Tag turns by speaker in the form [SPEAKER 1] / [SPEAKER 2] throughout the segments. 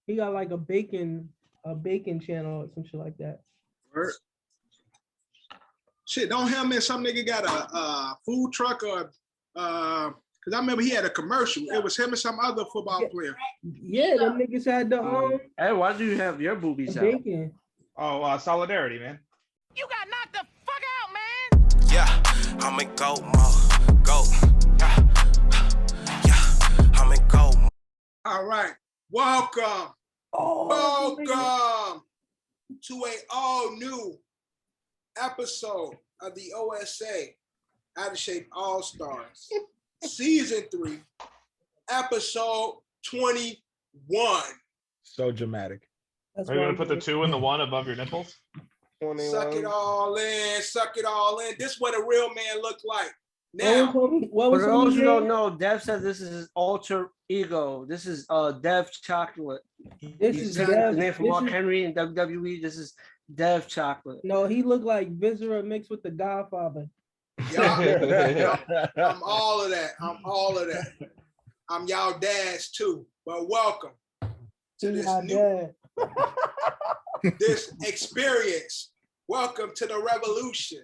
[SPEAKER 1] He got like a bacon channel or some shit like that.
[SPEAKER 2] Word. Shit, don't him and some nigga got a food truck or because I remember he had a commercial. It was him and some other football player.
[SPEAKER 1] Yeah, them niggas had the
[SPEAKER 3] Hey, why do you have your boobies out?
[SPEAKER 1] bacon.
[SPEAKER 4] Oh, solidarity, man.
[SPEAKER 5] You got knocked the fuck out, man.
[SPEAKER 6] Yeah, I'm in go mode. Go. Yeah, I'm in go mode.
[SPEAKER 2] All right. Welcome. Welcome to a all new episode of the OSA Out of Shape All-Stars. Season 3, episode 21.
[SPEAKER 7] So dramatic.
[SPEAKER 1] That's
[SPEAKER 4] Are you
[SPEAKER 1] why
[SPEAKER 4] gonna put the 2 and the 1 above your nipples?
[SPEAKER 2] Suck it all in, suck it all in. This is what a real man look like.
[SPEAKER 1] What
[SPEAKER 2] Now,
[SPEAKER 1] was
[SPEAKER 3] For those
[SPEAKER 1] his
[SPEAKER 3] who don't
[SPEAKER 1] name?
[SPEAKER 3] know, Dev says this is his alter ego. This is Dev Chocolate.
[SPEAKER 1] This
[SPEAKER 3] He's
[SPEAKER 1] is
[SPEAKER 3] taking
[SPEAKER 1] Dev.
[SPEAKER 3] the name from
[SPEAKER 1] This
[SPEAKER 3] Mark
[SPEAKER 1] is-
[SPEAKER 3] Henry in WWE. This is Dev Chocolate.
[SPEAKER 1] No, he looked like Viscera mixed with the Godfather.
[SPEAKER 2] y'all, I'm all of that. I'm all of that. I'm y'all dads too. But welcome to this
[SPEAKER 1] My
[SPEAKER 2] new
[SPEAKER 1] dad.
[SPEAKER 2] this experience. Welcome to the revolution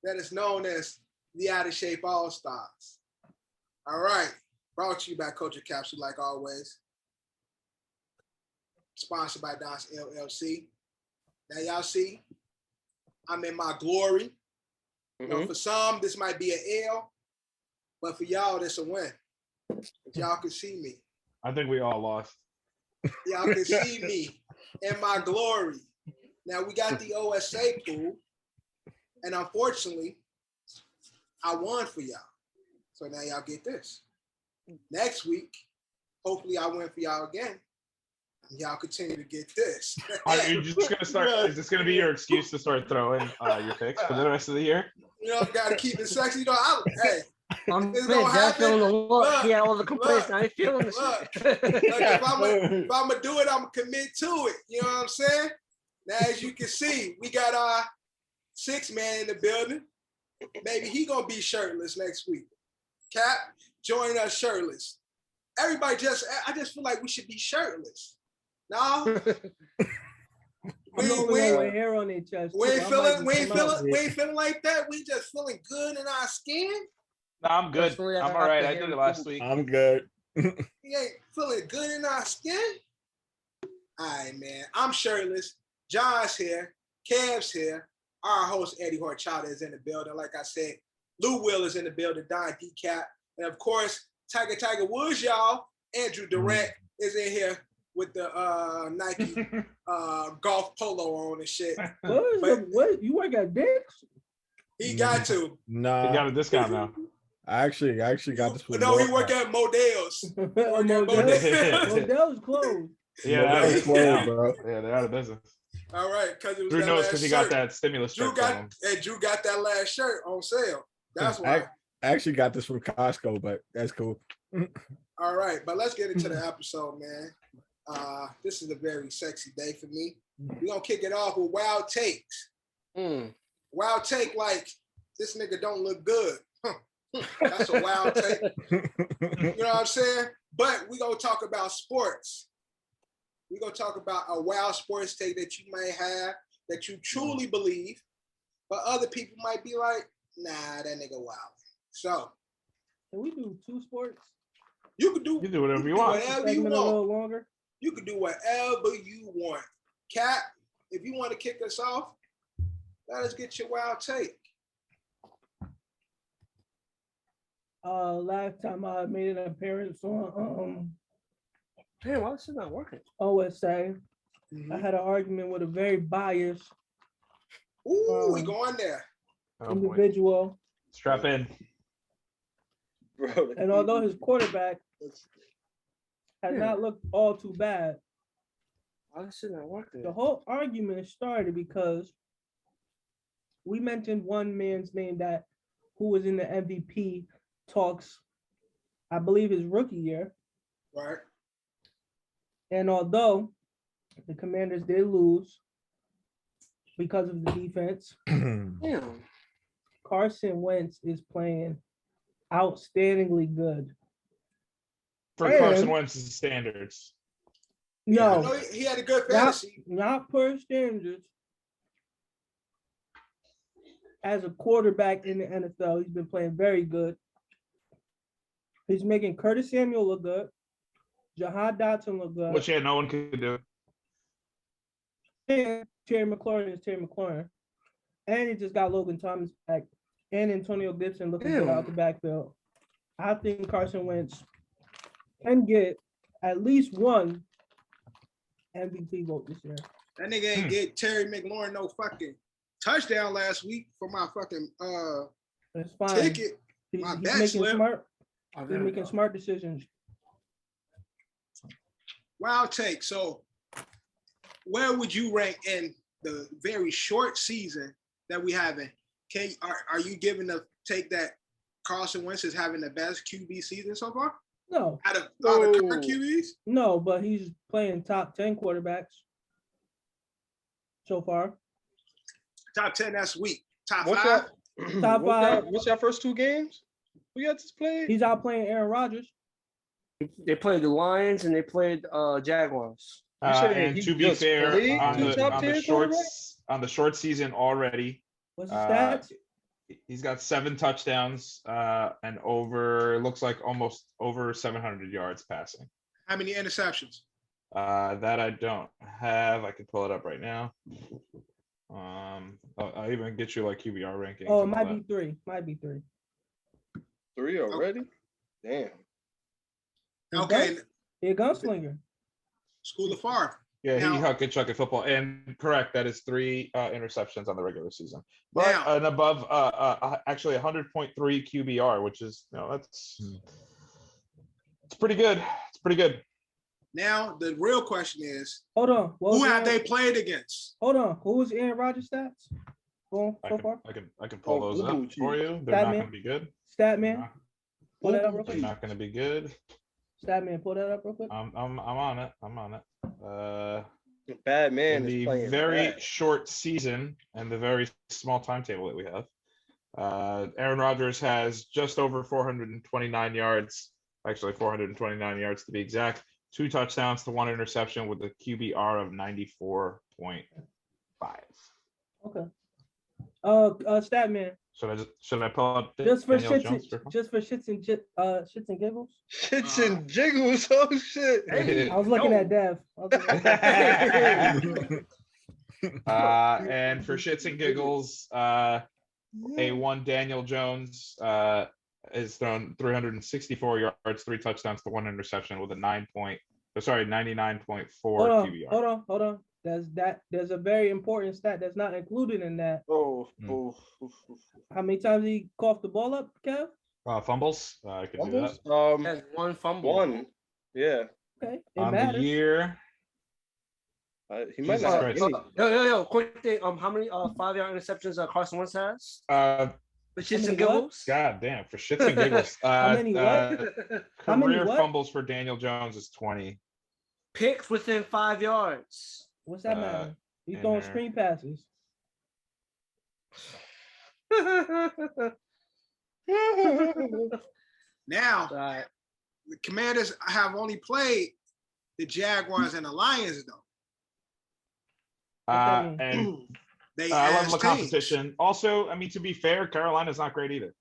[SPEAKER 2] that is known as the Out of Shape All-Stars. All right. Brought to you by Culture Capsule, like always. Sponsored by Don's LLC. Now, y'all see, I'm in my glory. You know, for some, this might be an L, but for y'all, this a win. If y'all can see me.
[SPEAKER 4] I think we all lost.
[SPEAKER 2] Y'all can see me in my glory. Now we got the OSA pool, and unfortunately, I won for y'all. So now y'all get this. Next week, hopefully I win for y'all again. And y'all continue to get this.
[SPEAKER 4] Are you just gonna start? Is this gonna be your excuse to start throwing your picks for the rest of the year?
[SPEAKER 2] You know, gotta keep it sexy. You know, hey,
[SPEAKER 3] I'm
[SPEAKER 2] It's
[SPEAKER 3] man,
[SPEAKER 2] gonna
[SPEAKER 3] Dev
[SPEAKER 2] happen.
[SPEAKER 3] feeling the look.
[SPEAKER 2] Look,
[SPEAKER 3] He had all the complaints.
[SPEAKER 2] look,
[SPEAKER 3] Now he's feeling the
[SPEAKER 2] look.
[SPEAKER 3] shit.
[SPEAKER 2] like if I'm gonna do it, I'm gonna commit to it. You know what I'm saying? Now, as you can see, we got our 6-man in the building. Maybe he gonna be shirtless next week. Cap, join us shirtless. Everybody I just feel like we should be shirtless. No, we
[SPEAKER 1] with hair on their chest.
[SPEAKER 2] ain't
[SPEAKER 1] too. I might
[SPEAKER 2] feeling,
[SPEAKER 1] just come out.
[SPEAKER 2] we ain't feeling like that. We just feeling good in our skin.
[SPEAKER 4] No, I'm good.
[SPEAKER 3] Personally,
[SPEAKER 4] I'm
[SPEAKER 3] I
[SPEAKER 4] all right.
[SPEAKER 3] like
[SPEAKER 4] I
[SPEAKER 3] the
[SPEAKER 4] did it
[SPEAKER 3] hair
[SPEAKER 4] last
[SPEAKER 3] too.
[SPEAKER 4] week.
[SPEAKER 7] I'm good.
[SPEAKER 2] We ain't feeling good in our skin. All right, man. I'm shirtless. John's here. Cav's here. Our host, Eddie Horchata, is in the building. Like I said, Lou Will is in the building. Don Decap. And of course, Tiger Woods, y'all. Andrew Durant is in here with the Nike golf polo on and shit.
[SPEAKER 1] What you work at Dick's?
[SPEAKER 2] He got to.
[SPEAKER 4] You
[SPEAKER 7] Nah,
[SPEAKER 4] got a discount now.
[SPEAKER 7] I actually got this from
[SPEAKER 2] No, he
[SPEAKER 7] Walmart.
[SPEAKER 2] work at Modell's.
[SPEAKER 1] Modell's closed.
[SPEAKER 4] Yeah,
[SPEAKER 7] Modell's
[SPEAKER 4] that
[SPEAKER 7] closed, bro.
[SPEAKER 4] yeah, they're out of business.
[SPEAKER 2] All right, because it was
[SPEAKER 4] Drew
[SPEAKER 2] that
[SPEAKER 4] knows
[SPEAKER 2] last
[SPEAKER 4] because he
[SPEAKER 2] shirt.
[SPEAKER 4] got that stimulus
[SPEAKER 2] Drew
[SPEAKER 4] check from him.
[SPEAKER 2] Drew got that last shirt on sale. That's why.
[SPEAKER 7] I actually got this from Costco, but that's cool.
[SPEAKER 2] All right, but let's get into the episode, man. This is a very sexy day for me. We're gonna kick it off with wild takes. Wild take like this nigga don't look good. That's a wild take. You know what I'm saying? But we're gonna talk about sports. We're gonna talk about a wild sports take that you may have that you truly believe, but other people might be like, nah, that nigga wild. So
[SPEAKER 1] Can we do 2 sports?
[SPEAKER 2] you can do
[SPEAKER 4] whatever you want.
[SPEAKER 2] whatever you
[SPEAKER 1] Segment a
[SPEAKER 2] want.
[SPEAKER 1] little longer.
[SPEAKER 2] You can do whatever you want. Cap, if you want to kick us off, let us get your wild take.
[SPEAKER 1] Last time I made an appearance on
[SPEAKER 3] Damn, why is this not working?
[SPEAKER 1] OSA, I had an argument with a very biased
[SPEAKER 2] Ooh, we going there.
[SPEAKER 4] Oh, boy.
[SPEAKER 1] individual.
[SPEAKER 4] Strap in.
[SPEAKER 1] And although his quarterback has not looked all too bad,
[SPEAKER 3] Why is this not working?
[SPEAKER 1] the whole argument started because we mentioned one man's name who was in the MVP talks, I believe his rookie year.
[SPEAKER 2] Right.
[SPEAKER 1] And although the Commanders did lose because of the defense,
[SPEAKER 3] Damn.
[SPEAKER 1] Carson Wentz is playing outstandingly good.
[SPEAKER 4] For
[SPEAKER 1] And-
[SPEAKER 4] Carson Wentz's standards.
[SPEAKER 2] Yeah, I
[SPEAKER 1] No,
[SPEAKER 2] know he had a good
[SPEAKER 1] not,
[SPEAKER 2] fantasy.
[SPEAKER 1] not per standards. As a quarterback in the NFL, he's been playing very good. He's making Curtis Samuel look good. Jahan Dotson look good.
[SPEAKER 4] Which, yeah, no one could do.
[SPEAKER 1] And Terry McLaurin is Terry McLaurin. And he just got Logan Thomas back. And Antonio Gibson looking good out the backfield. I think Carson Wentz can get at least one MVP vote this year.
[SPEAKER 2] That nigga ain't get Terry McLaurin no fucking touchdown last week for my fucking
[SPEAKER 1] It's fine.
[SPEAKER 2] ticket. My
[SPEAKER 1] He's
[SPEAKER 2] back
[SPEAKER 1] making
[SPEAKER 2] slip.
[SPEAKER 1] smart. He's making smart decisions.
[SPEAKER 2] Wild take. So where would you rank in the very short season that we having? Are you giving the take that Carson Wentz is having the best QB season so far?
[SPEAKER 1] No,
[SPEAKER 2] Out of current QBs?
[SPEAKER 1] no, but he's playing top 10 quarterbacks so far.
[SPEAKER 2] Top 10, that's weak. Top
[SPEAKER 8] What's
[SPEAKER 2] 5?
[SPEAKER 1] Top five.
[SPEAKER 8] What's your first 2 games? We got this played.
[SPEAKER 1] He's out playing Aaron Rodgers.
[SPEAKER 3] They played the Lions and they played Jaguars.
[SPEAKER 8] You said
[SPEAKER 4] And
[SPEAKER 8] he
[SPEAKER 4] to be
[SPEAKER 8] just
[SPEAKER 4] fair,
[SPEAKER 8] played
[SPEAKER 4] on
[SPEAKER 8] two top 10
[SPEAKER 4] on the short season already,
[SPEAKER 1] What's his stats?
[SPEAKER 4] he's got 7 touchdowns and looks like almost over 700 yards passing.
[SPEAKER 2] How many interceptions?
[SPEAKER 4] That I don't have. I can pull it up right now. I'll even get you like QBR rankings.
[SPEAKER 1] Oh, it
[SPEAKER 4] and all
[SPEAKER 1] might
[SPEAKER 4] that.
[SPEAKER 1] be 3. Might be 3.
[SPEAKER 8] 3 already? Damn.
[SPEAKER 2] Okay,
[SPEAKER 1] He a gunslinger.
[SPEAKER 2] School of Favre.
[SPEAKER 4] Yeah,
[SPEAKER 2] Now-
[SPEAKER 4] he huck it, chuck it football, and correct. That is 3 interceptions on the regular season, but
[SPEAKER 2] Now-
[SPEAKER 4] and above actually 100.3 QBR, which is that's it's pretty good. It's pretty good.
[SPEAKER 2] Now the real question is,
[SPEAKER 1] Hold on. What
[SPEAKER 2] who
[SPEAKER 1] was
[SPEAKER 2] have they
[SPEAKER 1] Aaron-
[SPEAKER 2] played against?
[SPEAKER 1] Hold on. Who was Aaron Rodgers' stats? So far?
[SPEAKER 4] I can pull
[SPEAKER 8] Oh,
[SPEAKER 4] those up
[SPEAKER 8] Boo-Boo
[SPEAKER 4] for
[SPEAKER 8] cheese.
[SPEAKER 4] you. They're not
[SPEAKER 1] Statman.
[SPEAKER 4] going to be good.
[SPEAKER 1] Statman. Pull that up real
[SPEAKER 4] They're
[SPEAKER 1] quick.
[SPEAKER 4] not going to be good.
[SPEAKER 1] Statman, pull that up real quick.
[SPEAKER 4] I'm on it. I'm on it.
[SPEAKER 8] Bad man
[SPEAKER 4] In
[SPEAKER 8] is
[SPEAKER 4] the
[SPEAKER 8] playing.
[SPEAKER 4] very
[SPEAKER 8] bad.
[SPEAKER 4] short season and the very small timetable that we have, Aaron Rodgers has just over 429 yards, actually 429 yards to be exact, 2 touchdowns to 1 interception with a QBR of 94.5.
[SPEAKER 1] Okay. Statman.
[SPEAKER 4] Should I pull up
[SPEAKER 1] Just for
[SPEAKER 4] Daniel
[SPEAKER 1] shits
[SPEAKER 4] Jones
[SPEAKER 1] and,
[SPEAKER 4] for fun?
[SPEAKER 1] just for shits and giggles.
[SPEAKER 8] Shits and jiggles. Oh shit.
[SPEAKER 3] Hey,
[SPEAKER 1] I was looking
[SPEAKER 3] yo.
[SPEAKER 1] at Dev.
[SPEAKER 4] And for shits and giggles, A1 Daniel Jones is thrown 364 yards, 3 touchdowns to 1 interception with a 99.4 QBR.
[SPEAKER 1] Hold on. There's a very important stat that's not included in that.
[SPEAKER 8] Oh,
[SPEAKER 4] Hmm.
[SPEAKER 8] oh,
[SPEAKER 1] How many times he coughed the ball up, Kev?
[SPEAKER 4] Fumbles, I could do that.
[SPEAKER 8] fumbles?
[SPEAKER 3] Has 1 fumble.
[SPEAKER 8] 1. Yeah.
[SPEAKER 1] Okay. It
[SPEAKER 4] On the
[SPEAKER 1] matters.
[SPEAKER 4] year,
[SPEAKER 8] He might
[SPEAKER 4] Jesus
[SPEAKER 8] not have
[SPEAKER 4] Christ.
[SPEAKER 8] any.
[SPEAKER 3] Yo, quick thing. How many 5-yard interceptions Carson Wentz has?
[SPEAKER 4] uh,
[SPEAKER 3] For shits
[SPEAKER 1] many
[SPEAKER 3] and
[SPEAKER 1] what?
[SPEAKER 3] giggles.
[SPEAKER 4] God damn, for shits and giggles.
[SPEAKER 1] How many what? How many
[SPEAKER 4] Career
[SPEAKER 1] what?
[SPEAKER 4] fumbles for Daniel Jones is 20.
[SPEAKER 3] Picks within 5 yards.
[SPEAKER 1] What's that matter? He's
[SPEAKER 4] in
[SPEAKER 1] throwing
[SPEAKER 4] there.
[SPEAKER 1] screen passes.
[SPEAKER 2] Now
[SPEAKER 3] Right.
[SPEAKER 2] the Commanders have only played the Jaguars and the Lions though.
[SPEAKER 1] What's that mean?
[SPEAKER 4] And
[SPEAKER 2] They
[SPEAKER 4] I love
[SPEAKER 2] ass
[SPEAKER 4] the
[SPEAKER 2] teams.
[SPEAKER 4] competition. Also, I mean, to be fair, Carolina's not great either.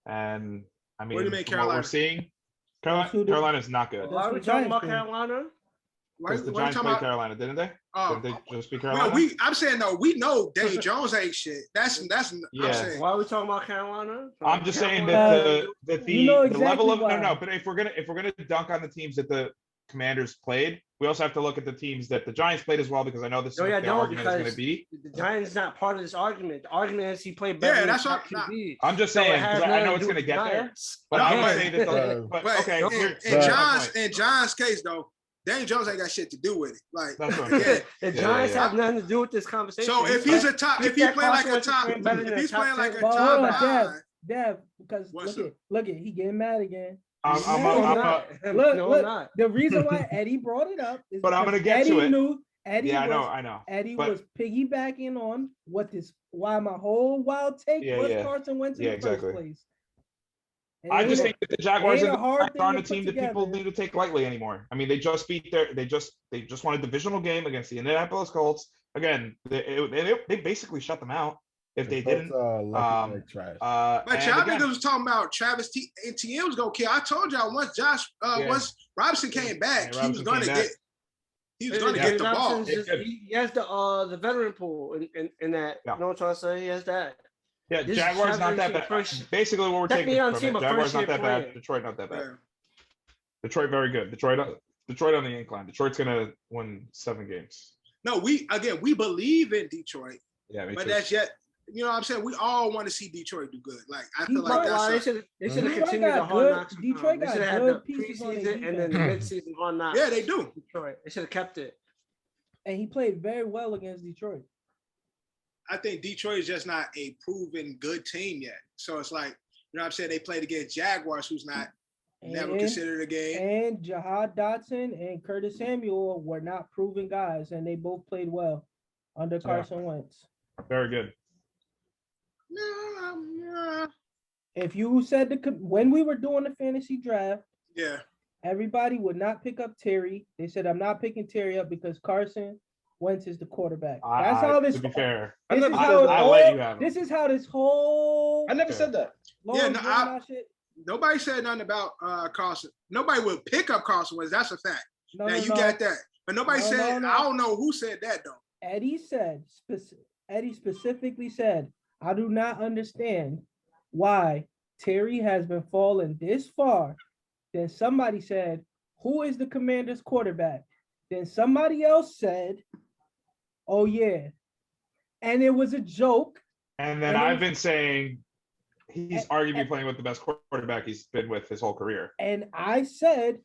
[SPEAKER 4] And I mean,
[SPEAKER 2] What do you mean,
[SPEAKER 4] from what we're
[SPEAKER 2] Carolina?
[SPEAKER 4] seeing,
[SPEAKER 1] That's who the-
[SPEAKER 4] Carolina's not good.
[SPEAKER 3] Why are we
[SPEAKER 1] what
[SPEAKER 3] talking
[SPEAKER 1] Giants
[SPEAKER 3] about
[SPEAKER 1] do.
[SPEAKER 3] Carolina?
[SPEAKER 2] Why,
[SPEAKER 4] Because the
[SPEAKER 2] why you
[SPEAKER 4] Giants
[SPEAKER 2] talking
[SPEAKER 4] played
[SPEAKER 2] about?
[SPEAKER 4] Carolina, didn't they?
[SPEAKER 2] Oh,
[SPEAKER 4] Didn't they just beat
[SPEAKER 2] well,
[SPEAKER 4] Carolina?
[SPEAKER 2] I'm saying no. We know Dave Jones ain't shit. That's.
[SPEAKER 4] Yeah.
[SPEAKER 2] I'm saying.
[SPEAKER 3] Why are we talking about Carolina?
[SPEAKER 4] I'm just saying
[SPEAKER 3] Carolina-
[SPEAKER 4] that the
[SPEAKER 1] You know
[SPEAKER 4] the level of
[SPEAKER 1] exactly why.
[SPEAKER 4] no, but if we're gonna dunk on the teams that the Commanders played, we also have to look at the teams that the Giants played as well, because I know this is
[SPEAKER 3] No,
[SPEAKER 4] what
[SPEAKER 3] yeah,
[SPEAKER 4] the
[SPEAKER 3] no,
[SPEAKER 4] argument is going
[SPEAKER 3] because
[SPEAKER 4] to be.
[SPEAKER 3] the Giants is not part of this argument. The argument is he played better
[SPEAKER 2] Yeah,
[SPEAKER 3] than
[SPEAKER 2] that's
[SPEAKER 3] top
[SPEAKER 2] what-
[SPEAKER 3] QB.
[SPEAKER 4] I'm just
[SPEAKER 3] So it
[SPEAKER 4] saying,
[SPEAKER 3] has
[SPEAKER 4] because I
[SPEAKER 3] nothing
[SPEAKER 4] know
[SPEAKER 3] to
[SPEAKER 4] it's
[SPEAKER 3] do
[SPEAKER 4] going to
[SPEAKER 3] with
[SPEAKER 4] get there,
[SPEAKER 3] Giants.
[SPEAKER 4] but I'm
[SPEAKER 2] Again.
[SPEAKER 4] just saying that the,
[SPEAKER 2] But
[SPEAKER 4] but okay,
[SPEAKER 2] in
[SPEAKER 4] here's my point.
[SPEAKER 2] John's case though, Dave Jones ain't got shit to do with it. Like,
[SPEAKER 4] That's what I'm
[SPEAKER 2] yeah.
[SPEAKER 4] saying.
[SPEAKER 3] The
[SPEAKER 4] Yeah,
[SPEAKER 3] Giants
[SPEAKER 4] yeah.
[SPEAKER 3] have nothing to do with this conversation.
[SPEAKER 2] So if he's a top, if he
[SPEAKER 3] said
[SPEAKER 2] play like
[SPEAKER 3] Carson
[SPEAKER 2] a
[SPEAKER 3] Wentz is
[SPEAKER 2] top,
[SPEAKER 3] playing better than
[SPEAKER 2] if he's
[SPEAKER 3] a top
[SPEAKER 2] playing like a
[SPEAKER 3] 10
[SPEAKER 1] But hold on,
[SPEAKER 2] top
[SPEAKER 1] Dev.
[SPEAKER 2] 5,
[SPEAKER 1] Dev, because
[SPEAKER 2] What's
[SPEAKER 1] look it, he getting mad again.
[SPEAKER 4] I'm
[SPEAKER 3] No, I'm
[SPEAKER 4] a-
[SPEAKER 3] not.
[SPEAKER 1] Look,
[SPEAKER 3] No,
[SPEAKER 1] look.
[SPEAKER 3] I'm not.
[SPEAKER 1] The reason why Eddie brought it up is
[SPEAKER 4] But I'm
[SPEAKER 1] because
[SPEAKER 4] gonna get to
[SPEAKER 1] Eddie
[SPEAKER 4] it.
[SPEAKER 1] knew Eddie
[SPEAKER 4] yeah,
[SPEAKER 1] was
[SPEAKER 4] I know.
[SPEAKER 1] Eddie
[SPEAKER 4] But-
[SPEAKER 1] was piggybacking on why my whole wild take
[SPEAKER 4] Yeah,
[SPEAKER 1] was
[SPEAKER 4] yeah.
[SPEAKER 1] Carson Wentz in
[SPEAKER 4] Yeah,
[SPEAKER 1] the
[SPEAKER 4] exactly.
[SPEAKER 1] first place. And
[SPEAKER 4] I
[SPEAKER 1] it
[SPEAKER 4] just
[SPEAKER 1] ain't-
[SPEAKER 4] think that the Jaguars
[SPEAKER 1] ain't a hard thing
[SPEAKER 4] aren't
[SPEAKER 1] to
[SPEAKER 4] a
[SPEAKER 1] put
[SPEAKER 4] team that people
[SPEAKER 1] together.
[SPEAKER 4] need to take lightly anymore. I mean, they just won a divisional game against the Indianapolis Colts. Again, they basically shut them out if they didn't.
[SPEAKER 7] Lucky Rick trash.
[SPEAKER 2] But
[SPEAKER 4] And
[SPEAKER 2] y'all
[SPEAKER 4] again,
[SPEAKER 2] niggas was talking about Etienne was gonna kill. I told y'all once once Robinson came back,
[SPEAKER 4] Yeah,
[SPEAKER 2] he was
[SPEAKER 4] Robinson
[SPEAKER 2] gonna
[SPEAKER 4] came
[SPEAKER 2] get
[SPEAKER 4] back.
[SPEAKER 2] he was gonna get the ball.
[SPEAKER 3] Robinson's just- he has the veteran pool in that.
[SPEAKER 4] Yeah.
[SPEAKER 3] You know what I'm trying to say? He has that.
[SPEAKER 4] Yeah,
[SPEAKER 3] This is
[SPEAKER 4] Jaguars not that
[SPEAKER 3] championship
[SPEAKER 4] bad.
[SPEAKER 3] first-
[SPEAKER 4] Basically, what we're
[SPEAKER 3] Check
[SPEAKER 4] taking
[SPEAKER 3] me on
[SPEAKER 4] from
[SPEAKER 3] team
[SPEAKER 4] it,
[SPEAKER 3] of
[SPEAKER 4] Jaguars
[SPEAKER 3] first
[SPEAKER 4] not
[SPEAKER 3] year
[SPEAKER 4] that bad.
[SPEAKER 3] playing.
[SPEAKER 4] Detroit not that bad.
[SPEAKER 2] Yeah.
[SPEAKER 4] Detroit very good. Detroit on the incline. Detroit's gonna win 7 games.
[SPEAKER 2] No, we believe in Detroit,
[SPEAKER 4] Yeah, me
[SPEAKER 2] but
[SPEAKER 4] too.
[SPEAKER 2] that's yet. You know what I'm saying? We all want to see Detroit do good. Like I feel
[SPEAKER 1] Detroit-
[SPEAKER 2] like
[SPEAKER 3] Well, they
[SPEAKER 2] that's
[SPEAKER 3] should have
[SPEAKER 1] Detroit
[SPEAKER 3] continued
[SPEAKER 1] got
[SPEAKER 3] the hard
[SPEAKER 1] good-
[SPEAKER 3] knocks.
[SPEAKER 1] Detroit
[SPEAKER 3] They
[SPEAKER 1] got
[SPEAKER 3] should have had
[SPEAKER 1] good
[SPEAKER 3] the
[SPEAKER 1] pieces on their
[SPEAKER 3] preseason and then the mid-season hard knocks.
[SPEAKER 2] yeah, they do.
[SPEAKER 3] Detroit. They should have kept it.
[SPEAKER 1] And he played very well against Detroit.
[SPEAKER 2] I think Detroit is just not a proven good team yet. So it's like, you know what I'm saying? They played against Jaguars, who's not never
[SPEAKER 1] And-
[SPEAKER 2] considered a game.
[SPEAKER 1] And Jahad Dotson and Curtis Samuel were not proven guys, and they both played well under Carson Wentz.
[SPEAKER 4] Very good.
[SPEAKER 2] No,
[SPEAKER 1] If you said when we were doing the fantasy draft,
[SPEAKER 2] yeah.
[SPEAKER 1] everybody would not pick up Terry. They said, I'm not picking Terry up because Carson Wentz is the quarterback. That's how this.
[SPEAKER 4] To be fair,
[SPEAKER 1] This is
[SPEAKER 8] I
[SPEAKER 1] how it
[SPEAKER 4] I
[SPEAKER 1] all-
[SPEAKER 4] let you have him.
[SPEAKER 1] This is how this whole
[SPEAKER 8] I never said that.
[SPEAKER 1] long
[SPEAKER 2] Yeah, no,
[SPEAKER 1] drawn out shit.
[SPEAKER 2] Nobody said nothing about Carson. Nobody will pick up Carson Wentz. That's a fact.
[SPEAKER 1] No,
[SPEAKER 2] Now
[SPEAKER 1] no,
[SPEAKER 2] you
[SPEAKER 1] no.
[SPEAKER 2] got that. But nobody
[SPEAKER 1] No,
[SPEAKER 2] said,
[SPEAKER 1] no.
[SPEAKER 2] I don't know who said that though.
[SPEAKER 1] Eddie specifically said, I do not understand why Terry has been falling this far. Then somebody said, who is the Commander's quarterback? Then somebody else said, oh yeah. And it was a joke.
[SPEAKER 4] And then
[SPEAKER 1] And
[SPEAKER 4] I've
[SPEAKER 1] then-
[SPEAKER 4] been saying he's arguably playing with the best quarterback he's been with his whole career.
[SPEAKER 1] And I said,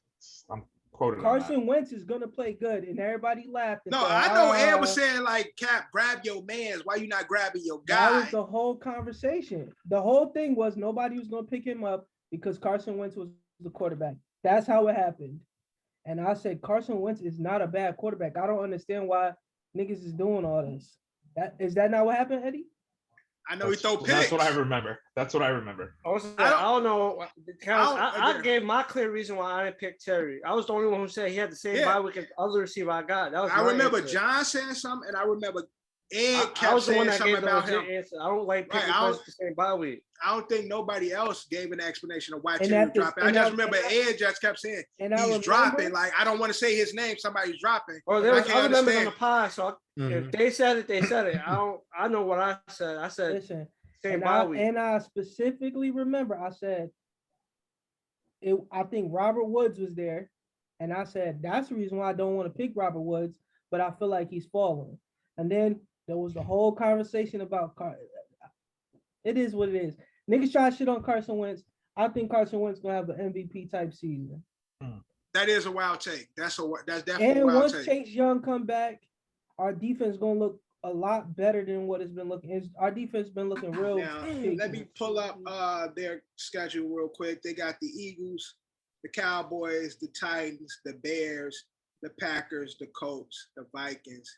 [SPEAKER 4] I'm quoted on
[SPEAKER 1] Carson Wentz is going to play good. And everybody laughed. and
[SPEAKER 2] No,
[SPEAKER 1] said,
[SPEAKER 2] I know Ed was
[SPEAKER 1] "Ah."
[SPEAKER 2] saying like, Cap, grab your mans. Why you not grabbing your
[SPEAKER 1] That
[SPEAKER 2] guy?
[SPEAKER 1] was the whole conversation. The whole thing was nobody was going to pick him up because Carson Wentz was the quarterback. That's how it happened. And I said, Carson Wentz is not a bad quarterback. I don't understand why niggas is doing all this. Is that not what happened, Eddie?
[SPEAKER 2] I know he throw picks.
[SPEAKER 4] That's what I remember. That's what I remember.
[SPEAKER 3] I don't know. I
[SPEAKER 2] agree.
[SPEAKER 3] gave my clear reason why I didn't pick Terry. I was the only one who said he had the same
[SPEAKER 2] Yeah.
[SPEAKER 3] bye week as the other receiver I got. That was
[SPEAKER 2] I
[SPEAKER 3] my
[SPEAKER 2] remember
[SPEAKER 3] answer.
[SPEAKER 2] John saying something, and I remember Ed
[SPEAKER 3] I
[SPEAKER 2] kept
[SPEAKER 3] was the one
[SPEAKER 2] saying
[SPEAKER 3] that
[SPEAKER 2] something
[SPEAKER 3] gave the
[SPEAKER 2] about
[SPEAKER 3] legit
[SPEAKER 2] him.
[SPEAKER 3] answer. I don't like picking
[SPEAKER 2] Right, I
[SPEAKER 3] players
[SPEAKER 2] don't-
[SPEAKER 3] the same bye week.
[SPEAKER 2] I don't think nobody else gave an explanation of why
[SPEAKER 1] And
[SPEAKER 2] Terry
[SPEAKER 1] at this-
[SPEAKER 2] dropping. I
[SPEAKER 1] and
[SPEAKER 2] just
[SPEAKER 1] I-
[SPEAKER 2] remember
[SPEAKER 1] and I-
[SPEAKER 2] Ed just kept saying
[SPEAKER 1] And I
[SPEAKER 2] he's
[SPEAKER 1] remember,
[SPEAKER 2] dropping. Like I don't want to say his name. Somebody's dropping.
[SPEAKER 3] Or there
[SPEAKER 2] I
[SPEAKER 3] was
[SPEAKER 2] can't
[SPEAKER 3] other members on
[SPEAKER 2] understand.
[SPEAKER 3] the pod, so if they said it, they said it. I know what I said. I said
[SPEAKER 1] listen,
[SPEAKER 3] same
[SPEAKER 1] and
[SPEAKER 3] bye week.
[SPEAKER 1] I specifically remember I said, I think Robert Woods was there. And I said, that's the reason why I don't want to pick Robert Woods, but I feel like he's falling. And then there was the whole conversation about it is what it is. Niggas try shit on Carson Wentz. I think Carson Wentz gonna have an MVP type season.
[SPEAKER 2] That is a wild take. That's definitely a
[SPEAKER 1] And
[SPEAKER 2] wild
[SPEAKER 1] once
[SPEAKER 2] take.
[SPEAKER 1] Chase Young come back, our defense gonna look a lot better than what it's been looking. Our defense been looking real.
[SPEAKER 2] Now, let me pull up their schedule real quick. They got the Eagles, the Cowboys, the Titans, the Bears, the Packers, the Colts, the Vikings.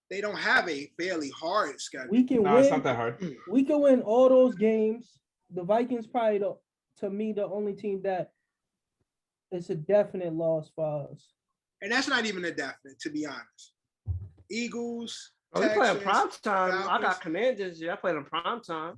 [SPEAKER 2] They don't have a fairly hard schedule.
[SPEAKER 1] We can
[SPEAKER 4] No, it's
[SPEAKER 1] win.
[SPEAKER 4] not that hard.
[SPEAKER 1] We can win all those games. The Vikings probably to me the only team that it's a definite loss for us.
[SPEAKER 2] And that's not even a definite, to be honest. Eagles,
[SPEAKER 3] Oh, we playing
[SPEAKER 2] Texans,
[SPEAKER 3] prime time. I
[SPEAKER 2] Falcons.
[SPEAKER 3] got Commanders. Yeah, I played in prime time.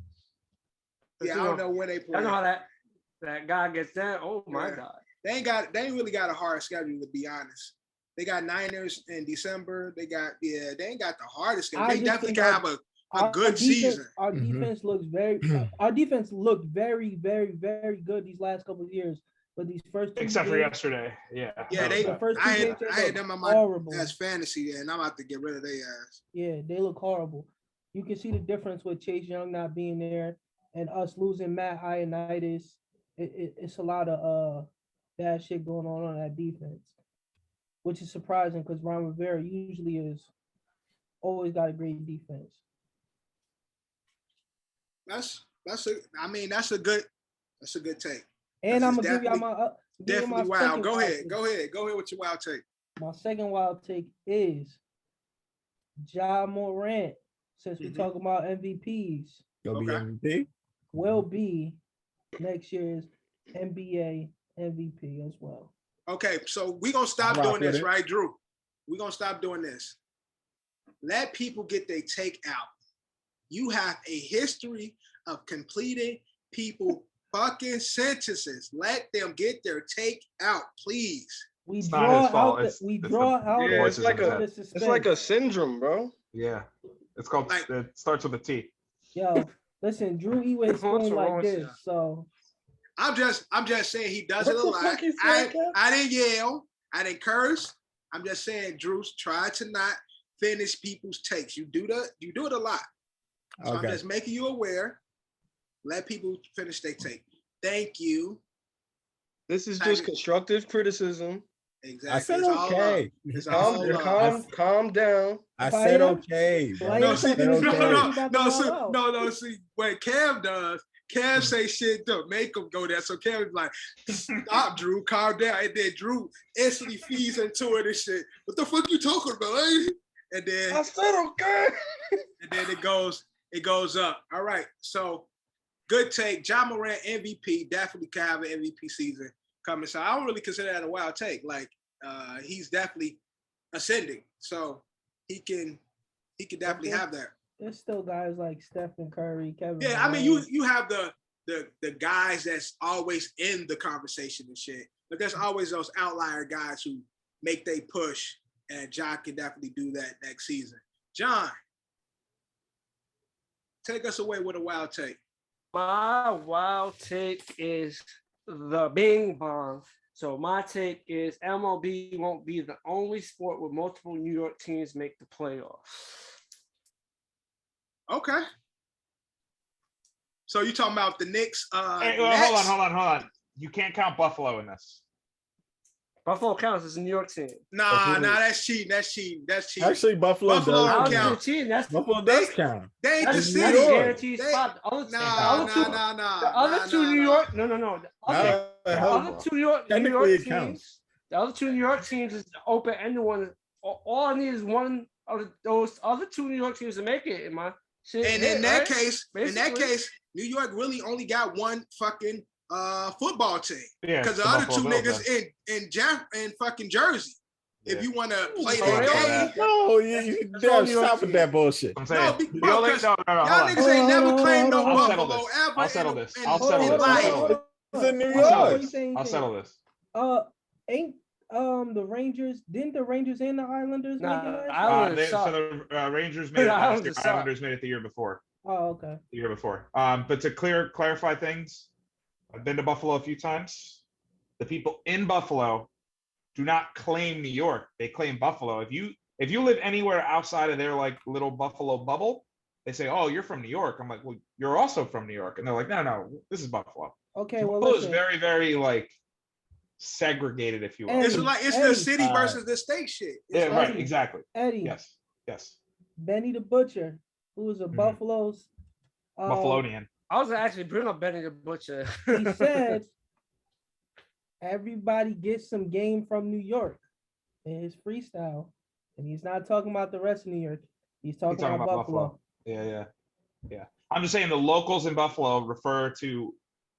[SPEAKER 2] Yeah, I don't know where they play.
[SPEAKER 3] I know how that guy gets that. Oh my
[SPEAKER 2] Yeah.
[SPEAKER 3] God.
[SPEAKER 2] They ain't really got a hard schedule, to be honest. They got Niners in December. They ain't got the hardest schedule.
[SPEAKER 1] I
[SPEAKER 2] They
[SPEAKER 1] just
[SPEAKER 2] definitely
[SPEAKER 1] think
[SPEAKER 2] can have a good season.
[SPEAKER 1] Our
[SPEAKER 7] Mhm.
[SPEAKER 1] defense looks very. Our defense looked very, very, very good these last couple of years. But these first two
[SPEAKER 4] Except for
[SPEAKER 1] games,
[SPEAKER 4] yesterday. Yeah.
[SPEAKER 2] Yeah,
[SPEAKER 1] the first two
[SPEAKER 2] I
[SPEAKER 1] games
[SPEAKER 2] had
[SPEAKER 1] they
[SPEAKER 2] them on
[SPEAKER 1] look
[SPEAKER 2] my
[SPEAKER 1] horrible.
[SPEAKER 2] as fantasy, and I'm about to get rid of their ass.
[SPEAKER 1] Yeah, they look horrible. You can see the difference with Chase Young not being there and us losing Matt Ioannidis. It's a lot of bad shit going on that defense, which is surprising because Ron Rivera usually is always got a great defense.
[SPEAKER 2] That's a good take.
[SPEAKER 1] And
[SPEAKER 2] This
[SPEAKER 1] I'm
[SPEAKER 2] is
[SPEAKER 1] gonna give y'all my
[SPEAKER 2] Definitely wild.
[SPEAKER 1] second
[SPEAKER 2] Go ahead.
[SPEAKER 1] take.
[SPEAKER 2] Go ahead with your wild take.
[SPEAKER 1] My second wild take is Ja Morant. Since we're
[SPEAKER 2] Mhm.
[SPEAKER 1] talking about MVPs,
[SPEAKER 7] You'll be
[SPEAKER 2] Okay.
[SPEAKER 7] MVP.
[SPEAKER 1] will be next year's NBA MVP as well.
[SPEAKER 2] Okay, so we're gonna stop
[SPEAKER 7] Rock
[SPEAKER 2] doing
[SPEAKER 7] with
[SPEAKER 2] this,
[SPEAKER 7] it.
[SPEAKER 2] right, Drew? We're gonna stop doing this. Let people get their take out. You have a history of completing people fucking sentences. Let them get their take out, please.
[SPEAKER 1] We
[SPEAKER 4] It's not
[SPEAKER 1] draw
[SPEAKER 4] his fault.
[SPEAKER 1] out the,
[SPEAKER 4] It's-
[SPEAKER 1] we
[SPEAKER 4] it's
[SPEAKER 1] draw
[SPEAKER 4] the
[SPEAKER 1] out
[SPEAKER 8] Yeah,
[SPEAKER 1] the-
[SPEAKER 8] it's like
[SPEAKER 4] voices in
[SPEAKER 8] a
[SPEAKER 4] his head.
[SPEAKER 8] it's like a syndrome, bro.
[SPEAKER 4] Yeah. It's called,
[SPEAKER 2] Like-
[SPEAKER 4] it starts with a T.
[SPEAKER 1] Yo, listen, Drew eat with his
[SPEAKER 3] What's
[SPEAKER 1] spoon
[SPEAKER 3] wrong
[SPEAKER 1] like
[SPEAKER 3] with
[SPEAKER 1] this,
[SPEAKER 3] you?
[SPEAKER 1] so
[SPEAKER 2] I'm just saying he does
[SPEAKER 7] What
[SPEAKER 2] it a
[SPEAKER 7] the
[SPEAKER 2] lot.
[SPEAKER 7] fuck you said, Kev?
[SPEAKER 2] I didn't yell. I didn't curse. I'm just saying, Drew, try to not finish people's takes. You do it a lot. So I'm
[SPEAKER 7] Okay.
[SPEAKER 2] just making you aware. Let people finish their take. Thank you.
[SPEAKER 8] This is just constructive criticism.
[SPEAKER 2] Exactly.
[SPEAKER 7] I said
[SPEAKER 2] It's all
[SPEAKER 7] okay.
[SPEAKER 2] love. It's
[SPEAKER 8] Calm,
[SPEAKER 2] all love.
[SPEAKER 8] calm down.
[SPEAKER 7] I
[SPEAKER 1] If I
[SPEAKER 7] said
[SPEAKER 1] am-
[SPEAKER 7] okay. bro.
[SPEAKER 1] I
[SPEAKER 2] No,
[SPEAKER 1] am
[SPEAKER 2] see,
[SPEAKER 1] talking
[SPEAKER 7] I
[SPEAKER 1] to
[SPEAKER 7] said
[SPEAKER 1] Jerry,
[SPEAKER 7] okay.
[SPEAKER 1] you about to wild out.
[SPEAKER 2] no. See, what Cam does, Cam say shit to make him go there. So Cam is like, stop, Drew, calm down. And then Drew instantly feeds into it and shit. What the fuck you talking about? Eh? And then
[SPEAKER 8] I said okay.
[SPEAKER 2] and then it goes up. All right. So good take. Ja Morant MVP, definitely can have an MVP season coming. So I don't really consider that a wild take. Like he's definitely ascending. So he can definitely have that.
[SPEAKER 1] there's still guys like Stephen Curry, Kevin.
[SPEAKER 2] Yeah, I mean
[SPEAKER 1] Durant.
[SPEAKER 2] you have the guys that's always in the conversation and shit. But there's always those outlier guys who make they push, and John can definitely do that next season. John, take us away with a wild take.
[SPEAKER 3] My wild take is the Bing Bong. So my take is MLB won't be the only sport where multiple New York teams make the playoffs.
[SPEAKER 2] Okay. So you talking about the Knicks?
[SPEAKER 4] Hey, well,
[SPEAKER 2] Nets?
[SPEAKER 4] hold on. You can't count Buffalo in this.
[SPEAKER 3] Buffalo counts as a New York team.
[SPEAKER 2] Nah,
[SPEAKER 4] That's
[SPEAKER 2] that's cheating.
[SPEAKER 7] Actually, Buffalo
[SPEAKER 2] Buffalo
[SPEAKER 7] does
[SPEAKER 3] How
[SPEAKER 2] don't
[SPEAKER 3] is it a
[SPEAKER 2] count.
[SPEAKER 3] team? That's
[SPEAKER 7] Buffalo does count.
[SPEAKER 2] They ain't the
[SPEAKER 3] that's
[SPEAKER 7] New
[SPEAKER 2] city.
[SPEAKER 3] a
[SPEAKER 7] York.
[SPEAKER 3] guaranteed
[SPEAKER 2] They-
[SPEAKER 3] spot. The other,
[SPEAKER 2] Nah.
[SPEAKER 3] the other two New York. No. The other two New York
[SPEAKER 7] Technically, it
[SPEAKER 3] teams.
[SPEAKER 7] counts.
[SPEAKER 3] The other two New York teams is the open-ended one. All I need is one of those other two New York teams to make it in my shit.
[SPEAKER 2] And
[SPEAKER 3] hit,
[SPEAKER 2] in that
[SPEAKER 3] right?
[SPEAKER 2] case,
[SPEAKER 3] Basically.
[SPEAKER 2] New York really only got one fucking football team.
[SPEAKER 4] Yeah,
[SPEAKER 2] Because
[SPEAKER 4] it's
[SPEAKER 2] the other
[SPEAKER 4] Buffalo
[SPEAKER 2] two
[SPEAKER 4] Bills,
[SPEAKER 2] niggas in fucking Jersey.
[SPEAKER 4] Yeah.
[SPEAKER 2] If you want to play
[SPEAKER 3] Oh,
[SPEAKER 2] that
[SPEAKER 3] really?
[SPEAKER 2] game.
[SPEAKER 7] No, you
[SPEAKER 3] all
[SPEAKER 7] damn
[SPEAKER 3] New York
[SPEAKER 7] stop with
[SPEAKER 3] team.
[SPEAKER 7] that bullshit.
[SPEAKER 4] I'm saying.
[SPEAKER 2] No,
[SPEAKER 4] The
[SPEAKER 2] bro,
[SPEAKER 4] only-
[SPEAKER 2] 'cause
[SPEAKER 4] no,
[SPEAKER 2] Y'all
[SPEAKER 4] hold
[SPEAKER 2] niggas
[SPEAKER 4] on.
[SPEAKER 2] ain't never
[SPEAKER 1] Hold on,
[SPEAKER 2] claimed
[SPEAKER 1] hold
[SPEAKER 2] no
[SPEAKER 1] on,
[SPEAKER 4] I'll settle
[SPEAKER 2] Buffalo
[SPEAKER 4] this.
[SPEAKER 2] ever.
[SPEAKER 4] I'll settle
[SPEAKER 2] in-
[SPEAKER 4] this.
[SPEAKER 2] in-
[SPEAKER 4] I'll
[SPEAKER 2] in
[SPEAKER 4] settle this. I'll
[SPEAKER 2] life.
[SPEAKER 4] settle this.
[SPEAKER 7] It's in New
[SPEAKER 4] I'll settle
[SPEAKER 7] York.
[SPEAKER 4] this. I'll settle this.
[SPEAKER 1] Ain't the Rangers? Didn't the Rangers and the Islanders make it
[SPEAKER 3] Nah,
[SPEAKER 1] last year?
[SPEAKER 3] Islanders
[SPEAKER 4] So
[SPEAKER 3] suck.
[SPEAKER 4] the Rangers made it
[SPEAKER 3] The
[SPEAKER 4] last
[SPEAKER 3] Islanders
[SPEAKER 4] year.
[SPEAKER 3] suck.
[SPEAKER 4] Islanders made it the year before.
[SPEAKER 1] Oh, okay.
[SPEAKER 4] The year before. But to clarify things, I've been to Buffalo a few times. The people in Buffalo do not claim New York. They claim Buffalo. If you live anywhere outside of their like little Buffalo bubble, they say, "Oh, you're from New York." I'm like, "Well, you're also from New York," and they're like, "No, this is Buffalo."
[SPEAKER 1] Okay, well,
[SPEAKER 4] Buffalo is
[SPEAKER 1] listen.
[SPEAKER 4] very, very like segregated, if you will.
[SPEAKER 1] Eddie,
[SPEAKER 2] It's like it's
[SPEAKER 1] Eddie.
[SPEAKER 2] the city versus the state shit. It's
[SPEAKER 4] Yeah, right.
[SPEAKER 1] Eddie.
[SPEAKER 4] Exactly.
[SPEAKER 1] Eddie,
[SPEAKER 4] Yes.
[SPEAKER 1] Benny the Butcher, who was a
[SPEAKER 4] Mhm.
[SPEAKER 1] Buffalo's.
[SPEAKER 4] Buffalonian.
[SPEAKER 3] I was gonna actually bring up Benny the Butcher.
[SPEAKER 1] He said, everybody gets some game from New York in his freestyle. And he's not talking about the rest of New York. He's talking,
[SPEAKER 4] talking
[SPEAKER 1] about,
[SPEAKER 4] about
[SPEAKER 1] Buffalo.
[SPEAKER 4] Yeah. I'm just saying the locals in Buffalo refer to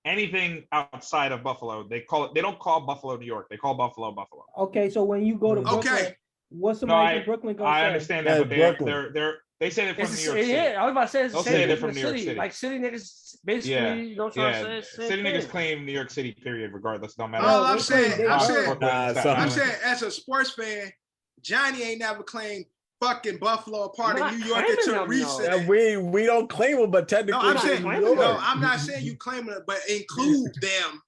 [SPEAKER 4] anything outside of Buffalo. They don't call Buffalo New York. They call Buffalo Buffalo.
[SPEAKER 1] Okay, so when you go to Brooklyn,
[SPEAKER 2] Okay.
[SPEAKER 1] what's somebody
[SPEAKER 4] No,
[SPEAKER 1] from Brooklyn gonna
[SPEAKER 4] I
[SPEAKER 1] say?
[SPEAKER 4] understand
[SPEAKER 7] Yeah,
[SPEAKER 4] that, but
[SPEAKER 7] Brooklyn.
[SPEAKER 4] they say they're from
[SPEAKER 3] It's
[SPEAKER 4] New York City.
[SPEAKER 3] yeah, I was about to say it's the
[SPEAKER 4] They'll
[SPEAKER 3] same
[SPEAKER 4] say
[SPEAKER 3] thing
[SPEAKER 4] they're
[SPEAKER 3] from
[SPEAKER 4] from
[SPEAKER 3] the
[SPEAKER 4] New York
[SPEAKER 3] city.
[SPEAKER 4] City.
[SPEAKER 3] Like city niggas basically,
[SPEAKER 4] Yeah.
[SPEAKER 3] you know what I'm trying to say?
[SPEAKER 4] City
[SPEAKER 3] Same
[SPEAKER 4] niggas
[SPEAKER 3] thing.
[SPEAKER 4] claim New York City, period, regardless. No matter.
[SPEAKER 2] All
[SPEAKER 1] No,
[SPEAKER 2] I'm
[SPEAKER 1] they
[SPEAKER 2] saying,
[SPEAKER 1] claim-
[SPEAKER 2] I'm
[SPEAKER 1] they
[SPEAKER 2] saying,
[SPEAKER 1] heard.
[SPEAKER 7] Nah,
[SPEAKER 4] Staten
[SPEAKER 2] I'm
[SPEAKER 4] Island.
[SPEAKER 2] saying, as a sports fan, Johnny ain't never claimed fucking Buffalo a part
[SPEAKER 3] I'm
[SPEAKER 2] of
[SPEAKER 3] not
[SPEAKER 2] New York
[SPEAKER 3] claiming
[SPEAKER 2] until
[SPEAKER 3] them, though.
[SPEAKER 2] recent.
[SPEAKER 7] Yeah, we don't claim them, but technically,
[SPEAKER 2] No, I'm
[SPEAKER 7] it's
[SPEAKER 2] saying
[SPEAKER 7] New
[SPEAKER 3] claiming
[SPEAKER 7] York.
[SPEAKER 3] them.
[SPEAKER 2] no. I'm not saying you claiming it, but include them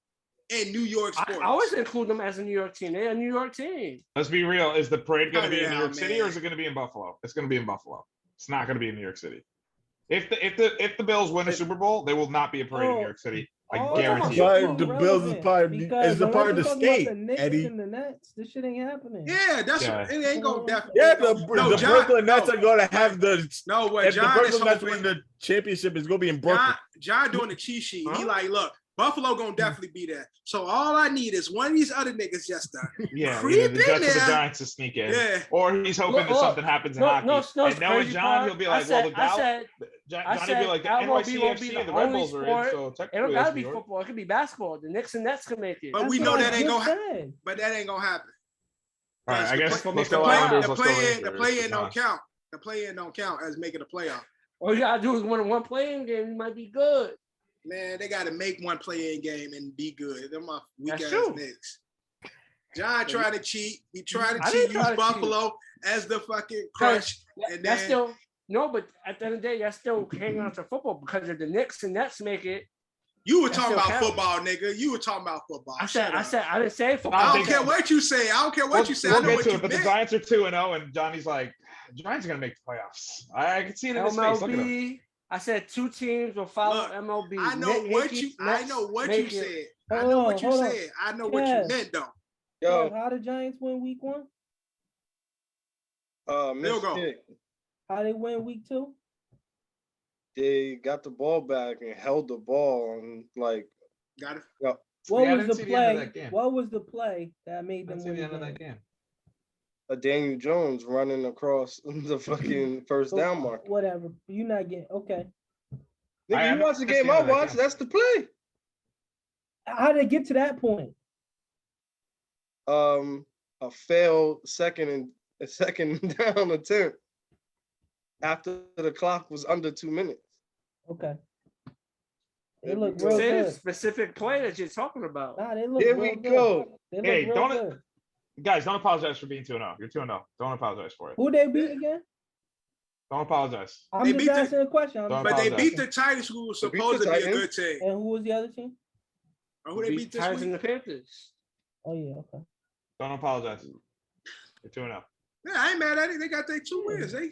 [SPEAKER 2] in New York sports.
[SPEAKER 3] I always include them as a New York team. They're a New York team.
[SPEAKER 4] Let's be real. Is the parade going to be in New
[SPEAKER 2] Yeah,
[SPEAKER 4] York City, or
[SPEAKER 2] man.
[SPEAKER 4] is it going to be in Buffalo? It's going to be in Buffalo. It's not going to be in New York City. If the Bills win a Super Bowl, there will not be a parade in New York City. I
[SPEAKER 1] all
[SPEAKER 4] guarantee
[SPEAKER 1] that
[SPEAKER 4] you.
[SPEAKER 7] But
[SPEAKER 1] shit
[SPEAKER 7] the
[SPEAKER 1] is
[SPEAKER 7] Bills is
[SPEAKER 1] relevant
[SPEAKER 7] part
[SPEAKER 1] because
[SPEAKER 7] is the part of
[SPEAKER 1] unless
[SPEAKER 7] the
[SPEAKER 1] you're talking about
[SPEAKER 7] state,
[SPEAKER 1] the Knicks
[SPEAKER 7] Eddie.
[SPEAKER 1] and the Nets, this shit ain't happening.
[SPEAKER 2] Yeah, that's
[SPEAKER 4] Yeah.
[SPEAKER 2] it. Ain't gonna definitely.
[SPEAKER 7] Yeah,
[SPEAKER 2] No,
[SPEAKER 7] the
[SPEAKER 2] John-
[SPEAKER 7] Brooklyn Nets
[SPEAKER 2] no.
[SPEAKER 7] are going to have the.
[SPEAKER 2] No, what
[SPEAKER 7] If the
[SPEAKER 2] John is
[SPEAKER 7] Brooklyn Nets win
[SPEAKER 2] hoping.
[SPEAKER 7] the championship, is going to be in Brooklyn.
[SPEAKER 2] John doing the cheat sheet. He
[SPEAKER 3] Huh?
[SPEAKER 2] like, look, Buffalo gonna definitely be there. So all I need is one of these other niggas just to
[SPEAKER 4] Yeah,
[SPEAKER 2] creep
[SPEAKER 4] either the
[SPEAKER 2] in
[SPEAKER 4] Jets or the
[SPEAKER 2] there.
[SPEAKER 4] Giants to sneak in,
[SPEAKER 2] Yeah.
[SPEAKER 4] or he's hoping that
[SPEAKER 3] Look,
[SPEAKER 4] something happens in
[SPEAKER 3] No,
[SPEAKER 4] hockey.
[SPEAKER 3] no,
[SPEAKER 4] And knowing
[SPEAKER 3] crazy
[SPEAKER 4] John,
[SPEAKER 3] part.
[SPEAKER 4] he'll be
[SPEAKER 3] I
[SPEAKER 4] like,
[SPEAKER 3] said,
[SPEAKER 4] "Well, the
[SPEAKER 3] I
[SPEAKER 4] Dallas,
[SPEAKER 3] said,
[SPEAKER 4] Johnny be like the
[SPEAKER 3] MLB won't be
[SPEAKER 4] NYCFC,
[SPEAKER 3] the
[SPEAKER 4] the Red
[SPEAKER 3] only
[SPEAKER 4] Bulls are in,
[SPEAKER 3] sport.
[SPEAKER 4] so
[SPEAKER 3] It
[SPEAKER 4] technically
[SPEAKER 3] don't
[SPEAKER 4] that's
[SPEAKER 3] gotta
[SPEAKER 4] New
[SPEAKER 3] be
[SPEAKER 4] York.
[SPEAKER 3] football. It could be basketball. The Knicks and Nets can make it.
[SPEAKER 2] But
[SPEAKER 1] That's
[SPEAKER 2] we know
[SPEAKER 1] what I
[SPEAKER 2] that ain't
[SPEAKER 1] just
[SPEAKER 2] gonna
[SPEAKER 1] said.
[SPEAKER 2] But that ain't gonna happen.
[SPEAKER 4] All right, I guess
[SPEAKER 3] That's what
[SPEAKER 4] let's
[SPEAKER 3] makes
[SPEAKER 4] go
[SPEAKER 3] the
[SPEAKER 4] Islanders.
[SPEAKER 2] The
[SPEAKER 4] Let's go
[SPEAKER 2] play-in, the
[SPEAKER 4] Rangers.
[SPEAKER 2] play-in
[SPEAKER 4] Come
[SPEAKER 2] don't
[SPEAKER 4] on.
[SPEAKER 2] count. The play-in don't count as making a playoff.
[SPEAKER 3] All you gotta do is win one playing game. You might be good.
[SPEAKER 2] Man, they got to make one play-in game and be good. They're my weak-ass
[SPEAKER 3] That's true.
[SPEAKER 2] Knicks. John tried to cheat. He tried
[SPEAKER 3] I
[SPEAKER 2] to
[SPEAKER 3] didn't
[SPEAKER 2] cheat,
[SPEAKER 3] try
[SPEAKER 2] use
[SPEAKER 3] to
[SPEAKER 2] Buffalo as the fucking crutch. And
[SPEAKER 3] That's
[SPEAKER 2] then
[SPEAKER 3] still no, but at the end of the day, that's still hanging on to football because if the Knicks and Nets make it,
[SPEAKER 2] you were
[SPEAKER 3] that
[SPEAKER 2] talking
[SPEAKER 3] still
[SPEAKER 2] about
[SPEAKER 3] counts.
[SPEAKER 2] football, nigga. You were talking about football.
[SPEAKER 3] I
[SPEAKER 2] Shut up.
[SPEAKER 3] didn't say football.
[SPEAKER 2] I
[SPEAKER 4] I
[SPEAKER 2] don't
[SPEAKER 4] think
[SPEAKER 2] care what you say. I don't care what you say. I
[SPEAKER 4] We'll
[SPEAKER 2] know
[SPEAKER 4] get
[SPEAKER 2] what
[SPEAKER 4] to
[SPEAKER 2] you
[SPEAKER 4] it, but the
[SPEAKER 2] meant.
[SPEAKER 4] Giants are 2-0, and Johnny's like, Giants are gonna make the playoffs. I can see it in his face. Look at him.
[SPEAKER 3] MLB. I said 2 teams will follow
[SPEAKER 2] Look,
[SPEAKER 3] MLB.
[SPEAKER 2] I know what you. I know what you said. I know what you said. I know what you meant, though.
[SPEAKER 1] Yo, how the Giants win week 1?
[SPEAKER 8] Miss
[SPEAKER 2] go.
[SPEAKER 8] Kick,
[SPEAKER 1] How they win week 2?
[SPEAKER 8] they got the ball back and held the ball and like
[SPEAKER 2] Got it.
[SPEAKER 1] What
[SPEAKER 4] Yeah, I
[SPEAKER 1] was
[SPEAKER 4] didn't
[SPEAKER 1] the
[SPEAKER 4] see the end of
[SPEAKER 1] play?
[SPEAKER 4] that game.
[SPEAKER 1] What was the play that made them
[SPEAKER 4] That's
[SPEAKER 1] win
[SPEAKER 4] the end of
[SPEAKER 1] the
[SPEAKER 4] that
[SPEAKER 1] game?
[SPEAKER 4] game.
[SPEAKER 8] a Daniel Jones running across the fucking first
[SPEAKER 1] So,
[SPEAKER 8] down mark.
[SPEAKER 1] Whatever. You're not getting okay.
[SPEAKER 8] Nigga, you watch the game I watched, that's the play.
[SPEAKER 1] How did they get to that point?
[SPEAKER 8] A failed second down attempt after the clock was under 2 minutes.
[SPEAKER 1] Okay. They
[SPEAKER 8] There
[SPEAKER 1] look
[SPEAKER 8] we go.
[SPEAKER 1] real
[SPEAKER 3] Say the
[SPEAKER 1] good.
[SPEAKER 3] specific play that you're talking about.
[SPEAKER 1] Nah, they look
[SPEAKER 8] Here
[SPEAKER 1] real
[SPEAKER 8] we
[SPEAKER 1] good.
[SPEAKER 8] go.
[SPEAKER 1] They look
[SPEAKER 4] Hey,
[SPEAKER 1] real
[SPEAKER 4] don't
[SPEAKER 1] good.
[SPEAKER 4] Guys, don't apologize for being 2-0. You're 2-0. Don't apologize for it.
[SPEAKER 1] Who they beat again?
[SPEAKER 4] Don't apologize.
[SPEAKER 1] I'm
[SPEAKER 2] They
[SPEAKER 1] just
[SPEAKER 2] beat the-
[SPEAKER 1] asking a question.
[SPEAKER 4] Don't
[SPEAKER 2] But they
[SPEAKER 4] apologize.
[SPEAKER 2] beat the Titans, who was
[SPEAKER 8] They beat
[SPEAKER 2] supposed
[SPEAKER 8] the
[SPEAKER 2] to be a
[SPEAKER 8] Titans.
[SPEAKER 2] good team.
[SPEAKER 1] And who was the other team?
[SPEAKER 2] Or who they beat this
[SPEAKER 3] Titans
[SPEAKER 2] week?
[SPEAKER 3] and the Panthers.
[SPEAKER 1] Oh yeah, okay.
[SPEAKER 4] Don't apologize. You're 2-0.
[SPEAKER 2] Yeah, I ain't mad at it. They got their 2 wins. They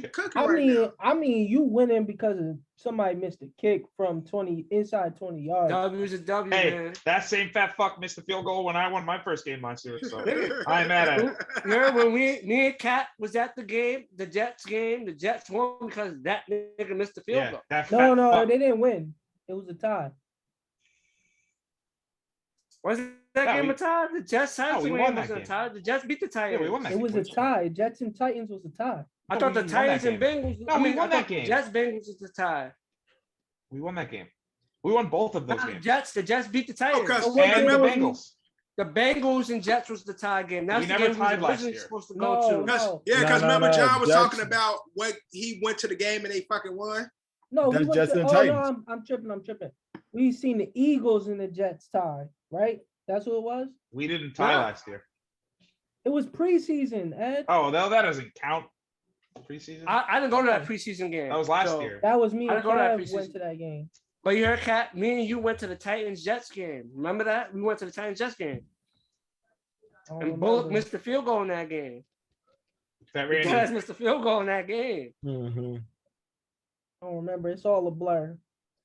[SPEAKER 2] cooking
[SPEAKER 1] I
[SPEAKER 2] right
[SPEAKER 1] mean,
[SPEAKER 2] now.
[SPEAKER 1] you winning because of somebody missed a kick from 20 inside 20 yards.
[SPEAKER 3] W is a W,
[SPEAKER 4] Hey,
[SPEAKER 3] man.
[SPEAKER 4] that same fat fuck missed the field goal when I won my first game last year. So I ain't mad at it.
[SPEAKER 3] Yeah, when me and Kat was at the game, the Jets game, the Jets won because that nigga missed the field
[SPEAKER 4] Yeah,
[SPEAKER 3] goal.
[SPEAKER 4] that
[SPEAKER 1] No,
[SPEAKER 4] fat
[SPEAKER 1] no,
[SPEAKER 4] fuck.
[SPEAKER 1] they didn't win. It was a tie.
[SPEAKER 3] Was that
[SPEAKER 4] No,
[SPEAKER 3] game
[SPEAKER 4] we-
[SPEAKER 3] a tie? The Jets Titans
[SPEAKER 4] we
[SPEAKER 3] game
[SPEAKER 4] won that
[SPEAKER 3] wasn't a
[SPEAKER 4] game.
[SPEAKER 3] tie. The Jets beat the Titans.
[SPEAKER 4] Yeah, we won that
[SPEAKER 1] It
[SPEAKER 4] game.
[SPEAKER 1] was a tie. Jets and Titans was a tie.
[SPEAKER 3] I
[SPEAKER 4] No,
[SPEAKER 3] thought
[SPEAKER 4] we
[SPEAKER 3] the
[SPEAKER 4] won that
[SPEAKER 3] Titans and
[SPEAKER 4] game.
[SPEAKER 3] Bengals.
[SPEAKER 4] No,
[SPEAKER 3] I
[SPEAKER 4] we
[SPEAKER 3] mean,
[SPEAKER 4] won
[SPEAKER 3] I
[SPEAKER 4] that
[SPEAKER 3] thought the
[SPEAKER 4] game.
[SPEAKER 3] Jets Bengals was a tie.
[SPEAKER 4] We won that game. We won both of those
[SPEAKER 3] Not the
[SPEAKER 4] games.
[SPEAKER 3] The Jets beat the Titans.
[SPEAKER 2] because
[SPEAKER 1] So what
[SPEAKER 4] And the
[SPEAKER 1] game was-
[SPEAKER 4] Bengals.
[SPEAKER 3] The Bengals and Jets was the tie game. That's
[SPEAKER 4] We
[SPEAKER 3] the
[SPEAKER 4] never
[SPEAKER 3] game we was
[SPEAKER 4] tied last
[SPEAKER 3] originally
[SPEAKER 4] year.
[SPEAKER 3] supposed to
[SPEAKER 1] No,
[SPEAKER 3] go to.
[SPEAKER 1] no.
[SPEAKER 2] Because
[SPEAKER 7] No,
[SPEAKER 2] remember
[SPEAKER 7] no,
[SPEAKER 2] John was
[SPEAKER 7] Jets-
[SPEAKER 2] talking about what he went to the game and they fucking won.
[SPEAKER 1] No,
[SPEAKER 7] That's
[SPEAKER 1] we went
[SPEAKER 7] Jets
[SPEAKER 1] to,
[SPEAKER 7] and
[SPEAKER 1] oh
[SPEAKER 7] Titans.
[SPEAKER 1] no, I'm tripping. We seen the Eagles and the Jets tie, right? That's who it was?
[SPEAKER 4] We didn't tie
[SPEAKER 3] Yeah.
[SPEAKER 4] last year.
[SPEAKER 1] It was preseason, Ed.
[SPEAKER 4] Oh, no, that doesn't count. Preseason?
[SPEAKER 3] I didn't go to that preseason game.
[SPEAKER 4] That was last
[SPEAKER 3] So-
[SPEAKER 4] year.
[SPEAKER 1] That was me
[SPEAKER 3] I
[SPEAKER 1] and
[SPEAKER 3] didn't go to that
[SPEAKER 1] Kev
[SPEAKER 3] preseason.
[SPEAKER 1] went to that game.
[SPEAKER 3] But you heard, Kat, me and you went to the Titans Jets game. Remember that? We went to the Titans Jets game.
[SPEAKER 1] I don't
[SPEAKER 3] And Bullock
[SPEAKER 1] remember.
[SPEAKER 3] missed the field goal in that game.
[SPEAKER 4] That
[SPEAKER 3] The
[SPEAKER 4] Randy.
[SPEAKER 3] Jets missed the field goal in that game.
[SPEAKER 7] Mhm.
[SPEAKER 1] I don't remember. It's all a blur.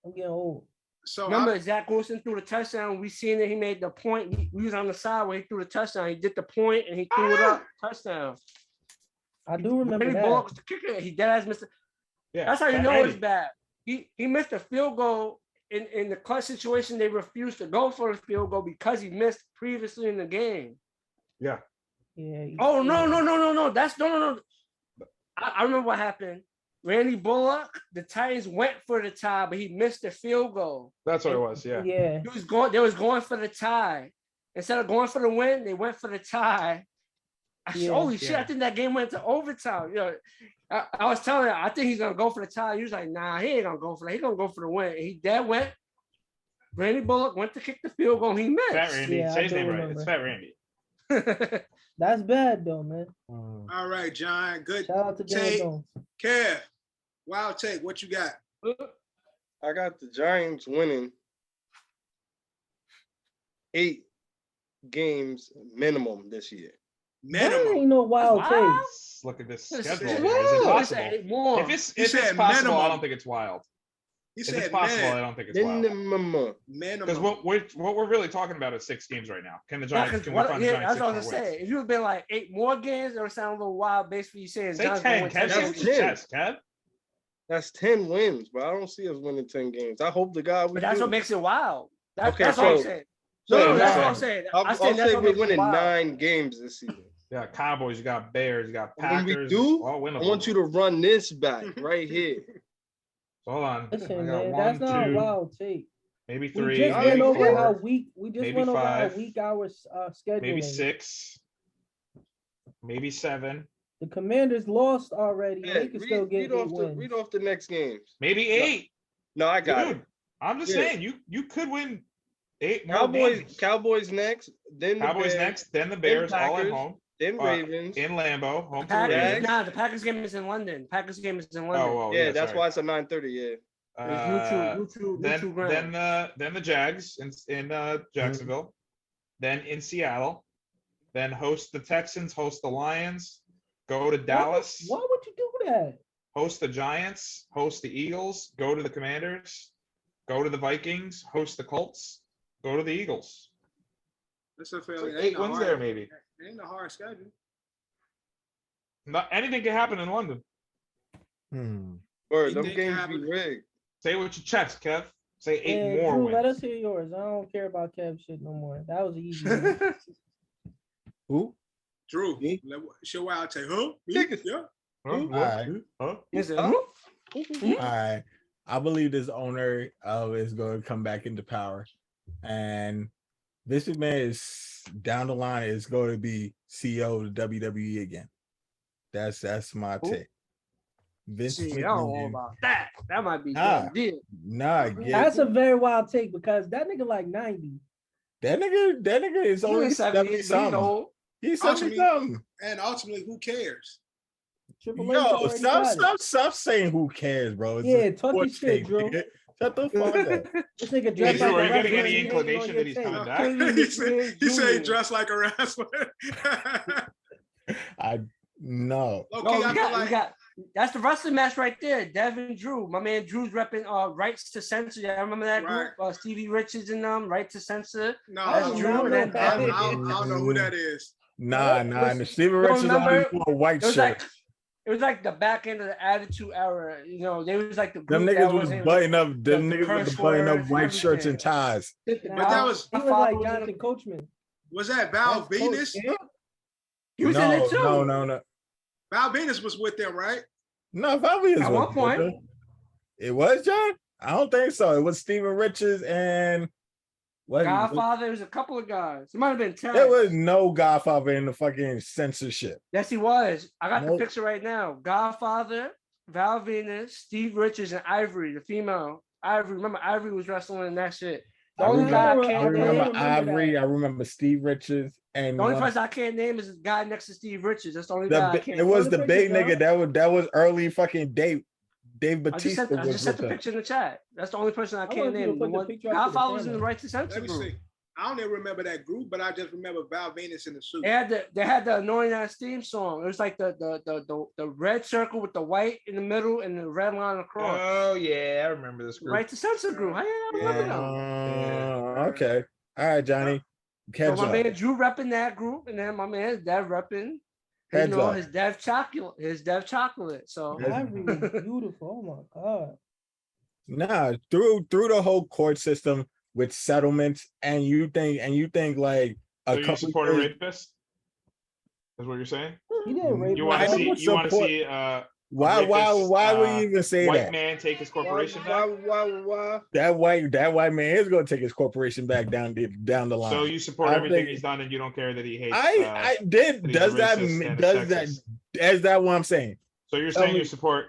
[SPEAKER 1] I'm getting old.
[SPEAKER 2] So
[SPEAKER 3] Remember, Zach Wilson threw the touchdown. We seen it. He made the point. We was on the side where he threw the touchdown. He did the point and he threw it up. Touchdown.
[SPEAKER 1] I do remember
[SPEAKER 3] Randy
[SPEAKER 1] that.
[SPEAKER 3] Bullock was the kicker. He dead ass missed it.
[SPEAKER 4] Yeah,
[SPEAKER 3] That's how you
[SPEAKER 4] that
[SPEAKER 3] know
[SPEAKER 4] Randy.
[SPEAKER 3] it's bad. He missed a field goal in the clutch situation. They refused to go for the field goal because he missed previously in the game.
[SPEAKER 4] Yeah.
[SPEAKER 1] Yeah.
[SPEAKER 3] Oh no! That's no. I remember what happened. Randy Bullock, the Titans went for the tie, but he missed the field goal.
[SPEAKER 4] That's what it was. Yeah.
[SPEAKER 1] Yeah.
[SPEAKER 3] They was going for the tie. Instead of going for the win, they went for the tie.
[SPEAKER 1] Yeah.
[SPEAKER 3] Holy shit,
[SPEAKER 4] Yeah.
[SPEAKER 3] I think that game went to overtime. You know, I was telling him, I think he's gonna go for the tie. He was like, nah, he ain't gonna go for that. He's gonna go for the win. And he dead went. Randy Bullock went to kick the field goal. He
[SPEAKER 4] Fat
[SPEAKER 3] missed.
[SPEAKER 4] Randy.
[SPEAKER 1] Yeah, I
[SPEAKER 4] Say his
[SPEAKER 1] do
[SPEAKER 4] name right.
[SPEAKER 1] remember.
[SPEAKER 4] It's Fat Randy.
[SPEAKER 1] That's bad though, man.
[SPEAKER 2] all right, John. Good
[SPEAKER 1] Shout out to Dan
[SPEAKER 2] take.
[SPEAKER 1] Jones.
[SPEAKER 2] Kev, wild take. What you got?
[SPEAKER 8] I got the Giants winning 8 games minimum this year.
[SPEAKER 1] That
[SPEAKER 2] Minimum.
[SPEAKER 1] ain't no wild
[SPEAKER 3] Wow.
[SPEAKER 1] take.
[SPEAKER 4] Look at this
[SPEAKER 3] It's
[SPEAKER 4] schedule.
[SPEAKER 3] a-
[SPEAKER 4] here. Is it
[SPEAKER 8] Wow.
[SPEAKER 3] it's a
[SPEAKER 4] possible?
[SPEAKER 3] 8 more.
[SPEAKER 4] If it's
[SPEAKER 2] He
[SPEAKER 4] if
[SPEAKER 2] said
[SPEAKER 4] it's possible, I
[SPEAKER 2] minimum.
[SPEAKER 4] don't think it's wild.
[SPEAKER 2] He
[SPEAKER 4] If
[SPEAKER 2] said
[SPEAKER 4] it's possible, I
[SPEAKER 2] man,
[SPEAKER 4] don't think it's wild.
[SPEAKER 8] Minimum.
[SPEAKER 2] minimum.
[SPEAKER 4] Because what we're really talking about is 6 games right now. Can the
[SPEAKER 3] Yeah,
[SPEAKER 4] Giants? Can we find the Giants
[SPEAKER 3] that's
[SPEAKER 4] 6
[SPEAKER 3] what I
[SPEAKER 4] more
[SPEAKER 3] was
[SPEAKER 4] wins?
[SPEAKER 3] saying. If you had been like 8 more games, it would sound a little wild based for you saying
[SPEAKER 4] Say
[SPEAKER 3] John's gonna
[SPEAKER 4] 10.
[SPEAKER 3] win
[SPEAKER 4] Kev,
[SPEAKER 3] 10
[SPEAKER 4] say
[SPEAKER 8] That's
[SPEAKER 4] it
[SPEAKER 3] games.
[SPEAKER 4] with your
[SPEAKER 8] 10.
[SPEAKER 4] chest, Kev.
[SPEAKER 8] That's 10 wins, but I don't see us winning 10 games. I hope the God we
[SPEAKER 3] But that's
[SPEAKER 8] do.
[SPEAKER 3] what makes it wild. That's
[SPEAKER 8] Okay,
[SPEAKER 3] what I'm
[SPEAKER 8] so-
[SPEAKER 3] saying.
[SPEAKER 8] So
[SPEAKER 3] No, that's
[SPEAKER 8] now,
[SPEAKER 3] what I'm saying.
[SPEAKER 8] I'll
[SPEAKER 3] I'm
[SPEAKER 8] say
[SPEAKER 3] saying that's what
[SPEAKER 8] we're
[SPEAKER 3] makes it
[SPEAKER 8] winning
[SPEAKER 3] wild.
[SPEAKER 8] 9 games this season.
[SPEAKER 4] You got Cowboys. You got Bears. You got
[SPEAKER 8] And when
[SPEAKER 4] Packers.
[SPEAKER 8] we do,
[SPEAKER 4] all
[SPEAKER 8] I
[SPEAKER 4] winnable.
[SPEAKER 8] want you to run this back right here.
[SPEAKER 4] So hold on. I
[SPEAKER 1] Listen,
[SPEAKER 4] got
[SPEAKER 1] man,
[SPEAKER 4] one,
[SPEAKER 1] that's not a
[SPEAKER 4] two,
[SPEAKER 1] wild take.
[SPEAKER 4] maybe
[SPEAKER 1] We
[SPEAKER 4] three,
[SPEAKER 1] just
[SPEAKER 4] maybe
[SPEAKER 1] went over how
[SPEAKER 4] four,
[SPEAKER 1] weak. We just
[SPEAKER 4] maybe
[SPEAKER 1] went over how
[SPEAKER 4] five,
[SPEAKER 1] weak our scheduling.
[SPEAKER 4] maybe 6, maybe 7,
[SPEAKER 1] The Commanders lost already, and
[SPEAKER 8] Yeah,
[SPEAKER 1] they can still get 8 wins.
[SPEAKER 8] read off the next games.
[SPEAKER 4] maybe 8.
[SPEAKER 8] No, I got
[SPEAKER 4] Dude,
[SPEAKER 8] it.
[SPEAKER 4] I'm just
[SPEAKER 8] Yeah.
[SPEAKER 4] saying you could win 8 more
[SPEAKER 8] Cowboys,
[SPEAKER 4] games.
[SPEAKER 8] Cowboys next, then the
[SPEAKER 4] Cowboys
[SPEAKER 8] Bears,
[SPEAKER 4] next, then the Bears, all at
[SPEAKER 8] Packers,
[SPEAKER 4] home.
[SPEAKER 8] then Ravens.
[SPEAKER 4] In Lambeau, home
[SPEAKER 3] The
[SPEAKER 4] to the Ravens.
[SPEAKER 3] Packers, the Packers game is in London. Packers game is in London.
[SPEAKER 4] Oh,
[SPEAKER 8] yeah, that's
[SPEAKER 4] sorry.
[SPEAKER 8] why it's a 9:30. Yeah.
[SPEAKER 4] Then the Jags in Jacksonville, then in Seattle, then host the Texans, host the Lions, go to Dallas,
[SPEAKER 1] Why would you do that?
[SPEAKER 4] host the Giants, host the Eagles, go to the Commanders, go to the Vikings, host the Colts, go to the Eagles.
[SPEAKER 2] That's a
[SPEAKER 4] It's
[SPEAKER 2] fairly
[SPEAKER 4] like 8 wins there, maybe.
[SPEAKER 2] It ain't a hard schedule.
[SPEAKER 4] Not anything can happen in London.
[SPEAKER 8] Or
[SPEAKER 2] You
[SPEAKER 8] them
[SPEAKER 2] think
[SPEAKER 8] games
[SPEAKER 2] Cowboys-
[SPEAKER 8] be rigged.
[SPEAKER 4] Say it with your chest, Kev. Say 8
[SPEAKER 1] Man,
[SPEAKER 4] more
[SPEAKER 1] Drew,
[SPEAKER 4] wins.
[SPEAKER 1] let us hear yours. I don't care about Kev shit no more. That was easy. one.
[SPEAKER 7] Who?
[SPEAKER 2] Drew,
[SPEAKER 7] Me?
[SPEAKER 2] show wild take, huh? Me?
[SPEAKER 8] Niggas.
[SPEAKER 2] Yeah.
[SPEAKER 4] Huh?
[SPEAKER 7] All right.
[SPEAKER 4] Huh?
[SPEAKER 3] He said,
[SPEAKER 8] Huh?
[SPEAKER 7] All right. I believe this owner is going to come back into power, and Vince McMahon is down the line is going to be CEO of the WWE again. That's my
[SPEAKER 3] Who?
[SPEAKER 7] take. Vince
[SPEAKER 3] See, I don't know
[SPEAKER 7] McMahon.
[SPEAKER 3] about that. That might be
[SPEAKER 7] Nah.
[SPEAKER 3] good deal.
[SPEAKER 7] Nah,
[SPEAKER 1] That's a very wild take because that nigga like 90.
[SPEAKER 7] that nigga is only 70 something. He's 70 something.
[SPEAKER 2] And ultimately, who cares?
[SPEAKER 1] Triple H
[SPEAKER 7] Yo,
[SPEAKER 1] already got it.
[SPEAKER 7] stop saying who cares, bro. It's
[SPEAKER 1] Yeah,
[SPEAKER 7] a
[SPEAKER 1] talk your
[SPEAKER 7] sports
[SPEAKER 1] shit,
[SPEAKER 7] take,
[SPEAKER 1] Drew.
[SPEAKER 7] nigga. Shut the fuck up.
[SPEAKER 1] This nigga
[SPEAKER 4] Hey,
[SPEAKER 1] dressed
[SPEAKER 4] Drew,
[SPEAKER 1] like
[SPEAKER 4] are
[SPEAKER 1] a
[SPEAKER 4] you getting
[SPEAKER 1] wrestler.
[SPEAKER 4] any
[SPEAKER 1] He ain't
[SPEAKER 4] inclination
[SPEAKER 1] on
[SPEAKER 4] that he's
[SPEAKER 1] your
[SPEAKER 4] coming
[SPEAKER 1] tape.
[SPEAKER 4] back?
[SPEAKER 2] he said he
[SPEAKER 3] Jr.
[SPEAKER 2] dressed like a wrestler.
[SPEAKER 7] I no.
[SPEAKER 2] Okay,
[SPEAKER 3] No,
[SPEAKER 2] I feel like
[SPEAKER 3] that's the wrestling match right there. Devin Drew, my man Drew's repping Rights to Censor. Yeah, I remember that group. Stevie Richards and them, Right to Censor.
[SPEAKER 2] no,
[SPEAKER 3] That's
[SPEAKER 2] I
[SPEAKER 3] Drew,
[SPEAKER 2] don't know.
[SPEAKER 3] man.
[SPEAKER 2] I don't know who that is.
[SPEAKER 7] Nah. And Steven
[SPEAKER 3] Don't
[SPEAKER 7] Richards only
[SPEAKER 3] remember?
[SPEAKER 7] wore a white
[SPEAKER 3] It was
[SPEAKER 7] shirt.
[SPEAKER 3] it was like the back end of the Attitude Era. You know, they was like the group
[SPEAKER 7] Them
[SPEAKER 3] that
[SPEAKER 7] niggas was
[SPEAKER 3] in
[SPEAKER 7] butting up. Them
[SPEAKER 3] the
[SPEAKER 7] niggas
[SPEAKER 3] curse
[SPEAKER 7] was butting up
[SPEAKER 3] words,
[SPEAKER 7] white shirts and
[SPEAKER 3] everything.
[SPEAKER 7] ties.
[SPEAKER 2] But that was
[SPEAKER 1] He was like Jonathan Coachman.
[SPEAKER 2] was that Val
[SPEAKER 1] That's Coach,
[SPEAKER 2] Venus?
[SPEAKER 1] yeah.
[SPEAKER 3] He was in it too.
[SPEAKER 7] No.
[SPEAKER 2] Val Venus was with them, right?
[SPEAKER 7] No, Valvius
[SPEAKER 3] At one point.
[SPEAKER 7] It was John. I don't think so. It was Steven Richards and what?
[SPEAKER 3] Godfather, there was a couple of guys. It might have been 10.
[SPEAKER 7] There was no Godfather in the fucking censorship.
[SPEAKER 3] Yes, he was. I got
[SPEAKER 7] Nope.
[SPEAKER 3] the picture right now. Godfather, Val Venus, Steve Richards, and Ivory, the female. Ivory. Remember, Ivory was wrestling in that shit. The
[SPEAKER 7] I
[SPEAKER 3] only guy I
[SPEAKER 7] remember,
[SPEAKER 3] can't
[SPEAKER 7] I remember
[SPEAKER 3] name.
[SPEAKER 1] remember
[SPEAKER 7] Ivory.
[SPEAKER 1] that.
[SPEAKER 7] I remember Steve Richards and
[SPEAKER 3] The only
[SPEAKER 7] one-
[SPEAKER 3] person I can't name is the guy next to Steve Richards. That's the only guy I can't
[SPEAKER 7] it was
[SPEAKER 3] name.
[SPEAKER 7] the big
[SPEAKER 1] picture,
[SPEAKER 7] nigga that was early fucking Dave
[SPEAKER 3] I just
[SPEAKER 7] Batista
[SPEAKER 3] sent, I
[SPEAKER 7] was
[SPEAKER 3] just sent
[SPEAKER 7] with
[SPEAKER 3] the
[SPEAKER 7] them.
[SPEAKER 3] picture in the chat. That's the only person I
[SPEAKER 1] want
[SPEAKER 3] can't
[SPEAKER 1] you to
[SPEAKER 3] name. The
[SPEAKER 1] put the
[SPEAKER 3] one,
[SPEAKER 1] picture up to the
[SPEAKER 3] Godfather was in the
[SPEAKER 1] camera.
[SPEAKER 3] Right to Censor
[SPEAKER 2] Let me
[SPEAKER 3] group.
[SPEAKER 2] see. I don't even remember that group, but I just remember Val Venus in the suit.
[SPEAKER 3] They had the annoying ass theme song. It was like the red circle with the white in the middle and the red line across.
[SPEAKER 4] Oh yeah, I remember this group.
[SPEAKER 3] Right to Censor group. How you not remember them?
[SPEAKER 7] Okay. All right, Johnny.
[SPEAKER 3] So
[SPEAKER 7] Catch
[SPEAKER 3] my
[SPEAKER 7] up.
[SPEAKER 3] man Drew repping that group, and then my man Dev repping,
[SPEAKER 7] Heads up.
[SPEAKER 3] his Dev chocolate. So
[SPEAKER 1] Ivory was beautiful. Oh my god.
[SPEAKER 7] Nah, through the whole court system with settlements, and you think like
[SPEAKER 4] So
[SPEAKER 7] a
[SPEAKER 4] you
[SPEAKER 7] couple
[SPEAKER 4] support a
[SPEAKER 7] years-
[SPEAKER 4] rapist? That's what you're saying?
[SPEAKER 1] He didn't rape
[SPEAKER 4] You want to
[SPEAKER 1] her.
[SPEAKER 4] see?
[SPEAKER 7] would
[SPEAKER 4] You want to
[SPEAKER 7] support-
[SPEAKER 4] see?
[SPEAKER 7] why would you even say
[SPEAKER 4] White
[SPEAKER 7] that?
[SPEAKER 4] man take his corporation
[SPEAKER 8] Why?
[SPEAKER 4] back.
[SPEAKER 7] That white man is going to take his corporation back down the line.
[SPEAKER 4] So you support
[SPEAKER 7] I
[SPEAKER 4] everything
[SPEAKER 7] think-
[SPEAKER 4] he's done, and you don't care that he hates.
[SPEAKER 7] I did.
[SPEAKER 4] that he's
[SPEAKER 7] Does
[SPEAKER 4] a
[SPEAKER 7] that
[SPEAKER 4] racist and a
[SPEAKER 7] does that
[SPEAKER 4] sexist.
[SPEAKER 7] is that what I'm saying?
[SPEAKER 4] So you're
[SPEAKER 7] tell
[SPEAKER 4] saying
[SPEAKER 7] me-
[SPEAKER 4] you support?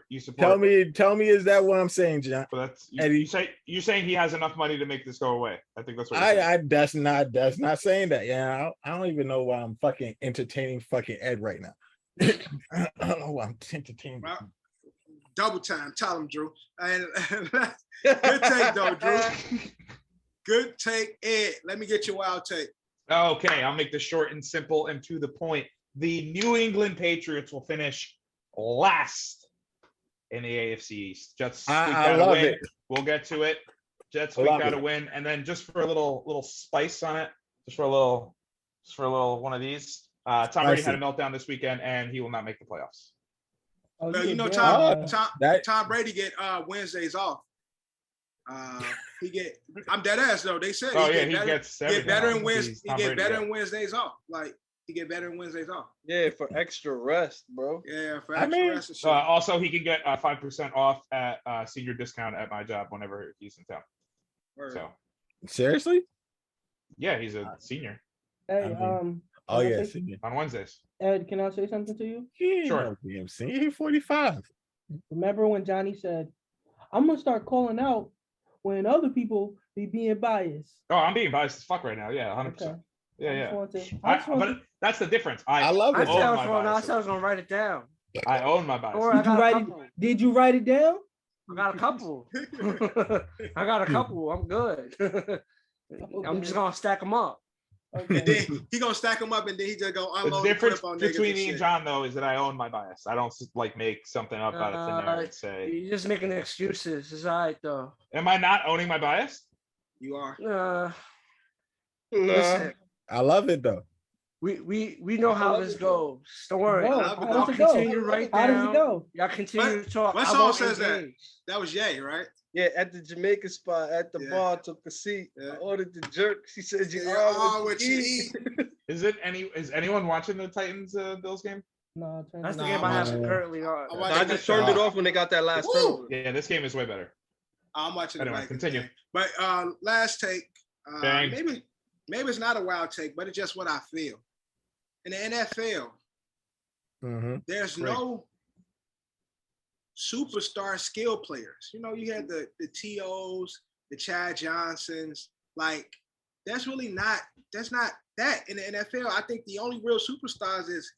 [SPEAKER 7] Tell me, is that what I'm saying, John?
[SPEAKER 4] But that's
[SPEAKER 7] Eddie.
[SPEAKER 4] you're saying he has enough money to make this go away. I think that's what you're saying.
[SPEAKER 7] That's not saying that. Yeah, I don't even know why I'm fucking entertaining fucking Ed right now. I don't know why I'm entertaining.
[SPEAKER 2] Well, double time. Tell him, Drew. And good take, though, Drew. Good take, Ed. Let me get your wild take.
[SPEAKER 4] Okay, I'll make this short and simple and to the point. The New England Patriots will finish last in the AFC East. Jets
[SPEAKER 7] I
[SPEAKER 4] squeaked out a
[SPEAKER 7] love
[SPEAKER 4] win.
[SPEAKER 7] it.
[SPEAKER 4] We'll get to it. Jets
[SPEAKER 7] Love
[SPEAKER 4] squeaked out
[SPEAKER 7] it.
[SPEAKER 4] a win, and then just for a little spice on it, just for a little one of these. Tom Brady had a meltdown this weekend, and he will not make the playoffs.
[SPEAKER 1] Oh,
[SPEAKER 2] Well, you know,
[SPEAKER 1] yeah.
[SPEAKER 2] Tom Brady get Wednesdays off. I'm dead ass though. They said
[SPEAKER 4] Oh yeah,
[SPEAKER 2] get
[SPEAKER 4] he
[SPEAKER 2] better,
[SPEAKER 4] gets
[SPEAKER 2] get
[SPEAKER 4] everything
[SPEAKER 2] better
[SPEAKER 4] off.
[SPEAKER 2] in Wednesdays.
[SPEAKER 4] He's
[SPEAKER 2] He
[SPEAKER 4] Tom
[SPEAKER 2] get
[SPEAKER 4] Brady,
[SPEAKER 2] better
[SPEAKER 4] yeah.
[SPEAKER 2] in Wednesdays off. Like He get veteran Wednesdays off.
[SPEAKER 8] Yeah, for extra rest, bro.
[SPEAKER 2] Yeah, for
[SPEAKER 7] I
[SPEAKER 2] extra
[SPEAKER 7] mean,
[SPEAKER 2] rest and shit.
[SPEAKER 4] Also, he can get 5% off at senior discount at my job whenever he's in town.
[SPEAKER 2] Word.
[SPEAKER 4] So
[SPEAKER 7] seriously?
[SPEAKER 4] yeah, he's a senior
[SPEAKER 1] Hey,
[SPEAKER 7] I mean, oh
[SPEAKER 1] can I
[SPEAKER 7] yeah,
[SPEAKER 1] say-
[SPEAKER 7] senior.
[SPEAKER 4] on Wednesdays.
[SPEAKER 1] Ed, can I say something to you?
[SPEAKER 7] He ain't
[SPEAKER 4] Sure.
[SPEAKER 7] no damn senior. He 45.
[SPEAKER 1] Remember when Johnny said, "I'm gonna start calling out when other people be being biased."
[SPEAKER 4] Oh, I'm being biased as fuck right now. Yeah, 100%.
[SPEAKER 1] Okay.
[SPEAKER 4] Yeah,
[SPEAKER 1] I just
[SPEAKER 4] yeah.
[SPEAKER 1] wanted to- I just wanted
[SPEAKER 4] But that's the difference.
[SPEAKER 7] I love
[SPEAKER 3] I
[SPEAKER 7] it.
[SPEAKER 3] said I
[SPEAKER 4] own
[SPEAKER 3] was
[SPEAKER 4] my
[SPEAKER 3] gonna, I
[SPEAKER 4] biases.
[SPEAKER 3] said I was gonna write it down.
[SPEAKER 4] I own my biases.
[SPEAKER 3] Or I
[SPEAKER 1] Did you
[SPEAKER 3] got a
[SPEAKER 1] write it?
[SPEAKER 3] couple.
[SPEAKER 1] Did you write it down?
[SPEAKER 3] I got a couple. I got a couple. I'm good. I'm just gonna stack them up.
[SPEAKER 2] And
[SPEAKER 1] Okay.
[SPEAKER 2] then he gonna stack them up, and then he just go
[SPEAKER 4] The
[SPEAKER 2] unload the
[SPEAKER 4] difference
[SPEAKER 2] clip on niggas
[SPEAKER 4] between
[SPEAKER 2] and
[SPEAKER 4] me and
[SPEAKER 2] shit.
[SPEAKER 4] John, though, is that I own my bias. I don't like make something up out of thin air and say,
[SPEAKER 3] You're just making excuses. It's all right though.
[SPEAKER 4] "Am I not owning my bias?"
[SPEAKER 2] You are.
[SPEAKER 8] Nah.
[SPEAKER 3] Listen,
[SPEAKER 7] I love it though.
[SPEAKER 3] we know how this goes. Don't worry.
[SPEAKER 1] Go.
[SPEAKER 2] How
[SPEAKER 1] How
[SPEAKER 2] does
[SPEAKER 1] does
[SPEAKER 3] I'll
[SPEAKER 1] it go?
[SPEAKER 3] continue right
[SPEAKER 1] How does
[SPEAKER 3] down.
[SPEAKER 1] it go?
[SPEAKER 3] Y'all continue to talk.
[SPEAKER 2] what
[SPEAKER 3] I
[SPEAKER 2] song
[SPEAKER 3] won't
[SPEAKER 2] says that?
[SPEAKER 3] engage.
[SPEAKER 2] That was Ye, right?
[SPEAKER 8] Yeah, at the Jamaican spot at the
[SPEAKER 2] Yeah.
[SPEAKER 8] bar, took a seat.
[SPEAKER 2] Yeah.
[SPEAKER 8] I ordered the jerk. She said, "You
[SPEAKER 2] Yeah,
[SPEAKER 8] are
[SPEAKER 2] what you eat.
[SPEAKER 4] Is anyone watching the Titans Bills game?
[SPEAKER 1] No, turn
[SPEAKER 3] That's
[SPEAKER 1] it
[SPEAKER 3] the
[SPEAKER 1] off.
[SPEAKER 3] game I have
[SPEAKER 7] No.
[SPEAKER 3] currently on.
[SPEAKER 2] I'm
[SPEAKER 8] No,
[SPEAKER 2] watching
[SPEAKER 8] I
[SPEAKER 2] that
[SPEAKER 8] just
[SPEAKER 2] shit.
[SPEAKER 8] turned it off when they got that last
[SPEAKER 2] Woo!
[SPEAKER 8] turnover.
[SPEAKER 4] Yeah, this game is way better.
[SPEAKER 2] I'm watching the
[SPEAKER 4] Anyway,
[SPEAKER 2] Vikings
[SPEAKER 4] continue.
[SPEAKER 2] game. But last take,
[SPEAKER 4] Bang.
[SPEAKER 2] maybe it's not a wild take, but it's just what I feel. In the NFL,
[SPEAKER 7] Mhm.
[SPEAKER 2] there's
[SPEAKER 4] Right.
[SPEAKER 2] no superstar skill players. You know, you had the T.O.s, the Chad Johnsons. Like, that's not that in the NFL. I think the only real superstars is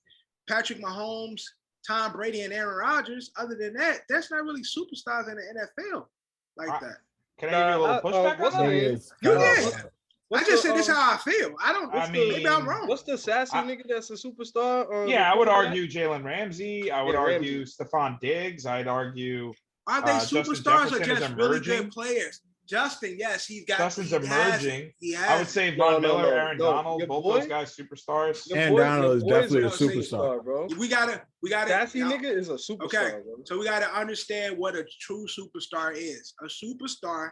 [SPEAKER 2] Patrick Mahomes, Tom Brady, and Aaron Rodgers. Other than that, that's not really superstars in the NFL like
[SPEAKER 4] Uh,
[SPEAKER 2] that.
[SPEAKER 4] Can I give you a little pushback
[SPEAKER 8] what's
[SPEAKER 4] on
[SPEAKER 8] the
[SPEAKER 4] that?
[SPEAKER 8] name?
[SPEAKER 7] It's
[SPEAKER 2] You
[SPEAKER 7] kinda-
[SPEAKER 2] did. I just said this how I feel. I don't.
[SPEAKER 4] I
[SPEAKER 2] Maybe I'm
[SPEAKER 4] mean,
[SPEAKER 2] wrong.
[SPEAKER 8] What's the sassy
[SPEAKER 4] I-
[SPEAKER 8] nigga that's a superstar?
[SPEAKER 4] Yeah, I would
[SPEAKER 8] quarterback?
[SPEAKER 4] argue Jalen Ramsey. I would
[SPEAKER 8] Yeah,
[SPEAKER 4] argue
[SPEAKER 8] Ramsey.
[SPEAKER 4] Stephon Diggs. I'd argue
[SPEAKER 2] Are they
[SPEAKER 4] Justin
[SPEAKER 2] superstars or
[SPEAKER 4] Jefferson is
[SPEAKER 2] just really good
[SPEAKER 4] emerging.
[SPEAKER 2] players? Justin, yes, he's got.
[SPEAKER 4] Justin's
[SPEAKER 2] he has it.
[SPEAKER 4] emerging.
[SPEAKER 2] He
[SPEAKER 4] I would
[SPEAKER 2] has.
[SPEAKER 4] say
[SPEAKER 8] No,
[SPEAKER 4] Von
[SPEAKER 8] no,
[SPEAKER 4] Miller,
[SPEAKER 8] no,
[SPEAKER 4] Aaron
[SPEAKER 8] no.
[SPEAKER 4] Donald,
[SPEAKER 8] Your
[SPEAKER 4] both
[SPEAKER 8] boy-
[SPEAKER 4] those guys superstars.
[SPEAKER 8] Your
[SPEAKER 7] And Donald is
[SPEAKER 8] your
[SPEAKER 7] definitely a
[SPEAKER 8] boy's
[SPEAKER 7] superstar.
[SPEAKER 8] bro.
[SPEAKER 2] We gotta.
[SPEAKER 8] Sassy nigga is a superstar,
[SPEAKER 2] Okay,
[SPEAKER 8] bro.
[SPEAKER 2] so we gotta understand what a true superstar is. A superstar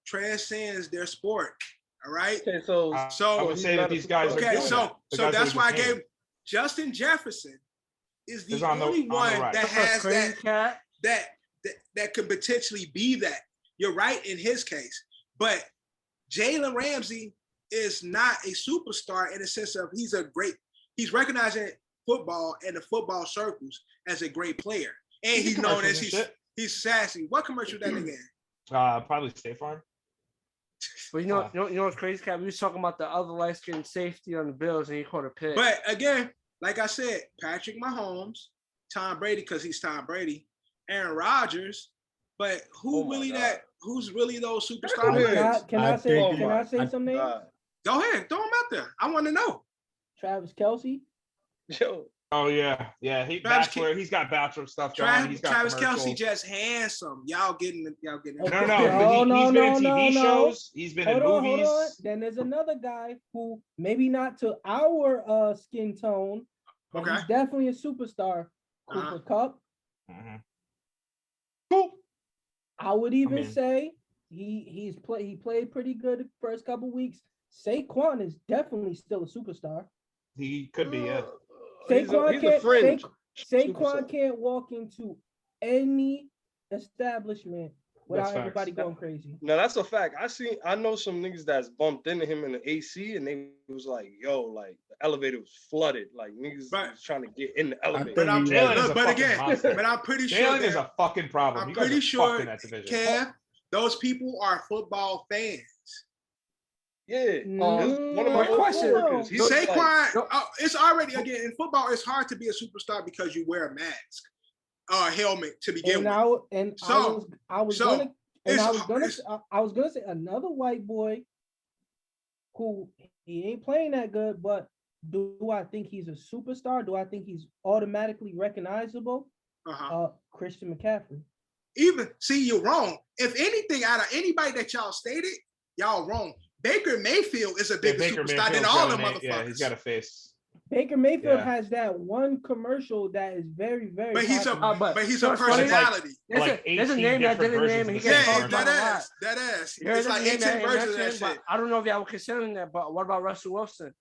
[SPEAKER 2] transcends their sport. All right.
[SPEAKER 8] Okay, so
[SPEAKER 4] I
[SPEAKER 2] So
[SPEAKER 4] would
[SPEAKER 8] he's
[SPEAKER 4] say
[SPEAKER 8] not
[SPEAKER 4] that
[SPEAKER 8] a
[SPEAKER 4] these guys are
[SPEAKER 2] okay,
[SPEAKER 4] doing
[SPEAKER 2] so
[SPEAKER 4] that. The
[SPEAKER 2] so
[SPEAKER 4] guys that
[SPEAKER 2] that's
[SPEAKER 4] we
[SPEAKER 2] why I
[SPEAKER 4] just
[SPEAKER 2] gave
[SPEAKER 4] named.
[SPEAKER 2] Justin Jefferson is the
[SPEAKER 4] Is on the-
[SPEAKER 2] only
[SPEAKER 4] on the
[SPEAKER 2] one
[SPEAKER 4] right.
[SPEAKER 2] that
[SPEAKER 3] What's up,
[SPEAKER 2] has
[SPEAKER 3] Crazy
[SPEAKER 2] that
[SPEAKER 3] Cat?
[SPEAKER 2] that could potentially be that. You're right in his case, but Jalen Ramsey is not a superstar in the sense of he's recognized in football and the football circles as a great player, and
[SPEAKER 4] He's
[SPEAKER 2] he's
[SPEAKER 4] in
[SPEAKER 2] known as
[SPEAKER 4] commercials and
[SPEAKER 2] he's sassy. What commercial that nigga in?
[SPEAKER 4] Probably State Farm.
[SPEAKER 3] But you know what's crazy, Cat? We was talking about the other light skinned safety on the Bills, and he caught a pick.
[SPEAKER 2] But again, like I said, Patrick Mahomes, Tom Brady, because he's Tom Brady, Aaron Rodgers, but
[SPEAKER 8] Oh my God.
[SPEAKER 2] who's really those
[SPEAKER 8] Come
[SPEAKER 2] superstars?
[SPEAKER 8] here.
[SPEAKER 1] Can I say?
[SPEAKER 7] think-
[SPEAKER 1] Can I say
[SPEAKER 7] I-
[SPEAKER 1] some names?
[SPEAKER 2] Go ahead, throw them out there. I want to know.
[SPEAKER 1] Travis Kelce.
[SPEAKER 8] Yo,
[SPEAKER 4] Oh yeah.
[SPEAKER 2] Travis
[SPEAKER 4] He's got bachelor stuff going.
[SPEAKER 2] Travis,
[SPEAKER 4] He's got
[SPEAKER 2] Travis
[SPEAKER 4] commercials.
[SPEAKER 2] Kelce just handsome. Y'all getting it.
[SPEAKER 4] No,
[SPEAKER 1] Okay.
[SPEAKER 4] but
[SPEAKER 1] No,
[SPEAKER 4] he's been in TV
[SPEAKER 1] no.
[SPEAKER 4] shows. He's been in
[SPEAKER 1] Hold
[SPEAKER 4] movies.
[SPEAKER 1] on. Then there's another guy who maybe not to our skin tone, but
[SPEAKER 2] Okay.
[SPEAKER 1] he's definitely a superstar. Cooper
[SPEAKER 2] Uh-huh.
[SPEAKER 1] Cup.
[SPEAKER 4] Mhm.
[SPEAKER 1] I would even
[SPEAKER 4] mean-
[SPEAKER 1] say he played pretty good the first couple weeks. Saquon is definitely still a superstar.
[SPEAKER 4] He could be. Yeah.
[SPEAKER 8] he's a
[SPEAKER 1] Saquon
[SPEAKER 8] fringe.
[SPEAKER 1] Saquon
[SPEAKER 8] superstar.
[SPEAKER 1] can't walk into any establishment without
[SPEAKER 4] That's facts.
[SPEAKER 1] everybody going crazy.
[SPEAKER 8] No, that's a fact. I know some niggas that's bumped into him in the AC, and they was like, "Yo, like the elevator was flooded. Like niggas
[SPEAKER 2] Right.
[SPEAKER 8] was trying to get in the elevator."
[SPEAKER 2] But I'm
[SPEAKER 7] Jalen
[SPEAKER 4] is a
[SPEAKER 2] look, but
[SPEAKER 4] fucking
[SPEAKER 2] again,
[SPEAKER 4] monster.
[SPEAKER 2] but I'm pretty sure
[SPEAKER 4] Jalen is a fucking problem.
[SPEAKER 2] I'm
[SPEAKER 4] You guys
[SPEAKER 2] pretty
[SPEAKER 4] are
[SPEAKER 2] sure,
[SPEAKER 4] fucked in that division.
[SPEAKER 2] Kev, those people are football fans.
[SPEAKER 8] Yeah, that's one of my
[SPEAKER 3] Quick
[SPEAKER 8] old
[SPEAKER 3] question.
[SPEAKER 8] coworkers. He was like,
[SPEAKER 2] Saquon, it's already again in football. It's hard to be a superstar because you wear a mask, helmet to begin
[SPEAKER 1] And
[SPEAKER 2] with.
[SPEAKER 1] I was
[SPEAKER 2] so
[SPEAKER 1] gonna say another white boy who he ain't playing that good, but do I think he's a superstar? Do I think he's automatically recognizable?
[SPEAKER 2] Uh-huh.
[SPEAKER 1] Christian McCaffrey.
[SPEAKER 2] Even see, you're wrong. If anything, out of anybody that y'all stated, y'all wrong. Baker Mayfield is a bigger
[SPEAKER 4] Baker
[SPEAKER 2] superstar than
[SPEAKER 4] Mayfield's
[SPEAKER 2] all
[SPEAKER 4] got
[SPEAKER 2] them
[SPEAKER 4] an-
[SPEAKER 2] motherfuckers.
[SPEAKER 4] Yeah, he's got a face.
[SPEAKER 1] Baker Mayfield
[SPEAKER 4] Yeah.
[SPEAKER 1] has that one commercial that is very, very
[SPEAKER 2] but he's
[SPEAKER 1] popular.
[SPEAKER 2] but he's
[SPEAKER 3] so
[SPEAKER 2] a
[SPEAKER 3] it's funny,
[SPEAKER 2] personality.
[SPEAKER 3] There's
[SPEAKER 4] Like
[SPEAKER 3] a
[SPEAKER 4] 18
[SPEAKER 3] name that
[SPEAKER 4] different
[SPEAKER 3] didn't name, and he
[SPEAKER 4] versions
[SPEAKER 3] gets
[SPEAKER 4] of
[SPEAKER 2] Yeah,
[SPEAKER 3] talked
[SPEAKER 4] the
[SPEAKER 3] about
[SPEAKER 4] same
[SPEAKER 3] a lot.
[SPEAKER 2] that is.
[SPEAKER 3] You heard
[SPEAKER 2] It's
[SPEAKER 3] the
[SPEAKER 2] like
[SPEAKER 3] name
[SPEAKER 2] 18
[SPEAKER 3] that he
[SPEAKER 2] versions of that
[SPEAKER 3] mentioned,
[SPEAKER 2] shit.
[SPEAKER 3] but I don't know if y'all were considering that, but what about Russell Wilson?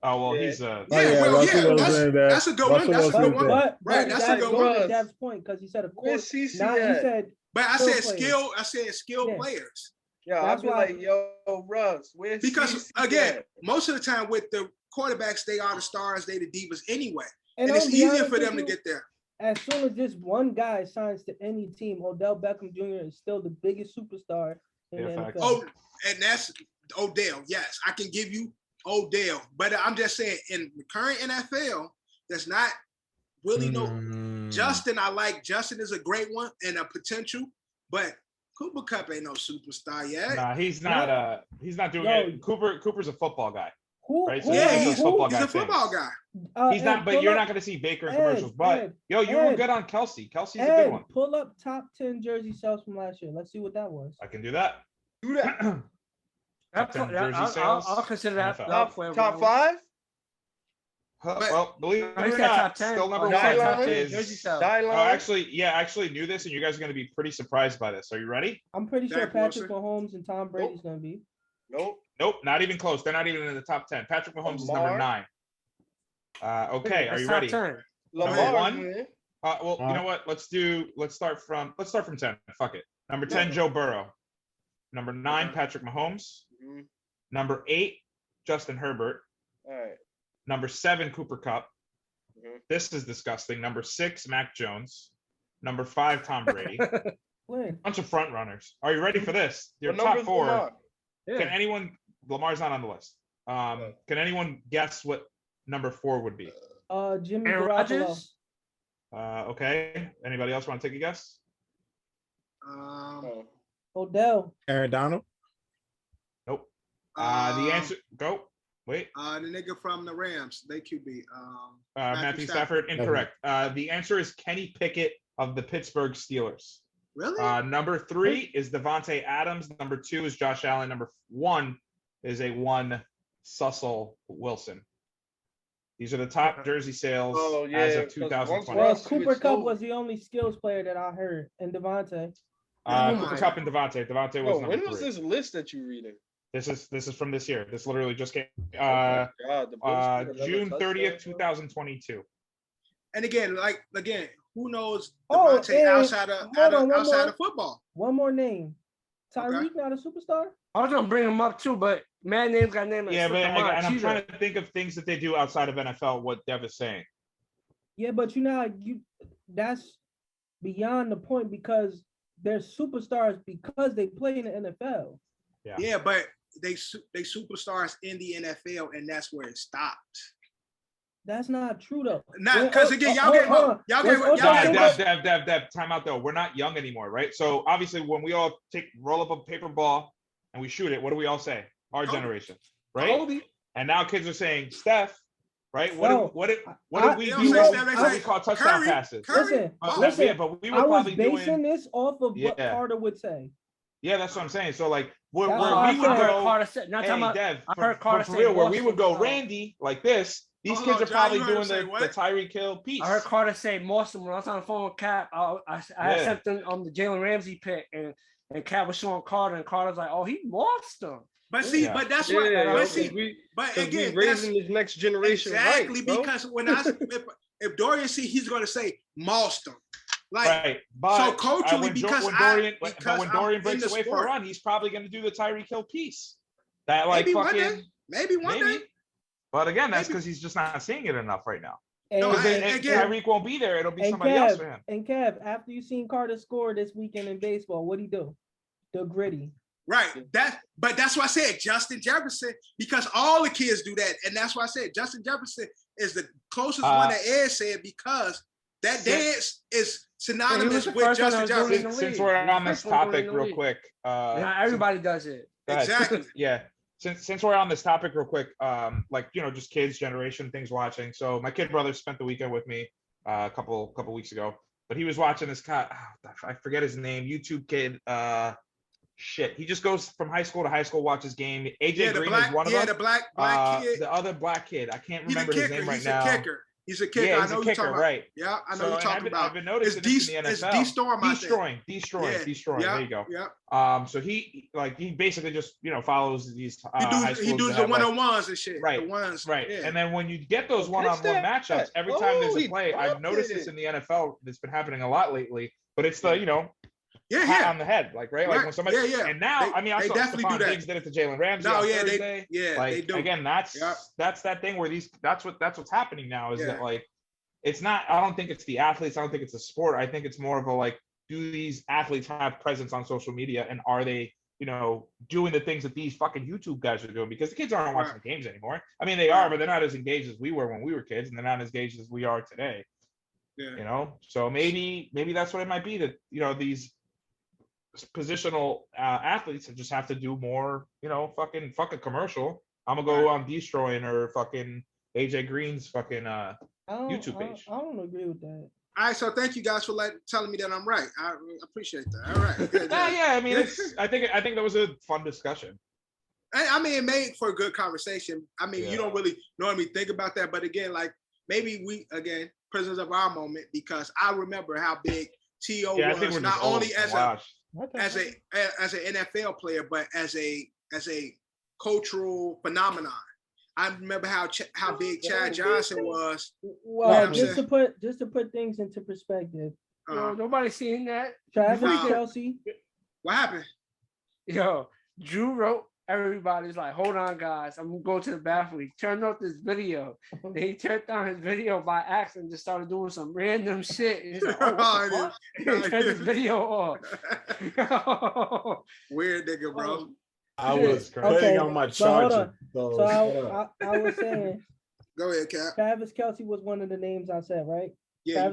[SPEAKER 4] Oh well,
[SPEAKER 8] Yeah.
[SPEAKER 4] he's
[SPEAKER 2] Yeah,
[SPEAKER 7] yeah,
[SPEAKER 2] well,
[SPEAKER 7] Russell
[SPEAKER 2] yeah,
[SPEAKER 7] Wilson,
[SPEAKER 2] that's a good one.
[SPEAKER 7] Russell
[SPEAKER 2] That's a good
[SPEAKER 7] Wilson's
[SPEAKER 2] one.
[SPEAKER 7] there.
[SPEAKER 2] Right, that's a
[SPEAKER 1] that
[SPEAKER 2] good
[SPEAKER 1] goes
[SPEAKER 2] one.
[SPEAKER 1] to Dev's point because he said of
[SPEAKER 8] Where's
[SPEAKER 1] course.
[SPEAKER 8] CC
[SPEAKER 1] Not he
[SPEAKER 8] at?
[SPEAKER 1] said
[SPEAKER 2] But I
[SPEAKER 1] skill
[SPEAKER 2] said
[SPEAKER 1] players.
[SPEAKER 2] skill. I said skilled
[SPEAKER 1] Yeah.
[SPEAKER 2] players.
[SPEAKER 8] Yeah,
[SPEAKER 1] That's
[SPEAKER 8] I'd be
[SPEAKER 1] why-
[SPEAKER 8] like, yo, Russ, where's
[SPEAKER 2] Because
[SPEAKER 8] CC
[SPEAKER 2] again,
[SPEAKER 8] at?
[SPEAKER 2] most of the time with the quarterbacks, they are the stars, they the divas anyway, and
[SPEAKER 1] I'm
[SPEAKER 2] it's
[SPEAKER 1] gonna be
[SPEAKER 2] easier
[SPEAKER 1] honest
[SPEAKER 2] for
[SPEAKER 1] with
[SPEAKER 2] them to
[SPEAKER 1] you,
[SPEAKER 2] get there.
[SPEAKER 1] as soon as this one guy signs to any team, Odell Beckham Jr. is still the biggest superstar in
[SPEAKER 4] Yeah,
[SPEAKER 1] the
[SPEAKER 4] facts.
[SPEAKER 1] NFL.
[SPEAKER 2] Oh, and that's Odell. Yes, I can give you Odell, but I'm just saying in the current NFL, that's not really no. Justin, I like Justin is a great one and a potential, but Cooper Kupp ain't no superstar yet.
[SPEAKER 4] Nah, he's not. He's not doing
[SPEAKER 1] Yo.
[SPEAKER 4] it. Cooper's a football guy.
[SPEAKER 1] Who?
[SPEAKER 4] Right, so
[SPEAKER 1] who-
[SPEAKER 2] Yeah,
[SPEAKER 4] does
[SPEAKER 2] he's,
[SPEAKER 4] those football
[SPEAKER 2] he's
[SPEAKER 4] guy
[SPEAKER 2] a football
[SPEAKER 4] things.
[SPEAKER 2] guy.
[SPEAKER 4] He's
[SPEAKER 1] Ed,
[SPEAKER 4] not, but
[SPEAKER 1] pull
[SPEAKER 4] you're
[SPEAKER 1] up-
[SPEAKER 4] not going to see Baker in
[SPEAKER 1] Ed,
[SPEAKER 4] commercials. But
[SPEAKER 1] Ed,
[SPEAKER 4] yo, you were
[SPEAKER 1] Ed.
[SPEAKER 4] good on Kelsey. Kelsey's a good
[SPEAKER 1] Ed,
[SPEAKER 4] one.
[SPEAKER 1] pull up top 10 jersey sales from last year. Let's see what that was.
[SPEAKER 4] I can do that.
[SPEAKER 8] Do that.
[SPEAKER 4] Top 10 jersey sales,
[SPEAKER 3] I'll consider that.
[SPEAKER 4] NFL.
[SPEAKER 8] Top 5?
[SPEAKER 4] Well, believe it
[SPEAKER 3] I
[SPEAKER 4] or
[SPEAKER 3] said
[SPEAKER 4] not,
[SPEAKER 3] top 10.
[SPEAKER 4] still number
[SPEAKER 3] I
[SPEAKER 4] one
[SPEAKER 3] said top 10
[SPEAKER 4] is.
[SPEAKER 3] jersey sales.
[SPEAKER 8] Dylan?
[SPEAKER 4] Oh, actually, I actually knew this, and you guys are going to be pretty surprised by this. Are you ready?
[SPEAKER 1] I'm pretty sure
[SPEAKER 2] Dak
[SPEAKER 1] Patrick
[SPEAKER 2] Wilson.
[SPEAKER 1] Mahomes and Tom Brady's gonna be.
[SPEAKER 8] Nope.
[SPEAKER 4] Nope, not even close. They're not even in the top 10. Patrick Mahomes is number
[SPEAKER 8] Lamar?
[SPEAKER 4] 9. Okay, are
[SPEAKER 3] That's
[SPEAKER 4] you
[SPEAKER 3] top
[SPEAKER 4] ready?
[SPEAKER 3] 10.
[SPEAKER 8] Lamar,
[SPEAKER 4] one?
[SPEAKER 8] man.
[SPEAKER 4] Well, you know what? Let's start from 10. Fuck it. Number 10, Joe Burrow. Number 9, Patrick Mahomes.
[SPEAKER 8] Mhm.
[SPEAKER 4] Number 8, Justin Herbert.
[SPEAKER 8] All right.
[SPEAKER 4] Number 7, Cooper Kupp.
[SPEAKER 8] Mhm.
[SPEAKER 4] This is disgusting. Number 6, Mac Jones. Number 5, Tom Brady.
[SPEAKER 1] When?
[SPEAKER 4] Bunch of front runners. Are you ready for this? Your
[SPEAKER 8] What
[SPEAKER 4] top
[SPEAKER 8] number's
[SPEAKER 4] 4.
[SPEAKER 8] Lamar?
[SPEAKER 4] Can anyone? Lamar's not on the list. Can anyone guess what number 4 would be?
[SPEAKER 1] Jimmy
[SPEAKER 3] Aaron
[SPEAKER 1] Garoppolo.
[SPEAKER 3] Rodgers?
[SPEAKER 4] Okay. Anybody else want to take a guess?
[SPEAKER 8] Oh.
[SPEAKER 1] Odell.
[SPEAKER 7] Aaron Donald.
[SPEAKER 4] Nope. The answer. Go. Wait.
[SPEAKER 2] The nigga from the Rams, they QB.
[SPEAKER 4] Matthew Stafford. Incorrect. The answer is Kenny Pickett of the Pittsburgh Steelers.
[SPEAKER 2] Really?
[SPEAKER 4] Number 3 is Devontae Adams. Number 2 is Josh Allen. Number 1 is a 1 Cecil Wilson. These are the top jersey sales
[SPEAKER 8] Oh, yeah,
[SPEAKER 4] as of
[SPEAKER 8] because
[SPEAKER 4] 2020.
[SPEAKER 1] Well,
[SPEAKER 8] Russ
[SPEAKER 1] Cooper
[SPEAKER 8] switched
[SPEAKER 1] Kupp
[SPEAKER 8] over.
[SPEAKER 1] was the only skills player that I heard, and Devontae.
[SPEAKER 4] Cooper Kupp and Devontae. Devontae was
[SPEAKER 8] Bro,
[SPEAKER 4] number
[SPEAKER 8] when
[SPEAKER 4] 3.
[SPEAKER 8] was this list that you reading?
[SPEAKER 4] This is from this year. This literally just came.
[SPEAKER 8] God, the Bills scored 11
[SPEAKER 4] June 30th,
[SPEAKER 8] touchdowns, bro.
[SPEAKER 4] 2022.
[SPEAKER 2] And again, who knows
[SPEAKER 1] Oh,
[SPEAKER 2] Devontae
[SPEAKER 1] and
[SPEAKER 2] outside
[SPEAKER 1] hold on,
[SPEAKER 2] of football?
[SPEAKER 1] One more name.
[SPEAKER 2] Okay.
[SPEAKER 1] Tyreek not a superstar?
[SPEAKER 3] I was gonna bring him up too, but man names got named.
[SPEAKER 4] Yeah, but I'm trying to think of things that they do outside of NFL. What Dev is saying.
[SPEAKER 1] Yeah, but that's beyond the point because they're superstars because they play in the NFL.
[SPEAKER 2] Yeah, but they superstars in the NFL, and that's where it stopped.
[SPEAKER 1] That's not true though.
[SPEAKER 2] Not because again, y'all get
[SPEAKER 4] Dev, time out though. We're not young anymore, right? So obviously, when we all roll up a paper ball and we shoot it, what do we all say? Our generation, right?
[SPEAKER 3] Kobe.
[SPEAKER 4] And now kids are saying Steph, right?
[SPEAKER 1] No,
[SPEAKER 4] What did we
[SPEAKER 2] they
[SPEAKER 4] do?
[SPEAKER 2] don't say Steph, they
[SPEAKER 4] What
[SPEAKER 2] say
[SPEAKER 4] we call touchdown
[SPEAKER 2] Curry,
[SPEAKER 4] passes?
[SPEAKER 2] Curry.
[SPEAKER 1] Listen,
[SPEAKER 4] but we were
[SPEAKER 1] I was
[SPEAKER 4] probably
[SPEAKER 1] basing
[SPEAKER 4] doing.
[SPEAKER 1] this off of what
[SPEAKER 4] Yeah.
[SPEAKER 1] Carter would say.
[SPEAKER 4] Yeah, that's what I'm saying. So like, where
[SPEAKER 1] That's
[SPEAKER 4] we
[SPEAKER 1] why I
[SPEAKER 4] would
[SPEAKER 1] said-
[SPEAKER 3] I heard
[SPEAKER 4] go.
[SPEAKER 3] Carter say, not talking
[SPEAKER 4] Hey,
[SPEAKER 3] about.
[SPEAKER 4] Dev,
[SPEAKER 3] I heard Carter
[SPEAKER 4] for
[SPEAKER 3] say
[SPEAKER 4] real, where we would go
[SPEAKER 3] Boston,
[SPEAKER 4] Randy like this. These
[SPEAKER 2] Hold
[SPEAKER 4] kids
[SPEAKER 2] on,
[SPEAKER 4] are
[SPEAKER 2] John,
[SPEAKER 4] probably
[SPEAKER 2] you heard him
[SPEAKER 4] doing
[SPEAKER 2] say
[SPEAKER 4] the
[SPEAKER 2] what?
[SPEAKER 4] Tyreek Hill piece.
[SPEAKER 3] I heard Carter say Boston when I was on the phone with Cap. I sent them the Jalen Ramsey pick, and Cap was showing Carter, and Carter's like, "Oh, he lost him."
[SPEAKER 2] But see,
[SPEAKER 4] Yeah.
[SPEAKER 2] but that's
[SPEAKER 8] Yeah,
[SPEAKER 2] what.
[SPEAKER 8] yo,
[SPEAKER 2] But
[SPEAKER 8] 'cause
[SPEAKER 2] see,
[SPEAKER 8] we
[SPEAKER 2] but
[SPEAKER 8] 'cause
[SPEAKER 2] again,
[SPEAKER 8] we
[SPEAKER 2] that's
[SPEAKER 8] raising this next generation
[SPEAKER 2] exactly
[SPEAKER 8] right, bro.
[SPEAKER 2] because when if Dorian see, he's going to say Maulston. Like,
[SPEAKER 4] Right, but
[SPEAKER 2] so culturally,
[SPEAKER 4] when
[SPEAKER 2] because
[SPEAKER 4] Dorian
[SPEAKER 2] I'm
[SPEAKER 4] Dorian
[SPEAKER 2] in
[SPEAKER 4] breaks
[SPEAKER 2] the
[SPEAKER 4] away for a
[SPEAKER 2] sport.
[SPEAKER 4] run, he's probably going to do the Tyreek Hill piece. That like
[SPEAKER 2] Maybe one
[SPEAKER 4] fucking
[SPEAKER 2] day. Maybe one
[SPEAKER 4] maybe.
[SPEAKER 2] day.
[SPEAKER 4] But again, that's
[SPEAKER 2] Maybe.
[SPEAKER 4] because he's just not seeing it enough right now.
[SPEAKER 1] And,
[SPEAKER 2] No,
[SPEAKER 4] Because
[SPEAKER 2] I-
[SPEAKER 4] then
[SPEAKER 2] again-
[SPEAKER 4] Tyreek won't be there; it'll be
[SPEAKER 1] and
[SPEAKER 4] somebody else
[SPEAKER 1] Kev,
[SPEAKER 4] for him.
[SPEAKER 1] and Kev, after you seen Carter score this weekend in baseball, what'd he do? The gritty.
[SPEAKER 2] Right. But that's why I said Justin Jefferson, because all the kids do that. And that's why I said Justin Jefferson is the closest one that Ed said, because that dance is synonymous
[SPEAKER 3] the
[SPEAKER 2] with
[SPEAKER 3] first one
[SPEAKER 2] Justin
[SPEAKER 3] that was doing
[SPEAKER 2] Jefferson.
[SPEAKER 3] it.
[SPEAKER 4] Since
[SPEAKER 3] league.
[SPEAKER 4] we're
[SPEAKER 3] He's
[SPEAKER 4] on
[SPEAKER 3] the
[SPEAKER 4] this
[SPEAKER 3] first one
[SPEAKER 4] topic,
[SPEAKER 3] in the
[SPEAKER 4] real
[SPEAKER 3] league.
[SPEAKER 4] quick.
[SPEAKER 3] Yeah, everybody does it.
[SPEAKER 4] Go ahead.
[SPEAKER 2] Exactly.
[SPEAKER 4] Yeah. Since we're on this topic real quick, like, just kids, generation, things watching. So my kid brother spent the weekend with me a couple weeks ago, but he was watching this guy, I forget his name, YouTube kid. He just goes from high school to high school, watches game. AJ Green is one of them.
[SPEAKER 2] the black kid.
[SPEAKER 4] The other black kid, I can't
[SPEAKER 2] He's a
[SPEAKER 4] remember his
[SPEAKER 2] kicker.
[SPEAKER 4] name right
[SPEAKER 2] He's
[SPEAKER 4] now.
[SPEAKER 2] a kicker. He's a kicker.
[SPEAKER 4] Yeah,
[SPEAKER 2] I
[SPEAKER 4] he's
[SPEAKER 2] know
[SPEAKER 4] a
[SPEAKER 2] you're
[SPEAKER 4] kicker,
[SPEAKER 2] talking about.
[SPEAKER 4] right?
[SPEAKER 2] Yeah, I know
[SPEAKER 4] So,
[SPEAKER 2] you're
[SPEAKER 4] and
[SPEAKER 2] talking about.
[SPEAKER 4] I've been noticing this in the
[SPEAKER 2] It's
[SPEAKER 4] NFL.
[SPEAKER 2] D-Storm, I think.
[SPEAKER 4] Destroying.
[SPEAKER 2] Yeah.
[SPEAKER 4] There you go.
[SPEAKER 2] Yeah.
[SPEAKER 4] So he basically just follows these
[SPEAKER 2] He
[SPEAKER 4] high
[SPEAKER 2] does
[SPEAKER 4] schools
[SPEAKER 2] the
[SPEAKER 4] that have, like,
[SPEAKER 2] one-on-ones and shit.
[SPEAKER 4] right,
[SPEAKER 2] The ones.
[SPEAKER 4] right.
[SPEAKER 2] Yeah.
[SPEAKER 4] And then when you get those
[SPEAKER 8] Oh,
[SPEAKER 4] one-on-one
[SPEAKER 8] pitch
[SPEAKER 4] matchups,
[SPEAKER 8] that.
[SPEAKER 4] every time there's
[SPEAKER 8] Oh,
[SPEAKER 4] a
[SPEAKER 8] he
[SPEAKER 4] play, I've
[SPEAKER 8] dropped
[SPEAKER 4] noticed this
[SPEAKER 8] it.
[SPEAKER 4] in the NFL. It's been happening a lot lately. But it's the
[SPEAKER 2] Yeah,
[SPEAKER 4] pat
[SPEAKER 2] yeah.
[SPEAKER 4] on the head, like, right? Like when somebody, and now, I
[SPEAKER 2] They
[SPEAKER 4] saw
[SPEAKER 2] definitely do
[SPEAKER 4] Stephon
[SPEAKER 2] that.
[SPEAKER 4] Diggs did it to Jalen Ramsey
[SPEAKER 2] No,
[SPEAKER 4] on
[SPEAKER 2] yeah,
[SPEAKER 4] Thursday.
[SPEAKER 2] they do.
[SPEAKER 4] Again, that's that thing where that's what's happening now is that, like, it's not, I don't think it's the athletes, I don't think it's a sport. I think it's more of a, like, do these athletes have presence on social media, and are they, doing the things that these fucking YouTube guys are doing? Because the kids aren't watching the games anymore. I mean, they are, but they're not as engaged as we were when we were kids, and they're not as engaged as we are today.
[SPEAKER 2] Yeah.
[SPEAKER 4] So maybe that's what it might be, that these positional athletes just have to do more, fuck a commercial. I'm gonna go on Destroying or fucking AJ Green's fucking YouTube page.
[SPEAKER 1] I don't agree with that.
[SPEAKER 2] All right, so thank you guys for telling me that I'm right. I appreciate that. All right. Good,
[SPEAKER 4] yeah, I mean, I think that was a fun discussion.
[SPEAKER 2] I mean, it made for a good conversation. I mean, you don't really normally think about that, but again, like, maybe we, again, prisoners of our moment, because I remember how big T.O. was, not only as an NFL player, but as a cultural phenomenon. I remember how big Chad Johnson was.
[SPEAKER 1] Well, just to put things into perspective.
[SPEAKER 3] Nobody seen that.
[SPEAKER 1] Travis Kelce.
[SPEAKER 2] What happened?
[SPEAKER 3] Yo, Drew wrote everybody's like, hold on, guys, I'm going to the bathroom. He turned off this video. Then he turned on his video by accident and just started doing some random shit. He's like, oh, what the fuck? He turned his video off.
[SPEAKER 2] Weird nigga, bro.
[SPEAKER 7] I was putting on my charger.
[SPEAKER 1] So I was saying.
[SPEAKER 2] Go ahead, Cap.
[SPEAKER 1] Travis Kelce was one of the names I said, right?
[SPEAKER 2] Yeah,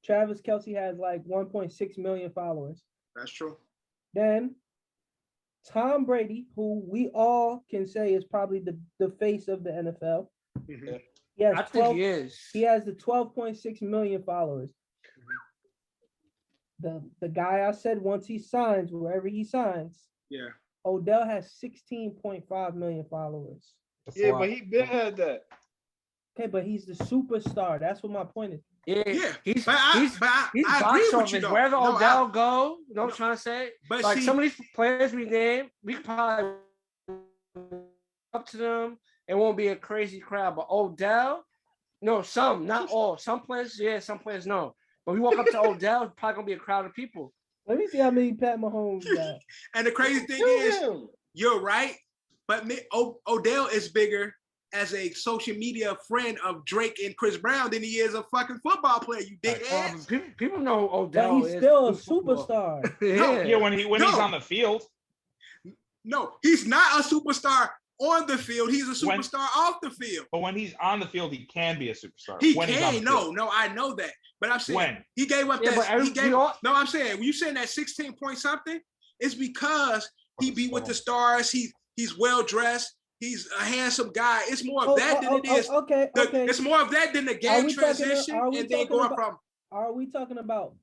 [SPEAKER 1] Travis Kelce has like 1.6 million followers.
[SPEAKER 2] That's true.
[SPEAKER 1] Then Tom Brady, who we all can say is probably the face of the NFL.
[SPEAKER 2] Mm-hmm.
[SPEAKER 3] I think he is.
[SPEAKER 1] He has the 12.6 million followers. The guy I said, once he signs, wherever he signs, Odell has 16.5 million followers.
[SPEAKER 8] Yeah, but he been had that.
[SPEAKER 1] Okay, but he's the superstar. That's what my point is.
[SPEAKER 3] Yeah. He's
[SPEAKER 2] I agree with you, though.
[SPEAKER 3] Wherever Odell go, you know what I'm trying to say?
[SPEAKER 2] But
[SPEAKER 3] like, some of these players we name, we could probably up to them. It won't be a crazy crowd. But Odell, no, some, not all. Some players, some players no. But we walk up to Odell, it's probably gonna be a crowd of people.
[SPEAKER 1] Let me see how many Pat Mahomes got.
[SPEAKER 2] And the crazy thing is, you're right, but Odell is bigger as a social media friend of Drake and Chris Brown than he is a fucking football player. You dickheads.
[SPEAKER 3] People know Odell.
[SPEAKER 1] But he's still a superstar.
[SPEAKER 4] When he's on the field.
[SPEAKER 2] No, he's not a superstar on the field. He's a superstar off the field.
[SPEAKER 4] But when he's on the field, he can be a superstar.
[SPEAKER 2] He can. No, I know that. But I'm saying he gave up that. I'm saying when you saying that 16 point something, it's because he be with the stars. He's well dressed. He's a handsome guy. It's more of that than it is.
[SPEAKER 1] Okay.
[SPEAKER 2] It's more of that than the game transition and then going from.
[SPEAKER 1] Are we talking about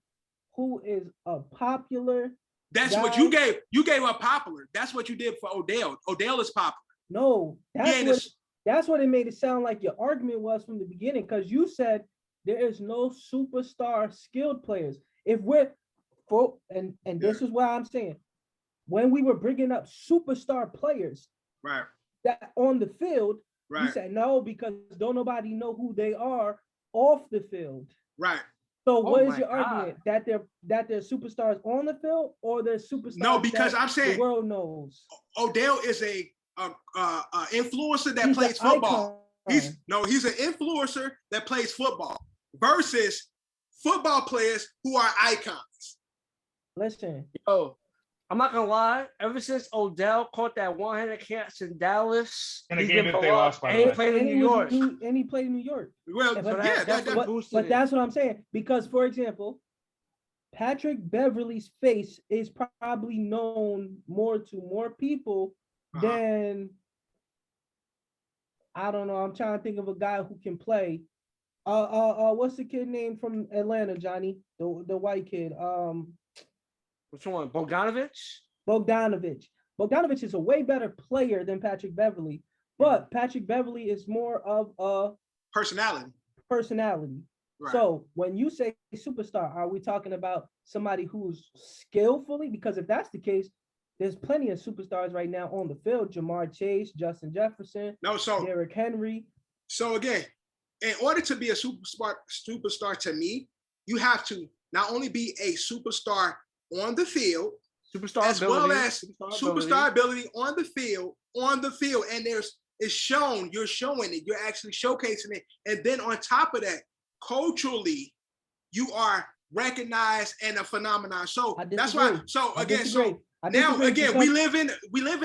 [SPEAKER 1] who is a popular?
[SPEAKER 2] That's guy? What you gave. You gave up popular. That's what you did for Odell. Odell is popular.
[SPEAKER 1] No, that's what it made it sound like your argument was from the beginning, because you said there is no superstar skilled players. If we're this is what I'm saying. When we were bringing up superstar players,
[SPEAKER 2] right,
[SPEAKER 1] that on the field, you said no, because don't nobody know who they are off the field.
[SPEAKER 2] Right.
[SPEAKER 1] So what is your argument? That they're superstars on the field, or they're superstars?
[SPEAKER 2] No, because I'm saying
[SPEAKER 1] the world knows.
[SPEAKER 2] Odell is a influencer that plays football. He's an influencer that plays football versus football players who are icons.
[SPEAKER 1] Listen,
[SPEAKER 3] I'm not gonna lie. Ever since Odell caught that one-handed catch in Dallas,
[SPEAKER 4] in a game that they lost, by the way,
[SPEAKER 3] he played in New York.
[SPEAKER 1] And he played in New York.
[SPEAKER 2] Well,
[SPEAKER 1] but that's what I'm saying. Because, for example, Patrick Beverly's face is probably known more to more people than, I don't know. I'm trying to think of a guy who can play. What's the kid name from Atlanta, Johnny? The white kid.
[SPEAKER 3] Which one? Bogdanovich
[SPEAKER 1] is a way better player than Patrick Beverly, but Patrick Beverly is more of a
[SPEAKER 2] personality.
[SPEAKER 1] personality.
[SPEAKER 2] Right.
[SPEAKER 1] So when you say superstar, are we talking about somebody who's skillfully? Because if that's the case, there's plenty of superstars right now on the field. Jamar Chase, Justin Jefferson, Derrick Henry.
[SPEAKER 2] So again, in order to be a superstar to me, you have to not only be a superstar on the field, well as superstar ability on the field, and you're showing it, you're actually showcasing it, and then on top of that, culturally, you are recognized and a phenomenon. So that's why. So again, we live in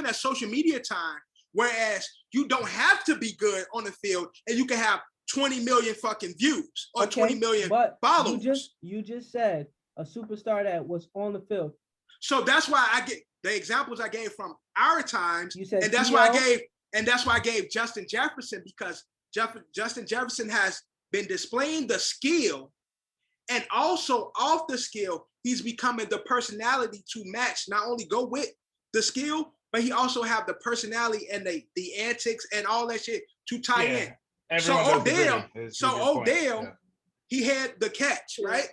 [SPEAKER 2] a social media time, whereas you don't have to be good on the field, and you can have 20 million fucking views or 20 million followers.
[SPEAKER 1] You just said a superstar that was on the field.
[SPEAKER 2] So that's why I get the examples I gave from our times,
[SPEAKER 1] you said
[SPEAKER 2] and that's why I gave Justin Jefferson, because Justin Jefferson has been displaying the skill, and also off the skill, he's becoming the personality to match, not only go with the skill, but he also have the personality and the antics and all that shit to tie in. Odell, he had the catch, right?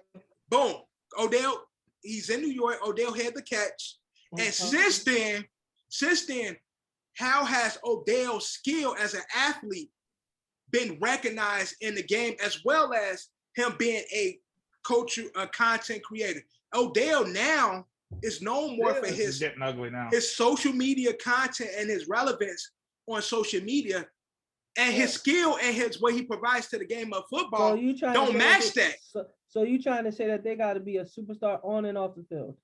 [SPEAKER 2] Boom. Odell, he's in New York. Odell had the catch. And since then, how has Odell's skill as an athlete been recognized in the game, as well as him being a coach, a content creator? Odell now is known more for his social media content and his relevance on social media, and his skill and what he provides to the game of football don't match that.
[SPEAKER 1] So you trying to say that they got to be a superstar on and off the field?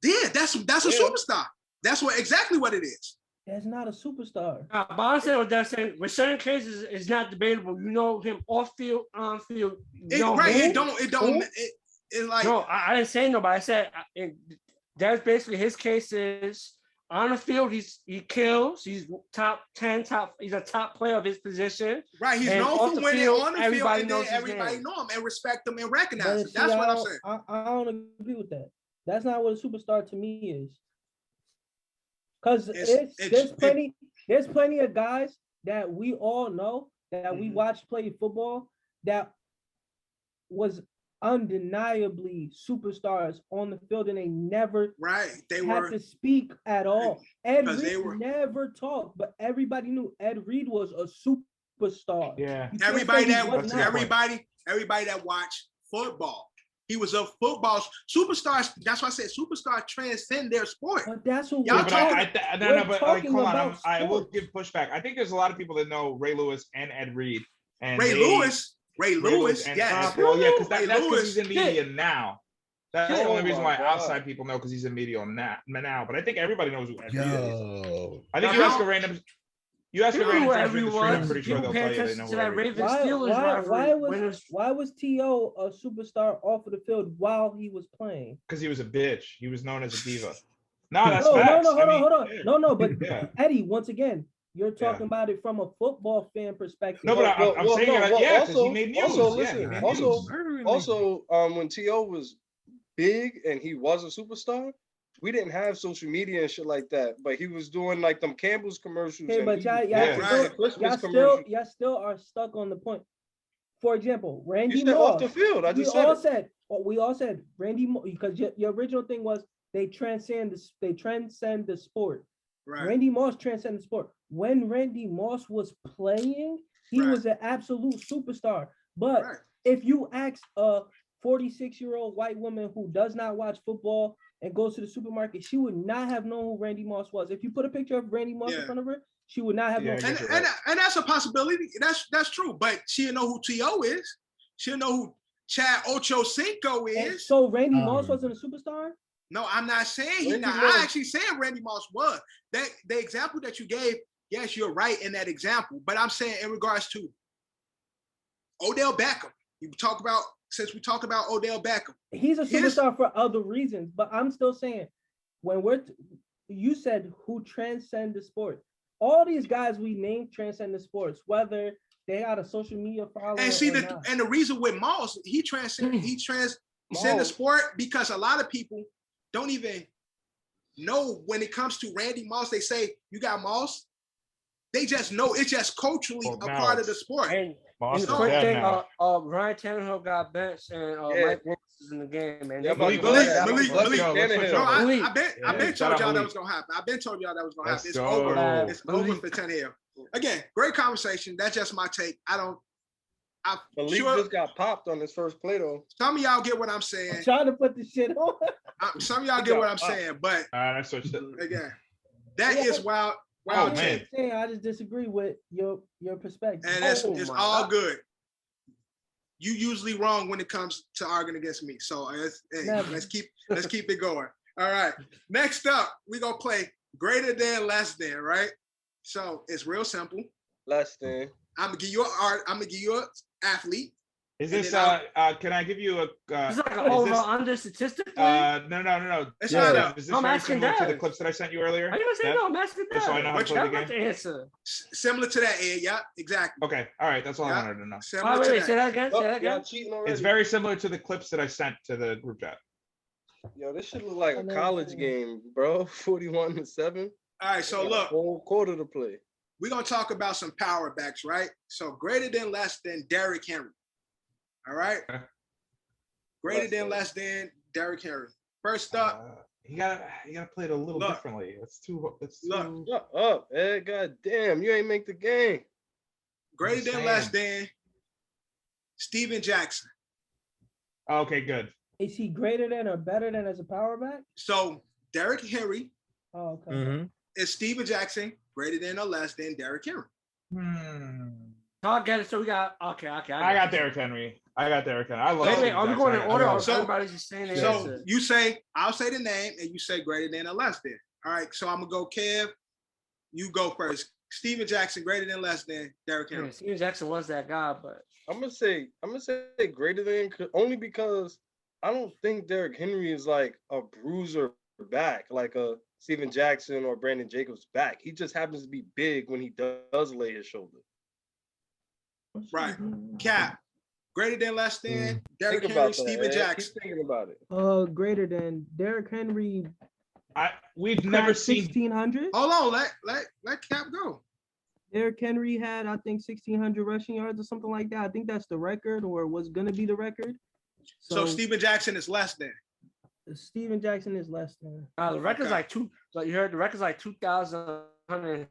[SPEAKER 2] Yeah, that's a superstar. That's exactly what it is.
[SPEAKER 1] That's not a superstar.
[SPEAKER 3] But I said what they're saying. With certain cases, it's not debatable. You know him off field, on field.
[SPEAKER 2] It don't.
[SPEAKER 3] No, I didn't say nobody. I said that's basically his case. Is on the field, he kills. He's top 10, he's a top player of his position.
[SPEAKER 2] Right, he's known for winning on the field, and then everybody know him and respect him and recognize him. That's what I'm saying.
[SPEAKER 1] I don't agree with that. That's not what a superstar to me is. Because there's plenty of guys that we all know that we watched play football that was undeniably superstars on the field, and they never had to speak at all. Ed Reed never talked, but everybody knew Ed Reed was a superstar.
[SPEAKER 4] Yeah,
[SPEAKER 2] everybody that watched football, he was a football superstar. That's why I said superstars transcend their sport.
[SPEAKER 1] But that's what
[SPEAKER 2] y'all
[SPEAKER 1] talking.
[SPEAKER 4] I will give pushback. I think there's a lot of people that know Ray Lewis and Ed Reed. And
[SPEAKER 2] Ray Lewis, yes.
[SPEAKER 4] Well, yeah, because that's because he's in media now. That's the only reason why outside people know, because he's in media now. But I think everybody knows who Ed Reed is. I think you ask a random I'm pretty sure they'll tell you they know who Ed is.
[SPEAKER 1] Why was T.O. a superstar off of the field while he was playing?
[SPEAKER 4] Because he was a bitch. He was known as a diva. No, that's facts.
[SPEAKER 1] Hold on. But Eddie, once again, you're talking about it from a football fan perspective.
[SPEAKER 4] No, but I'm saying because he made news.
[SPEAKER 8] Also, when T.O. was big and he was a superstar, we didn't have social media and shit like that. But he was doing like them Campbell's commercials.
[SPEAKER 1] Okay, but y'all still are stuck on the point. For example, Randy Moss.
[SPEAKER 8] Off the field.
[SPEAKER 1] We all said Randy Moss, because your original thing was they transcend the sport.
[SPEAKER 2] Right.
[SPEAKER 1] Randy Moss transcended the sport. When Randy Moss was playing, he was an absolute superstar. But if you ask a 46-year-old white woman who does not watch football and goes to the supermarket, she would not have known who Randy Moss was. If you put a picture of Randy Moss in front of her, she would not have known.
[SPEAKER 2] And that's a possibility. That's true. But she'll know who T.O. is. She'll know who Chad Ochocinco is.
[SPEAKER 1] And so Randy Moss wasn't a superstar?
[SPEAKER 2] No, I'm not saying I actually said Randy Moss was. That the example that you gave, yes, you're right in that example. But I'm saying in regards to Odell Beckham, since we talk about Odell Beckham,
[SPEAKER 1] he's a superstar for other reasons. But I'm still saying, you said who transcend the sport. All these guys we named transcend the sports, whether they got a social media following.
[SPEAKER 2] And see the reason with Moss, he transcend the sport, because a lot of people don't even know when it comes to Randy Moss. They say you got Moss. They just know it's just culturally a part of the sport.
[SPEAKER 3] And the
[SPEAKER 4] Monster's
[SPEAKER 3] quick
[SPEAKER 4] dead
[SPEAKER 3] thing,
[SPEAKER 4] now.
[SPEAKER 3] Ryan Tannehill got benched and
[SPEAKER 8] Yeah.
[SPEAKER 3] Mike Williams is in the game, man.
[SPEAKER 8] Yeah,
[SPEAKER 3] They-
[SPEAKER 8] but
[SPEAKER 2] Malik,
[SPEAKER 8] Let's
[SPEAKER 2] Malik,
[SPEAKER 8] go.
[SPEAKER 2] Malik.
[SPEAKER 4] Let's switch
[SPEAKER 8] Tannehill.
[SPEAKER 2] No,
[SPEAKER 4] over.
[SPEAKER 2] I
[SPEAKER 3] Yeah.
[SPEAKER 2] been
[SPEAKER 4] Shout
[SPEAKER 2] told
[SPEAKER 4] out
[SPEAKER 2] y'all that
[SPEAKER 4] Malik.
[SPEAKER 2] was gonna happen. I've been told y'all that was gonna
[SPEAKER 4] Let's
[SPEAKER 2] happen. It's
[SPEAKER 4] go.
[SPEAKER 2] over.
[SPEAKER 3] Nah,
[SPEAKER 2] It's
[SPEAKER 3] Malik.
[SPEAKER 2] over for Tannehill. Again, great conversation. That's just my take. I'm
[SPEAKER 8] Malik
[SPEAKER 2] sure
[SPEAKER 8] just got popped on his first play though.
[SPEAKER 2] some of y'all get what I'm
[SPEAKER 1] I'm
[SPEAKER 2] saying.
[SPEAKER 1] trying to put the shit on.
[SPEAKER 2] Some of y'all get what I'm saying, but
[SPEAKER 4] I switched it.
[SPEAKER 2] again, that
[SPEAKER 1] Yeah.
[SPEAKER 2] is wild
[SPEAKER 4] Oh,
[SPEAKER 2] take.
[SPEAKER 4] man.
[SPEAKER 1] Saying, I just disagree with your perspective.
[SPEAKER 2] And
[SPEAKER 3] Oh
[SPEAKER 2] it's
[SPEAKER 3] my
[SPEAKER 2] all
[SPEAKER 3] God.
[SPEAKER 2] good. You usually wrong when it comes to arguing against me. So
[SPEAKER 1] Never.
[SPEAKER 2] let's keep it going. All right. Next up, we gonna play greater than, less than, right? So it's real simple.
[SPEAKER 8] Less than.
[SPEAKER 2] I'm gonna give you an athlete.
[SPEAKER 4] Is
[SPEAKER 2] And
[SPEAKER 4] this
[SPEAKER 2] then
[SPEAKER 4] can I give you a
[SPEAKER 3] It's like an
[SPEAKER 4] is
[SPEAKER 3] over
[SPEAKER 4] this,
[SPEAKER 3] under statistic.
[SPEAKER 4] no.
[SPEAKER 2] It's
[SPEAKER 7] Yeah.
[SPEAKER 2] not a
[SPEAKER 4] Is this
[SPEAKER 3] I'm
[SPEAKER 4] very
[SPEAKER 3] asking
[SPEAKER 4] similar to the
[SPEAKER 3] that.
[SPEAKER 4] clips that I sent you earlier?
[SPEAKER 3] Are you gonna say
[SPEAKER 4] That-
[SPEAKER 3] no? I'm asking that.
[SPEAKER 4] Just so I know how to
[SPEAKER 2] Which
[SPEAKER 4] play the
[SPEAKER 3] That's not
[SPEAKER 4] game?
[SPEAKER 3] the answer.
[SPEAKER 2] similar to that, Ed. Yeah, exactly.
[SPEAKER 4] Okay, all right, that's all
[SPEAKER 2] Yeah.
[SPEAKER 4] I wanted to know.
[SPEAKER 2] Similar
[SPEAKER 3] Wait,
[SPEAKER 2] to
[SPEAKER 3] say
[SPEAKER 2] that.
[SPEAKER 3] that again. Say
[SPEAKER 8] Oh,
[SPEAKER 3] that
[SPEAKER 8] y'all
[SPEAKER 3] again.
[SPEAKER 8] cheating already.
[SPEAKER 4] It's very similar to the clips that I sent to the group chat.
[SPEAKER 8] Yo, this shit look like
[SPEAKER 1] I
[SPEAKER 8] a
[SPEAKER 1] know.
[SPEAKER 8] college game, bro. 41-7.
[SPEAKER 2] All right, so look,
[SPEAKER 8] Whole quarter to play.
[SPEAKER 2] we're gonna talk about some power backs, right? So greater than, less than Derrick Henry. All right.
[SPEAKER 4] Okay.
[SPEAKER 2] Greater than, less than Derrick Henry. First up,
[SPEAKER 4] You gotta play it a little
[SPEAKER 2] Look.
[SPEAKER 4] differently. It's too.
[SPEAKER 2] Look.
[SPEAKER 8] Shut up, Ed. God damn, you ain't make the game.
[SPEAKER 2] greater
[SPEAKER 4] just
[SPEAKER 2] than, less than Steven Jackson.
[SPEAKER 4] Okay, good.
[SPEAKER 1] Is he greater than or better than as a power back?
[SPEAKER 2] So Derrick Henry
[SPEAKER 1] Oh, okay.
[SPEAKER 7] Mhm.
[SPEAKER 2] is Steven Jackson greater than or less than Derrick Henry?
[SPEAKER 3] I'll get it. So we got okay.
[SPEAKER 4] I got Derrick Henry. I love.
[SPEAKER 3] Wait,
[SPEAKER 4] Steven
[SPEAKER 3] are we
[SPEAKER 4] Jackson.
[SPEAKER 3] going in
[SPEAKER 4] I
[SPEAKER 3] order?
[SPEAKER 4] got
[SPEAKER 3] Or
[SPEAKER 4] it.
[SPEAKER 2] So-
[SPEAKER 3] everybody's just saying the
[SPEAKER 2] So
[SPEAKER 3] answer?
[SPEAKER 2] you say, I'll say the name, and you say greater than or less than. All right. So I'm gonna go Kev. You go first. Steven Jackson greater than, less than Derrick
[SPEAKER 3] Yeah,
[SPEAKER 2] Henry.
[SPEAKER 3] Steven Jackson was that guy, but
[SPEAKER 8] I'm gonna say greater than only because I don't think Derrick Henry is like a bruiser back, like a Steven Jackson or Brandon Jacobs back. He just happens to be big when he does lay his shoulder.
[SPEAKER 2] Right. Cap. Greater than, less than Derrick
[SPEAKER 8] Think
[SPEAKER 2] Henry,
[SPEAKER 8] about that.
[SPEAKER 2] Steven
[SPEAKER 8] Ed.
[SPEAKER 2] Jackson.
[SPEAKER 8] Keep thinking about it.
[SPEAKER 1] Greater than Derrick Henry.
[SPEAKER 4] We've never seen.
[SPEAKER 1] 1600.
[SPEAKER 2] Hold on, let Cap go.
[SPEAKER 1] Derrick Henry had, I think, 1600 rushing yards or something like that. I think that's the record, or was gonna be the record.
[SPEAKER 2] So Steven Jackson is less than.
[SPEAKER 1] Steven Jackson is less than.
[SPEAKER 3] the record's
[SPEAKER 2] Okay.
[SPEAKER 3] like two. Like you heard, the record's like 2,100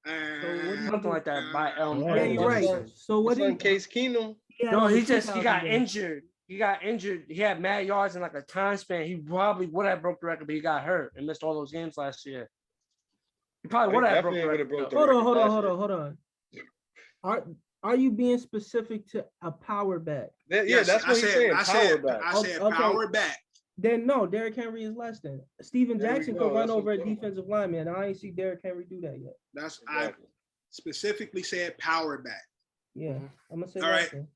[SPEAKER 3] something like that by
[SPEAKER 1] Yeah, you're right. So what
[SPEAKER 8] What's on
[SPEAKER 1] is?
[SPEAKER 8] Case Keenum?
[SPEAKER 1] Yeah,
[SPEAKER 3] No,
[SPEAKER 1] it
[SPEAKER 3] he
[SPEAKER 1] was
[SPEAKER 3] got
[SPEAKER 1] 2000.
[SPEAKER 3] injured. He got injured. He had mad yards in like a time span. He probably would have broke the record, but he got hurt and missed all those games last year. He probably would have broke the
[SPEAKER 8] Definitely
[SPEAKER 3] record.
[SPEAKER 8] would've broke the
[SPEAKER 3] though.
[SPEAKER 1] Hold on. Are you being specific to a power back?
[SPEAKER 8] Yeah,
[SPEAKER 2] Yes,
[SPEAKER 8] that's what he's saying.
[SPEAKER 2] I
[SPEAKER 8] Power
[SPEAKER 2] said,
[SPEAKER 8] back.
[SPEAKER 2] I said
[SPEAKER 1] Okay.
[SPEAKER 2] power back.
[SPEAKER 1] Then no, Derrick Henry is less than. Steven
[SPEAKER 8] There we
[SPEAKER 1] Jackson
[SPEAKER 8] go.
[SPEAKER 1] could run
[SPEAKER 8] That's what
[SPEAKER 1] over a
[SPEAKER 8] I'm talking about.
[SPEAKER 1] defensive lineman. I ain't see Derrick Henry do that yet.
[SPEAKER 2] That's
[SPEAKER 8] Exactly.
[SPEAKER 2] I specifically said power back.
[SPEAKER 1] Yeah, I'm gonna say
[SPEAKER 2] All
[SPEAKER 1] less
[SPEAKER 2] right.
[SPEAKER 1] than.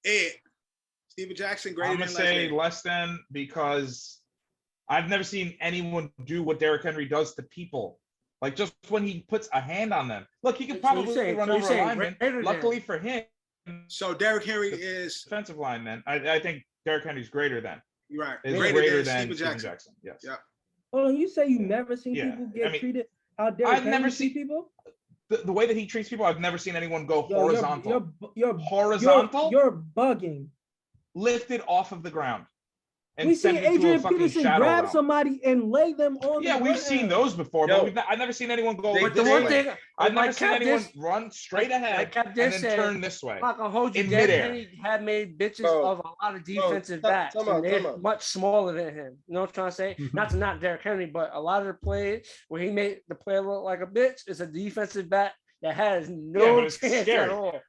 [SPEAKER 2] Ed, Steven Jackson greater
[SPEAKER 4] I'm
[SPEAKER 2] than,
[SPEAKER 4] gonna
[SPEAKER 2] less
[SPEAKER 4] say
[SPEAKER 2] than.
[SPEAKER 4] less than because I've never seen anyone do what Derrick Henry does to people. Like just when he puts a hand on them. Look, he can
[SPEAKER 3] So
[SPEAKER 4] probably
[SPEAKER 3] you're saying-
[SPEAKER 4] run
[SPEAKER 3] so you're
[SPEAKER 4] over a
[SPEAKER 3] saying
[SPEAKER 4] lineman.
[SPEAKER 3] greater than.
[SPEAKER 4] Luckily for him,
[SPEAKER 2] So Derrick Henry is
[SPEAKER 4] defensive lineman. I think Derrick Henry's greater than.
[SPEAKER 2] you're right.
[SPEAKER 4] Is
[SPEAKER 2] Greater, than Steven Jackson.
[SPEAKER 4] Yes.
[SPEAKER 2] Yeah.
[SPEAKER 1] Hold on, you say you never seen
[SPEAKER 4] Yeah,
[SPEAKER 1] people get
[SPEAKER 4] I mean,
[SPEAKER 1] treated how Derrick
[SPEAKER 4] I've never
[SPEAKER 1] Henry treat
[SPEAKER 4] seen-
[SPEAKER 1] people?
[SPEAKER 4] The way that he treats people, I've never seen anyone go
[SPEAKER 1] Yo,
[SPEAKER 4] horizontal.
[SPEAKER 1] You're
[SPEAKER 4] Horizontal?
[SPEAKER 1] You're bugging.
[SPEAKER 4] Lifted off of the ground. And
[SPEAKER 1] We seen
[SPEAKER 4] sent into a
[SPEAKER 1] Adrian
[SPEAKER 4] fucking
[SPEAKER 1] Peterson
[SPEAKER 4] shadow
[SPEAKER 1] grab
[SPEAKER 4] realm.
[SPEAKER 1] somebody and lay them on.
[SPEAKER 4] Yeah,
[SPEAKER 1] the
[SPEAKER 4] we've
[SPEAKER 1] ground.
[SPEAKER 4] seen those before,
[SPEAKER 8] Yo,
[SPEAKER 4] but I've never seen anyone go
[SPEAKER 8] they-
[SPEAKER 3] But the
[SPEAKER 4] this
[SPEAKER 3] one
[SPEAKER 4] way.
[SPEAKER 3] thing
[SPEAKER 4] I've never
[SPEAKER 3] like
[SPEAKER 4] seen
[SPEAKER 3] Cap
[SPEAKER 4] anyone
[SPEAKER 3] did-
[SPEAKER 4] run straight ahead
[SPEAKER 3] like Cap
[SPEAKER 4] and
[SPEAKER 3] did
[SPEAKER 4] then
[SPEAKER 3] say,
[SPEAKER 4] turn this way.
[SPEAKER 3] I'm not gonna hold you.
[SPEAKER 4] in
[SPEAKER 3] Derrick
[SPEAKER 4] midair.
[SPEAKER 3] Henry had made bitches
[SPEAKER 8] Bro,
[SPEAKER 3] of a lot of defensive
[SPEAKER 8] time
[SPEAKER 3] backs,
[SPEAKER 8] out,
[SPEAKER 3] and they're
[SPEAKER 8] time out.
[SPEAKER 3] much smaller than him. You know what I'm trying to say? Not to knock Derrick Henry, but a lot of the plays where he made the player look like a bitch is a defensive back that has
[SPEAKER 4] Yeah,
[SPEAKER 3] no
[SPEAKER 4] but it's
[SPEAKER 3] chance
[SPEAKER 4] scary.
[SPEAKER 3] at all.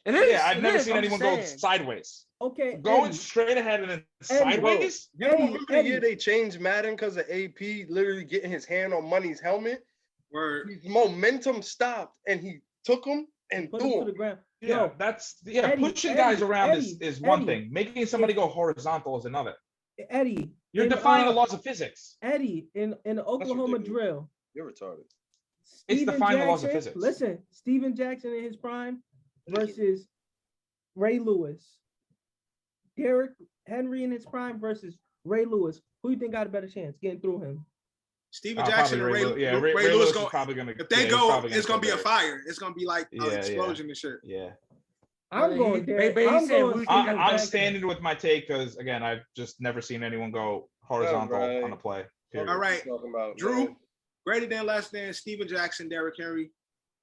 [SPEAKER 3] It is.
[SPEAKER 4] Yeah, I've
[SPEAKER 3] it
[SPEAKER 4] never
[SPEAKER 3] is,
[SPEAKER 4] seen
[SPEAKER 3] I'm
[SPEAKER 4] anyone
[SPEAKER 3] just
[SPEAKER 4] go
[SPEAKER 3] saying.
[SPEAKER 4] sideways.
[SPEAKER 1] Okay,
[SPEAKER 4] Going
[SPEAKER 1] Eddie,
[SPEAKER 4] straight ahead and then
[SPEAKER 1] Eddie,
[SPEAKER 4] sideways?
[SPEAKER 8] You don't
[SPEAKER 1] Eddie,
[SPEAKER 8] remember the year
[SPEAKER 1] Eddie.
[SPEAKER 8] they changed Madden because of AP literally getting his hand on Money's helmet?
[SPEAKER 2] Word.
[SPEAKER 8] His momentum stopped and he took him and
[SPEAKER 1] put him to
[SPEAKER 8] threw
[SPEAKER 1] the
[SPEAKER 8] him.
[SPEAKER 1] ground.
[SPEAKER 4] Yeah,
[SPEAKER 1] Yo, Eddie,
[SPEAKER 4] pushing guys
[SPEAKER 1] Eddie,
[SPEAKER 4] around
[SPEAKER 1] Eddie,
[SPEAKER 4] is one
[SPEAKER 1] Eddie.
[SPEAKER 4] thing. Making somebody go horizontal is another.
[SPEAKER 1] Eddie,
[SPEAKER 4] You're
[SPEAKER 1] in,
[SPEAKER 4] defying the laws of physics.
[SPEAKER 1] Eddie in Oklahoma
[SPEAKER 8] ridiculous.
[SPEAKER 1] drill.
[SPEAKER 8] You're retarded.
[SPEAKER 4] It's
[SPEAKER 1] Steven
[SPEAKER 4] defying the laws of
[SPEAKER 1] Jackson-
[SPEAKER 4] physics.
[SPEAKER 1] Listen, Steven Jackson in his prime versus Ray Lewis. Derrick Henry in his prime versus Ray Lewis. Who you think got a better chance getting through him?
[SPEAKER 2] Steven Jackson and Ray,
[SPEAKER 4] Yeah,
[SPEAKER 2] Ray
[SPEAKER 4] Ray
[SPEAKER 2] Lewis
[SPEAKER 4] Lewis is
[SPEAKER 2] going.
[SPEAKER 4] probably gonna.
[SPEAKER 2] If they
[SPEAKER 4] he's
[SPEAKER 2] go,
[SPEAKER 4] probably
[SPEAKER 2] it's gonna be a
[SPEAKER 4] go
[SPEAKER 2] fire. It's gonna be like an
[SPEAKER 4] Yeah,
[SPEAKER 2] explosion and shit.
[SPEAKER 4] Yeah.
[SPEAKER 1] I'm going Derek.
[SPEAKER 3] But he
[SPEAKER 1] I'm
[SPEAKER 3] said
[SPEAKER 1] going
[SPEAKER 3] we-
[SPEAKER 1] Steven
[SPEAKER 4] I'm
[SPEAKER 1] Jackson.
[SPEAKER 4] standing with my take because again, I've just never seen anyone go horizontal
[SPEAKER 8] right.
[SPEAKER 4] on a play. period.
[SPEAKER 2] All right,
[SPEAKER 8] Talking about,
[SPEAKER 2] Drew,
[SPEAKER 8] man.
[SPEAKER 2] greater than, less than, Steven Jackson, Derrick Henry.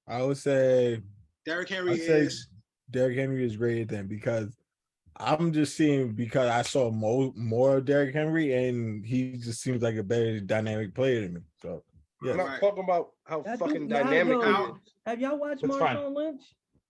[SPEAKER 7] I would say
[SPEAKER 2] Derrick Henry
[SPEAKER 7] I'd say
[SPEAKER 2] is.
[SPEAKER 7] Derrick Henry is greater than because I'm just seeing because I saw more of Derrick Henry and he just seems like a better dynamic player than me. So yeah,
[SPEAKER 8] I'm not talking about how
[SPEAKER 1] I
[SPEAKER 8] fucking
[SPEAKER 1] think-
[SPEAKER 8] dynamic
[SPEAKER 1] yo,
[SPEAKER 8] he is.
[SPEAKER 1] Have y'all watched
[SPEAKER 4] That's fine.
[SPEAKER 1] Marshawn Lynch?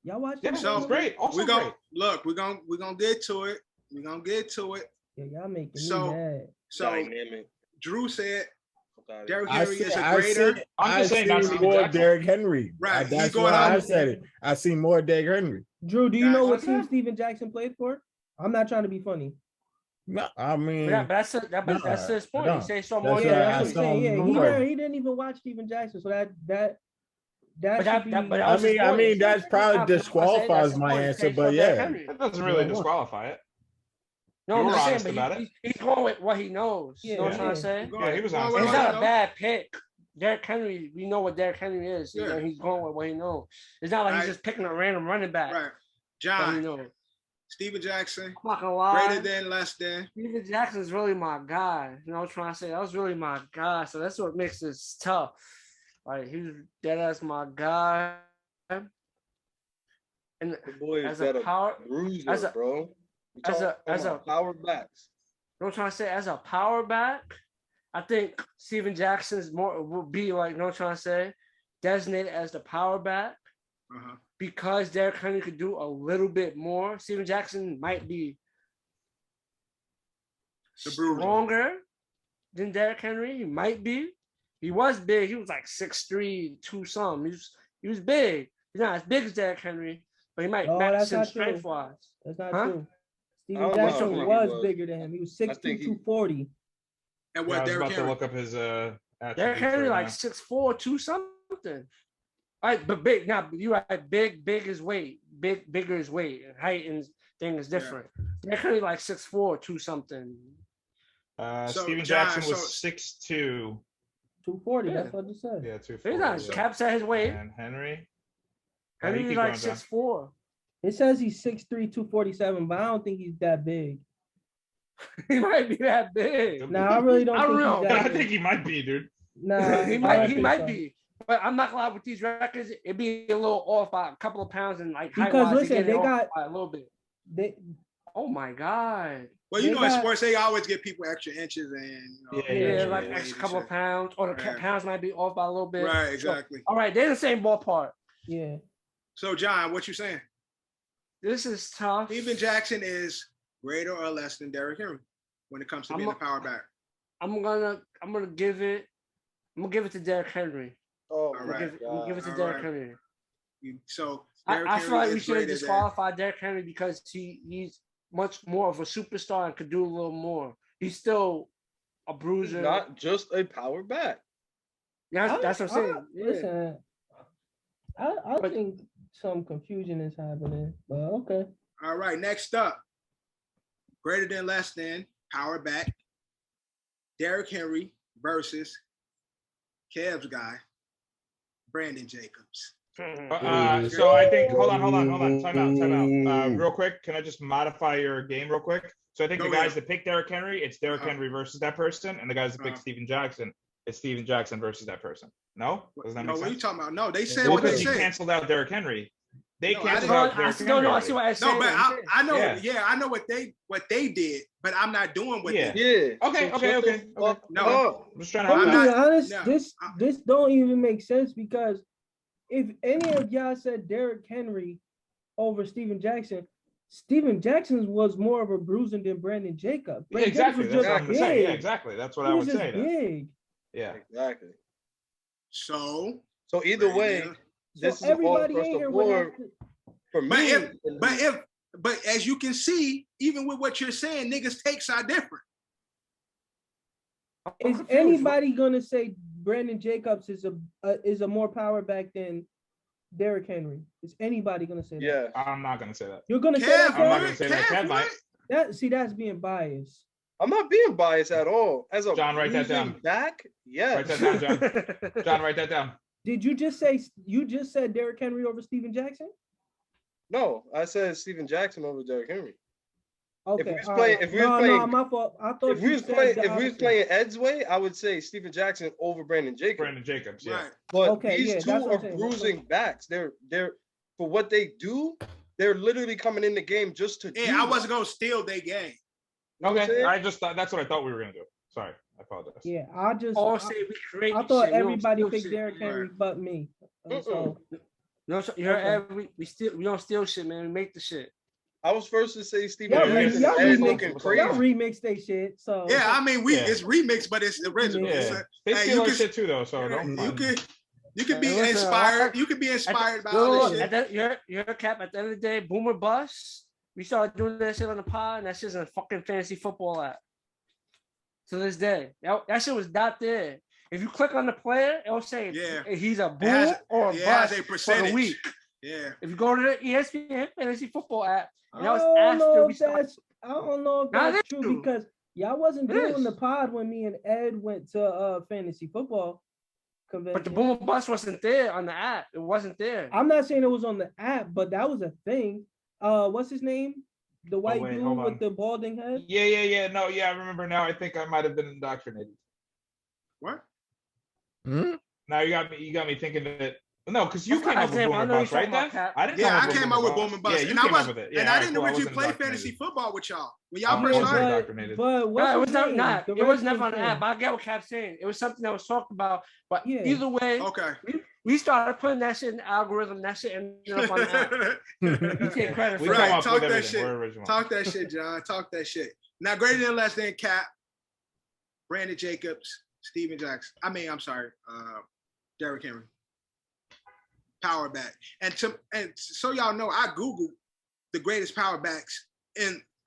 [SPEAKER 1] Y'all watched
[SPEAKER 4] Yeah,
[SPEAKER 1] him?
[SPEAKER 2] So,
[SPEAKER 4] it's great. Also
[SPEAKER 2] We're gonna
[SPEAKER 4] great.
[SPEAKER 2] look. We're gonna get to it. We're gonna get to it.
[SPEAKER 1] Yeah, y'all making
[SPEAKER 2] So-
[SPEAKER 1] me mad.
[SPEAKER 2] So
[SPEAKER 8] Dynamic.
[SPEAKER 2] Drew said
[SPEAKER 8] Fuck outta here.
[SPEAKER 2] Derrick
[SPEAKER 7] I
[SPEAKER 2] Henry
[SPEAKER 7] see,
[SPEAKER 2] is a
[SPEAKER 7] I
[SPEAKER 2] greater.
[SPEAKER 7] see,
[SPEAKER 4] I'm
[SPEAKER 7] I
[SPEAKER 4] just saying, not
[SPEAKER 7] see
[SPEAKER 4] Steven
[SPEAKER 7] more
[SPEAKER 4] Jackson.
[SPEAKER 7] Derrick Henry.
[SPEAKER 2] Right,
[SPEAKER 7] That's
[SPEAKER 2] he's going
[SPEAKER 7] why I
[SPEAKER 2] out-
[SPEAKER 7] said it. I see more Derrick Henry.
[SPEAKER 1] Drew, do you know what
[SPEAKER 3] That's
[SPEAKER 1] team
[SPEAKER 3] it.
[SPEAKER 1] Steven Jackson played for? I'm not trying to be funny.
[SPEAKER 7] No, I mean,
[SPEAKER 3] But that's his point.
[SPEAKER 7] no.
[SPEAKER 3] He says so
[SPEAKER 7] That's
[SPEAKER 3] more.
[SPEAKER 7] why
[SPEAKER 1] Yeah,
[SPEAKER 3] than
[SPEAKER 1] that's
[SPEAKER 7] I
[SPEAKER 1] what I'm
[SPEAKER 3] Henry.
[SPEAKER 7] saw
[SPEAKER 1] saying. Yeah,
[SPEAKER 7] him
[SPEAKER 1] he,
[SPEAKER 7] more.
[SPEAKER 1] never, he didn't even watch Steven Jackson, so that
[SPEAKER 3] But
[SPEAKER 1] should
[SPEAKER 3] that-
[SPEAKER 1] be.
[SPEAKER 3] that- but
[SPEAKER 7] I mean,
[SPEAKER 3] point.
[SPEAKER 7] that's probably
[SPEAKER 3] I'm saying
[SPEAKER 7] disqualifies
[SPEAKER 3] that's
[SPEAKER 7] my
[SPEAKER 3] the point.
[SPEAKER 7] answer,
[SPEAKER 3] He
[SPEAKER 7] but
[SPEAKER 3] says
[SPEAKER 7] yeah.
[SPEAKER 3] Derrick Henry.
[SPEAKER 4] That doesn't really disqualify it.
[SPEAKER 3] No,
[SPEAKER 4] You
[SPEAKER 3] I'm
[SPEAKER 4] were
[SPEAKER 3] just saying,
[SPEAKER 4] honest
[SPEAKER 3] but
[SPEAKER 4] about it.
[SPEAKER 3] he's going with what he knows.
[SPEAKER 1] Yeah,
[SPEAKER 3] You know what I'm trying
[SPEAKER 1] yeah.
[SPEAKER 3] to say?
[SPEAKER 2] Go
[SPEAKER 4] Yeah, he
[SPEAKER 2] ahead.
[SPEAKER 4] was
[SPEAKER 2] Go
[SPEAKER 4] honest
[SPEAKER 2] ahead,
[SPEAKER 3] It's
[SPEAKER 4] about
[SPEAKER 2] go
[SPEAKER 3] not
[SPEAKER 2] ahead.
[SPEAKER 3] a bad pick. Derrick Henry, we know what Derrick Henry is.
[SPEAKER 2] Yeah.
[SPEAKER 3] He's going with what he knows. It's not like
[SPEAKER 2] Right.
[SPEAKER 3] he's just picking a random running back.
[SPEAKER 2] Right,
[SPEAKER 3] That he
[SPEAKER 2] John.
[SPEAKER 3] knows.
[SPEAKER 2] Steven Jackson,
[SPEAKER 3] I'm not gonna lie.
[SPEAKER 2] greater than, less than.
[SPEAKER 3] Steven Jackson's really my guy. You know what I'm trying to say? That was really my guy. So that's what makes this tough. Like he's dead as my guy. And
[SPEAKER 8] The boy
[SPEAKER 3] as
[SPEAKER 8] is
[SPEAKER 3] a
[SPEAKER 8] that
[SPEAKER 3] power,
[SPEAKER 8] a bruiser,
[SPEAKER 3] as a-
[SPEAKER 8] bro. We
[SPEAKER 3] as a-
[SPEAKER 8] talking
[SPEAKER 3] as
[SPEAKER 8] about
[SPEAKER 3] a-
[SPEAKER 8] power backs.
[SPEAKER 3] you know what I'm trying to say? As a power back, I think Steven Jackson is more will be like, you know what I'm trying to say? Designated as the power back.
[SPEAKER 2] Uh-huh.
[SPEAKER 3] Because Derrick Henry could do a little bit more. Steven Jackson might be
[SPEAKER 2] The bruiser.
[SPEAKER 3] stronger than Derrick Henry. He might be. He was big. He was like 6'3", 2 something. He was big. He's not as big as Derrick Henry, but he might
[SPEAKER 1] No,
[SPEAKER 3] match
[SPEAKER 1] that's
[SPEAKER 3] him
[SPEAKER 1] not true.
[SPEAKER 3] strength wise.
[SPEAKER 1] That's not
[SPEAKER 3] Huh?
[SPEAKER 1] true.
[SPEAKER 8] I
[SPEAKER 1] Steven
[SPEAKER 8] don't know.
[SPEAKER 1] Jackson
[SPEAKER 8] I think
[SPEAKER 1] was
[SPEAKER 8] he was.
[SPEAKER 1] bigger than him. He was 6'2",
[SPEAKER 8] think he-
[SPEAKER 1] 240.
[SPEAKER 2] And
[SPEAKER 4] Yeah,
[SPEAKER 2] what
[SPEAKER 4] I was
[SPEAKER 2] Derrick
[SPEAKER 4] about to
[SPEAKER 2] Henry?
[SPEAKER 4] look up his
[SPEAKER 3] Derrick
[SPEAKER 4] attributes
[SPEAKER 3] Henry
[SPEAKER 4] right
[SPEAKER 3] like
[SPEAKER 4] now.
[SPEAKER 3] 6'4", 2 something. All right, but big. Now you right. Big is weight. Bigger is weight. Height and thing is different. Derrick Henry like 6'4", 2 something.
[SPEAKER 2] So,
[SPEAKER 4] Steven
[SPEAKER 2] John,
[SPEAKER 4] Jackson was
[SPEAKER 2] so-
[SPEAKER 4] 6'2".
[SPEAKER 1] 240.
[SPEAKER 3] Yeah.
[SPEAKER 1] That's what I just said.
[SPEAKER 4] Yeah,
[SPEAKER 3] He's
[SPEAKER 4] 240.
[SPEAKER 3] not.
[SPEAKER 4] Yeah.
[SPEAKER 3] Cap set his weight.
[SPEAKER 4] And Henry.
[SPEAKER 3] Henry's
[SPEAKER 4] keep
[SPEAKER 3] like
[SPEAKER 4] going, John.
[SPEAKER 3] 6'4".
[SPEAKER 1] It says he's 6'3", 247, but I don't think he's that big.
[SPEAKER 3] He might be that big.
[SPEAKER 4] Could
[SPEAKER 1] Nah, I really don't
[SPEAKER 3] I don't
[SPEAKER 1] think
[SPEAKER 3] know.
[SPEAKER 1] he's
[SPEAKER 4] I
[SPEAKER 1] that
[SPEAKER 4] think
[SPEAKER 1] big.
[SPEAKER 4] he might be, dude.
[SPEAKER 1] Nah,
[SPEAKER 3] he
[SPEAKER 1] I
[SPEAKER 3] might.
[SPEAKER 1] don't
[SPEAKER 3] He
[SPEAKER 1] think
[SPEAKER 3] might
[SPEAKER 1] so.
[SPEAKER 3] be. But I'm not gonna lie with these records. It'd be a little off by a couple of pounds and like height
[SPEAKER 1] Because
[SPEAKER 3] wise.
[SPEAKER 1] listen, they got-
[SPEAKER 3] by a little bit.
[SPEAKER 1] They,
[SPEAKER 3] Oh my god.
[SPEAKER 2] Well, you
[SPEAKER 1] They
[SPEAKER 2] know, in
[SPEAKER 1] got-
[SPEAKER 2] sports, they always give people extra inches and
[SPEAKER 4] Yeah,
[SPEAKER 3] Yeah,
[SPEAKER 4] yeah,
[SPEAKER 3] like
[SPEAKER 4] yeah,
[SPEAKER 3] extra
[SPEAKER 2] weight
[SPEAKER 3] couple
[SPEAKER 2] and
[SPEAKER 3] of pounds, or the
[SPEAKER 2] Yeah.
[SPEAKER 3] pounds might be off by a little bit.
[SPEAKER 2] shit. Right,
[SPEAKER 3] So,
[SPEAKER 2] exactly.
[SPEAKER 3] all right, they're the same ballpark.
[SPEAKER 1] yeah.
[SPEAKER 2] So, John, what you saying?
[SPEAKER 3] This is tough.
[SPEAKER 2] Steven Jackson is greater or less than Derrick Henry when it comes to
[SPEAKER 3] I'm
[SPEAKER 2] being
[SPEAKER 3] a-
[SPEAKER 2] a power back.
[SPEAKER 3] I'm gonna give it. I'm gonna give it to Derrick Henry.
[SPEAKER 8] Oh,
[SPEAKER 3] I'm
[SPEAKER 2] right.
[SPEAKER 3] gonna give it to
[SPEAKER 2] All
[SPEAKER 3] Derrick
[SPEAKER 2] right.
[SPEAKER 3] Henry.
[SPEAKER 2] So,
[SPEAKER 3] I
[SPEAKER 2] Derrick
[SPEAKER 3] feel like
[SPEAKER 2] Henry
[SPEAKER 3] we
[SPEAKER 2] is
[SPEAKER 3] should have
[SPEAKER 2] greater than.
[SPEAKER 3] disqualified Derrick Henry because he's much more of a superstar and could do a little more. He's still a
[SPEAKER 8] He's
[SPEAKER 3] bruiser.
[SPEAKER 8] not just a power back.
[SPEAKER 3] Yeah, that's what I'm saying. Yeah.
[SPEAKER 1] Listen, I
[SPEAKER 3] But-
[SPEAKER 1] think some confusion is happening, but okay.
[SPEAKER 2] All right, next up, greater than, less than, power back, Derrick Henry versus Kev's guy, Brandon Jacobs.
[SPEAKER 4] So I think hold on. Time out. Real quick, can I just modify your game real quick? So I think
[SPEAKER 2] Go
[SPEAKER 4] the guys
[SPEAKER 2] ahead.
[SPEAKER 4] that pick Derrick Henry, it's Derrick
[SPEAKER 2] Uh-huh.
[SPEAKER 4] Henry versus that person, and the guys that pick
[SPEAKER 2] Uh-huh.
[SPEAKER 4] Steven Jackson, it's Steven Jackson versus that person. No, doesn't that
[SPEAKER 2] No,
[SPEAKER 4] make
[SPEAKER 2] what are you
[SPEAKER 4] sense?
[SPEAKER 2] talking about? No, they said
[SPEAKER 4] Well,
[SPEAKER 2] what they
[SPEAKER 4] because you
[SPEAKER 2] said.
[SPEAKER 4] canceled out Derrick Henry. They
[SPEAKER 2] No, I
[SPEAKER 4] canceled
[SPEAKER 2] didn't-
[SPEAKER 4] out
[SPEAKER 3] I
[SPEAKER 4] Derrick
[SPEAKER 3] still
[SPEAKER 4] Henry.
[SPEAKER 3] know. I see what I said.
[SPEAKER 2] No, but I know,
[SPEAKER 4] Yeah.
[SPEAKER 2] I know what they did, but I'm not doing what
[SPEAKER 4] Yeah.
[SPEAKER 2] they did.
[SPEAKER 8] Yeah.
[SPEAKER 4] Okay,
[SPEAKER 8] So
[SPEAKER 4] okay,
[SPEAKER 8] shut the
[SPEAKER 4] okay,
[SPEAKER 8] fuck
[SPEAKER 2] No.
[SPEAKER 8] up.
[SPEAKER 4] I'm just trying to
[SPEAKER 1] I'm
[SPEAKER 4] help
[SPEAKER 2] I'm
[SPEAKER 4] you out.
[SPEAKER 1] being
[SPEAKER 2] not-
[SPEAKER 1] honest.
[SPEAKER 2] no,
[SPEAKER 1] This don't even make sense because if any of y'all said Derrick Henry over Steven Jackson was more of a bruiser than Brandon Jacobs.
[SPEAKER 4] Yeah,
[SPEAKER 1] Brandon
[SPEAKER 4] exactly.
[SPEAKER 1] Jacobs was
[SPEAKER 4] That's what
[SPEAKER 1] just
[SPEAKER 4] I'm saying. Yeah,
[SPEAKER 1] big.
[SPEAKER 4] exactly. That's what
[SPEAKER 1] He
[SPEAKER 4] I
[SPEAKER 1] was
[SPEAKER 4] would
[SPEAKER 1] just
[SPEAKER 4] say. Then.
[SPEAKER 1] big.
[SPEAKER 4] Yeah.
[SPEAKER 8] Exactly.
[SPEAKER 2] So,
[SPEAKER 8] So either way,
[SPEAKER 2] Brandon-
[SPEAKER 8] this
[SPEAKER 1] So
[SPEAKER 8] is all
[SPEAKER 1] everybody
[SPEAKER 8] across
[SPEAKER 1] in
[SPEAKER 8] the
[SPEAKER 1] here would have
[SPEAKER 8] board
[SPEAKER 1] to,
[SPEAKER 8] for me.
[SPEAKER 2] but as you can see, even with what you're saying, niggas' takes are different.
[SPEAKER 3] I'm
[SPEAKER 1] is
[SPEAKER 3] confused.
[SPEAKER 1] anybody gonna say Brandon Jacobs is a more power back than Derrick Henry? Is anybody gonna say that?
[SPEAKER 8] Yeah.
[SPEAKER 4] I'm not gonna say that.
[SPEAKER 1] You're gonna say
[SPEAKER 2] Kev,
[SPEAKER 1] that,
[SPEAKER 4] I'm not
[SPEAKER 1] Kev?
[SPEAKER 4] gonna say that. Kev might.
[SPEAKER 1] That's being biased.
[SPEAKER 8] I'm not being biased at all. As a
[SPEAKER 4] John, write that
[SPEAKER 8] bruising
[SPEAKER 4] down.
[SPEAKER 8] back, yes.
[SPEAKER 4] Write that down, John. John, write that down.
[SPEAKER 1] Did you just say Derrick Henry over Steven Jackson?
[SPEAKER 8] No, I said Steven Jackson over Derrick Henry.
[SPEAKER 1] Okay.
[SPEAKER 8] If we was playing,
[SPEAKER 1] my fault. I thought
[SPEAKER 8] if we was playing Ed's way, I would say Steven Jackson over Brandon Jacobs.
[SPEAKER 4] Brandon Jacobs, yeah.
[SPEAKER 2] Right.
[SPEAKER 8] But
[SPEAKER 1] Okay, yeah,
[SPEAKER 8] these
[SPEAKER 1] that's
[SPEAKER 8] two
[SPEAKER 1] what
[SPEAKER 8] are
[SPEAKER 1] I'm saying.
[SPEAKER 8] bruising backs. They're for what they do. They're literally coming in the game just to.
[SPEAKER 2] Yeah, I wasn't gonna steal their game.
[SPEAKER 4] Okay, I just thought that's what I thought we were gonna do. Sorry, I apologize.
[SPEAKER 1] Yeah, I thought everybody picked Derrick Henry but me. So
[SPEAKER 3] we don't steal shit, man. We make the shit.
[SPEAKER 8] I was first to say Steven
[SPEAKER 1] y'all
[SPEAKER 8] Jackson.
[SPEAKER 1] remix they shit. So
[SPEAKER 2] yeah, I mean it's remixed, but it's original.
[SPEAKER 4] Yeah. They steal our shit too, though. So
[SPEAKER 2] you can be inspired. You can be inspired by all this shit.
[SPEAKER 3] You're a cap. At the end of the day, boomer bust. We started doing that shit on the pod, and that shit's a fucking fantasy football app. To this day, that shit was not there. If you click on the player, it'll say he's a boom or a bust for the week.
[SPEAKER 2] Yeah.
[SPEAKER 3] If you go to the ESPN fantasy football app, and that was
[SPEAKER 1] I don't know if
[SPEAKER 3] Nah,
[SPEAKER 1] that's true because y'all wasn't doing the pod when me and Ed went to fantasy football convention.
[SPEAKER 3] But the boom or bust wasn't there on the app. It wasn't there.
[SPEAKER 1] I'm not saying it was on the app, but that was a thing. What's his name? The white dude with the balding head?
[SPEAKER 4] Yeah. No, I remember now. I think I might have been indoctrinated.
[SPEAKER 2] What?
[SPEAKER 4] Now you got me thinking that. No, because you came up with boom and bust, right?
[SPEAKER 2] I came up with boom and bust.
[SPEAKER 4] Yeah, you came up with it.
[SPEAKER 2] And I didn't originally play fantasy football with y'all. When y'all first started.
[SPEAKER 1] But
[SPEAKER 3] it was not. It was never on the app. I get what Cap's saying. It was something that was talked about. But either way, we started putting that shit in the algorithm. That shit ended up on the app. You take credit for
[SPEAKER 2] that. Talk that shit. Talk that shit, John. Talk that shit. Now, greater than less than Cap, Brandon Jacobs, Steven Jackson. I'm sorry, Derrick Henry. Power back. And so y'all know, I Googled the greatest power backs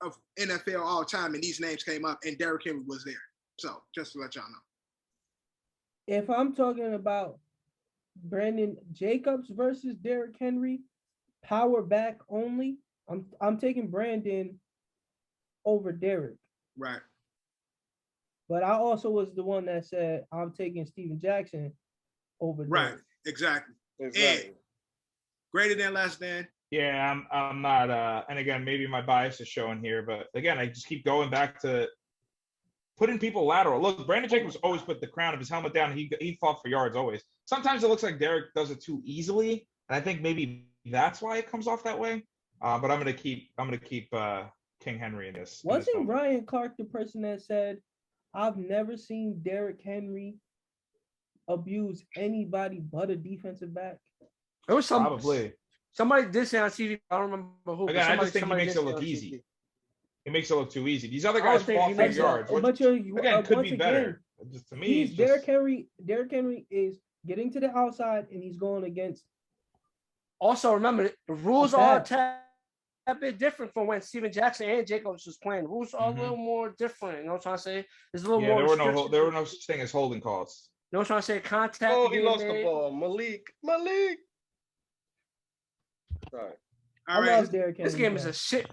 [SPEAKER 2] of NFL all time, and these names came up, and Derrick Henry was there. So just to let y'all know.
[SPEAKER 1] If I'm talking about Brandon Jacobs versus Derrick Henry, power back only, I'm taking Brandon over Derrick.
[SPEAKER 2] Right.
[SPEAKER 1] But I also was the one that said I'm taking Steven Jackson over Derrick.
[SPEAKER 2] Right. Exactly. And greater than, less than.
[SPEAKER 4] Yeah, I'm not. And again, maybe my bias is showing here, but again, I just keep going back to putting people lateral. Look, Brandon Jacobs always put the crown of his helmet down. He fought for yards always. Sometimes it looks like Derrick does it too easily, and I think maybe that's why it comes off that way. But I'm gonna keep King Henry in this.
[SPEAKER 1] Wasn't Ryan Clark the person that said, "I've never seen Derrick Henry abuse anybody but a defensive back"?
[SPEAKER 3] It was
[SPEAKER 4] probably
[SPEAKER 3] somebody did say on TV. I don't remember who.
[SPEAKER 4] Again, I just think he makes it look easy. He makes it look too easy. These other guys fought for yards.
[SPEAKER 1] But
[SPEAKER 4] again, could be better. Just to me,
[SPEAKER 1] Derrick Henry is getting to the outside and he's going against.
[SPEAKER 3] Also, remember the rules are a bit different from when Steven Jackson and Jacobs was playing. Rules are a little more different. You know what I'm trying to say? There's a little more.
[SPEAKER 4] There were no such thing as holding calls.
[SPEAKER 3] You know what I'm trying to say? Contact.
[SPEAKER 8] Oh, he lost the ball. Malik. Sorry.
[SPEAKER 1] I love Derrick Henry.
[SPEAKER 3] This game is a shit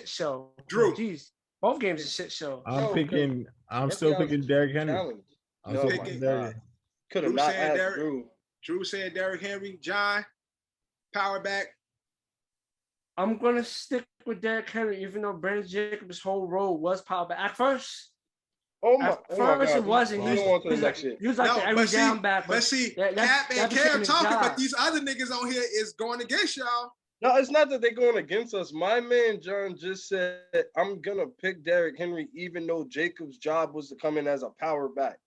[SPEAKER 3] show.
[SPEAKER 2] Drew.
[SPEAKER 3] Jeez. Both games are shit show.
[SPEAKER 7] I'm still picking Derrick Henry.
[SPEAKER 8] Could have not asked Drew.
[SPEAKER 2] Drew said Derrick Henry. John, power back.
[SPEAKER 3] I'm gonna stick with Derrick Henry, even though Brandon Jacobs' whole role was power back. At first, it wasn't. He was like the every down back.
[SPEAKER 2] But see, Cap and Cam talking, but these other niggas on here is going against y'all.
[SPEAKER 8] No, it's not that they're going against us. My man John just said, I'm gonna pick Derrick Henry, even though Jacobs' job was to come in as a power back.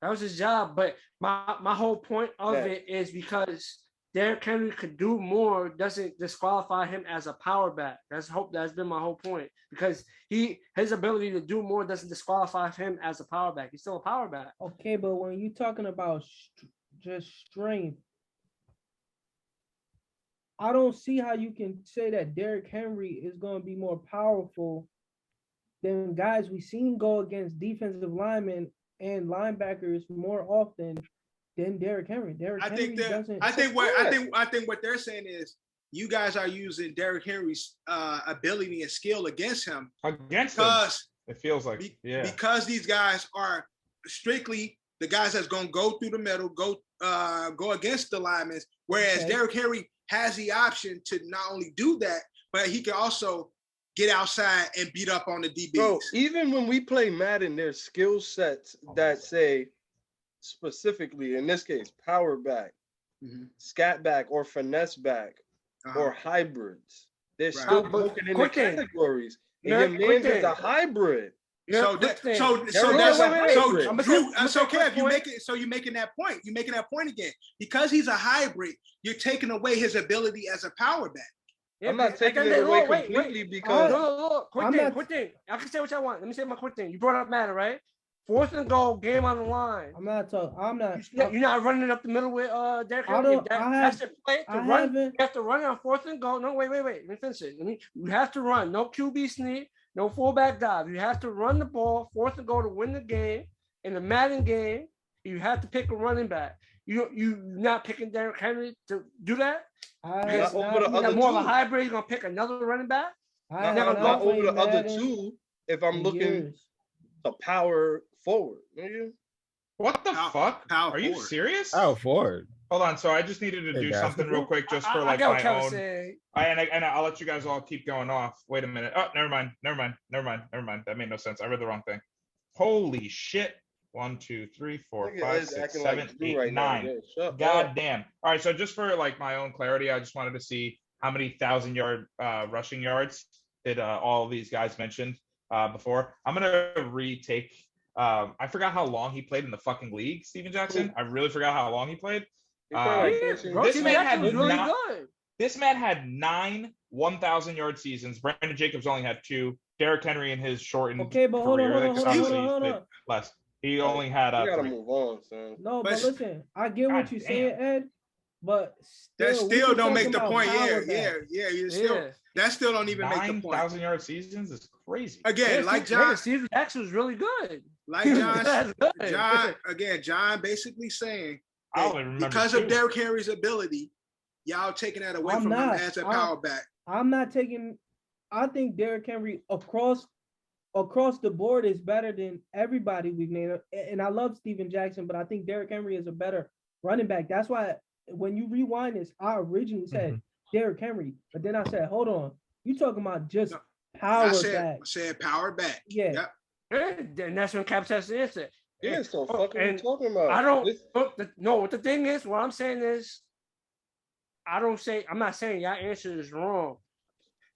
[SPEAKER 3] That was his job, but my whole point of it is because Derrick Henry could do more doesn't disqualify him as a power back. That's been my whole point, because his ability to do more doesn't disqualify him as a power back. He's still a power back.
[SPEAKER 1] Okay, but when you're talking about just strength, I don't see how you can say that Derrick Henry is going to be more powerful than guys we've seen go against defensive linemen and linebackers more often than Derrick Henry.
[SPEAKER 2] I think what they're saying is you guys are using Derrick Henry's ability and skill against him.
[SPEAKER 4] It feels like, yeah.
[SPEAKER 2] Because these guys are strictly the guys that's gonna go through the middle, go against the linemen. Whereas Derrick Henry has the option to not only do that, but he can also get outside and beat up on the DBs.
[SPEAKER 8] Bro, even when we play Madden, there's skill sets that say specifically, in this case, power back, scat back, or finesse back, or hybrids. They're still broken in the categories. And your man is a hybrid.
[SPEAKER 2] So Kev, you're making that point. You're making that point again. Because he's a hybrid, you're taking away his ability as a power back.
[SPEAKER 8] Yeah, I'm not taking it away completely because
[SPEAKER 3] quick thing. I can say what I want. Let me say my quick thing. You brought up Madden, right? 4th and goal, game on the line. You're not running up the middle with Derrick Henry. That's the play to run. You have to run on 4th and goal. No, wait. Let me finish it. You have to run. No QB sneak. No fullback dive. You have to run the ball, 4th and goal to win the game. In the Madden game, you have to pick a running back. You're not picking Derrick Henry to do that? Not more of a hybrid. You're going to pick another running back?
[SPEAKER 8] Not over the other two if I'm looking to power forward.
[SPEAKER 4] What the fuck? Are you serious?
[SPEAKER 7] Power forward.
[SPEAKER 4] Hold on. So I just needed to do something real quick just for like my own. And I'll let you guys all keep going off. Wait a minute. Oh, never mind. That made no sense. I read the wrong thing. Holy shit. 1, 2, 3, 4, 5, 6, 7, 8, 9. God damn. All right. So just for like my own clarity, I just wanted to see how many 1,000-yard rushing yards did all of these guys mentioned before. I'm gonna retake. I forgot how long he played in the fucking league, Steven Jackson. I really forgot how long he played. This man had 9 1,000-yard seasons. Brandon Jacobs only had 2. Derrick Henry in his shortened career.
[SPEAKER 1] Hold on.
[SPEAKER 4] Less. He only had.
[SPEAKER 8] You gotta move on, son.
[SPEAKER 1] No, but listen, I get what you're saying, Ed. But
[SPEAKER 2] that still don't make the point. That still don't even make the point.
[SPEAKER 4] 9,000-yard seasons is crazy.
[SPEAKER 2] Again, like John,
[SPEAKER 3] Steven Jackson was really good.
[SPEAKER 2] Like John basically saying, because of Derrick Henry's ability, y'all taking that away from him as a power back.
[SPEAKER 1] I'm not taking. I think Derrick Henry across the board is better than everybody we've named. And I love Steven Jackson, but I think Derrick Henry is a better running back. That's why when you rewind this, I originally said Derrick Henry, but then I said, hold on, you talking about just power back? I
[SPEAKER 2] said power back.
[SPEAKER 1] Yeah.
[SPEAKER 3] Yep. And that's when Caps has to answer.
[SPEAKER 8] Yeah, so fucking what you talking about?
[SPEAKER 3] I don't no. What the thing is, what I'm saying is, I'm not saying your answer is wrong.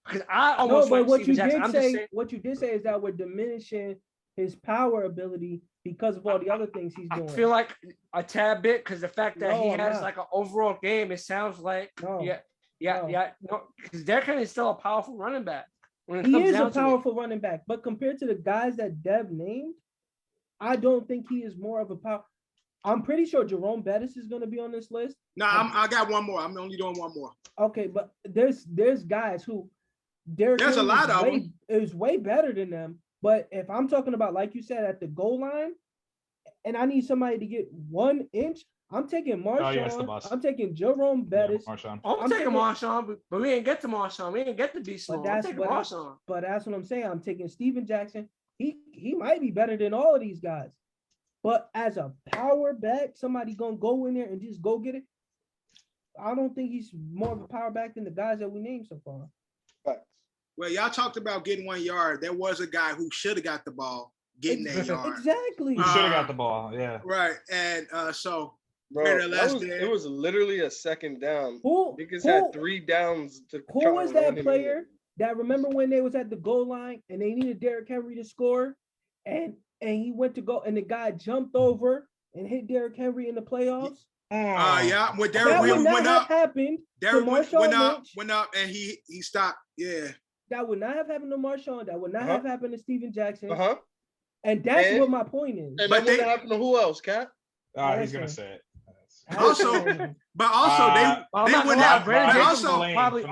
[SPEAKER 3] Because I almost
[SPEAKER 1] what you did say is that we're diminishing his power ability because of all the other things he's doing.
[SPEAKER 3] I feel like a tad bit because the fact that he has like an overall game, it sounds like because Derrick Henry is still a powerful running back.
[SPEAKER 1] He is a powerful running back, but compared to the guys that Dev named, I don't think he is more of a power. I'm pretty sure Jerome Bettis is going to be on this list.
[SPEAKER 2] No, I got one more. I'm only doing one more.
[SPEAKER 1] Okay, but there's guys who there's a lot of them. Is way better than them. But if I'm talking about, like you said, at the goal line, and I need somebody to get 1 inch, I'm taking Marshawn. I'm taking Jerome Bettis.
[SPEAKER 3] Yeah, I'm taking Marshawn, but we ain't get to Marshawn. We ain't get to Beast. I'm taking Marshawn.
[SPEAKER 1] But that's what I'm saying. I'm taking Steven Jackson. He might be better than all of these guys. But as a power back, somebody gonna go in there and just go get it. I don't think he's more of a power back than the guys that we named so far.
[SPEAKER 2] Well, y'all talked about getting 1 yard. There was a guy who should have got the ball getting that yard.
[SPEAKER 1] Exactly.
[SPEAKER 4] He should have got the ball. Yeah.
[SPEAKER 2] Right. And so
[SPEAKER 8] bro, it was literally a second down. Because had 3 downs to
[SPEAKER 1] who was that player that remember when they was at the goal line and they needed Derrick Henry to score and he went to go and the guy jumped over and hit Derrick Henry in the playoffs?
[SPEAKER 2] Yeah, when Derrick went up, Derrick went up and he stopped. Yeah.
[SPEAKER 1] That would not have happened to Marshawn. That would not have happened to Steven Jackson. And that's what my point is.
[SPEAKER 8] And that would happen to who else, Cat?
[SPEAKER 4] He's gonna say it.
[SPEAKER 2] Also, they wouldn't have. But also,
[SPEAKER 3] probably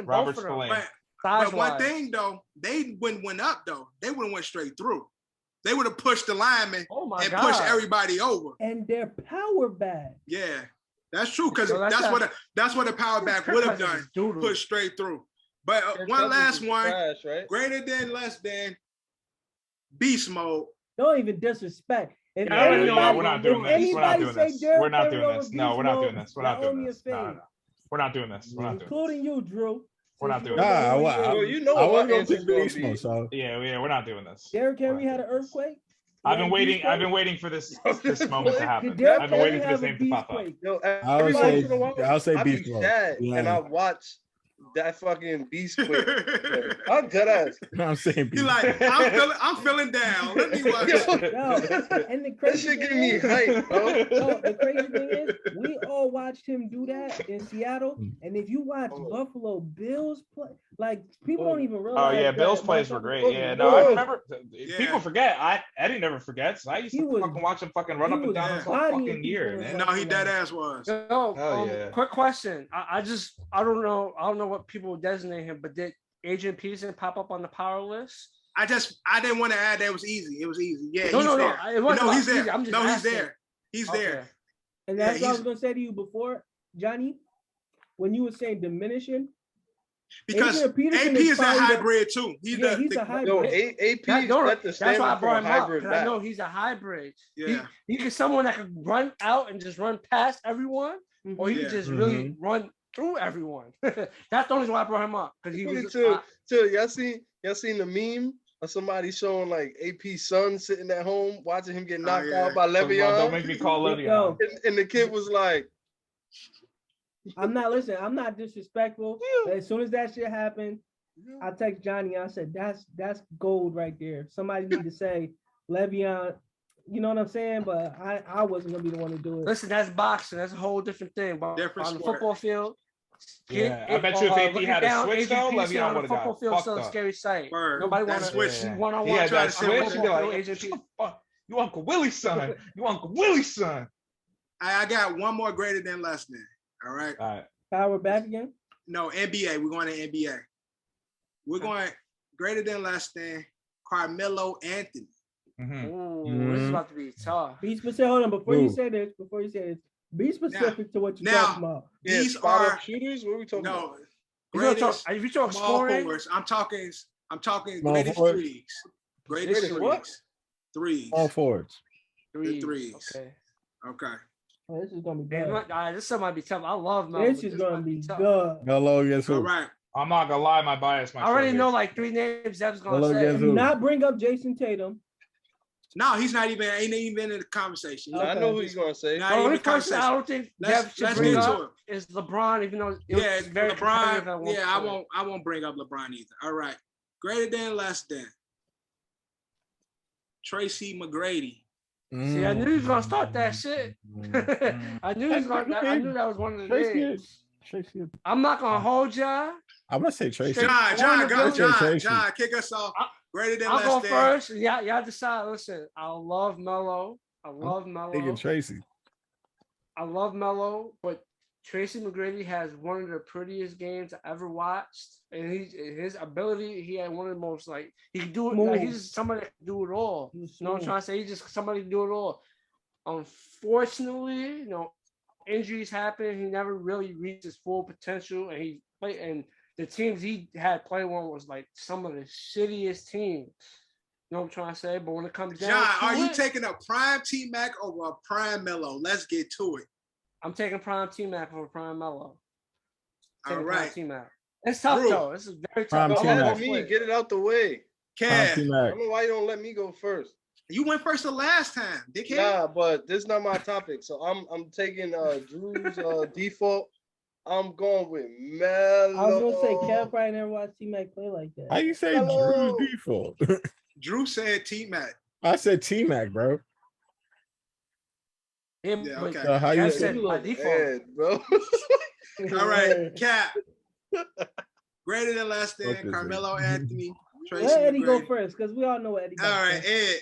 [SPEAKER 4] Robert Spillane.
[SPEAKER 2] But one thing though, they wouldn't went up though. They would have went straight through. They would have pushed the lineman and pushed everybody over.
[SPEAKER 1] And their power back.
[SPEAKER 2] Yeah, that's true because that's what a power back would have done. Push straight through. But one last one, greater than, less than. beast mode.
[SPEAKER 1] Don't even disrespect. If
[SPEAKER 3] Yeah,
[SPEAKER 1] anybody,
[SPEAKER 3] no,
[SPEAKER 4] we're not doing
[SPEAKER 1] if
[SPEAKER 4] this. We're not
[SPEAKER 1] anybody
[SPEAKER 4] doing
[SPEAKER 1] say
[SPEAKER 4] this.
[SPEAKER 1] Jerry
[SPEAKER 4] We're not
[SPEAKER 1] Perry
[SPEAKER 4] doing
[SPEAKER 1] over
[SPEAKER 4] this.
[SPEAKER 1] Beast
[SPEAKER 4] No, we're not
[SPEAKER 1] Mode,
[SPEAKER 4] doing this. We're not
[SPEAKER 1] y'all owe
[SPEAKER 4] doing
[SPEAKER 1] me a
[SPEAKER 4] this. No,
[SPEAKER 1] favor.
[SPEAKER 4] no. We're not doing this. We're not doing this.
[SPEAKER 1] Including you, Drew.
[SPEAKER 4] We're not
[SPEAKER 1] Since
[SPEAKER 4] doing
[SPEAKER 1] you
[SPEAKER 4] this.
[SPEAKER 1] know
[SPEAKER 7] Nah,
[SPEAKER 1] who he
[SPEAKER 8] Well,
[SPEAKER 1] is.
[SPEAKER 8] you know
[SPEAKER 7] I
[SPEAKER 8] what
[SPEAKER 7] want to go
[SPEAKER 8] answer's
[SPEAKER 7] to
[SPEAKER 8] gonna
[SPEAKER 7] Beast
[SPEAKER 8] be.
[SPEAKER 7] Mode, so
[SPEAKER 4] Yeah, we're not doing this.
[SPEAKER 1] Derrick
[SPEAKER 4] We're
[SPEAKER 1] Henry
[SPEAKER 4] not
[SPEAKER 1] had an
[SPEAKER 4] doing this.
[SPEAKER 1] earthquake.
[SPEAKER 4] I've been waiting for this moment to
[SPEAKER 1] Did
[SPEAKER 4] happen.
[SPEAKER 1] Derrick
[SPEAKER 4] I've been
[SPEAKER 1] Henry
[SPEAKER 4] waiting for
[SPEAKER 1] have
[SPEAKER 4] this
[SPEAKER 1] a
[SPEAKER 4] name to pop up.
[SPEAKER 1] beastquake?
[SPEAKER 8] Yo,
[SPEAKER 7] I
[SPEAKER 8] every
[SPEAKER 7] would
[SPEAKER 8] once
[SPEAKER 7] say
[SPEAKER 8] in a while,
[SPEAKER 7] I'll say
[SPEAKER 8] I be
[SPEAKER 7] Beast Mode.
[SPEAKER 8] sad
[SPEAKER 7] Yeah,
[SPEAKER 8] and I watch that fucking beast quick. I'm dead ass.
[SPEAKER 7] I'm saying
[SPEAKER 2] He
[SPEAKER 7] Beast.
[SPEAKER 2] like, I'm feeling down. Let me watch.
[SPEAKER 1] Yo, and the
[SPEAKER 8] That
[SPEAKER 1] crazy
[SPEAKER 8] shit
[SPEAKER 1] thing
[SPEAKER 8] getting me
[SPEAKER 1] is,
[SPEAKER 8] hype, bro.
[SPEAKER 1] yo, the crazy thing is, we all watched him do that in Seattle. And if you watch Buffalo Bills play, like people don't even
[SPEAKER 4] Oh
[SPEAKER 1] realize.
[SPEAKER 4] yeah,
[SPEAKER 1] that
[SPEAKER 4] Bills plays were great. Yeah, no, I remember. People forget. Eddie never forgets. I used to fucking watch him fucking run up and down this whole fucking year, man.
[SPEAKER 2] No, he dead ass was.
[SPEAKER 3] Yo,
[SPEAKER 4] yeah.
[SPEAKER 3] quick question. I don't know what people designate him, but did Adrian Peterson pop up on the power list?
[SPEAKER 2] I didn't want to add that. It was easy. It was easy. Yeah,
[SPEAKER 3] No,
[SPEAKER 2] he's
[SPEAKER 3] no,
[SPEAKER 2] there.
[SPEAKER 3] it wasn't
[SPEAKER 2] No, he's
[SPEAKER 3] easy.
[SPEAKER 2] there.
[SPEAKER 3] I'm just
[SPEAKER 2] No, he's
[SPEAKER 3] asking.
[SPEAKER 2] there. He's there.
[SPEAKER 1] And that's
[SPEAKER 2] Yeah,
[SPEAKER 1] what I was gonna say to you before, Johnny, when you were saying diminishing.
[SPEAKER 2] Because
[SPEAKER 1] Adrian Peterson
[SPEAKER 2] AP is that
[SPEAKER 1] probably the-
[SPEAKER 2] hybrid too.
[SPEAKER 1] He's a hybrid.
[SPEAKER 8] Yo, AP
[SPEAKER 3] That's
[SPEAKER 8] set the
[SPEAKER 3] why I
[SPEAKER 8] standard for
[SPEAKER 3] brought
[SPEAKER 8] a
[SPEAKER 3] him up,
[SPEAKER 8] hybrid
[SPEAKER 3] because I know
[SPEAKER 8] back.
[SPEAKER 3] he's a hybrid.
[SPEAKER 2] Yeah.
[SPEAKER 3] He could someone that could run out and just run past everyone, or he could just really run through everyone. That's the only reason why I brought him up, because he was.
[SPEAKER 8] Y'all seen the meme of somebody showing like AP's son sitting at home watching him get knocked out by Le'Veon?
[SPEAKER 4] Don't make me call Le'Veon.
[SPEAKER 8] And the kid was like,
[SPEAKER 1] I'm not disrespectful. But as soon as that shit happened, I text Johnny. I said, that's gold right there. Somebody need to say Le'Veon. You know what I'm saying? But I wasn't gonna be the one to do it.
[SPEAKER 3] Listen, that's boxing. That's a whole different thing. But
[SPEAKER 2] Different
[SPEAKER 3] on the
[SPEAKER 2] sport.
[SPEAKER 3] football field,
[SPEAKER 4] Yeah, I bet you if AP had a switch though,
[SPEAKER 3] on
[SPEAKER 4] Le'Veon
[SPEAKER 3] the
[SPEAKER 4] would
[SPEAKER 3] football
[SPEAKER 4] have
[SPEAKER 3] field
[SPEAKER 4] got
[SPEAKER 3] still a
[SPEAKER 4] fucked up.
[SPEAKER 3] scary sight.
[SPEAKER 2] Word.
[SPEAKER 3] Nobody
[SPEAKER 2] That
[SPEAKER 3] want
[SPEAKER 2] switch.
[SPEAKER 3] to
[SPEAKER 4] Yeah.
[SPEAKER 3] one-on-one.
[SPEAKER 4] He had
[SPEAKER 3] try
[SPEAKER 4] that
[SPEAKER 3] to
[SPEAKER 4] switch.
[SPEAKER 3] football
[SPEAKER 4] You'd be like,
[SPEAKER 3] field, AJP.
[SPEAKER 4] you Uncle Willie's son. You Uncle Willie's son.
[SPEAKER 2] I got one more greater than less than. All right.
[SPEAKER 4] All right.
[SPEAKER 1] Power back again.
[SPEAKER 2] No, NBA. We're going to NBA. We're going greater than less than Carmelo Anthony.
[SPEAKER 3] Ooh, this is about to be tough.
[SPEAKER 1] Be specific. Hold on. Before you
[SPEAKER 7] Ooh.
[SPEAKER 1] say this, be specific to what you're
[SPEAKER 2] now,
[SPEAKER 1] talking about.
[SPEAKER 8] yeah,
[SPEAKER 2] These
[SPEAKER 8] spot
[SPEAKER 2] are
[SPEAKER 8] up shooters? What are we talking about?
[SPEAKER 2] greatest
[SPEAKER 3] If you talk
[SPEAKER 2] small
[SPEAKER 3] scoring,
[SPEAKER 2] forwards. I'm talking
[SPEAKER 7] Small
[SPEAKER 2] greatest
[SPEAKER 7] forwards.
[SPEAKER 2] threes. Greatest
[SPEAKER 8] Greatest what?
[SPEAKER 2] threes.
[SPEAKER 7] All forwards.
[SPEAKER 2] threes.
[SPEAKER 3] Okay.
[SPEAKER 2] Okay.
[SPEAKER 1] Oh, this is gonna be
[SPEAKER 3] Man,
[SPEAKER 1] good.
[SPEAKER 3] this might be tough. I love Melo.
[SPEAKER 1] This
[SPEAKER 3] but
[SPEAKER 1] is gonna
[SPEAKER 3] might
[SPEAKER 1] be
[SPEAKER 3] tough.
[SPEAKER 1] good.
[SPEAKER 7] Hello, against
[SPEAKER 2] All
[SPEAKER 7] who?
[SPEAKER 2] right.
[SPEAKER 4] I'm not gonna lie, my bias.
[SPEAKER 3] I already know like 3 names Zeb's gonna
[SPEAKER 7] Hello,
[SPEAKER 3] say.
[SPEAKER 7] guess
[SPEAKER 1] Do
[SPEAKER 7] who?
[SPEAKER 1] not bring up Jason Tatum.
[SPEAKER 2] No, he's not even. Ain't even in the conversation.
[SPEAKER 8] I know who he's gonna say.
[SPEAKER 2] Not
[SPEAKER 3] The
[SPEAKER 2] even
[SPEAKER 3] only
[SPEAKER 2] the
[SPEAKER 3] person I
[SPEAKER 2] conversation.
[SPEAKER 3] don't think
[SPEAKER 2] Let's
[SPEAKER 3] Zev should
[SPEAKER 2] get
[SPEAKER 3] bring
[SPEAKER 2] to
[SPEAKER 3] up
[SPEAKER 2] it.
[SPEAKER 3] is LeBron, even though it
[SPEAKER 2] Yeah,
[SPEAKER 3] was very competitive at
[SPEAKER 2] LeBron.
[SPEAKER 3] one
[SPEAKER 2] Yeah,
[SPEAKER 3] point.
[SPEAKER 2] I won't bring up LeBron either. All right. Greater than, less than. Tracy McGrady.
[SPEAKER 3] See, I knew he was gonna start that shit. I knew he was gonna. I knew that was one of the names.
[SPEAKER 7] Tracy.
[SPEAKER 3] I'm not gonna hold y'all.
[SPEAKER 7] I'm gonna say Tracy.
[SPEAKER 2] John, kick us off. Greater than,
[SPEAKER 3] I'll
[SPEAKER 2] less
[SPEAKER 3] go
[SPEAKER 2] than.
[SPEAKER 3] first. Yeah, y'all decide. Listen, I love Melo.
[SPEAKER 7] Thinking Tracy.
[SPEAKER 3] I love Melo, but Tracy McGrady has one of the prettiest games I ever watched, and his ability. He had one of the most he can do it. Like, he's somebody that can do it all. You know what I'm trying to say? He's just somebody to do it all. Unfortunately, injuries happen. He never really reached his full potential, and he played. And the teams he had played on was like some of the shittiest teams. You know what I'm trying to say? But when it comes down
[SPEAKER 2] John,
[SPEAKER 3] to
[SPEAKER 2] are you
[SPEAKER 3] it,
[SPEAKER 2] taking a prime T-Mac over a prime Melo? Let's get to it.
[SPEAKER 3] I'm taking prime T-Mac over prime Melo.
[SPEAKER 2] All right.
[SPEAKER 3] T-Mac. It's tough
[SPEAKER 2] Drew.
[SPEAKER 3] though. This is very
[SPEAKER 7] Prime
[SPEAKER 3] tough.
[SPEAKER 7] T-Mac.
[SPEAKER 8] Let me get it out the way.
[SPEAKER 2] Kev,
[SPEAKER 8] I don't know why you don't let me go first.
[SPEAKER 2] you went first the last time, dickhead.
[SPEAKER 8] Nah, but this is not my topic. So I'm taking Drew's default. I'm going with Melo.
[SPEAKER 1] I was gonna say Kev probably never watched T-Mac play like that.
[SPEAKER 7] How you say
[SPEAKER 8] Hello.
[SPEAKER 7] Drew's default?
[SPEAKER 2] Drew said T-Mac.
[SPEAKER 7] I said T-Mac, bro.
[SPEAKER 3] Yeah,
[SPEAKER 2] Yeah,
[SPEAKER 3] but
[SPEAKER 2] okay.
[SPEAKER 7] So how you
[SPEAKER 3] Kev
[SPEAKER 7] say?
[SPEAKER 3] said by default.
[SPEAKER 8] Head, bro.
[SPEAKER 2] All right, Cap. Greater than, less than.
[SPEAKER 7] Fuck this
[SPEAKER 2] Carmelo Anthony. Tracy
[SPEAKER 1] Let Eddie go
[SPEAKER 2] McGrady.
[SPEAKER 1] first because we all know what Eddie.
[SPEAKER 2] All right, Ed.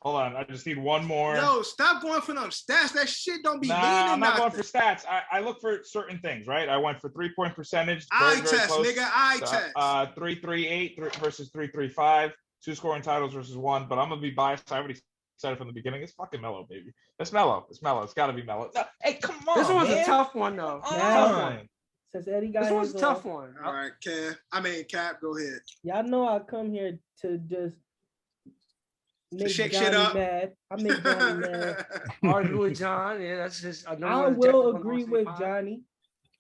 [SPEAKER 4] Hold on. I just need one more.
[SPEAKER 2] Yo, stop going for them stats. That shit don't be
[SPEAKER 4] Nah,
[SPEAKER 2] meaning
[SPEAKER 4] I'm not going
[SPEAKER 2] nothing.
[SPEAKER 4] for stats. I look for certain things, right? I went for 3-point percentage.
[SPEAKER 2] Eye
[SPEAKER 4] very, very
[SPEAKER 2] test,
[SPEAKER 4] close.
[SPEAKER 2] nigga. Eye test.
[SPEAKER 4] 3-3-8 versus 3-3-5. 2 scoring titles versus 1. But I'm gonna be biased. I already said it from the beginning. It's fucking Melo, baby. It's Melo. It's Melo. It's got to be Melo. No, hey, come on.
[SPEAKER 3] This one's
[SPEAKER 4] man.
[SPEAKER 3] a tough one though.
[SPEAKER 4] Come
[SPEAKER 3] Tough
[SPEAKER 4] on.
[SPEAKER 3] one.
[SPEAKER 1] Since Eddie got
[SPEAKER 3] This one's
[SPEAKER 1] his
[SPEAKER 3] a tough
[SPEAKER 1] off,
[SPEAKER 3] one.
[SPEAKER 2] All right, Cap, go ahead.
[SPEAKER 1] y'all know I come here to just make
[SPEAKER 2] shake
[SPEAKER 1] Johnny
[SPEAKER 2] shit up.
[SPEAKER 1] mad. I make Johnny mad.
[SPEAKER 3] Argue with John. Yeah, that's just
[SPEAKER 1] I will agree with Johnny,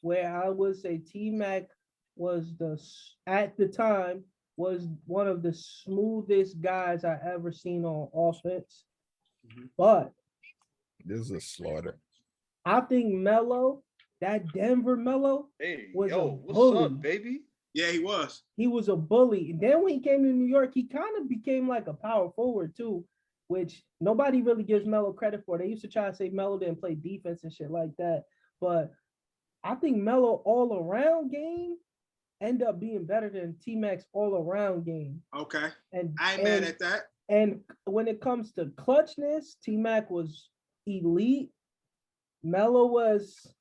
[SPEAKER 1] where I would say T-Mac was at the time was one of the smoothest guys I ever seen on offense. But
[SPEAKER 7] this is a slaughter.
[SPEAKER 1] I think Melo, that Denver Melo, was a
[SPEAKER 8] what's
[SPEAKER 1] bully.
[SPEAKER 8] up, baby?
[SPEAKER 2] Yeah, he was.
[SPEAKER 1] He was a bully. And then when he came to New York, he kind of became like a power forward too, which nobody really gives Melo credit for. They used to try to say Melo didn't play defense and shit like that. But I think Melo all around game end up being better than T-Mac's all around game.
[SPEAKER 2] Okay.
[SPEAKER 1] And
[SPEAKER 2] I ain't mad at that.
[SPEAKER 1] And when it comes to clutchness, T-Mac was elite. Melo was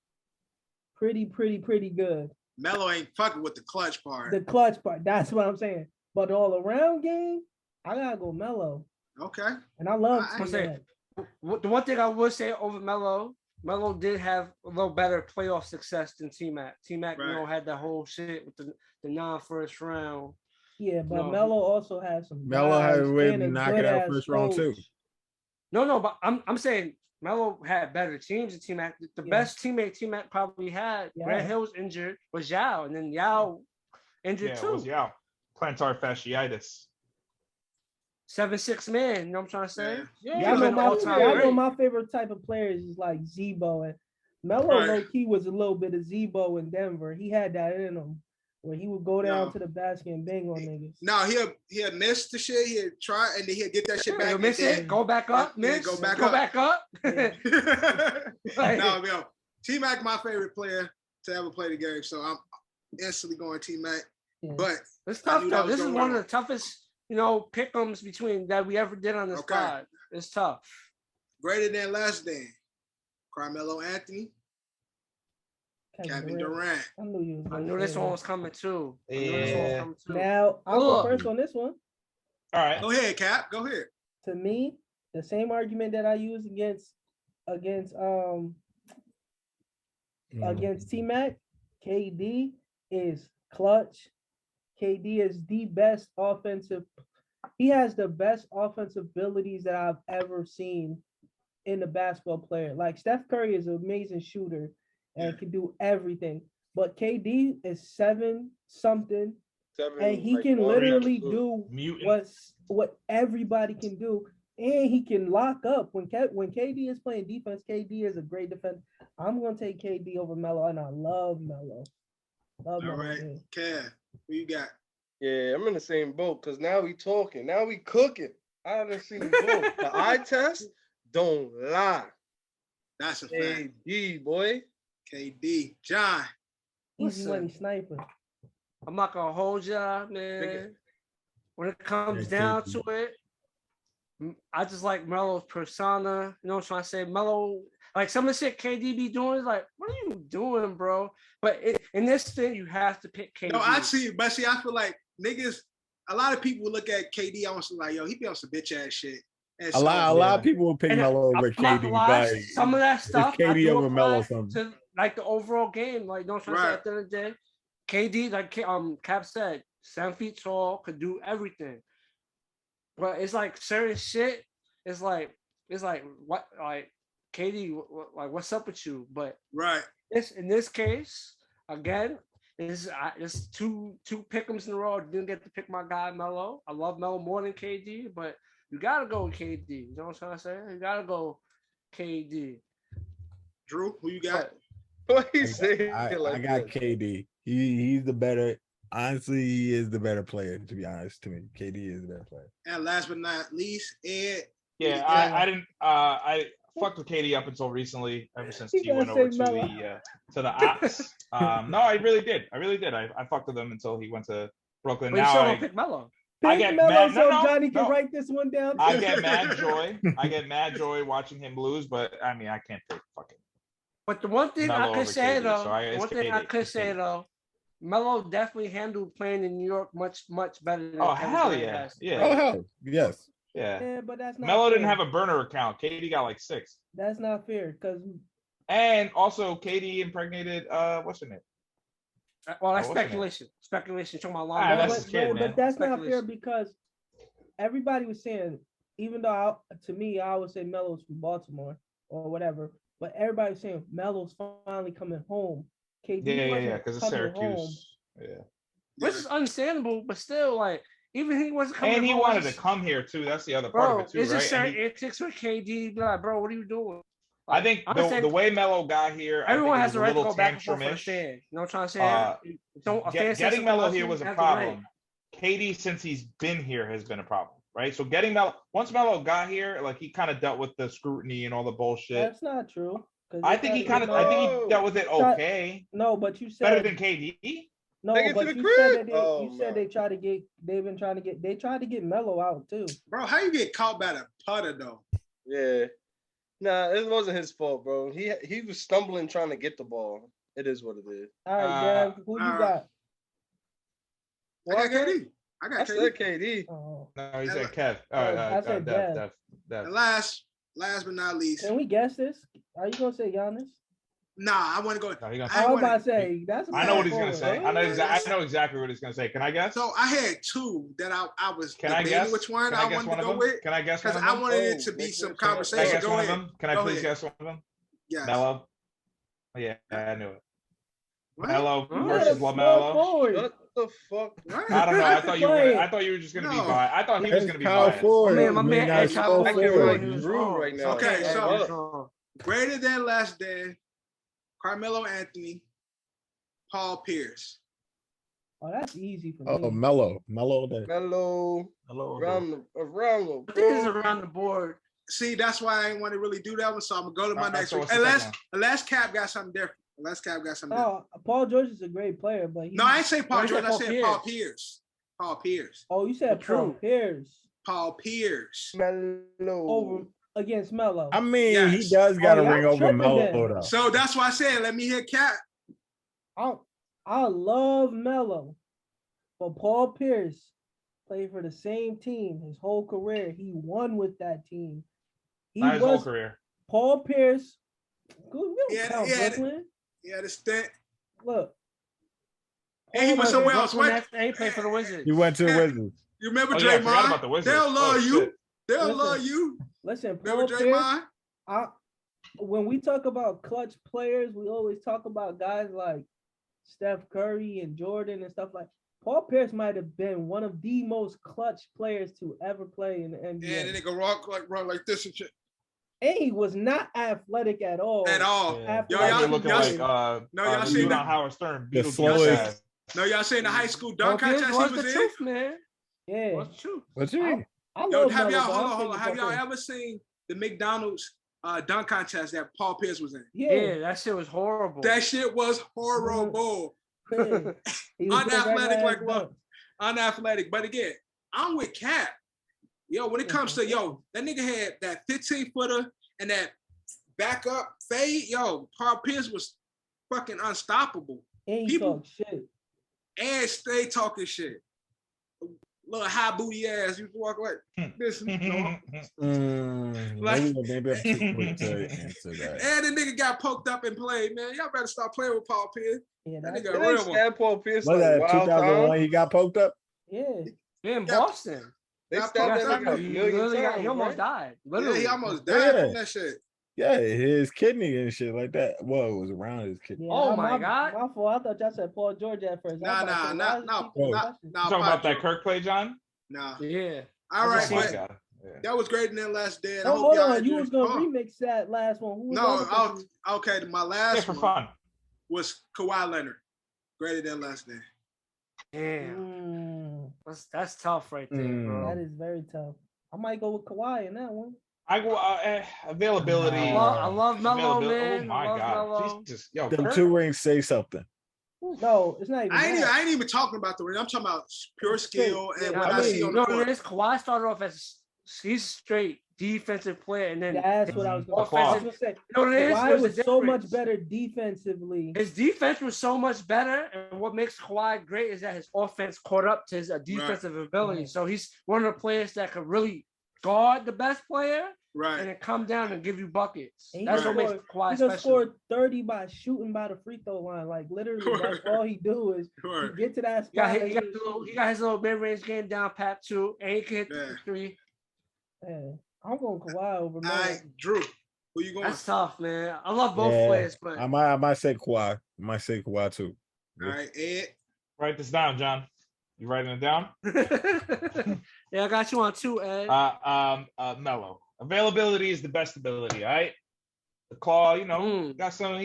[SPEAKER 1] pretty good.
[SPEAKER 2] Melo ain't fucking with the clutch part.
[SPEAKER 1] The clutch part, that's what I'm saying. But all around game, I gotta go Melo.
[SPEAKER 2] Okay.
[SPEAKER 1] And I love
[SPEAKER 3] T-Mac. The one thing I would say over Melo did have a little better playoff success than T-Mac. T-Mac, right, had that whole shit with the non-first round.
[SPEAKER 1] Yeah, but Melo also has some.
[SPEAKER 7] Melo had a way to knock it out first round too.
[SPEAKER 3] No, but I'm saying Melo had better teams than T-Mac. The best teammate T-Mac probably had, Grant Hill was injured, was Yao, and then Yao injured too.
[SPEAKER 4] It was Yao. Plantar fasciitis.
[SPEAKER 3] 7'6" man, you know what I'm trying to say?
[SPEAKER 1] Yeah, I know my favorite type of players is like Zebo, and Melo low key was a little bit of Zebo in Denver. He had that in him where he would go down to the basket and bang on niggas.
[SPEAKER 2] No, he'll miss the shit, he'll try, and then he'll get that shit back.
[SPEAKER 3] He'll miss it, go back up, miss, go back up.
[SPEAKER 2] No, yo, T-Mac my favorite player to ever play the game, so I'm instantly going T-Mac. Yeah. But
[SPEAKER 3] it's tough though. This is one of the toughest, pick-ems between that we ever did on this pod. It's tough.
[SPEAKER 2] Greater than, less than. Carmelo Anthony. Kevin Durant.
[SPEAKER 1] I
[SPEAKER 3] knew this one was coming too.
[SPEAKER 1] Yeah. Now I'll go first on this one.
[SPEAKER 4] All right.
[SPEAKER 2] Go ahead, Cap. Go ahead.
[SPEAKER 1] To me, the same argument that I use against T-Mac, KD is clutch. KD is the best offensive. He has the best offensive abilities that I've ever seen in a basketball player. Like Steph Curry is an amazing shooter and can do everything. But KD is 7-something, and he can literally do what everybody can do, and he can lock up. When KD is playing defense, KD is a great defender. I'm gonna take KD over Melo, and I love Melo.
[SPEAKER 2] All right, Kev, who you got?
[SPEAKER 8] Yeah, I'm in the same boat because now we talking, now we cooking. I haven't seen both. The eye test don't lie.
[SPEAKER 2] That's a fact.
[SPEAKER 8] KD, boy.
[SPEAKER 2] KD. John.
[SPEAKER 1] Easy money sniper.
[SPEAKER 3] I'm not gonna hold y'all, man. When it comes down to it, I just like Melo's persona. You know what I'm trying to say? Melo, like some of the shit KD be doing is like, what are you doing, bro? But in this thing, you have to pick KD.
[SPEAKER 2] No, I see, but see, I feel like niggas, a lot of people look at KD almost like, yo, he be on some bitch ass shit. And
[SPEAKER 7] a lot of people will pick Melo over KD. But
[SPEAKER 3] some of that stuff,
[SPEAKER 7] KD over Melo, something.
[SPEAKER 3] Like the overall game, like don't try to say at the end of the day, KD, like Cap said, 7 feet tall, could do everything. But it's like certain shit. It's like what, like KD, like what's up with you? But in this case, again, it's two pick'ems in a row. I didn't get to pick my guy Melo. I love Melo more than KD, but you gotta go with KD. You know what I'm trying to say? You gotta go KD.
[SPEAKER 2] Drew, who you got?
[SPEAKER 8] What he say?
[SPEAKER 7] I got KD. He's the better. Honestly, he is the better player. To be honest, to me, KD is the better player.
[SPEAKER 2] And last but not least, Ed.
[SPEAKER 4] Yeah, I fucked with KD up until recently. Ever since he went over to the Ops. No, I really did. I fucked with him until he went to Brooklyn.
[SPEAKER 3] But now I pick Melo.
[SPEAKER 1] I get mad. Johnny can write this one down.
[SPEAKER 4] I get mad joy watching him lose, but I mean, I can't pick fucking.
[SPEAKER 3] But the one thing I could say though, Melo definitely handled playing in New York much better than
[SPEAKER 4] hell yeah.
[SPEAKER 7] Oh hell yes.
[SPEAKER 1] Yeah, but that's not
[SPEAKER 4] Melo
[SPEAKER 1] fair.
[SPEAKER 4] didn't have a burner account. KD got like 6.
[SPEAKER 1] That's not fair because.
[SPEAKER 4] And also, KD impregnated what's her name?
[SPEAKER 3] Well, that's speculation. Speculation. Talking about
[SPEAKER 4] that's his kid, man.
[SPEAKER 1] But that's not fair because everybody was saying even though to me, I would say Melo's from Baltimore or whatever, but everybody's saying Melo's finally coming home. KD wasn't
[SPEAKER 4] because of
[SPEAKER 1] coming home.
[SPEAKER 4] Syracuse. Yeah.
[SPEAKER 3] Which is understandable, but still, like, even he wasn't coming
[SPEAKER 4] And he
[SPEAKER 3] home,
[SPEAKER 4] wanted to
[SPEAKER 3] just-
[SPEAKER 4] come here too. That's the other part
[SPEAKER 3] Bro,
[SPEAKER 4] of it too,
[SPEAKER 3] it's
[SPEAKER 4] right?
[SPEAKER 3] just
[SPEAKER 4] And
[SPEAKER 3] certain
[SPEAKER 4] he-
[SPEAKER 3] antics with KD. Be like, bro, what are you doing?
[SPEAKER 4] I
[SPEAKER 3] Like,
[SPEAKER 4] think
[SPEAKER 3] I'm
[SPEAKER 4] the
[SPEAKER 3] saying
[SPEAKER 4] way Melo got here,
[SPEAKER 3] everyone
[SPEAKER 4] I
[SPEAKER 3] has
[SPEAKER 4] think
[SPEAKER 3] the
[SPEAKER 4] it was
[SPEAKER 3] right
[SPEAKER 4] a
[SPEAKER 3] to
[SPEAKER 4] little
[SPEAKER 3] go back and forth for the
[SPEAKER 4] tantramish.
[SPEAKER 3] fan. You know what I'm trying to say? Don't a fan says
[SPEAKER 4] Getting
[SPEAKER 3] something
[SPEAKER 4] Melo
[SPEAKER 3] about
[SPEAKER 4] here
[SPEAKER 3] you,
[SPEAKER 4] was a
[SPEAKER 3] has the right.
[SPEAKER 4] problem. KD, since he's been here, has been a problem, right? So getting Melo, once Melo got here, like he kind of dealt with the scrutiny and all the bullshit.
[SPEAKER 1] That's not true.
[SPEAKER 4] I think he dealt with it okay.
[SPEAKER 1] No, but you
[SPEAKER 4] Better
[SPEAKER 1] said
[SPEAKER 4] than KD.
[SPEAKER 1] no,
[SPEAKER 8] Take it to
[SPEAKER 1] but
[SPEAKER 8] the
[SPEAKER 1] you
[SPEAKER 8] crib?
[SPEAKER 1] said that
[SPEAKER 8] Oh,
[SPEAKER 1] you said
[SPEAKER 8] man.
[SPEAKER 1] they tried to get Melo out too.
[SPEAKER 2] Bro, how you get caught by the putter though?
[SPEAKER 8] Yeah. Nah, it wasn't his fault, bro. He was stumbling trying to get the ball. It is what it is.
[SPEAKER 1] All right, Dev, who you got?
[SPEAKER 2] I got KD. I
[SPEAKER 8] I
[SPEAKER 2] got
[SPEAKER 8] said
[SPEAKER 2] KD.
[SPEAKER 8] KD.
[SPEAKER 1] Oh.
[SPEAKER 4] No, he said Kev.
[SPEAKER 1] I said
[SPEAKER 4] Dev.
[SPEAKER 2] And last but not least.
[SPEAKER 1] Can we guess this? Are you gonna say Giannis?
[SPEAKER 2] Nah, I want to go.
[SPEAKER 4] No, he gonna
[SPEAKER 1] I was about to say that's.
[SPEAKER 4] I know what he's gonna
[SPEAKER 1] bad
[SPEAKER 4] say.
[SPEAKER 1] forward.
[SPEAKER 4] I know exactly what he's gonna say. Can I guess?
[SPEAKER 2] So I had two that I was
[SPEAKER 4] Can I
[SPEAKER 2] debating
[SPEAKER 4] guess?
[SPEAKER 2] which one
[SPEAKER 4] Can I
[SPEAKER 2] I
[SPEAKER 4] guess
[SPEAKER 2] wanted
[SPEAKER 4] one
[SPEAKER 2] to
[SPEAKER 4] of
[SPEAKER 2] go
[SPEAKER 4] them?
[SPEAKER 2] with
[SPEAKER 4] Can I guess one
[SPEAKER 2] because
[SPEAKER 4] of
[SPEAKER 2] I
[SPEAKER 4] them?
[SPEAKER 2] wanted it to
[SPEAKER 8] Oh,
[SPEAKER 2] be
[SPEAKER 8] make
[SPEAKER 2] some
[SPEAKER 8] sure.
[SPEAKER 4] Can I
[SPEAKER 2] conversation.
[SPEAKER 4] guess
[SPEAKER 2] Go
[SPEAKER 4] one of
[SPEAKER 2] ahead.
[SPEAKER 4] them? Can I
[SPEAKER 2] Go
[SPEAKER 4] please
[SPEAKER 2] ahead.
[SPEAKER 4] guess one of them?
[SPEAKER 2] Yes.
[SPEAKER 4] Mello. Yeah, I knew it.
[SPEAKER 2] What?
[SPEAKER 4] Mello
[SPEAKER 3] You
[SPEAKER 4] versus
[SPEAKER 1] had a small
[SPEAKER 4] LaMelo.
[SPEAKER 1] forward.
[SPEAKER 8] What the fuck?
[SPEAKER 2] What?
[SPEAKER 4] I don't know. I thought you were.
[SPEAKER 1] Play.
[SPEAKER 4] I thought you were just gonna be
[SPEAKER 2] No.
[SPEAKER 4] biased. I thought he was
[SPEAKER 7] That's
[SPEAKER 4] gonna be
[SPEAKER 7] Kyle
[SPEAKER 4] biased.
[SPEAKER 7] Ford.
[SPEAKER 3] My man
[SPEAKER 7] not
[SPEAKER 3] Ed
[SPEAKER 7] small
[SPEAKER 3] Chapman
[SPEAKER 8] I can
[SPEAKER 7] forward.
[SPEAKER 8] really rude right now.
[SPEAKER 2] Okay,
[SPEAKER 3] Ed
[SPEAKER 2] so-
[SPEAKER 3] was wrong.
[SPEAKER 2] Greater than less than Carmelo Anthony, Paul Pierce.
[SPEAKER 1] Oh, that's easy for
[SPEAKER 7] Oh,
[SPEAKER 1] me.
[SPEAKER 7] Mello.
[SPEAKER 8] Mellow
[SPEAKER 7] Mello.
[SPEAKER 8] around the
[SPEAKER 3] I think it's around the board.
[SPEAKER 2] See, that's why I didn't want to really do that one. So I'm gonna go to my
[SPEAKER 4] Alright,
[SPEAKER 2] next
[SPEAKER 4] so
[SPEAKER 2] one.
[SPEAKER 4] what's the second
[SPEAKER 2] Unless Cap got something different. Unless Cap got something different.
[SPEAKER 1] Oh, Paul George is a great player, but
[SPEAKER 2] No, I ain't say Paul
[SPEAKER 3] you said
[SPEAKER 2] George. I
[SPEAKER 3] Paul
[SPEAKER 2] said Paul Pierce. Paul Pierce.
[SPEAKER 1] Oh, you said Paul
[SPEAKER 3] True.
[SPEAKER 1] Pierce
[SPEAKER 2] Paul Pierce.
[SPEAKER 8] Mellow.
[SPEAKER 1] over against Melo.
[SPEAKER 7] I mean,
[SPEAKER 2] Yes.
[SPEAKER 7] he does got a
[SPEAKER 1] yeah,
[SPEAKER 7] ring
[SPEAKER 1] I'm
[SPEAKER 7] over
[SPEAKER 1] tripping
[SPEAKER 7] Mello
[SPEAKER 1] then.
[SPEAKER 7] though.
[SPEAKER 2] So that's why I said, let me hear Cap.
[SPEAKER 1] I love Melo, but Paul Pierce played for the same team his whole career. He won with that team. He
[SPEAKER 4] Not his whole
[SPEAKER 1] was
[SPEAKER 4] career.
[SPEAKER 1] Paul Pierce. We don't
[SPEAKER 2] Yeah,
[SPEAKER 1] count
[SPEAKER 2] yeah.
[SPEAKER 1] Brooklyn.
[SPEAKER 2] Yeah, the stint.
[SPEAKER 1] Look.
[SPEAKER 2] And he was somewhere else.
[SPEAKER 3] Brooklyn,
[SPEAKER 2] What?
[SPEAKER 3] He played for the Wizards.
[SPEAKER 7] He went to the
[SPEAKER 2] Yeah.
[SPEAKER 7] Wizards.
[SPEAKER 2] You remember
[SPEAKER 4] Oh, yeah, I forgot
[SPEAKER 2] Draymond?
[SPEAKER 4] about the Wizards.
[SPEAKER 2] They'll love
[SPEAKER 4] Oh,
[SPEAKER 2] you.
[SPEAKER 4] shit.
[SPEAKER 2] They'll
[SPEAKER 1] Listen.
[SPEAKER 2] love you.
[SPEAKER 1] Listen,
[SPEAKER 2] Remember
[SPEAKER 1] Paul Pierce.
[SPEAKER 2] Draymond?
[SPEAKER 1] When we talk about clutch players, we always talk about guys like Steph Curry and Jordan and stuff like. Paul Pierce might have been one of the most clutch players to ever play in the NBA.
[SPEAKER 2] And then they go run like this and shit.
[SPEAKER 1] And he was not athletic at all.
[SPEAKER 2] At all.
[SPEAKER 4] Yeah.
[SPEAKER 1] Yo,
[SPEAKER 2] y'all-
[SPEAKER 4] You're looking
[SPEAKER 2] y'all-
[SPEAKER 4] like
[SPEAKER 2] No, y'all
[SPEAKER 4] the
[SPEAKER 2] seen
[SPEAKER 4] dude
[SPEAKER 2] the-
[SPEAKER 4] on Howard Stern.
[SPEAKER 7] The
[SPEAKER 4] Beetlejuice
[SPEAKER 7] slowest-
[SPEAKER 4] ass.
[SPEAKER 2] No, y'all seen the high school
[SPEAKER 3] Paul
[SPEAKER 2] dunk
[SPEAKER 3] Pierce
[SPEAKER 2] contest
[SPEAKER 3] was
[SPEAKER 2] he
[SPEAKER 3] the
[SPEAKER 2] was in?
[SPEAKER 3] truth, man.
[SPEAKER 1] Yeah.
[SPEAKER 3] Was the truth.
[SPEAKER 7] What you mean?
[SPEAKER 1] I
[SPEAKER 2] Yo,
[SPEAKER 1] love
[SPEAKER 2] have
[SPEAKER 1] Melo,
[SPEAKER 2] y'all
[SPEAKER 1] but
[SPEAKER 2] hold
[SPEAKER 1] I'm
[SPEAKER 2] on.
[SPEAKER 1] taking
[SPEAKER 2] Have
[SPEAKER 1] Paul
[SPEAKER 2] y'all
[SPEAKER 1] Pierce.
[SPEAKER 2] ever seen the McDonald's dunk contest that Paul Pierce was in?
[SPEAKER 3] Yeah, that shit was horrible.
[SPEAKER 2] That shit was horrible.
[SPEAKER 1] Yeah. He was doing
[SPEAKER 2] Unathletic
[SPEAKER 1] regular
[SPEAKER 2] like
[SPEAKER 1] ass
[SPEAKER 2] what?
[SPEAKER 1] dunks.
[SPEAKER 2] Unathletic. But again, I'm with Cap. Yo, when it comes to that nigga had that 15-footer and that backup fade. Yo, Paul Pierce was fucking unstoppable.
[SPEAKER 1] And he
[SPEAKER 2] People-
[SPEAKER 1] talk shit.
[SPEAKER 2] And stay talking shit. Little high booty ass. You walk like this. No. Like-
[SPEAKER 7] Maybe I'm too quick to answer that.
[SPEAKER 2] And the nigga got poked up and played, man. Y'all better stop playing with Paul Pierce.
[SPEAKER 1] Yeah,
[SPEAKER 2] That
[SPEAKER 1] that's
[SPEAKER 2] nigga
[SPEAKER 8] They
[SPEAKER 2] a
[SPEAKER 8] didn't
[SPEAKER 2] real one.
[SPEAKER 8] stab Paul Pierce
[SPEAKER 7] Was
[SPEAKER 8] like
[SPEAKER 7] that
[SPEAKER 8] wild
[SPEAKER 7] 2001?
[SPEAKER 8] time.
[SPEAKER 7] He got poked up.
[SPEAKER 1] yeah.
[SPEAKER 3] Yeah, in
[SPEAKER 2] Yeah.
[SPEAKER 3] Boston.
[SPEAKER 8] They
[SPEAKER 2] Yeah,
[SPEAKER 8] stabbed
[SPEAKER 2] Paul
[SPEAKER 8] that nigga a
[SPEAKER 3] He
[SPEAKER 8] million
[SPEAKER 3] literally got,
[SPEAKER 8] times.
[SPEAKER 3] he almost
[SPEAKER 8] right?
[SPEAKER 3] died.
[SPEAKER 2] Yeah,
[SPEAKER 3] Literally.
[SPEAKER 2] he almost died
[SPEAKER 7] Yeah.
[SPEAKER 2] from that shit.
[SPEAKER 7] Yeah, his kidney and shit like that. Well, it was around his kidney.
[SPEAKER 1] Yeah,
[SPEAKER 3] Oh
[SPEAKER 1] my
[SPEAKER 3] my God.
[SPEAKER 1] My fault. I thought y'all said Paul George at first.
[SPEAKER 2] Nah,
[SPEAKER 4] Talking about that Kirk play, John?
[SPEAKER 2] Nah.
[SPEAKER 3] Yeah.
[SPEAKER 2] All
[SPEAKER 3] I
[SPEAKER 2] right,
[SPEAKER 3] just
[SPEAKER 4] Oh my
[SPEAKER 2] but
[SPEAKER 4] God. Yeah.
[SPEAKER 2] that was great in that last day. And I
[SPEAKER 1] Oh,
[SPEAKER 2] hope
[SPEAKER 1] hold
[SPEAKER 2] y'all
[SPEAKER 1] on. You
[SPEAKER 2] enjoyed-
[SPEAKER 1] was gonna
[SPEAKER 2] Hold on.
[SPEAKER 1] remix that last one. Who was the
[SPEAKER 2] No,
[SPEAKER 1] other person?
[SPEAKER 2] okay. My
[SPEAKER 4] Yeah,
[SPEAKER 2] last
[SPEAKER 4] for
[SPEAKER 2] one
[SPEAKER 4] fun.
[SPEAKER 2] was Kawhi Leonard. Greater than last day.
[SPEAKER 3] Damn.
[SPEAKER 1] Mm,
[SPEAKER 3] That's tough right there, bro.
[SPEAKER 1] that is very tough. I might go with Kawhi in that one.
[SPEAKER 4] I go availability.
[SPEAKER 3] I love Melo,
[SPEAKER 4] availability.
[SPEAKER 3] man.
[SPEAKER 4] Oh my
[SPEAKER 3] I love
[SPEAKER 4] God.
[SPEAKER 3] Melo.
[SPEAKER 4] Jesus. Yo,
[SPEAKER 7] Them
[SPEAKER 4] Kirk?
[SPEAKER 7] 2 rings say something.
[SPEAKER 1] No, it's not even.
[SPEAKER 2] I
[SPEAKER 1] that.
[SPEAKER 2] ain't even talking about the ring. I'm talking about pure skill and
[SPEAKER 1] Yeah,
[SPEAKER 2] what
[SPEAKER 7] I
[SPEAKER 2] I
[SPEAKER 7] mean,
[SPEAKER 2] see on
[SPEAKER 3] You
[SPEAKER 2] the
[SPEAKER 3] know what
[SPEAKER 2] court.
[SPEAKER 3] it is? Kawhi started off as he's a straight defensive player, and then
[SPEAKER 1] That's what I was going
[SPEAKER 3] offensive.
[SPEAKER 1] to say.
[SPEAKER 3] You know what it is?
[SPEAKER 1] Kawhi
[SPEAKER 3] There's a
[SPEAKER 1] was so much
[SPEAKER 3] difference.
[SPEAKER 1] better defensively.
[SPEAKER 3] His defense was so much better, and what makes Kawhi great is that his offense caught up to his defensive ability.
[SPEAKER 1] Right.
[SPEAKER 3] So he's one of the players that could really guard the best player and
[SPEAKER 2] Right.
[SPEAKER 3] then come down and give you buckets.
[SPEAKER 1] And he
[SPEAKER 3] That's
[SPEAKER 1] can
[SPEAKER 3] what makes
[SPEAKER 1] score-
[SPEAKER 3] Kawhi
[SPEAKER 1] He can
[SPEAKER 3] special.
[SPEAKER 1] score 30 by shooting by the free throw line. Like literally, that's all he do is
[SPEAKER 2] Right.
[SPEAKER 1] get to that
[SPEAKER 3] He got,
[SPEAKER 1] spot.
[SPEAKER 3] he got his little mid-range game down pat too, and he can hit
[SPEAKER 2] Yeah.
[SPEAKER 3] the three.
[SPEAKER 1] Man, I'm going Kawhi over
[SPEAKER 2] All
[SPEAKER 1] Melo.
[SPEAKER 2] right, Drew, who you going?
[SPEAKER 3] That's tough, man. I love both
[SPEAKER 7] Yeah,
[SPEAKER 3] players, but
[SPEAKER 7] I might say Kawhi. I might say Kawhi too.
[SPEAKER 2] All right, Ed.
[SPEAKER 4] Write this down, John. You writing it down?
[SPEAKER 3] yeah, I got you on 2, Ed.
[SPEAKER 4] Melo. Availability is the best ability. All right. The Claw, you know, he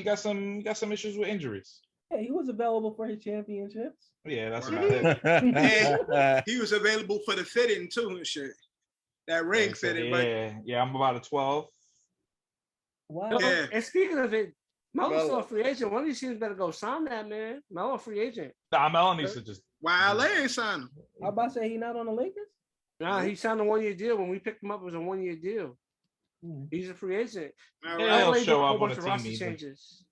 [SPEAKER 4] got some issues with injuries.
[SPEAKER 1] Yeah, he was available for his championships.
[SPEAKER 4] Yeah, that's
[SPEAKER 2] Right.
[SPEAKER 4] about it.
[SPEAKER 2] And he was available for the fitting too and shit. That ring
[SPEAKER 4] So,
[SPEAKER 2] fitting, but
[SPEAKER 4] yeah, I'm about a 12.
[SPEAKER 1] Wow.
[SPEAKER 2] Yeah.
[SPEAKER 3] And speaking of it, Melo's
[SPEAKER 8] Melo.
[SPEAKER 3] still a free agent. One of these teams better go sign that, man. Melo a free agent.
[SPEAKER 4] Nah, Melo needs to just.
[SPEAKER 2] why LA ain't signed him?
[SPEAKER 1] I about to say he not on the Lakers.
[SPEAKER 3] Nah, he signed a 1-year deal. When we picked him up, it was a 1-year deal.
[SPEAKER 1] Hmm.
[SPEAKER 3] He's a free agent.
[SPEAKER 2] All
[SPEAKER 4] Yeah,
[SPEAKER 2] right.
[SPEAKER 4] he'll
[SPEAKER 3] LA did
[SPEAKER 4] show
[SPEAKER 3] a
[SPEAKER 4] up
[SPEAKER 3] whole
[SPEAKER 4] on
[SPEAKER 3] bunch
[SPEAKER 4] a
[SPEAKER 3] of
[SPEAKER 4] team
[SPEAKER 3] roster
[SPEAKER 4] easy.
[SPEAKER 3] changes.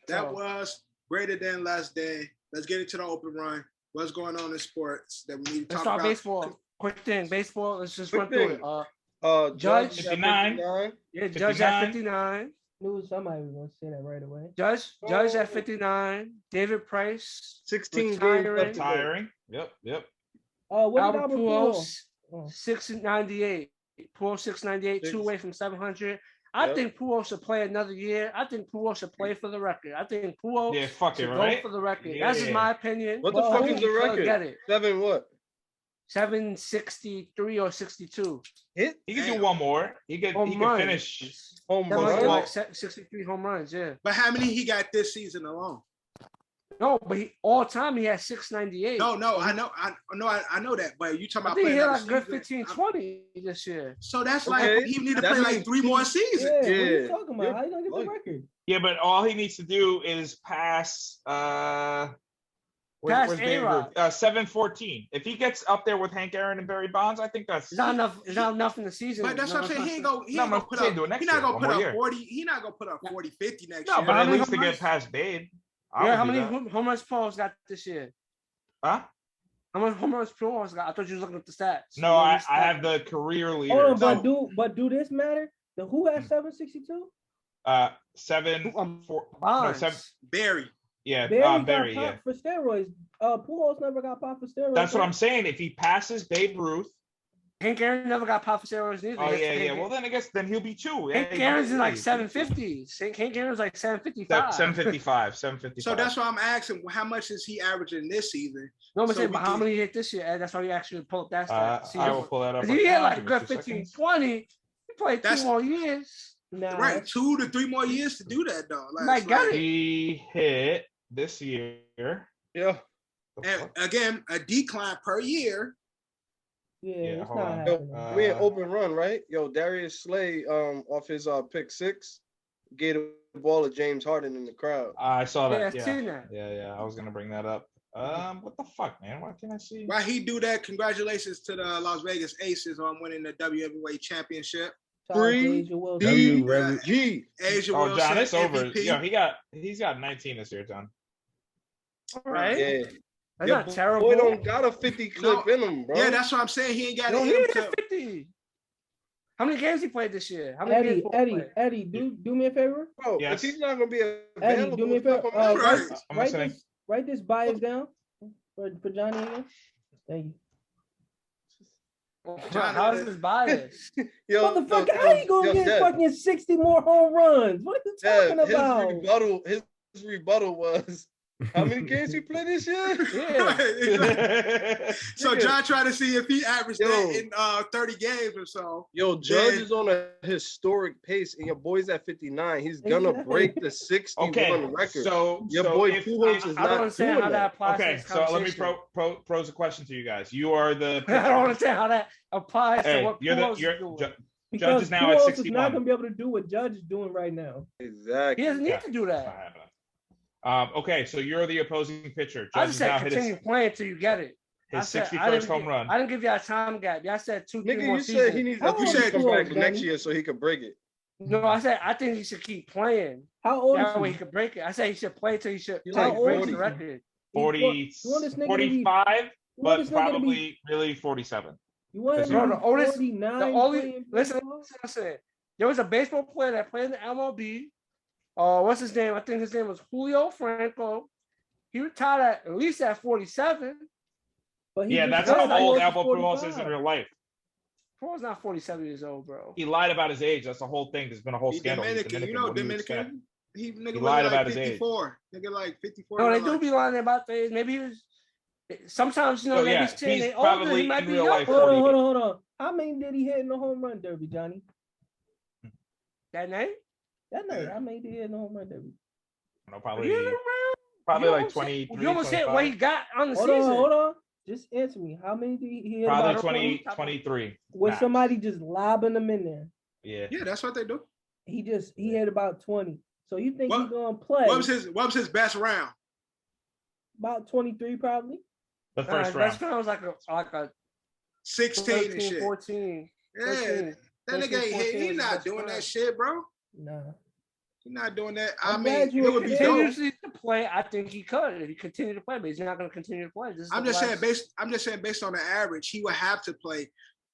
[SPEAKER 2] That
[SPEAKER 3] So,
[SPEAKER 2] was greater than last day. Let's get into the open run. What's going on in sports that we need to
[SPEAKER 3] let's
[SPEAKER 2] talk
[SPEAKER 3] start
[SPEAKER 2] about?
[SPEAKER 3] baseball. Quick thing, baseball. Let's just
[SPEAKER 8] Quick
[SPEAKER 3] run through
[SPEAKER 8] thing.
[SPEAKER 3] it.
[SPEAKER 8] Judge
[SPEAKER 3] Judge,
[SPEAKER 8] at
[SPEAKER 4] 59.
[SPEAKER 8] 59.
[SPEAKER 3] yeah, Judge at
[SPEAKER 4] 59.
[SPEAKER 3] 59.
[SPEAKER 1] Knew somebody was gonna say that right away.
[SPEAKER 3] Judge at 59. David Price
[SPEAKER 8] 16 games
[SPEAKER 3] retiring.
[SPEAKER 8] left to go.
[SPEAKER 4] Tiring. Yep.
[SPEAKER 1] What did
[SPEAKER 3] Albert
[SPEAKER 1] Albert
[SPEAKER 3] Pujols
[SPEAKER 1] Pujols? Oh.
[SPEAKER 3] 698. Pujols 698, 2 away from 700. I
[SPEAKER 8] Yep.
[SPEAKER 3] think Pujols should play another year. I think Pujols should play for the record. I think Pujols
[SPEAKER 4] Yeah, fuck it,
[SPEAKER 3] should
[SPEAKER 4] right?
[SPEAKER 3] go for the record. That's just
[SPEAKER 4] Yeah.
[SPEAKER 3] my opinion.
[SPEAKER 8] What the
[SPEAKER 1] Well,
[SPEAKER 8] fuck
[SPEAKER 1] who-
[SPEAKER 8] is the
[SPEAKER 3] He could
[SPEAKER 8] record?
[SPEAKER 3] Get it.
[SPEAKER 8] 7 what?
[SPEAKER 3] 763 or 62.
[SPEAKER 8] Hit?
[SPEAKER 4] He could do one more. He could finish.
[SPEAKER 8] Home
[SPEAKER 3] That might
[SPEAKER 8] run.
[SPEAKER 3] be
[SPEAKER 2] Well-
[SPEAKER 3] like 63 home runs, yeah.
[SPEAKER 2] But how many he got this season alone?
[SPEAKER 3] No, but all time he had 698.
[SPEAKER 2] No, I know that. But you talking
[SPEAKER 3] I
[SPEAKER 2] about
[SPEAKER 3] think he
[SPEAKER 2] playing
[SPEAKER 3] had
[SPEAKER 2] another
[SPEAKER 3] like a good
[SPEAKER 2] season?
[SPEAKER 3] 15, 20 this year.
[SPEAKER 2] So that's
[SPEAKER 8] Okay,
[SPEAKER 2] like he need to
[SPEAKER 8] that
[SPEAKER 2] play like
[SPEAKER 8] means
[SPEAKER 2] 3 more
[SPEAKER 1] Yeah,
[SPEAKER 2] seasons.
[SPEAKER 1] what are you
[SPEAKER 8] Yeah.
[SPEAKER 1] talking about?
[SPEAKER 8] Yeah.
[SPEAKER 1] How you gonna get
[SPEAKER 8] Like-
[SPEAKER 1] the record?
[SPEAKER 4] Yeah, but all he needs to do is pass.
[SPEAKER 3] Pass
[SPEAKER 4] Where's Babe
[SPEAKER 3] A-Rod.
[SPEAKER 4] Ruth? 714. If he gets up there with Hank Aaron and Barry Bonds, I think that's.
[SPEAKER 3] It's not enough. It's not enough in the season.
[SPEAKER 2] But that's what I'm saying. He ain't
[SPEAKER 4] No,
[SPEAKER 2] gonna
[SPEAKER 4] I'm
[SPEAKER 2] put
[SPEAKER 4] saying
[SPEAKER 2] up.
[SPEAKER 4] do it next
[SPEAKER 2] He's not
[SPEAKER 4] year,
[SPEAKER 2] gonna
[SPEAKER 4] one
[SPEAKER 2] put
[SPEAKER 4] more
[SPEAKER 2] up
[SPEAKER 4] year.
[SPEAKER 2] 40. He's not gonna put up 40, 50 next
[SPEAKER 4] No,
[SPEAKER 2] year.
[SPEAKER 4] but
[SPEAKER 3] How
[SPEAKER 4] at
[SPEAKER 3] many
[SPEAKER 4] least to
[SPEAKER 3] home
[SPEAKER 4] get
[SPEAKER 3] runs?
[SPEAKER 4] past Babe.
[SPEAKER 3] Yeah, how many home runs Pujols got this year?
[SPEAKER 4] Huh?
[SPEAKER 3] How many home runs Pujols got? I thought you was looking at the stats.
[SPEAKER 4] No, I have the career leader.
[SPEAKER 1] Hold on, but do this matter? The who has 762?
[SPEAKER 4] 7 4 no,
[SPEAKER 3] Bonds.
[SPEAKER 4] 7.
[SPEAKER 2] Barry.
[SPEAKER 4] Yeah,
[SPEAKER 1] Barry
[SPEAKER 4] Barry.
[SPEAKER 1] got
[SPEAKER 4] Yeah,
[SPEAKER 1] popped for steroids. Pujols never got popped for steroids.
[SPEAKER 4] that's what I'm saying. If he passes Babe Ruth,
[SPEAKER 3] Hank Aaron never got popped for steroids neither.
[SPEAKER 4] oh
[SPEAKER 3] That's
[SPEAKER 4] yeah.
[SPEAKER 3] Hank-
[SPEAKER 4] Well, then I guess he'll be 2.
[SPEAKER 3] Hank
[SPEAKER 4] Yeah,
[SPEAKER 3] Aaron's in like
[SPEAKER 4] yeah,
[SPEAKER 3] 750s. Hank Aaron's like 755.
[SPEAKER 4] 755. 755.
[SPEAKER 2] So that's why I'm asking, how much is he averaging this season?
[SPEAKER 3] No, I'm
[SPEAKER 2] so
[SPEAKER 3] saying,
[SPEAKER 2] we
[SPEAKER 3] but how
[SPEAKER 2] can-
[SPEAKER 3] many he hit this year? Ed? That's why you actually pull up that stat. See,
[SPEAKER 4] I will pull that up.
[SPEAKER 3] if
[SPEAKER 4] right
[SPEAKER 3] he hit
[SPEAKER 4] now.
[SPEAKER 3] like a
[SPEAKER 4] Give me
[SPEAKER 3] good
[SPEAKER 4] 2
[SPEAKER 3] 15,
[SPEAKER 4] seconds.
[SPEAKER 3] 20, he played 2 more years.
[SPEAKER 1] Nah,
[SPEAKER 2] Right, 2 to 3 more years to do that though. Like,
[SPEAKER 3] Might get it.
[SPEAKER 4] He hit this year.
[SPEAKER 8] Yeah.
[SPEAKER 4] The
[SPEAKER 2] And
[SPEAKER 4] fuck?
[SPEAKER 2] again, a decline per year.
[SPEAKER 1] Yeah,
[SPEAKER 4] Yeah,
[SPEAKER 1] it's
[SPEAKER 4] hold
[SPEAKER 1] not
[SPEAKER 4] on.
[SPEAKER 1] happening.
[SPEAKER 8] We in open run, right? Yo, Darius Slay, off his pick 6, gave the ball to James Harden in the crowd.
[SPEAKER 4] I saw
[SPEAKER 3] Yeah,
[SPEAKER 4] that.
[SPEAKER 3] I've
[SPEAKER 4] Yeah,
[SPEAKER 3] seen that.
[SPEAKER 4] yeah. I was gonna bring that up. What the fuck, man? Why can't I see?
[SPEAKER 2] Why he do that? Congratulations to the Las Vegas Aces on winning the W Heavyweight Championship.
[SPEAKER 1] Shout out to
[SPEAKER 8] Three,
[SPEAKER 1] Asia Wilson.
[SPEAKER 8] G.
[SPEAKER 2] Asia
[SPEAKER 4] Oh,
[SPEAKER 2] Wilson,
[SPEAKER 4] John, it's over.
[SPEAKER 2] MVP.
[SPEAKER 4] Yo, he's got 19 this year, John.
[SPEAKER 3] All right.
[SPEAKER 8] Yeah.
[SPEAKER 3] That's
[SPEAKER 8] Your
[SPEAKER 3] not terrible.
[SPEAKER 8] boy don't got a 50 clip in him, bro.
[SPEAKER 2] Yeah, that's what I'm saying. He ain't got
[SPEAKER 3] No,
[SPEAKER 2] to
[SPEAKER 3] he
[SPEAKER 2] hit
[SPEAKER 3] hit
[SPEAKER 2] him
[SPEAKER 3] 50. How many games he played this year? How many games Paul played?
[SPEAKER 1] Eddie, do me a favor.
[SPEAKER 8] Bro,
[SPEAKER 4] Yes.
[SPEAKER 8] if he's not gonna be
[SPEAKER 1] Eddie,
[SPEAKER 8] available,
[SPEAKER 1] do me a
[SPEAKER 8] it's not
[SPEAKER 1] favor.
[SPEAKER 8] gonna matter.
[SPEAKER 2] Right.
[SPEAKER 4] I'm listening.
[SPEAKER 1] Write this bias down for Johnny again. Thank you.
[SPEAKER 3] How is this bias?
[SPEAKER 8] Yo,
[SPEAKER 1] Motherfucker, how you gonna get
[SPEAKER 8] Dev,
[SPEAKER 1] fucking 60 more home runs? What are you
[SPEAKER 8] Dev,
[SPEAKER 1] talking about?
[SPEAKER 8] his rebuttal was, how many games he played this year?
[SPEAKER 3] Yeah.
[SPEAKER 2] So John tried to see if he averaged
[SPEAKER 8] Yo.
[SPEAKER 2] that in 30 games or so.
[SPEAKER 8] Yo, Judge
[SPEAKER 2] Yeah.
[SPEAKER 8] is on a historic pace, and your boy's at 59. He's gonna
[SPEAKER 1] Exactly.
[SPEAKER 8] break the 61
[SPEAKER 4] Okay,
[SPEAKER 8] record.
[SPEAKER 4] so
[SPEAKER 8] Your
[SPEAKER 4] so
[SPEAKER 8] boy
[SPEAKER 4] if
[SPEAKER 8] Pujols is
[SPEAKER 3] I don't
[SPEAKER 8] not
[SPEAKER 3] understand
[SPEAKER 8] doing
[SPEAKER 3] how that applies to
[SPEAKER 4] okay,
[SPEAKER 3] this
[SPEAKER 4] so let me
[SPEAKER 3] conversation.
[SPEAKER 4] pose a question to you guys. You are the
[SPEAKER 3] I don't understand how that applies
[SPEAKER 4] Hey,
[SPEAKER 3] to what
[SPEAKER 4] you're the
[SPEAKER 3] Pujols
[SPEAKER 4] you're
[SPEAKER 3] is doing.
[SPEAKER 4] Judge
[SPEAKER 1] Because
[SPEAKER 4] is now at
[SPEAKER 1] Pujols is
[SPEAKER 4] 61.
[SPEAKER 1] not gonna be able to do what Judge is doing right now.
[SPEAKER 8] Exactly.
[SPEAKER 3] He doesn't need
[SPEAKER 4] Yeah.
[SPEAKER 3] to do
[SPEAKER 4] Not
[SPEAKER 3] that.
[SPEAKER 4] happening. Okay, so you're the opposing pitcher.
[SPEAKER 3] I
[SPEAKER 4] Judge
[SPEAKER 3] just
[SPEAKER 4] has now
[SPEAKER 3] said
[SPEAKER 4] hit
[SPEAKER 3] continue playing until you get it. I
[SPEAKER 4] his
[SPEAKER 3] said-
[SPEAKER 4] 61st home run.
[SPEAKER 3] I didn't give you a time gap. Y'all said 2-3
[SPEAKER 8] Nigga,
[SPEAKER 3] more
[SPEAKER 8] you
[SPEAKER 3] seasons.
[SPEAKER 8] said he needs
[SPEAKER 1] How
[SPEAKER 8] to
[SPEAKER 1] old
[SPEAKER 2] is
[SPEAKER 8] come
[SPEAKER 2] Pujols,
[SPEAKER 8] back next
[SPEAKER 1] Danny?
[SPEAKER 8] year so he could break it.
[SPEAKER 3] No, I said I think he should keep playing.
[SPEAKER 1] How old
[SPEAKER 3] That way
[SPEAKER 1] is
[SPEAKER 3] he
[SPEAKER 1] he?
[SPEAKER 3] could break it. I said he should play till he should
[SPEAKER 8] He's
[SPEAKER 3] till
[SPEAKER 8] like
[SPEAKER 3] he breaks
[SPEAKER 8] 40.
[SPEAKER 3] the record.
[SPEAKER 4] 40,
[SPEAKER 1] You want this nigga to be-
[SPEAKER 4] 45,
[SPEAKER 1] You want
[SPEAKER 4] but
[SPEAKER 1] this nigga to be-
[SPEAKER 4] probably really 47.
[SPEAKER 1] You want him
[SPEAKER 4] No,
[SPEAKER 1] to
[SPEAKER 3] the
[SPEAKER 1] be
[SPEAKER 3] oldest-
[SPEAKER 1] 49
[SPEAKER 3] The only
[SPEAKER 1] playing
[SPEAKER 3] listen,
[SPEAKER 1] baseball?
[SPEAKER 3] listen. There was a baseball player that played in the MLB. What's his name? I think his name was Julio Franco. He retired at least at 47.
[SPEAKER 1] But he
[SPEAKER 4] Yeah,
[SPEAKER 1] just
[SPEAKER 4] that's
[SPEAKER 1] said
[SPEAKER 4] how
[SPEAKER 1] Pujols
[SPEAKER 4] old
[SPEAKER 1] is
[SPEAKER 4] Albert Pujols
[SPEAKER 1] 45.
[SPEAKER 4] is in real life.
[SPEAKER 3] Paul's not 47 years old, bro.
[SPEAKER 4] He lied about his age. That's the whole thing. There's been a whole
[SPEAKER 2] He's
[SPEAKER 4] scandal. He's
[SPEAKER 2] Dominican. You know
[SPEAKER 4] What do you expect?
[SPEAKER 2] Dominican. He nigga
[SPEAKER 4] lied
[SPEAKER 2] like
[SPEAKER 4] about his age.
[SPEAKER 2] 54. Nigga like 54.
[SPEAKER 3] No, they do be lying about things. Maybe he was. Sometimes, you know,
[SPEAKER 4] Oh,
[SPEAKER 3] maybe
[SPEAKER 4] yeah.
[SPEAKER 3] he's 10. They
[SPEAKER 4] He's
[SPEAKER 3] older. He
[SPEAKER 4] probably
[SPEAKER 3] might
[SPEAKER 4] in
[SPEAKER 3] be
[SPEAKER 4] real
[SPEAKER 3] young.
[SPEAKER 4] life
[SPEAKER 1] Hold on,
[SPEAKER 4] 40.
[SPEAKER 1] hold on. How many did he hit in the home run derby, Johnny?
[SPEAKER 3] That name?
[SPEAKER 1] That night, how many did he hit in the home run derby?
[SPEAKER 4] No, probably
[SPEAKER 3] You remember?
[SPEAKER 4] probably
[SPEAKER 3] You
[SPEAKER 4] like
[SPEAKER 3] almost
[SPEAKER 4] 23,
[SPEAKER 3] You almost hit
[SPEAKER 4] 25.
[SPEAKER 3] what he got on the
[SPEAKER 1] Hold
[SPEAKER 3] season.
[SPEAKER 1] on, hold on. Just answer me. How many did he hit?
[SPEAKER 4] Probably
[SPEAKER 1] About
[SPEAKER 4] 20, 23.
[SPEAKER 1] with
[SPEAKER 4] max.
[SPEAKER 1] somebody just lobbing them in there.
[SPEAKER 4] Yeah.
[SPEAKER 2] Yeah, that's what they do.
[SPEAKER 1] He hit about 20. So you think
[SPEAKER 2] What-
[SPEAKER 1] he's gonna play
[SPEAKER 2] What was his best round?
[SPEAKER 1] about 23 probably?
[SPEAKER 4] The first round.
[SPEAKER 3] That was like a
[SPEAKER 2] 16
[SPEAKER 3] 13,
[SPEAKER 2] and shit.
[SPEAKER 3] 14.
[SPEAKER 2] Yeah,
[SPEAKER 3] 13.
[SPEAKER 2] that nigga ain't
[SPEAKER 3] 14
[SPEAKER 2] he
[SPEAKER 3] was
[SPEAKER 2] not
[SPEAKER 3] his
[SPEAKER 2] doing
[SPEAKER 3] best
[SPEAKER 2] that
[SPEAKER 3] round.
[SPEAKER 2] shit, bro.
[SPEAKER 1] Nah.
[SPEAKER 2] He's not doing that.
[SPEAKER 1] I'm
[SPEAKER 2] I
[SPEAKER 1] glad
[SPEAKER 2] mean,
[SPEAKER 1] you
[SPEAKER 2] it would be
[SPEAKER 1] admitted
[SPEAKER 2] dope.
[SPEAKER 3] Continuously to play, I think he could if he continued to play, but he's not going to continue to play. This is
[SPEAKER 2] I'm
[SPEAKER 3] the
[SPEAKER 2] just saying
[SPEAKER 3] last-
[SPEAKER 2] based on the average, he would have to play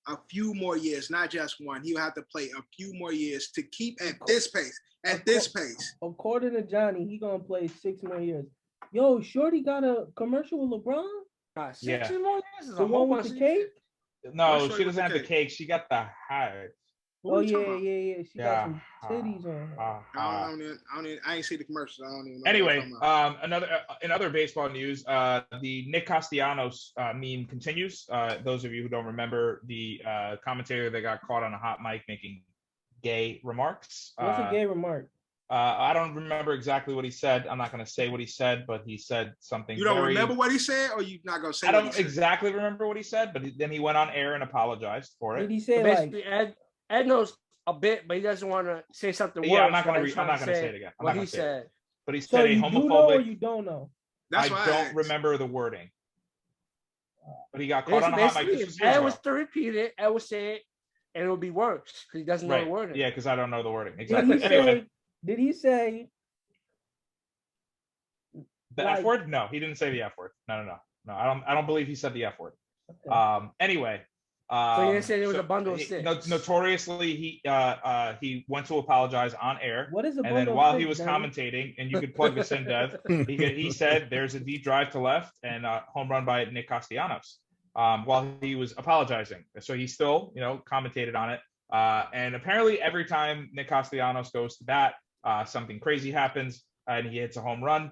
[SPEAKER 2] a few more years, not just one. He would have to play a few more years to keep at this pace. At this pace.
[SPEAKER 1] According to Johnny, he gonna play 6 more years. Yo, Shorty got a commercial with LeBron?
[SPEAKER 3] Six
[SPEAKER 4] Yeah.
[SPEAKER 3] more years is
[SPEAKER 1] The
[SPEAKER 3] a whole
[SPEAKER 1] one with
[SPEAKER 3] bunch
[SPEAKER 1] the
[SPEAKER 3] of-
[SPEAKER 1] cake?
[SPEAKER 4] No,
[SPEAKER 2] What's
[SPEAKER 4] she
[SPEAKER 2] wrong with
[SPEAKER 4] doesn't have
[SPEAKER 2] the
[SPEAKER 4] the cake. She got the highlights.
[SPEAKER 1] Oh
[SPEAKER 2] What you
[SPEAKER 1] yeah,
[SPEAKER 2] talking
[SPEAKER 1] yeah. She got some titties on her.
[SPEAKER 2] I ain't see the commercials. I don't even know.
[SPEAKER 4] Anyway,
[SPEAKER 2] what you're talking about.
[SPEAKER 4] in other baseball news, the Nick Castellanos meme continues. Those of you who don't remember, the commentator that got caught on a hot mic making gay remarks.
[SPEAKER 1] What's a gay remark?
[SPEAKER 4] I don't remember exactly what he said. I'm not going to say what he said, but he said something.
[SPEAKER 2] You don't
[SPEAKER 4] very,
[SPEAKER 2] remember what he said, or you not gonna say?
[SPEAKER 4] I
[SPEAKER 2] what he
[SPEAKER 4] don't
[SPEAKER 2] said?
[SPEAKER 4] exactly remember what he said, but then he went on air and apologized for
[SPEAKER 1] Did
[SPEAKER 4] it.
[SPEAKER 1] he say
[SPEAKER 3] Basically,
[SPEAKER 1] like
[SPEAKER 3] Ed knows a bit, but he doesn't want to say something
[SPEAKER 4] Yeah, I'm
[SPEAKER 3] worse,
[SPEAKER 4] not going
[SPEAKER 3] so
[SPEAKER 4] to.
[SPEAKER 3] he's
[SPEAKER 4] I'm not
[SPEAKER 3] trying
[SPEAKER 4] going to say it again. I'm
[SPEAKER 3] What
[SPEAKER 4] not
[SPEAKER 3] he
[SPEAKER 4] gonna say it.
[SPEAKER 3] said.
[SPEAKER 4] But he
[SPEAKER 1] so
[SPEAKER 4] said a
[SPEAKER 1] you do know or
[SPEAKER 4] homophobic.
[SPEAKER 1] you don't know?
[SPEAKER 2] That's
[SPEAKER 4] I
[SPEAKER 2] why
[SPEAKER 4] don't
[SPEAKER 2] asked.
[SPEAKER 4] remember the wording. But he got caught on a hot mic.
[SPEAKER 3] Basically,
[SPEAKER 4] This
[SPEAKER 3] if
[SPEAKER 4] was years
[SPEAKER 3] Ed
[SPEAKER 4] ago.
[SPEAKER 3] was to repeat it, Ed would say it, and it would be worse because he doesn't know
[SPEAKER 4] Right.
[SPEAKER 3] the wording.
[SPEAKER 4] Yeah, because I don't know the wording.
[SPEAKER 1] Did
[SPEAKER 4] Exactly.
[SPEAKER 1] he
[SPEAKER 4] Anyway,
[SPEAKER 1] say did he say
[SPEAKER 4] the
[SPEAKER 1] like-
[SPEAKER 4] F word? No, he didn't say the F word. No. I don't believe he said the F word.
[SPEAKER 1] okay.
[SPEAKER 4] Anyway.
[SPEAKER 3] So you didn't say there was a bundle of sticks.
[SPEAKER 4] Notoriously, he went to apologize on air.
[SPEAKER 1] What is a
[SPEAKER 4] And
[SPEAKER 1] bundle
[SPEAKER 4] then
[SPEAKER 1] of
[SPEAKER 4] while he
[SPEAKER 1] sticks,
[SPEAKER 4] was
[SPEAKER 1] Johnny?
[SPEAKER 4] commentating, and you could plug this in, Dev, he said there's a deep drive to left and a home run by Nick Castellanos while he was apologizing. So he still, commentated on it. And apparently every time Nick Castellanos goes to bat, something crazy happens and he hits a home run.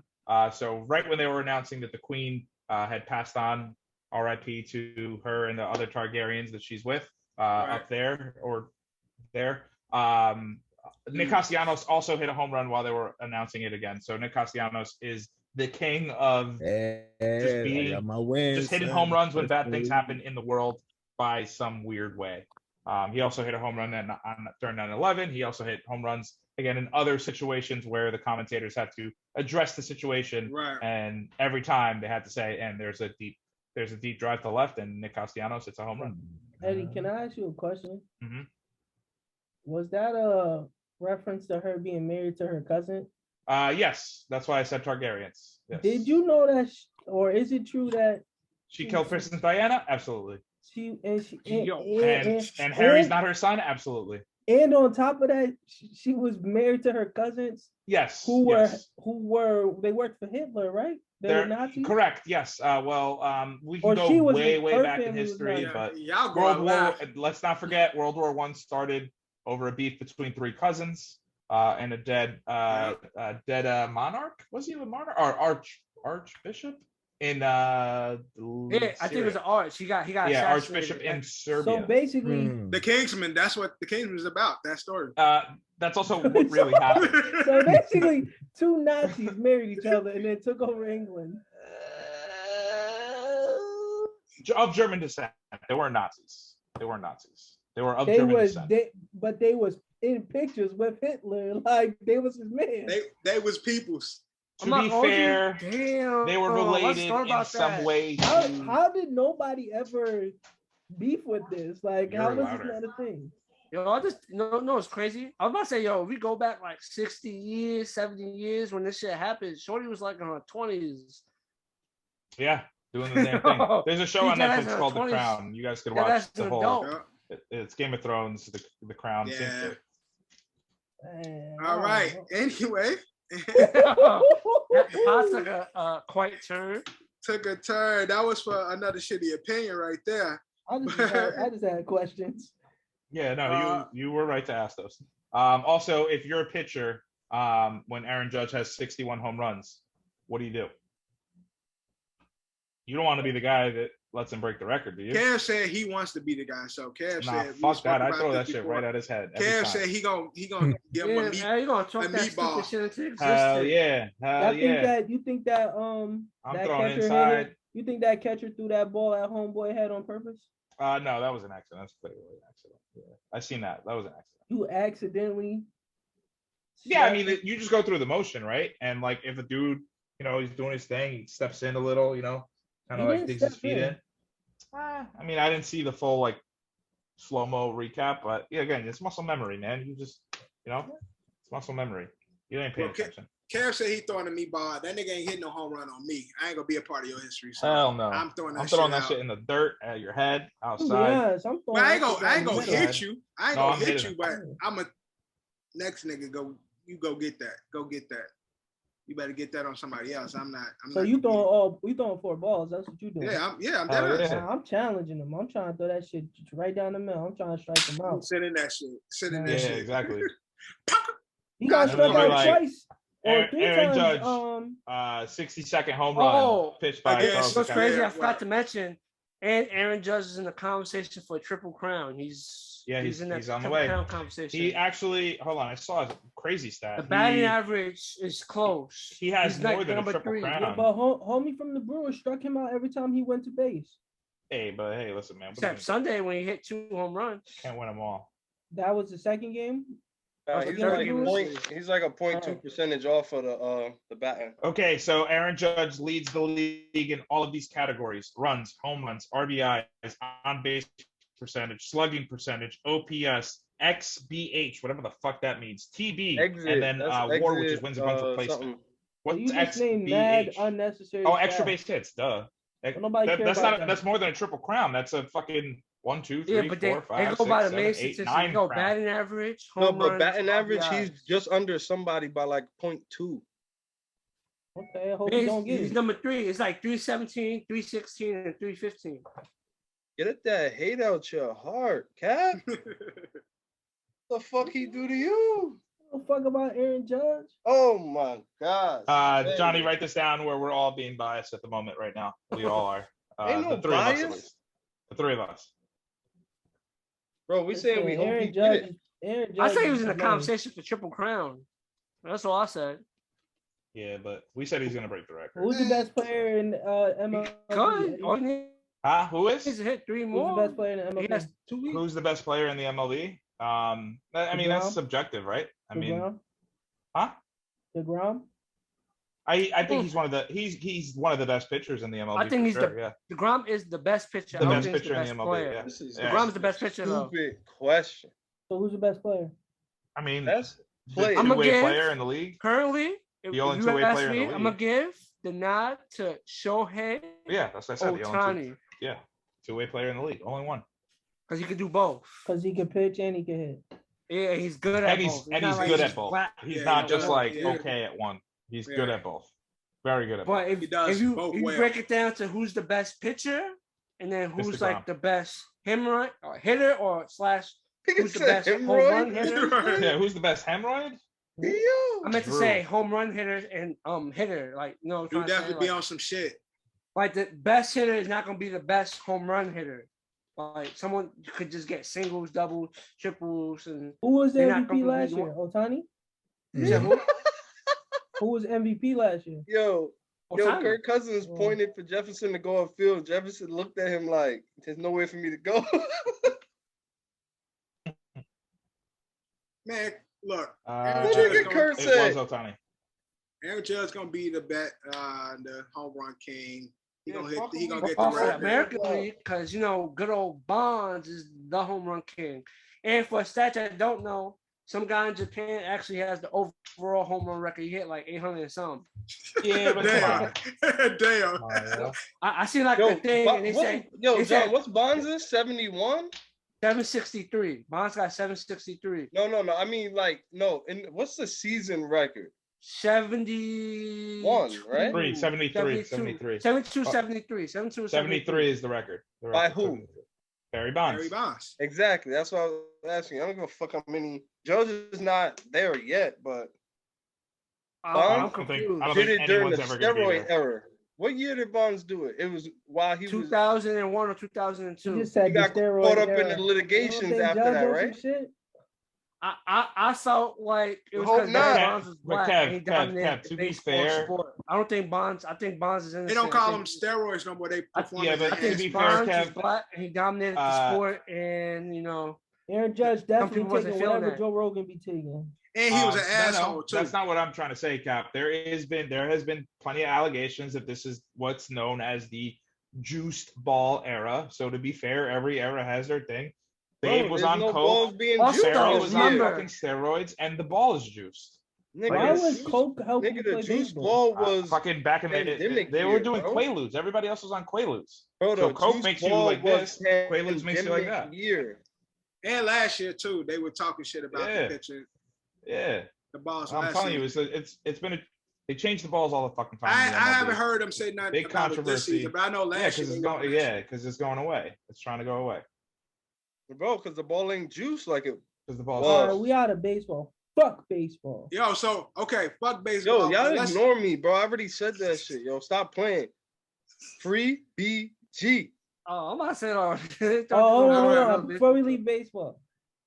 [SPEAKER 4] So right when they were announcing that the Queen had passed on, RIP to her and the other Targaryens that she's with up there or there. Nick Castellanos also hit a home run while they were announcing it again. So Nick Castellanos is the king of just hitting home runs when bad things happen in the world by some weird way. He also hit a home run during 9/11. He also hit home runs again in other situations where the commentators had to address the situation,
[SPEAKER 2] Right.
[SPEAKER 4] and every time they had to say, "And there's a deep drive to the left," and Nick Castellanos hits a home run.
[SPEAKER 1] Eddie, can I ask you a question?
[SPEAKER 4] Mm-hmm.
[SPEAKER 1] Was that a reference to her being married to her cousin?
[SPEAKER 4] Yes, that's why I said Targaryens. Yes.
[SPEAKER 1] Did you know that, or is it true that
[SPEAKER 4] She killed Princess Diana? Absolutely.
[SPEAKER 1] and
[SPEAKER 4] Harry's not her son? Absolutely.
[SPEAKER 1] And on top of that, she was married to her cousins.
[SPEAKER 4] Yes.
[SPEAKER 1] Who were
[SPEAKER 4] yes.
[SPEAKER 1] they worked for Hitler, right? They were Nazis.
[SPEAKER 4] Correct. Yes. We
[SPEAKER 1] Or
[SPEAKER 4] can
[SPEAKER 1] she
[SPEAKER 4] go
[SPEAKER 1] was
[SPEAKER 4] way
[SPEAKER 1] her
[SPEAKER 4] back in
[SPEAKER 1] family was
[SPEAKER 4] history,
[SPEAKER 1] Nazi.
[SPEAKER 4] but
[SPEAKER 2] Y'all
[SPEAKER 4] World
[SPEAKER 2] going
[SPEAKER 4] War.
[SPEAKER 2] live.
[SPEAKER 4] Let's not forget World War I started over a beef between three cousins and a dead monarch. Was he a monarch or archbishop in
[SPEAKER 3] I think it was an arch. He got assassinated.
[SPEAKER 4] archbishop in Serbia.
[SPEAKER 1] So basically,
[SPEAKER 2] The Kingsman. That's what the Kingsman is about. That story.
[SPEAKER 4] That's also what really happened.
[SPEAKER 1] so basically, two Nazis married each other and then took over England.
[SPEAKER 4] Of German descent. They weren't Nazis. They were of
[SPEAKER 1] They
[SPEAKER 4] German
[SPEAKER 1] was
[SPEAKER 4] descent.
[SPEAKER 1] they was in pictures with Hitler, like they was his man.
[SPEAKER 2] They was peoples.
[SPEAKER 4] To be fair, they were related in some way.
[SPEAKER 1] How did nobody ever beef with this? Like,
[SPEAKER 4] You're
[SPEAKER 1] how was
[SPEAKER 4] louder.
[SPEAKER 1] this not a thing?
[SPEAKER 3] Yo, I just no, it's crazy. I was about to say, yo, if we go back like 60 years, 70 years when this shit happened, Shorty was like in her 20s.
[SPEAKER 4] Yeah, doing the damn thing. There's a show on
[SPEAKER 3] That
[SPEAKER 4] Netflix
[SPEAKER 3] has
[SPEAKER 4] called The
[SPEAKER 3] 20s.
[SPEAKER 4] Crown. You guys could
[SPEAKER 3] Yeah,
[SPEAKER 4] watch
[SPEAKER 3] that's
[SPEAKER 4] the
[SPEAKER 3] an
[SPEAKER 4] whole.
[SPEAKER 3] adult.
[SPEAKER 4] It's Game of Thrones, The Crown. same
[SPEAKER 2] Yeah.
[SPEAKER 4] thing.
[SPEAKER 1] Man,
[SPEAKER 2] All right. Anyway,
[SPEAKER 3] The pot took a quite turn.
[SPEAKER 2] took a turn. That was for another shitty opinion right there.
[SPEAKER 1] I just had questions.
[SPEAKER 4] Yeah, no, you were right to ask those. Also, if you're a pitcher, when Aaron Judge has 61 home runs, what do? You don't want to be the guy that lets him break the record, do you?
[SPEAKER 2] Kev said he wants to be the guy. So Kev
[SPEAKER 4] Nah,
[SPEAKER 2] said,
[SPEAKER 4] fuck that. I throw that shit right at his head.
[SPEAKER 2] Kev said he gonna give him a meat.
[SPEAKER 3] You gonna talk
[SPEAKER 2] a
[SPEAKER 3] that
[SPEAKER 2] meatball.
[SPEAKER 3] stupid shit into existence?
[SPEAKER 4] Hell yeah.
[SPEAKER 1] You think that
[SPEAKER 4] I'm
[SPEAKER 1] that
[SPEAKER 4] throwing
[SPEAKER 1] catcher
[SPEAKER 4] inside.
[SPEAKER 1] you think that catcher threw that ball at homeboy head on purpose?
[SPEAKER 4] No, that was an accident. That's clearly an accident. Yeah. I seen that. That was an accident.
[SPEAKER 1] You accidentally.
[SPEAKER 4] Yeah, I mean, you just go through the motion, right? And like, if a dude, he's doing his thing, he steps in a little, kind of like digs his feet in. I mean, I didn't see the full like slow-mo recap, but yeah, again, it's muscle memory, man. You just, it's muscle memory. You ain't paying attention.
[SPEAKER 2] Kev said he throwing a meatball. That nigga ain't hitting no home run on me. I ain't gonna be a part of your history. So
[SPEAKER 4] hell no.
[SPEAKER 2] I'm throwing that
[SPEAKER 4] shit in the dirt, at your head, outside.
[SPEAKER 1] Yes,
[SPEAKER 2] I ain't gonna hit you. I ain't gonna hit you, but
[SPEAKER 4] it.
[SPEAKER 2] I'm a next nigga. You go get that. Go get that. You better get that on somebody else. I'm not.
[SPEAKER 1] So you throwing 4 balls? That's what you doing?
[SPEAKER 2] I'm dead.
[SPEAKER 4] Yeah.
[SPEAKER 1] I'm challenging them. I'm trying to throw that shit right down the middle. I'm trying to strike them out.
[SPEAKER 2] Sit in that shit. Sit in that
[SPEAKER 4] Yeah,
[SPEAKER 2] shit.
[SPEAKER 4] exactly.
[SPEAKER 1] You got struck
[SPEAKER 4] It'll be
[SPEAKER 1] out
[SPEAKER 4] like
[SPEAKER 1] twice or 3
[SPEAKER 4] Aaron
[SPEAKER 1] times.
[SPEAKER 4] Judge, 60-second home run pitched by
[SPEAKER 3] What's
[SPEAKER 4] Charles
[SPEAKER 3] crazy?
[SPEAKER 2] Yeah,
[SPEAKER 3] I forgot to mention, and Aaron Judge is in the conversation for a triple crown. He's in that
[SPEAKER 4] he's on the
[SPEAKER 3] triple
[SPEAKER 4] way.
[SPEAKER 3] crown conversation.
[SPEAKER 4] He actually, hold on, I saw a crazy stat.
[SPEAKER 3] The batting average is close.
[SPEAKER 4] He has
[SPEAKER 3] He's
[SPEAKER 4] more
[SPEAKER 3] like
[SPEAKER 4] than a
[SPEAKER 3] number
[SPEAKER 4] triple
[SPEAKER 3] 3.
[SPEAKER 4] crown.
[SPEAKER 1] Yeah, but homie from the Brewers struck him out every time he went to base.
[SPEAKER 4] Hey, listen, man.
[SPEAKER 3] Except Sunday when he hit 2 home runs.
[SPEAKER 4] Can't win them all.
[SPEAKER 1] That was the second game.
[SPEAKER 8] He's like a 0.2 percentage off of the batting.
[SPEAKER 4] Okay, so Aaron Judge leads the league in all of these categories: runs, home runs, RBIs, on base percentage, slugging percentage, OPS, XBH, whatever the fuck that means, TB, and then WAR, which is wins above replacement. What's
[SPEAKER 1] you just named mad
[SPEAKER 4] XBH?
[SPEAKER 1] unnecessary.
[SPEAKER 4] Extra base hits, duh. That's more than a triple crown. That's a fucking 1, 2, 3, 4, 5, 6, 7, 8, 9 crown.
[SPEAKER 3] Batting average.
[SPEAKER 8] But batting average, he's just under somebody by like 0.2.
[SPEAKER 1] Okay, I hope you don't get
[SPEAKER 3] He's number 3. It's like 317, 316, and 315.
[SPEAKER 8] Get that hate out your heart, Cap. The fuck he do to you?
[SPEAKER 1] What the fuck about Aaron Judge?
[SPEAKER 8] Oh my God.
[SPEAKER 4] Johnny, write this down where we're all being biased at the moment right now. We all are.
[SPEAKER 8] Ain't no
[SPEAKER 4] the 3 of us
[SPEAKER 8] bias.
[SPEAKER 4] at least. The 3 of us.
[SPEAKER 8] Bro, we saying we hope
[SPEAKER 1] Aaron
[SPEAKER 8] he
[SPEAKER 1] Judge.
[SPEAKER 8] get it.
[SPEAKER 1] Aaron Judge
[SPEAKER 3] I said he was in the
[SPEAKER 1] is the man.
[SPEAKER 3] conversation for triple crown. That's all I said.
[SPEAKER 4] Yeah, but we said he's gonna break the record.
[SPEAKER 1] Who's the best player in MLB?
[SPEAKER 3] Good. All he needs
[SPEAKER 4] Who is?
[SPEAKER 3] is to hit 3
[SPEAKER 1] Who's
[SPEAKER 3] more.
[SPEAKER 1] the best player in the
[SPEAKER 3] He
[SPEAKER 1] MLB?
[SPEAKER 3] has 2 weeks.
[SPEAKER 4] Who's the best player in the MLB? I mean, that's subjective, right? I mean,
[SPEAKER 1] DeGrom?
[SPEAKER 4] huh?
[SPEAKER 1] DeGrom?
[SPEAKER 4] I think he's one of the best pitchers in the MLB.
[SPEAKER 3] I think he's
[SPEAKER 4] yeah.
[SPEAKER 3] DeGrom is the best pitcher.
[SPEAKER 4] The
[SPEAKER 3] I don't
[SPEAKER 4] best
[SPEAKER 3] think he's
[SPEAKER 4] pitcher in the MLB.
[SPEAKER 3] player.
[SPEAKER 4] Yeah.
[SPEAKER 8] This is
[SPEAKER 3] DeGrom's the best pitcher though.
[SPEAKER 8] stupid question.
[SPEAKER 1] So who's the best player?
[SPEAKER 4] I mean,
[SPEAKER 8] That's
[SPEAKER 4] the
[SPEAKER 8] player.
[SPEAKER 3] I'ma
[SPEAKER 4] two-way
[SPEAKER 3] give-
[SPEAKER 4] player in the league.
[SPEAKER 3] Currently, if
[SPEAKER 4] The only
[SPEAKER 3] you
[SPEAKER 4] two-way
[SPEAKER 3] ask
[SPEAKER 4] player in
[SPEAKER 3] me,
[SPEAKER 4] the
[SPEAKER 3] I'm gonna
[SPEAKER 4] league.
[SPEAKER 3] give the nod to Shohei
[SPEAKER 4] Yeah, that's what I said. The only
[SPEAKER 3] Ohtani
[SPEAKER 4] two-way player in the league. Only one.
[SPEAKER 3] because he can do both.
[SPEAKER 1] Because he can pitch and he can hit.
[SPEAKER 3] Yeah, he's good at
[SPEAKER 4] And he's
[SPEAKER 3] both.
[SPEAKER 4] and
[SPEAKER 3] not
[SPEAKER 4] he's
[SPEAKER 3] like
[SPEAKER 4] good
[SPEAKER 3] he's
[SPEAKER 4] at both.
[SPEAKER 3] flat.
[SPEAKER 4] He's
[SPEAKER 2] Yeah,
[SPEAKER 4] not
[SPEAKER 2] he
[SPEAKER 4] just
[SPEAKER 2] does.
[SPEAKER 4] like
[SPEAKER 2] Yeah.
[SPEAKER 4] okay at one. He's
[SPEAKER 2] Yeah.
[SPEAKER 4] good at both. Very good at both.
[SPEAKER 3] But
[SPEAKER 2] He does
[SPEAKER 3] if you
[SPEAKER 2] both
[SPEAKER 3] if you
[SPEAKER 2] well.
[SPEAKER 3] break it down to who's the best pitcher and then
[SPEAKER 4] It's
[SPEAKER 3] who's
[SPEAKER 4] DeGrom.
[SPEAKER 3] like the best hemorrhoid or hitter or slash who's the
[SPEAKER 8] said
[SPEAKER 3] best home
[SPEAKER 8] hemorrhoid?
[SPEAKER 3] run hitter.
[SPEAKER 4] Yeah, who's the best hemorrhoid?
[SPEAKER 3] I meant to
[SPEAKER 4] Drew.
[SPEAKER 3] say home run hitters and hitter. Like no,
[SPEAKER 2] You definitely be on some shit.
[SPEAKER 3] like the best hitter is not gonna be the best home run hitter. Like someone could just get singles, doubles, triples, and
[SPEAKER 1] Who was the
[SPEAKER 3] They're not
[SPEAKER 1] MVP
[SPEAKER 3] gonna
[SPEAKER 1] last
[SPEAKER 3] be
[SPEAKER 1] year? Otani?
[SPEAKER 3] you said who?
[SPEAKER 1] Who was MVP last year?
[SPEAKER 8] Yo,
[SPEAKER 3] Ohtani.
[SPEAKER 8] Kirk Cousins pointed for Jefferson to go upfield. Jefferson looked at him like, "There's nowhere for me to go."
[SPEAKER 2] Man, look,
[SPEAKER 4] It
[SPEAKER 2] Judge
[SPEAKER 8] Kurt
[SPEAKER 2] gonna-
[SPEAKER 8] said.
[SPEAKER 4] was Ohtani.
[SPEAKER 2] Aaron Judge gonna be the home run king. He
[SPEAKER 8] Yeah,
[SPEAKER 2] gonna hit.
[SPEAKER 8] fuck
[SPEAKER 2] He
[SPEAKER 8] him.
[SPEAKER 2] gonna get
[SPEAKER 3] Well,
[SPEAKER 2] the
[SPEAKER 3] for the
[SPEAKER 2] record.
[SPEAKER 3] American League, because good old Bonds is the home run king. And for a stat that I don't know, some guy in Japan actually has the overall home run record. He hit like 800 and something.
[SPEAKER 4] Yeah, but come on.
[SPEAKER 2] Damn.
[SPEAKER 3] I seen like
[SPEAKER 8] Yo,
[SPEAKER 3] the thing, and they say
[SPEAKER 8] Yo,
[SPEAKER 3] they
[SPEAKER 8] John,
[SPEAKER 3] said-
[SPEAKER 8] what's Bonds' 71?
[SPEAKER 3] 763. Bonds got 763.
[SPEAKER 8] No. I mean, and what's the season record?
[SPEAKER 3] 71,
[SPEAKER 8] right?
[SPEAKER 4] 73.
[SPEAKER 3] 72, 73. 72, 73.
[SPEAKER 4] 73 is the record.
[SPEAKER 8] By who?
[SPEAKER 4] Barry Bonds.
[SPEAKER 2] Barry Bonds.
[SPEAKER 8] Exactly. That's what I was asking. I don't give a fuck how many. Joe's is not there yet, but
[SPEAKER 3] I'm
[SPEAKER 8] Bonds
[SPEAKER 3] confused.
[SPEAKER 4] I don't
[SPEAKER 8] did
[SPEAKER 4] think
[SPEAKER 8] it during the
[SPEAKER 4] anyone's ever gonna be
[SPEAKER 8] steroid
[SPEAKER 4] there.
[SPEAKER 8] era. What year did Bonds do it? It was while he was
[SPEAKER 3] 2001 or
[SPEAKER 1] He
[SPEAKER 3] 2002.
[SPEAKER 1] just said
[SPEAKER 8] he got
[SPEAKER 1] the steroid
[SPEAKER 8] caught up in
[SPEAKER 1] era.
[SPEAKER 8] the
[SPEAKER 1] You
[SPEAKER 8] litigations
[SPEAKER 1] don't think
[SPEAKER 8] after
[SPEAKER 1] Judge
[SPEAKER 8] that,
[SPEAKER 1] on some
[SPEAKER 8] right?
[SPEAKER 1] shit?
[SPEAKER 3] I felt like it was
[SPEAKER 8] Hope
[SPEAKER 3] because
[SPEAKER 8] not.
[SPEAKER 3] Bonds was
[SPEAKER 4] But
[SPEAKER 3] black
[SPEAKER 4] Kev,
[SPEAKER 3] and he
[SPEAKER 4] Kev,
[SPEAKER 3] dominated
[SPEAKER 4] to
[SPEAKER 3] the
[SPEAKER 4] be
[SPEAKER 3] baseball
[SPEAKER 4] fair-
[SPEAKER 3] sport. I don't think Bonds. I think Bonds is
[SPEAKER 2] They
[SPEAKER 3] innocent.
[SPEAKER 2] don't call
[SPEAKER 3] I
[SPEAKER 2] them
[SPEAKER 3] think,
[SPEAKER 2] steroids no more. They performance
[SPEAKER 4] yeah, but
[SPEAKER 3] I think
[SPEAKER 4] to be
[SPEAKER 2] enhancement.
[SPEAKER 4] fair,
[SPEAKER 3] Bonds was
[SPEAKER 4] Kev,
[SPEAKER 3] black and he dominated the sport, and
[SPEAKER 1] Aaron Judge
[SPEAKER 3] Some
[SPEAKER 1] definitely
[SPEAKER 3] people wasn't
[SPEAKER 1] taking
[SPEAKER 3] feeling
[SPEAKER 1] whatever
[SPEAKER 3] that.
[SPEAKER 1] Joe Rogan be taking.
[SPEAKER 2] And he was an
[SPEAKER 4] no,
[SPEAKER 2] asshole too.
[SPEAKER 4] that's not what I'm trying to say, Cap. There has been plenty of allegations that this is what's known as the juiced ball era. So to be fair, every era has their thing. Babe
[SPEAKER 8] Bro,
[SPEAKER 4] was
[SPEAKER 8] there's
[SPEAKER 4] on
[SPEAKER 8] no
[SPEAKER 4] coke.
[SPEAKER 8] balls being
[SPEAKER 3] Also,
[SPEAKER 8] juiced
[SPEAKER 4] Barry
[SPEAKER 8] this
[SPEAKER 4] was on
[SPEAKER 8] year.
[SPEAKER 4] fucking steroids, and the ball is juiced.
[SPEAKER 8] Nigga,
[SPEAKER 1] Why
[SPEAKER 4] Like,
[SPEAKER 1] was
[SPEAKER 8] juice-
[SPEAKER 1] Coke helping you
[SPEAKER 8] Nigga, the
[SPEAKER 1] play
[SPEAKER 8] juice
[SPEAKER 1] baseball?
[SPEAKER 8] ball was
[SPEAKER 4] Fucking back in the
[SPEAKER 8] pandemic
[SPEAKER 4] they were
[SPEAKER 8] year,
[SPEAKER 4] doing
[SPEAKER 8] bro.
[SPEAKER 4] Quaaludes. Everybody else was on Quaaludes.
[SPEAKER 8] Bro,
[SPEAKER 4] So
[SPEAKER 8] the
[SPEAKER 4] Coke
[SPEAKER 8] juice
[SPEAKER 4] makes you
[SPEAKER 8] ball
[SPEAKER 4] like
[SPEAKER 8] was
[SPEAKER 4] this. Quaaludes makes you like
[SPEAKER 8] pandemic
[SPEAKER 4] that.
[SPEAKER 8] year.
[SPEAKER 2] And last year too, they were talking shit about
[SPEAKER 4] Yeah.
[SPEAKER 2] the pitcher,
[SPEAKER 4] Yeah,
[SPEAKER 2] the balls.
[SPEAKER 4] I'm
[SPEAKER 2] last
[SPEAKER 4] telling you,
[SPEAKER 2] season.
[SPEAKER 4] it's been they change the balls all the fucking time.
[SPEAKER 2] I
[SPEAKER 4] in the MLB.
[SPEAKER 2] haven't heard them say nothing
[SPEAKER 4] Big
[SPEAKER 2] about it this
[SPEAKER 4] controversy.
[SPEAKER 2] season, but I know
[SPEAKER 4] Yeah,
[SPEAKER 2] last
[SPEAKER 4] because
[SPEAKER 2] year.
[SPEAKER 4] it's going. Yeah, because it's going away. It's trying to go away
[SPEAKER 8] Bro, because the ball ain't juice like it.
[SPEAKER 4] because the ball's
[SPEAKER 8] Well,
[SPEAKER 1] All right, we out of baseball. Fuck baseball.
[SPEAKER 2] Yo, so okay, fuck baseball.
[SPEAKER 8] Yo, y'all
[SPEAKER 2] but let's-
[SPEAKER 8] ignore me, bro. I already said that shit. Yo, stop playing. Free BG.
[SPEAKER 3] Oh, I'm about to say it all.
[SPEAKER 1] Oh, hold
[SPEAKER 2] Alright,
[SPEAKER 1] on. Before we leave baseball,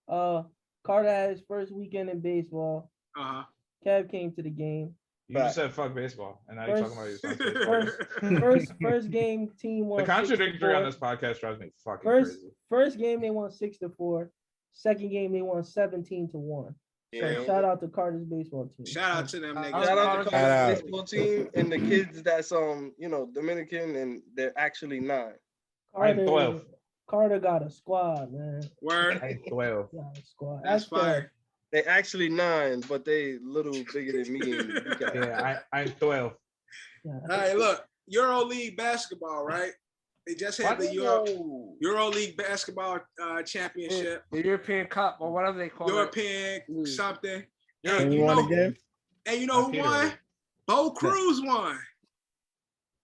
[SPEAKER 1] Carter had his first weekend in baseball.
[SPEAKER 2] Uh-huh.
[SPEAKER 1] Kev came to the game.
[SPEAKER 4] You just said fuck baseball, and now you're talking about your
[SPEAKER 1] First game team won.
[SPEAKER 4] The contradictory
[SPEAKER 1] 6-4.
[SPEAKER 4] on this podcast drives me fucking
[SPEAKER 1] First
[SPEAKER 4] crazy.
[SPEAKER 1] first game they won 6-4. Second game they won 17-1. So
[SPEAKER 8] Yeah.
[SPEAKER 1] shout out to Carter's baseball team.
[SPEAKER 2] Shout out to them niggas.
[SPEAKER 8] Shout out to
[SPEAKER 7] Shout out.
[SPEAKER 8] Carter's baseball team and the kids that's Dominican and they're actually 9.
[SPEAKER 4] I'm 12.
[SPEAKER 1] Carter got a squad, man.
[SPEAKER 2] Word.
[SPEAKER 4] I'm 12.
[SPEAKER 1] Got a squad.
[SPEAKER 2] That's
[SPEAKER 1] Kev.
[SPEAKER 2] fire.
[SPEAKER 8] They actually 9, but they little bigger than me. And you guys.
[SPEAKER 4] Yeah, I'm 12.
[SPEAKER 1] Yeah.
[SPEAKER 2] All right, look, EuroLeague basketball, right? They just had the EuroLeague basketball championship,
[SPEAKER 3] The European Cup or whatever they call
[SPEAKER 2] European
[SPEAKER 3] Mm.
[SPEAKER 2] something.
[SPEAKER 4] Europe.
[SPEAKER 2] And
[SPEAKER 7] You
[SPEAKER 2] you
[SPEAKER 7] won
[SPEAKER 2] know,
[SPEAKER 7] again?
[SPEAKER 2] and you know who
[SPEAKER 4] Peter.
[SPEAKER 2] won? Bo Cruz won.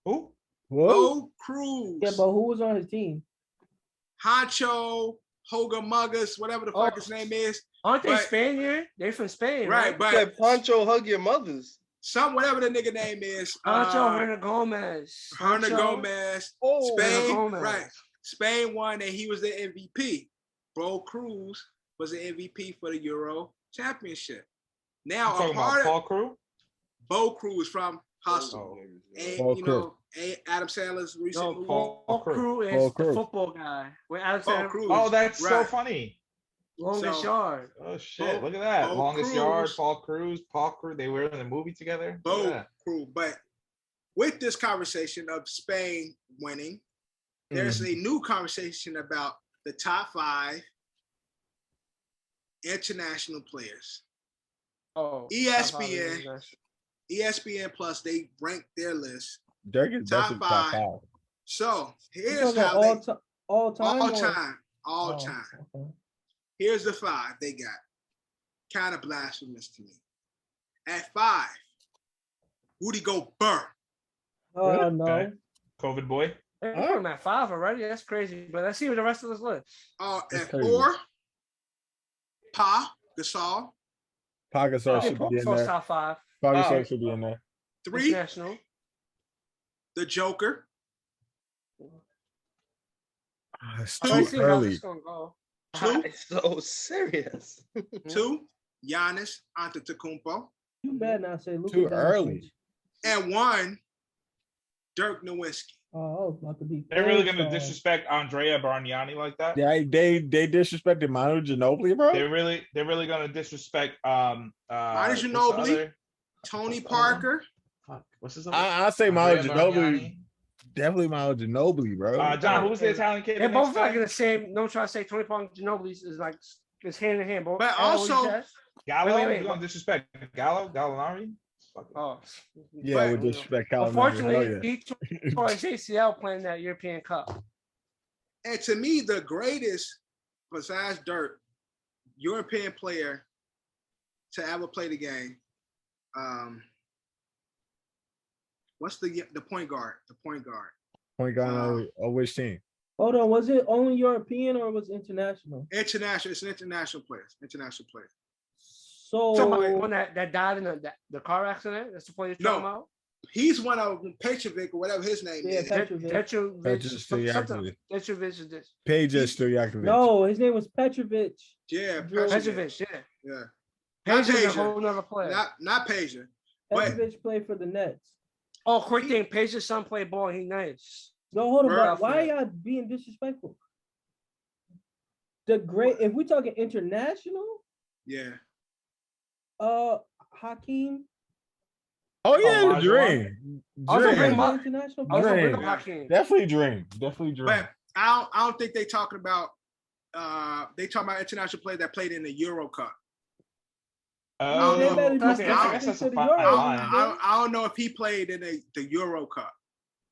[SPEAKER 4] Who?
[SPEAKER 7] Whoa.
[SPEAKER 2] Bo Cruz.
[SPEAKER 1] Yeah, but who was on his team?
[SPEAKER 2] Honcho, Hoga Muggas, whatever the fuck
[SPEAKER 3] Oh.
[SPEAKER 2] his name is.
[SPEAKER 3] Aren't they
[SPEAKER 2] But-
[SPEAKER 3] Spaniard? They're from Spain,
[SPEAKER 2] Right,
[SPEAKER 3] right?
[SPEAKER 2] but
[SPEAKER 8] Said Pancho hug your mothers.
[SPEAKER 2] whatever the nigga name is.
[SPEAKER 3] Ancho Hernan Gomez.
[SPEAKER 2] Hernan
[SPEAKER 3] Ancho-
[SPEAKER 2] Gomez.
[SPEAKER 8] Oh,
[SPEAKER 2] Spain,
[SPEAKER 3] Gomez.
[SPEAKER 2] right. Spain won and he was the MVP. Bo Cruz was the MVP for the Euro Championship.
[SPEAKER 4] You
[SPEAKER 2] Now, a
[SPEAKER 4] talking
[SPEAKER 2] part
[SPEAKER 4] about
[SPEAKER 2] of
[SPEAKER 4] Paul Crew?
[SPEAKER 2] Bo Cruz from Hustle.
[SPEAKER 4] Oh.
[SPEAKER 2] And,
[SPEAKER 7] Paul
[SPEAKER 2] you know, Adam Sandler's recent
[SPEAKER 3] No,
[SPEAKER 2] movie.
[SPEAKER 3] Paul
[SPEAKER 4] Crew.
[SPEAKER 3] Crew is
[SPEAKER 7] Paul
[SPEAKER 3] the
[SPEAKER 7] Crew.
[SPEAKER 3] football guy. With
[SPEAKER 2] Paul
[SPEAKER 3] Alexander
[SPEAKER 2] Cruz.
[SPEAKER 4] Oh, that's so
[SPEAKER 2] Right.
[SPEAKER 4] funny.
[SPEAKER 3] longest
[SPEAKER 2] So-
[SPEAKER 3] yard.
[SPEAKER 4] Oh shit!
[SPEAKER 2] Bo-
[SPEAKER 4] Look at that.
[SPEAKER 2] Bo
[SPEAKER 4] Longest
[SPEAKER 2] Cruz.
[SPEAKER 4] yard. Paul Crew. They were in the movie together. Look at
[SPEAKER 2] Bo
[SPEAKER 4] that.
[SPEAKER 2] Cruz. But with this conversation of Spain winning, there's a new conversation about the top 5 international players.
[SPEAKER 3] Oh,
[SPEAKER 2] ESPN. ESPN Plus, they rank their list.
[SPEAKER 7] Dirk is
[SPEAKER 2] Top
[SPEAKER 7] definitely top
[SPEAKER 2] 5.
[SPEAKER 7] 5.
[SPEAKER 2] So
[SPEAKER 1] You
[SPEAKER 2] here's
[SPEAKER 1] talking
[SPEAKER 2] how
[SPEAKER 1] all,
[SPEAKER 2] they
[SPEAKER 1] all time.
[SPEAKER 2] all
[SPEAKER 1] or-
[SPEAKER 2] time, all
[SPEAKER 1] Oh,
[SPEAKER 2] time.
[SPEAKER 1] okay.
[SPEAKER 2] Here's the 5 they got. Kind of blasphemous to me. At 5, Rudy Gobert.
[SPEAKER 1] Oh no.
[SPEAKER 4] Okay. COVID boy.
[SPEAKER 3] They put him at 5 already. That's crazy. But let's see what the rest of this list.
[SPEAKER 2] At
[SPEAKER 7] crazy.
[SPEAKER 2] 4, Gasol.
[SPEAKER 7] Pau Gasol
[SPEAKER 3] Okay,
[SPEAKER 7] should
[SPEAKER 3] Paul
[SPEAKER 7] be in
[SPEAKER 3] Gasol's
[SPEAKER 7] there.
[SPEAKER 3] top 5.
[SPEAKER 7] Pau
[SPEAKER 8] Wow.
[SPEAKER 7] Gasol should be in there.
[SPEAKER 2] 3,
[SPEAKER 3] International.
[SPEAKER 2] the Joker.
[SPEAKER 7] It's
[SPEAKER 3] I wanna
[SPEAKER 7] too
[SPEAKER 3] see how
[SPEAKER 7] early.
[SPEAKER 3] this gonna go.
[SPEAKER 2] 2,
[SPEAKER 8] It's so serious.
[SPEAKER 2] 2, Giannis Antetokounmpo.
[SPEAKER 1] You better not say Luka
[SPEAKER 7] Too
[SPEAKER 1] Doncic.
[SPEAKER 7] early.
[SPEAKER 2] And 1, Dirk Nowitzki.
[SPEAKER 1] Oh, I was about to be.
[SPEAKER 4] They're really gonna
[SPEAKER 1] pissed off.
[SPEAKER 4] disrespect Andrea Bargnani like that.
[SPEAKER 7] Yeah, they disrespected Manu Ginobili, bro.
[SPEAKER 4] They're really gonna disrespect
[SPEAKER 2] Manu
[SPEAKER 4] what's the
[SPEAKER 2] Ginobili?
[SPEAKER 4] other-
[SPEAKER 2] Tony
[SPEAKER 4] What's the other one?
[SPEAKER 2] Parker.
[SPEAKER 4] Fuck, what's his other?
[SPEAKER 7] I say Manu
[SPEAKER 4] Andrea
[SPEAKER 7] Ginobili.
[SPEAKER 4] Bargnani.
[SPEAKER 7] Definitely Manu Ginobili, bro.
[SPEAKER 4] John, who was the Italian kid?
[SPEAKER 3] They're
[SPEAKER 4] the next
[SPEAKER 3] both like
[SPEAKER 4] guy?
[SPEAKER 3] in the same. Don't try to say Tony Parker and Ginobili is like it's hand in hand.
[SPEAKER 2] But
[SPEAKER 3] What you
[SPEAKER 2] also-
[SPEAKER 3] said?
[SPEAKER 4] Gallo.
[SPEAKER 3] Wait.
[SPEAKER 4] You gonna disrespect Gallinari? Fuck it.
[SPEAKER 3] Oh,
[SPEAKER 7] Yeah,
[SPEAKER 2] But-
[SPEAKER 7] with disrespect, Colin.
[SPEAKER 3] unfortunately, he tore his ACL playing that European Cup.
[SPEAKER 2] And to me, the greatest, besides Dirk, European player to ever play the game. What's the point guard? The point guard.
[SPEAKER 7] Point guard of which team?
[SPEAKER 1] Hold on, was it only European or was it international?
[SPEAKER 2] International. It's an international player. International player.
[SPEAKER 1] So
[SPEAKER 3] the one that died in the car accident. That's the player you're talking about.
[SPEAKER 2] He's one of them, Petrovic or whatever his name is.
[SPEAKER 1] Petrovic.
[SPEAKER 3] Petrovic is this.
[SPEAKER 7] Peja Stojakovic.
[SPEAKER 1] No, his name was Petrovic.
[SPEAKER 2] Yeah,
[SPEAKER 3] Petrovic.
[SPEAKER 2] Yeah.
[SPEAKER 3] Peja's a whole nother player.
[SPEAKER 2] Not Peja.
[SPEAKER 1] Petrovic played for the Nets.
[SPEAKER 3] Oh, quick thing. Peja's son played ball. He nice.
[SPEAKER 1] No, hold on. Why are y'all being disrespectful? If we talking international,
[SPEAKER 2] yeah.
[SPEAKER 1] Hakeem.
[SPEAKER 7] Oh yeah, Dream. Definitely Dream.
[SPEAKER 2] But I don't think they talking about international players that played in the Euro Cup. I don't know if he played in the Euro Cup.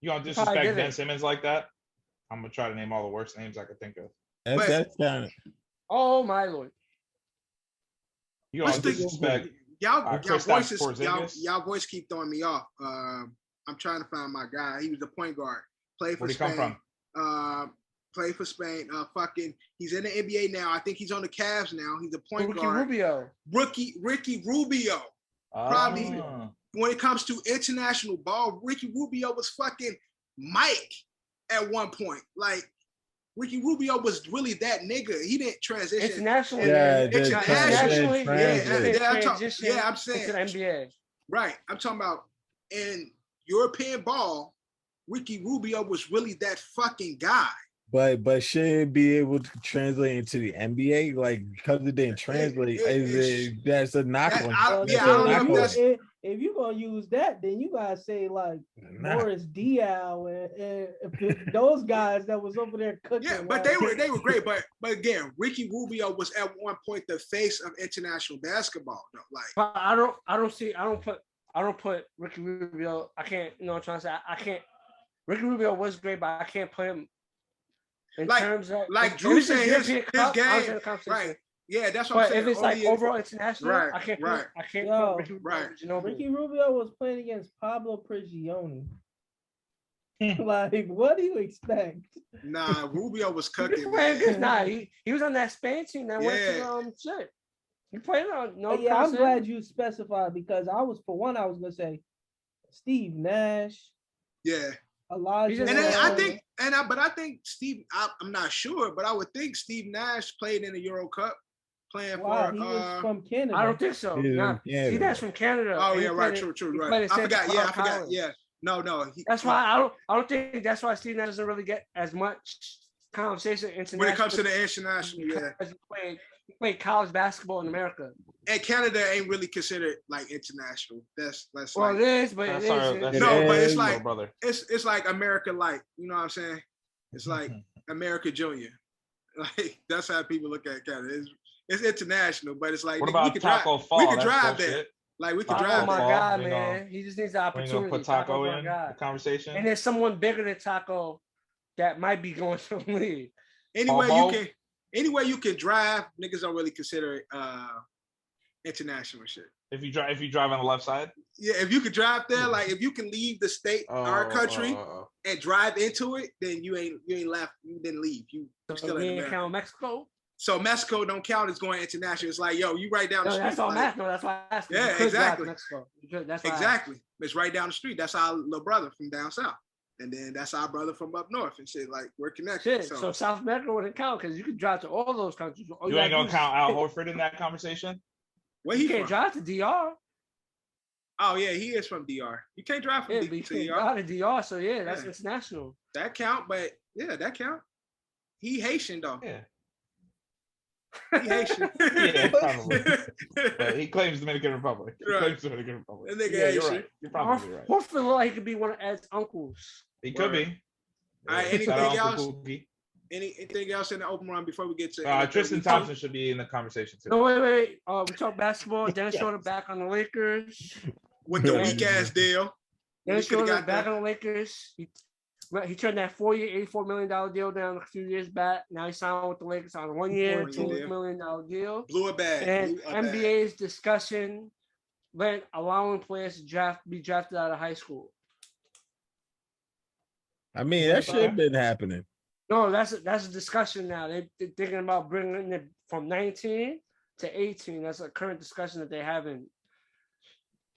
[SPEAKER 4] You gonna disrespect Ben Simmons like that? I'm gonna try to name all the worst names I could think of.
[SPEAKER 7] That's kind of.
[SPEAKER 3] Oh my lord!
[SPEAKER 4] You gonna disrespect?
[SPEAKER 2] Y'all voice keep throwing me off. I'm trying to find my guy. He was the point guard. Played for Spain.
[SPEAKER 4] Where'd he come from?
[SPEAKER 2] Played for Spain. He's in the NBA now. I think he's on the Cavs now. He's a point guard. Ricky Rubio. Probably when it comes to international ball, Ricky Rubio was fucking Mike at one point. Like Ricky Rubio was really that nigga. He didn't transition
[SPEAKER 3] internationally.
[SPEAKER 2] Internationally, I'm saying
[SPEAKER 3] to the NBA.
[SPEAKER 2] Right. I'm talking about in European ball, Ricky Rubio was really that fucking guy.
[SPEAKER 7] But should it be able to translate into the NBA? Like because it didn't translate, that's a knock on.
[SPEAKER 1] If you're gonna use that, then you gotta say like Boris Diaw and those guys that was over there cooking.
[SPEAKER 2] Yeah, but they were great. But again, Ricky Rubio was at one point the face of international basketball. Though. Like,
[SPEAKER 3] but I don't put Ricky Rubio. I can't. You know what I'm trying to say? I can't. Ricky Rubio was great, but I can't put him. In terms of
[SPEAKER 2] Drew saying his game, right? Yeah, that's what I'm saying.
[SPEAKER 3] If it's like overall international,
[SPEAKER 2] right,
[SPEAKER 3] I can't.
[SPEAKER 2] Right.
[SPEAKER 3] I can't. Yo, Ricky
[SPEAKER 1] Ricky Rubio was playing against Pablo Prigioni. Like, what do you expect?
[SPEAKER 2] Nah, Rubio was cooking.
[SPEAKER 3] He was on that Spain team that went to shit. He played on
[SPEAKER 1] I'm glad you specified because I was gonna say Steve Nash.
[SPEAKER 2] Yeah.
[SPEAKER 1] Elijah.
[SPEAKER 2] But I think Steve. I'm not sure, but I would think Steve Nash played in the Euro Cup, playing for.
[SPEAKER 1] He was from Canada.
[SPEAKER 3] I don't think so. Steve Nash from Canada.
[SPEAKER 2] Oh yeah, right. True. Right. I forgot. Yeah. No.
[SPEAKER 3] That's why I don't think that's why Steve Nash doesn't really get as much conversation international.
[SPEAKER 2] When it comes to the international,
[SPEAKER 3] he played college basketball in America.
[SPEAKER 2] And Canada ain't really considered like international. That's
[SPEAKER 3] well,
[SPEAKER 2] like,
[SPEAKER 3] it is, but it is.
[SPEAKER 2] But it's like it's like America, like you know what I'm saying. It's like America Junior. Like that's how people look at Canada. It's international, but it's like
[SPEAKER 4] what about Taco Fall?
[SPEAKER 2] We could drive there. Like we could drive.
[SPEAKER 3] Oh my God, man! He just needs the opportunity.
[SPEAKER 4] Put Taco in the conversation.
[SPEAKER 3] And there's someone bigger than Taco that might be going to the league.
[SPEAKER 2] Anyway, you can drive. Niggas don't really consider it international shit.
[SPEAKER 4] If you drive on the left side.
[SPEAKER 2] Yeah, if you could drive there, like if you can leave the state, our country, and drive into it, then you ain't left. You didn't leave. You still in America.
[SPEAKER 3] Count Mexico.
[SPEAKER 2] So Mexico don't count as going international. It's like, yo, you right down the street.
[SPEAKER 3] That's all Mexico. That's why I asked you.
[SPEAKER 2] Yeah, exactly.
[SPEAKER 3] That's
[SPEAKER 2] exactly. It's right down the street. That's our little brother from down south. And then that's our brother from up north and shit. Like we're connected.
[SPEAKER 3] So South America wouldn't count because you could drive to all those countries.
[SPEAKER 4] You ain't gonna count Al Horford in that conversation?
[SPEAKER 2] Where he
[SPEAKER 3] can't drive to DR.
[SPEAKER 2] Oh yeah, he is from DR. You can't drive from DR.
[SPEAKER 3] Drive to DR, so yeah, that's international.
[SPEAKER 2] That count, but yeah, that count. He Haitian though.
[SPEAKER 4] Yeah.
[SPEAKER 2] He Haitian.
[SPEAKER 4] Yeah, probably. But he claims Dominican Republic. He claims Dominican Republic.
[SPEAKER 2] That nigga Haitian.
[SPEAKER 4] You're right. You're probably right.
[SPEAKER 3] Horford look like he could be one of Ed's uncles.
[SPEAKER 4] He could be.
[SPEAKER 2] All right, anything else? Anything else in the open run before we get to
[SPEAKER 4] Tristan Thompson should be in the conversation too.
[SPEAKER 3] No, wait. We talk basketball. Dennis Schroeder back on the Lakers.
[SPEAKER 2] With the weak ass deal.
[SPEAKER 3] Dennis Schroeder back on the Lakers. He turned that 4-year, $84 million deal down a few years back. Now he's signed with the Lakers on a 1 year, $2 million deal.
[SPEAKER 2] Blew it back.
[SPEAKER 3] And NBA's discussion allowing players to be drafted out of high school.
[SPEAKER 7] I mean, that shit been happening.
[SPEAKER 3] No, that's a discussion now. They're thinking about bringing it from 19 to 18. That's a current discussion that they're having.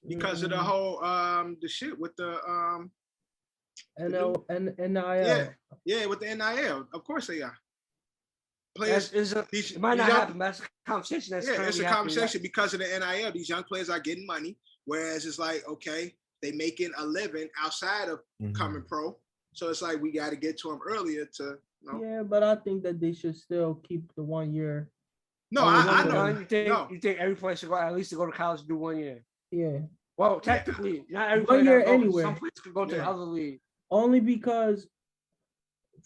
[SPEAKER 2] Because of the whole the shit with the
[SPEAKER 1] NIL.
[SPEAKER 2] Yeah, with the NIL. Of course they are. Players,
[SPEAKER 3] it might not happen, but that's a conversation that's
[SPEAKER 2] it's a conversation because of the NIL. These young players are getting money, whereas it's like, okay, they making a living outside of coming pro. So it's like we got to get to them earlier to.
[SPEAKER 1] Yeah, but I think that they should still keep the 1 year.
[SPEAKER 2] No, I know.
[SPEAKER 3] You think every player should go at least to go to college and do 1 year?
[SPEAKER 1] Yeah.
[SPEAKER 3] Well, technically, not every
[SPEAKER 1] 1 year
[SPEAKER 3] player
[SPEAKER 1] anywhere.
[SPEAKER 3] Some players could go to the other league.
[SPEAKER 1] Only because,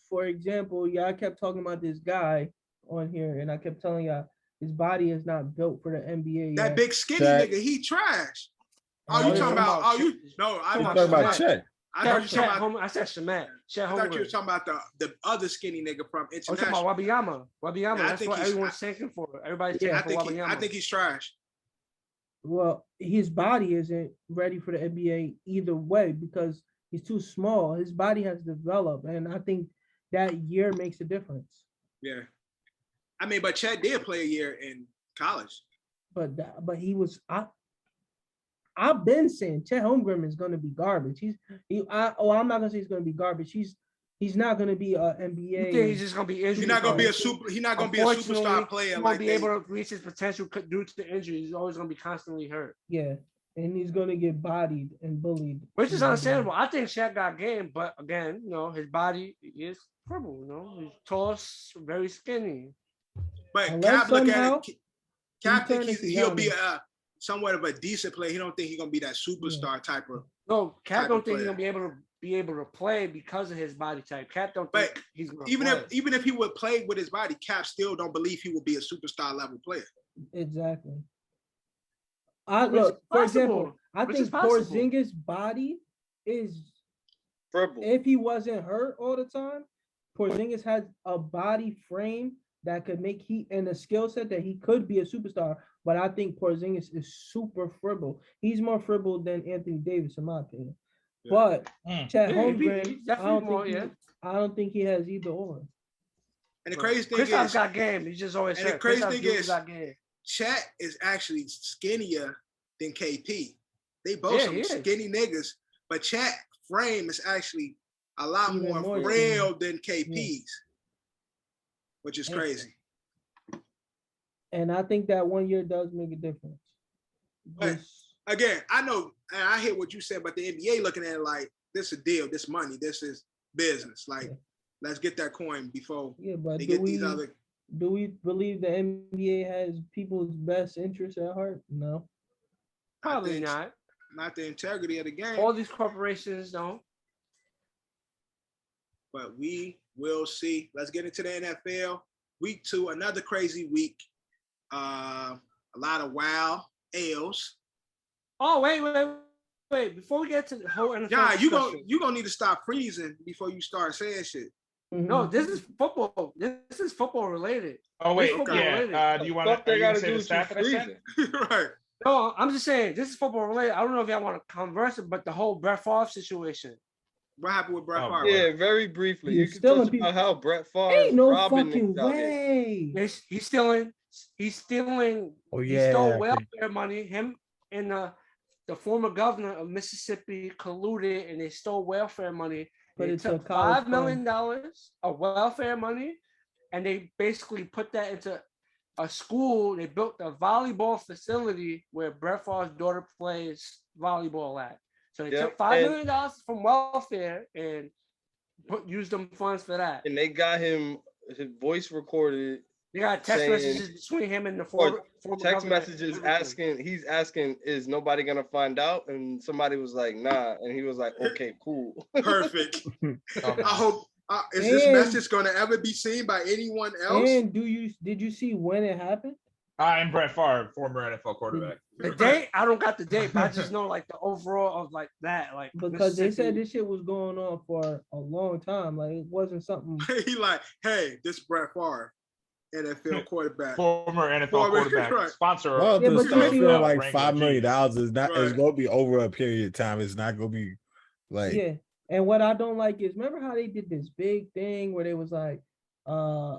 [SPEAKER 1] for example, I kept talking about this guy on here, and I kept telling y'all his body is not built for the NBA.
[SPEAKER 2] That big skinny nigga, he trash. Oh, you talking about? Oh, you no, I'm talking about
[SPEAKER 7] Chet.
[SPEAKER 2] I thought you talking about.
[SPEAKER 3] I said Shamet.
[SPEAKER 2] I thought you were talking about the other skinny nigga from
[SPEAKER 3] I'm
[SPEAKER 2] International.
[SPEAKER 3] talking about Wabiyama. That's what everyone's thinking for. Everybody's thinking for Wabiyama.
[SPEAKER 2] I think he's trash.
[SPEAKER 1] Well, his body isn't ready for the NBA either way because he's too small. His body has developed, and I think that year makes a difference.
[SPEAKER 2] Yeah, I mean, but Chet did play a year in college.
[SPEAKER 1] But he was. I've been saying Chet Holmgren is going to be garbage. I'm not gonna say he's going to be garbage. He's not going to be an NBA.
[SPEAKER 3] You think he's just going to be injured?
[SPEAKER 2] He's not going to be a super. He's not going to be a superstar player.
[SPEAKER 3] He won't be able to reach his potential due to the injury. He's always going to be constantly hurt.
[SPEAKER 1] Yeah, and he's going to get bodied and bullied.
[SPEAKER 3] Which is understandable. I think Shaq got game, but again, his body is crippled. He's tall, very skinny.
[SPEAKER 2] But Cap look at it. Cap think he'll be somewhat of a decent player. He don't think he's gonna be that superstar type of.
[SPEAKER 3] No, Cap don't think he's gonna be able to play because of his body type. Cap don't think he's gonna play.
[SPEAKER 2] Even if he would play with his body, Cap still don't believe he will be a superstar level player.
[SPEAKER 1] Exactly. For example, I think Porzingis' body is
[SPEAKER 8] Purple.
[SPEAKER 1] If he wasn't hurt all the time, Porzingis has a body frame that could make and a skill set that he could be a superstar. But I think Porzingis is super fribble. He's more fribble than Anthony Davis, in my opinion. Yeah. But Chet Holmgren, I don't think he has either or.
[SPEAKER 2] And the crazy thing
[SPEAKER 3] Kristaps got game. He just always.
[SPEAKER 2] And the crazy thing is, Chet is actually skinnier than KP. They both some skinny niggas, but Chet frame is actually a lot more frail than KP's, which is crazy.
[SPEAKER 1] And I think that 1 year does make a difference.
[SPEAKER 2] But again, I know, and I hear what you said, but the NBA looking at it like this is a deal, this money, this is business. Like, let's get that coin before they get these other.
[SPEAKER 1] Do we believe the NBA has people's best interests at heart? No.
[SPEAKER 3] Probably not.
[SPEAKER 2] Not the integrity of the game.
[SPEAKER 3] All these corporations don't.
[SPEAKER 2] But we will see. Let's get into the NFL. Week 2, another crazy week. A lot of wild L's.
[SPEAKER 3] Oh, wait. Before we get to the whole NFL,
[SPEAKER 2] yeah, you gonna need to stop freezing before you start saying shit.
[SPEAKER 3] No, this is football. This is football related.
[SPEAKER 4] Oh wait, do you want to say the stat that I said?
[SPEAKER 2] Right.
[SPEAKER 3] No, I'm just saying this is football related. I don't know if y'all want to converse it, but the whole Brett Favre situation.
[SPEAKER 2] What happened with Brett Favre?
[SPEAKER 8] Yeah, very briefly. You can talk about how Brett Favre.
[SPEAKER 1] Ain't no fucking way.
[SPEAKER 3] He's stealing. He stole welfare money. Him and the former governor of Mississippi colluded, and they stole welfare money. They took $5 million of welfare money, and they basically put that into a school. They built a volleyball facility where Brett Favre's daughter plays volleyball at. So they took $5 million from welfare and used them funds for that.
[SPEAKER 8] And they got him his voice recorded.
[SPEAKER 3] They got text messages between him and the former
[SPEAKER 8] text messages he's asking, is nobody gonna find out? And somebody was like, nah. And he was like, okay, cool.
[SPEAKER 2] Perfect. I hope is this message gonna ever be seen by anyone else?
[SPEAKER 1] And did you see when it happened?
[SPEAKER 4] I'm Brett Favre, former NFL quarterback.
[SPEAKER 3] The date, I don't got the date, but I just know like the overall of like that, like
[SPEAKER 1] because they said this shit was going on for a long time. Like it wasn't something.
[SPEAKER 2] He like, hey, this Brett Favre, NFL quarterback,
[SPEAKER 4] former NFL quarterback,
[SPEAKER 2] right.
[SPEAKER 4] Sponsor.
[SPEAKER 7] Well, the stuff for like $5 million is not. It's gonna be over a period of time. It's not gonna be like.
[SPEAKER 1] Yeah, And what I don't like is, remember how they did this big thing where they was like, I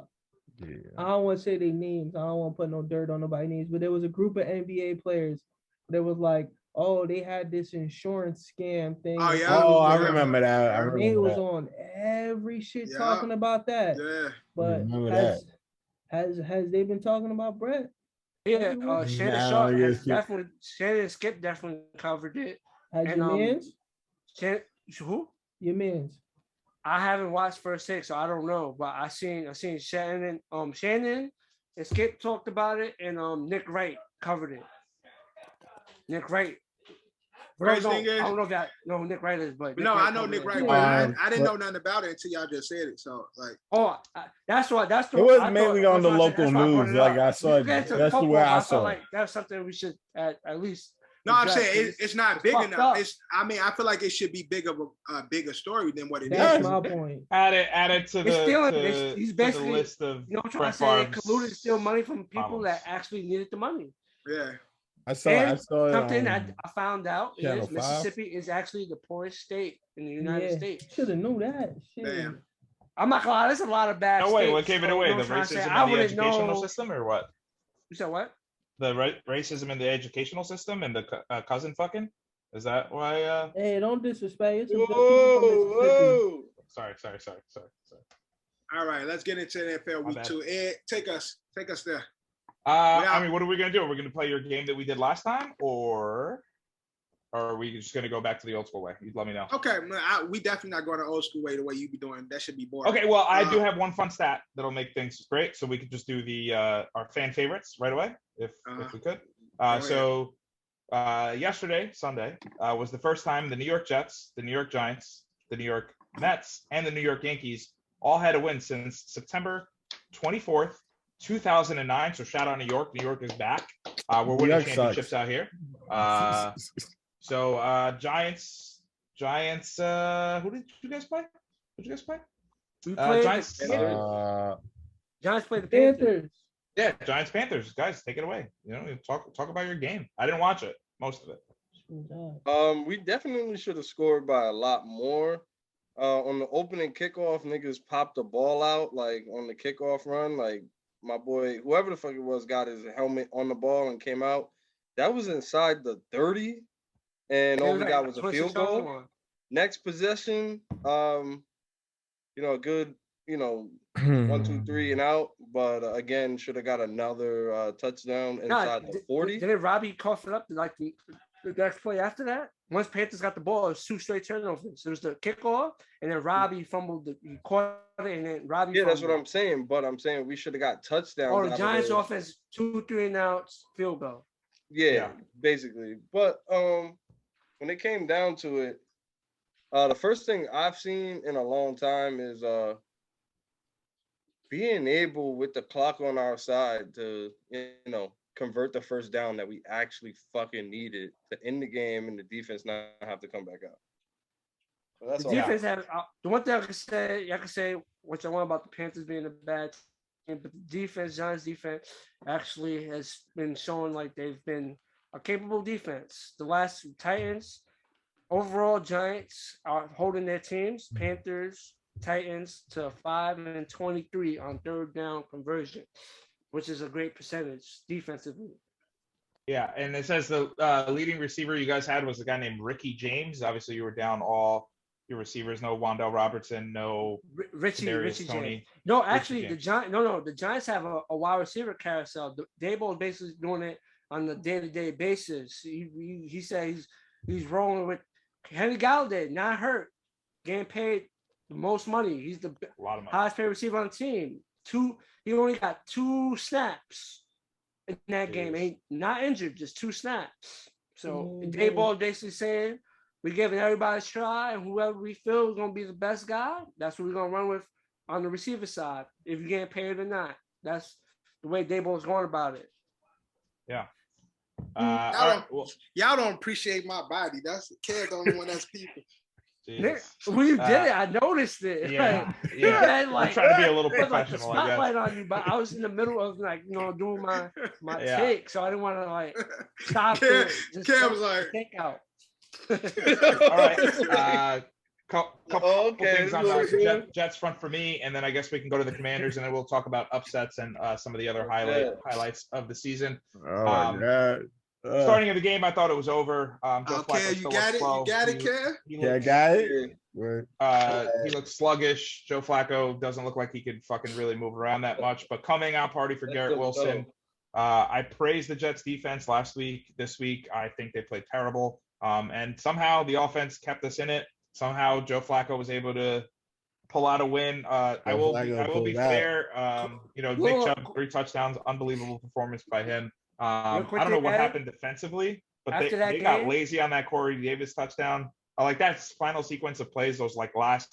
[SPEAKER 1] don't want to say their names. I don't want to put no dirt on nobody's names, but there was a group of NBA players that was like, oh, they had this insurance scam thing.
[SPEAKER 2] Oh, yeah.
[SPEAKER 7] Oh, I remember that. I
[SPEAKER 1] They
[SPEAKER 7] remember
[SPEAKER 1] was
[SPEAKER 7] that.
[SPEAKER 1] on every shit
[SPEAKER 2] Yeah.
[SPEAKER 1] talking about that.
[SPEAKER 2] Yeah.
[SPEAKER 1] But
[SPEAKER 7] Remember that.
[SPEAKER 1] has they been talking about Brett?
[SPEAKER 3] Yeah,
[SPEAKER 1] Everywhere?
[SPEAKER 3] Shannon
[SPEAKER 7] Nah,
[SPEAKER 3] Sharp
[SPEAKER 7] yeah,
[SPEAKER 3] has
[SPEAKER 7] Skip.
[SPEAKER 3] definitely, Shannon and Skip definitely covered it.
[SPEAKER 1] Has
[SPEAKER 3] And,
[SPEAKER 1] your mans?
[SPEAKER 3] Shannon, who?
[SPEAKER 1] Your mans.
[SPEAKER 3] I haven't watched First Take, so I don't know. But I seen Shannon and Skip talked about it, and Nick Wright covered it. Nick Wright.
[SPEAKER 2] First
[SPEAKER 3] No,
[SPEAKER 2] thing is,
[SPEAKER 3] I don't know if that Nick Wright is, but
[SPEAKER 2] no,
[SPEAKER 3] Wright
[SPEAKER 2] I know
[SPEAKER 3] covered
[SPEAKER 2] Nick
[SPEAKER 3] it.
[SPEAKER 2] Wright, but I didn't
[SPEAKER 7] but-
[SPEAKER 2] know nothing about it until y'all just said it. So like,
[SPEAKER 3] That's what. That's the.
[SPEAKER 7] It was
[SPEAKER 3] I
[SPEAKER 7] mainly
[SPEAKER 3] thought-
[SPEAKER 7] on the
[SPEAKER 3] that's why I said-
[SPEAKER 7] local
[SPEAKER 3] that's why I brought
[SPEAKER 7] news.
[SPEAKER 3] it
[SPEAKER 7] Like
[SPEAKER 3] up.
[SPEAKER 7] I saw,
[SPEAKER 3] You get to
[SPEAKER 7] that's the
[SPEAKER 3] football,
[SPEAKER 7] way I
[SPEAKER 3] I
[SPEAKER 7] saw
[SPEAKER 3] felt
[SPEAKER 7] it.
[SPEAKER 3] like that's something we should at least.
[SPEAKER 2] no, I'm
[SPEAKER 3] address,
[SPEAKER 2] saying
[SPEAKER 3] 'cause
[SPEAKER 2] it's not
[SPEAKER 3] it's
[SPEAKER 2] big
[SPEAKER 3] fucked
[SPEAKER 2] enough.
[SPEAKER 3] up.
[SPEAKER 2] I feel like it should be big of a bigger story than what it is.
[SPEAKER 1] That's my point.
[SPEAKER 4] Add it to
[SPEAKER 3] It's
[SPEAKER 4] the,
[SPEAKER 3] stealing-
[SPEAKER 4] to,
[SPEAKER 3] he's
[SPEAKER 4] to the
[SPEAKER 3] basically-
[SPEAKER 4] list of
[SPEAKER 3] You know what I'm
[SPEAKER 4] Brett
[SPEAKER 3] trying to say? They colluded to
[SPEAKER 4] Favre's
[SPEAKER 3] steal money from people
[SPEAKER 4] problems.
[SPEAKER 3] that actually needed the money.
[SPEAKER 2] Yeah.
[SPEAKER 7] I saw
[SPEAKER 3] And
[SPEAKER 7] it
[SPEAKER 3] something
[SPEAKER 7] on
[SPEAKER 3] that I found out
[SPEAKER 7] Channel
[SPEAKER 3] is
[SPEAKER 7] 5.
[SPEAKER 3] Mississippi is actually the poorest state in the United States.
[SPEAKER 1] Should have knew that. Shit.
[SPEAKER 2] Damn.
[SPEAKER 3] I'm not gonna lie, there's a lot of bad.
[SPEAKER 4] No, wait,
[SPEAKER 3] states,
[SPEAKER 4] what gave it
[SPEAKER 3] so
[SPEAKER 4] away?
[SPEAKER 3] you know
[SPEAKER 4] The
[SPEAKER 3] what I'm trying to say?
[SPEAKER 4] racism
[SPEAKER 3] I
[SPEAKER 4] in the
[SPEAKER 3] wouldn't
[SPEAKER 4] educational
[SPEAKER 3] know.
[SPEAKER 4] system, or what?
[SPEAKER 3] You said what?
[SPEAKER 4] The racism in the educational system and the cousin fucking? Is that why?
[SPEAKER 1] Hey, don't disrespect. It's some
[SPEAKER 8] Whoa,
[SPEAKER 1] good people from Mississippi.
[SPEAKER 8] whoa.
[SPEAKER 4] Sorry.
[SPEAKER 2] All right, let's get into NFL
[SPEAKER 4] My
[SPEAKER 2] week
[SPEAKER 4] bad.
[SPEAKER 2] 2. Ed, take us there.
[SPEAKER 4] I mean, what are we gonna do? Are we gonna play your game that we did last time, or are we just gonna go back to the old school way? You let me know.
[SPEAKER 2] Okay, we definitely not going the old school way, the way you be doing. That should be boring.
[SPEAKER 4] Okay, well, I do have one fun stat that'll make things great, so we could just do the our fan favorites right away, if we could. So yesterday, Sunday, was the first time the New York Jets, the New York Giants, the New York Mets, and the New York Yankees all had a win since September 24th, 2009. So shout out New York. New York is back. We're winning
[SPEAKER 7] York
[SPEAKER 4] championships
[SPEAKER 7] sucks.
[SPEAKER 4] out here. So Giants. Who did you guys play?
[SPEAKER 3] We played
[SPEAKER 4] Giants.
[SPEAKER 3] the Giants played the
[SPEAKER 1] Panthers.
[SPEAKER 3] Panthers.
[SPEAKER 4] Yeah, Giants Panthers. Guys, take it away. You know, talk about your game. I didn't watch it, most of it.
[SPEAKER 8] We definitely should have scored by a lot more. On the opening kickoff, niggas popped the ball out like on the kickoff run. Like my boy, whoever the fuck it was, got his helmet on the ball and came out. That was inside the 30, and all we got was a field goal. Next possession, a good, 1, 2, 3 and out. But again, should have got another touchdown inside the 40.
[SPEAKER 3] Didn't Robbie cough it up like the next play after that? Once Panthers got the ball, it was 2 straight turnovers. It was the kickoff, and then Robbie fumbled. He caught it, and then Robbie.
[SPEAKER 8] Yeah, that's
[SPEAKER 3] fumbled.
[SPEAKER 8] what I'm saying. But I'm saying we should have got touchdowns.
[SPEAKER 3] Oh, the
[SPEAKER 8] out
[SPEAKER 3] Giants
[SPEAKER 8] of
[SPEAKER 3] offense 2, 3 and outs, field goal.
[SPEAKER 8] Yeah, basically. But when it came down to it, the first thing I've seen in a long time is being able with the clock on our side to convert the first down that we actually fucking needed to end the game and the defense not have to come back out. So that's
[SPEAKER 3] The
[SPEAKER 8] all.
[SPEAKER 3] defense had the one thing I can say what I want about the Panthers being a bad team, but the defense, Giants defense, actually has been showing like they've been a capable defense. The last Titans, overall Giants are holding their teams, Panthers, Titans to 5-23 on third down conversion, which is a great percentage defensively.
[SPEAKER 4] Yeah, and it says the leading receiver you guys had was a guy named Ricky James. Obviously, you were down all your receivers. No Wandell Robertson, no
[SPEAKER 3] Richie
[SPEAKER 4] Tony.
[SPEAKER 3] James. No, actually,
[SPEAKER 4] Richie
[SPEAKER 3] the Giants. The Giants have a wide receiver carousel. Daboll is basically doing it on a day-to-day basis. He said he's rolling with Henry Galladay, not hurt, getting paid the most money. He's the highest paid receiver on the team. He only got 2 snaps in that game. Ain't not injured, just 2 snaps. So Daboll basically saying we're giving everybody a try, and whoever we feel is gonna be the best guy, that's what we're gonna run with on the receiver side. If you get paid or not, that's the way Daboll's going about it.
[SPEAKER 4] Yeah.
[SPEAKER 2] Y'all don't appreciate my body. That's Kev's the only one that's people.
[SPEAKER 3] When you did it, I noticed it.
[SPEAKER 4] Yeah,
[SPEAKER 3] yeah.
[SPEAKER 4] I'm trying to be a little
[SPEAKER 3] Like the
[SPEAKER 4] professional, I
[SPEAKER 3] spotlight
[SPEAKER 4] guess.
[SPEAKER 3] on you, but I was in the middle of doing my
[SPEAKER 4] Yeah.
[SPEAKER 3] take, so I didn't want to stop
[SPEAKER 2] Kev,
[SPEAKER 3] it. Just
[SPEAKER 2] Kev was like,
[SPEAKER 3] take out.
[SPEAKER 4] All right. Couple
[SPEAKER 8] Okay,
[SPEAKER 4] things on
[SPEAKER 8] look good.
[SPEAKER 4] Jets front for me, and then I guess we can go to the Commanders, and then we'll talk about upsets and some of the other highlights of the season.
[SPEAKER 7] Oh my God.
[SPEAKER 4] Starting of the game, I thought it was over. Joe Flacco
[SPEAKER 2] Okay, you
[SPEAKER 4] still
[SPEAKER 2] got
[SPEAKER 4] looks
[SPEAKER 2] it.
[SPEAKER 4] slow.
[SPEAKER 2] You got it, Kev.
[SPEAKER 7] Yeah, I got it.
[SPEAKER 4] He looks sluggish. Joe Flacco doesn't look like he could fucking really move around that much. But coming out party for Garrett Wilson. I praised the Jets defense last week. This week, I think they played terrible. And somehow the offense kept us in it. Somehow Joe Flacco was able to pull out a win. I will be fair. Nick Chubb, 3 touchdowns, unbelievable performance by him. I don't know what happened defensively, but they got lazy on that Corey Davis touchdown. I like that final sequence of plays. Those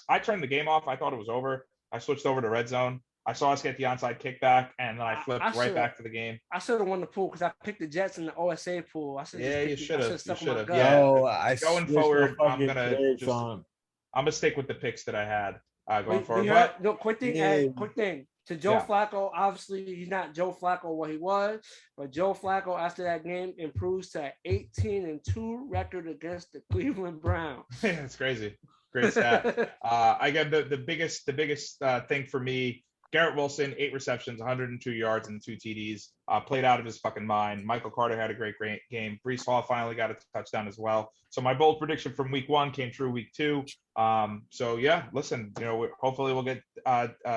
[SPEAKER 4] I turned the game off. I thought it was over. I switched over to red zone. I saw us get the onside kickback, and then I flipped right back to the game.
[SPEAKER 3] I should have won the pool because I picked the Jets in the OSA pool.
[SPEAKER 4] You should have.
[SPEAKER 7] Yeah,
[SPEAKER 4] going forward, I'm gonna stick with the picks that I had going forward.
[SPEAKER 3] Quick thing. To Joe Flacco, obviously he's not Joe Flacco what he was, but Joe Flacco after that game improves to an 18-2 record against the Cleveland Browns.
[SPEAKER 4] That's crazy. Great stat. I got the biggest thing for me. Garrett Wilson, 8 receptions, 102 yards, and 2 TDs. Played out of his fucking mind. Michael Carter had a great game. Breece Hall finally got a touchdown as well. So my bold prediction from week 1 came true week 2. Listen, hopefully we'll get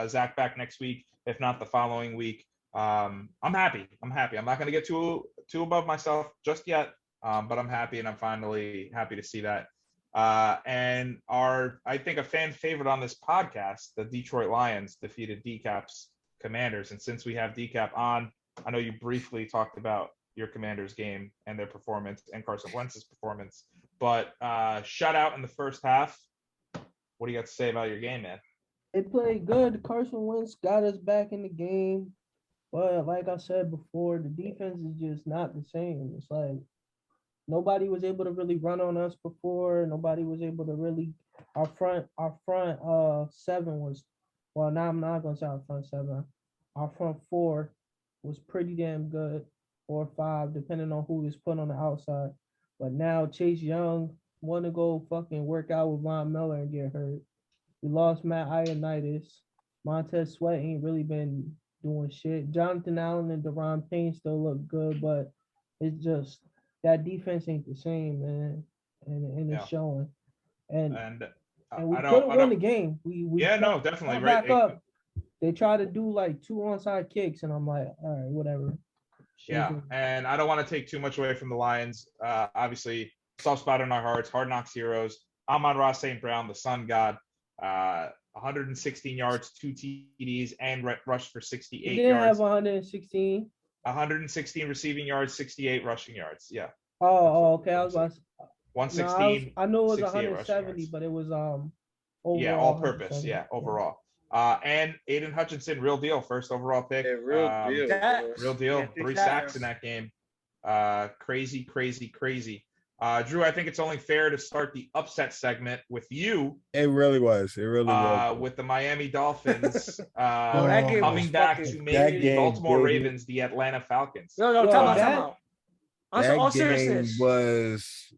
[SPEAKER 4] Zach back next week, if not the following week. I'm happy. I'm not going to get too above myself just yet, but I'm happy, and I'm finally happy to see that. And I think a fan favorite on this podcast, the Detroit Lions, defeated DCAP's Commanders. And since we have DCAP on, I know you briefly talked about your Commanders game and their performance and Carson Wentz's performance, but shutout in the first half. What do you got to say about your game, man?
[SPEAKER 1] They played good. Carson Wentz got us back in the game. But like I said before, the defense is just not the same. It's like nobody was able to really run on us before. Nobody was able to really our front 7 was I'm not gonna say our front 7. Our front 4 was pretty damn good, 4 or 5, depending on who was put on the outside. But now Chase Young want to go fucking work out with Von Miller and get hurt. We lost Matt Ioannidis. Montez Sweat ain't really been doing shit. Jonathan Allen and Deron Payne still look good, but it's just that defense ain't the same, man. And it's showing. And we couldn't win the game. We
[SPEAKER 4] definitely
[SPEAKER 1] right. Back up. They try to do like 2 onside kicks, and I'm like, all right, whatever.
[SPEAKER 4] And I don't want to take too much away from the Lions. Obviously, soft spot in our hearts, Hard Knocks heroes. Amon-Ra St. Brown, the Sun God, 116 yards, 2 TDs, and rushed for 68 yards. He didn't
[SPEAKER 1] have 116.
[SPEAKER 4] 116 receiving yards, 68 rushing yards. Yeah.
[SPEAKER 1] Oh, okay. I was about to,
[SPEAKER 4] 116.
[SPEAKER 1] I know it was 170, but it was overall.
[SPEAKER 4] Yeah, all purpose. Yeah, overall. And Aiden Hutchinson, real deal, first overall pick.
[SPEAKER 8] Yeah,
[SPEAKER 4] real deal. 3 sacks in that game. Crazy. Drew, I think it's only fair to start the upset segment with you.
[SPEAKER 7] It really was.
[SPEAKER 4] With the Miami Dolphins coming back to make the Baltimore Ravens the Atlanta Falcons.
[SPEAKER 3] No, time out.
[SPEAKER 7] That game was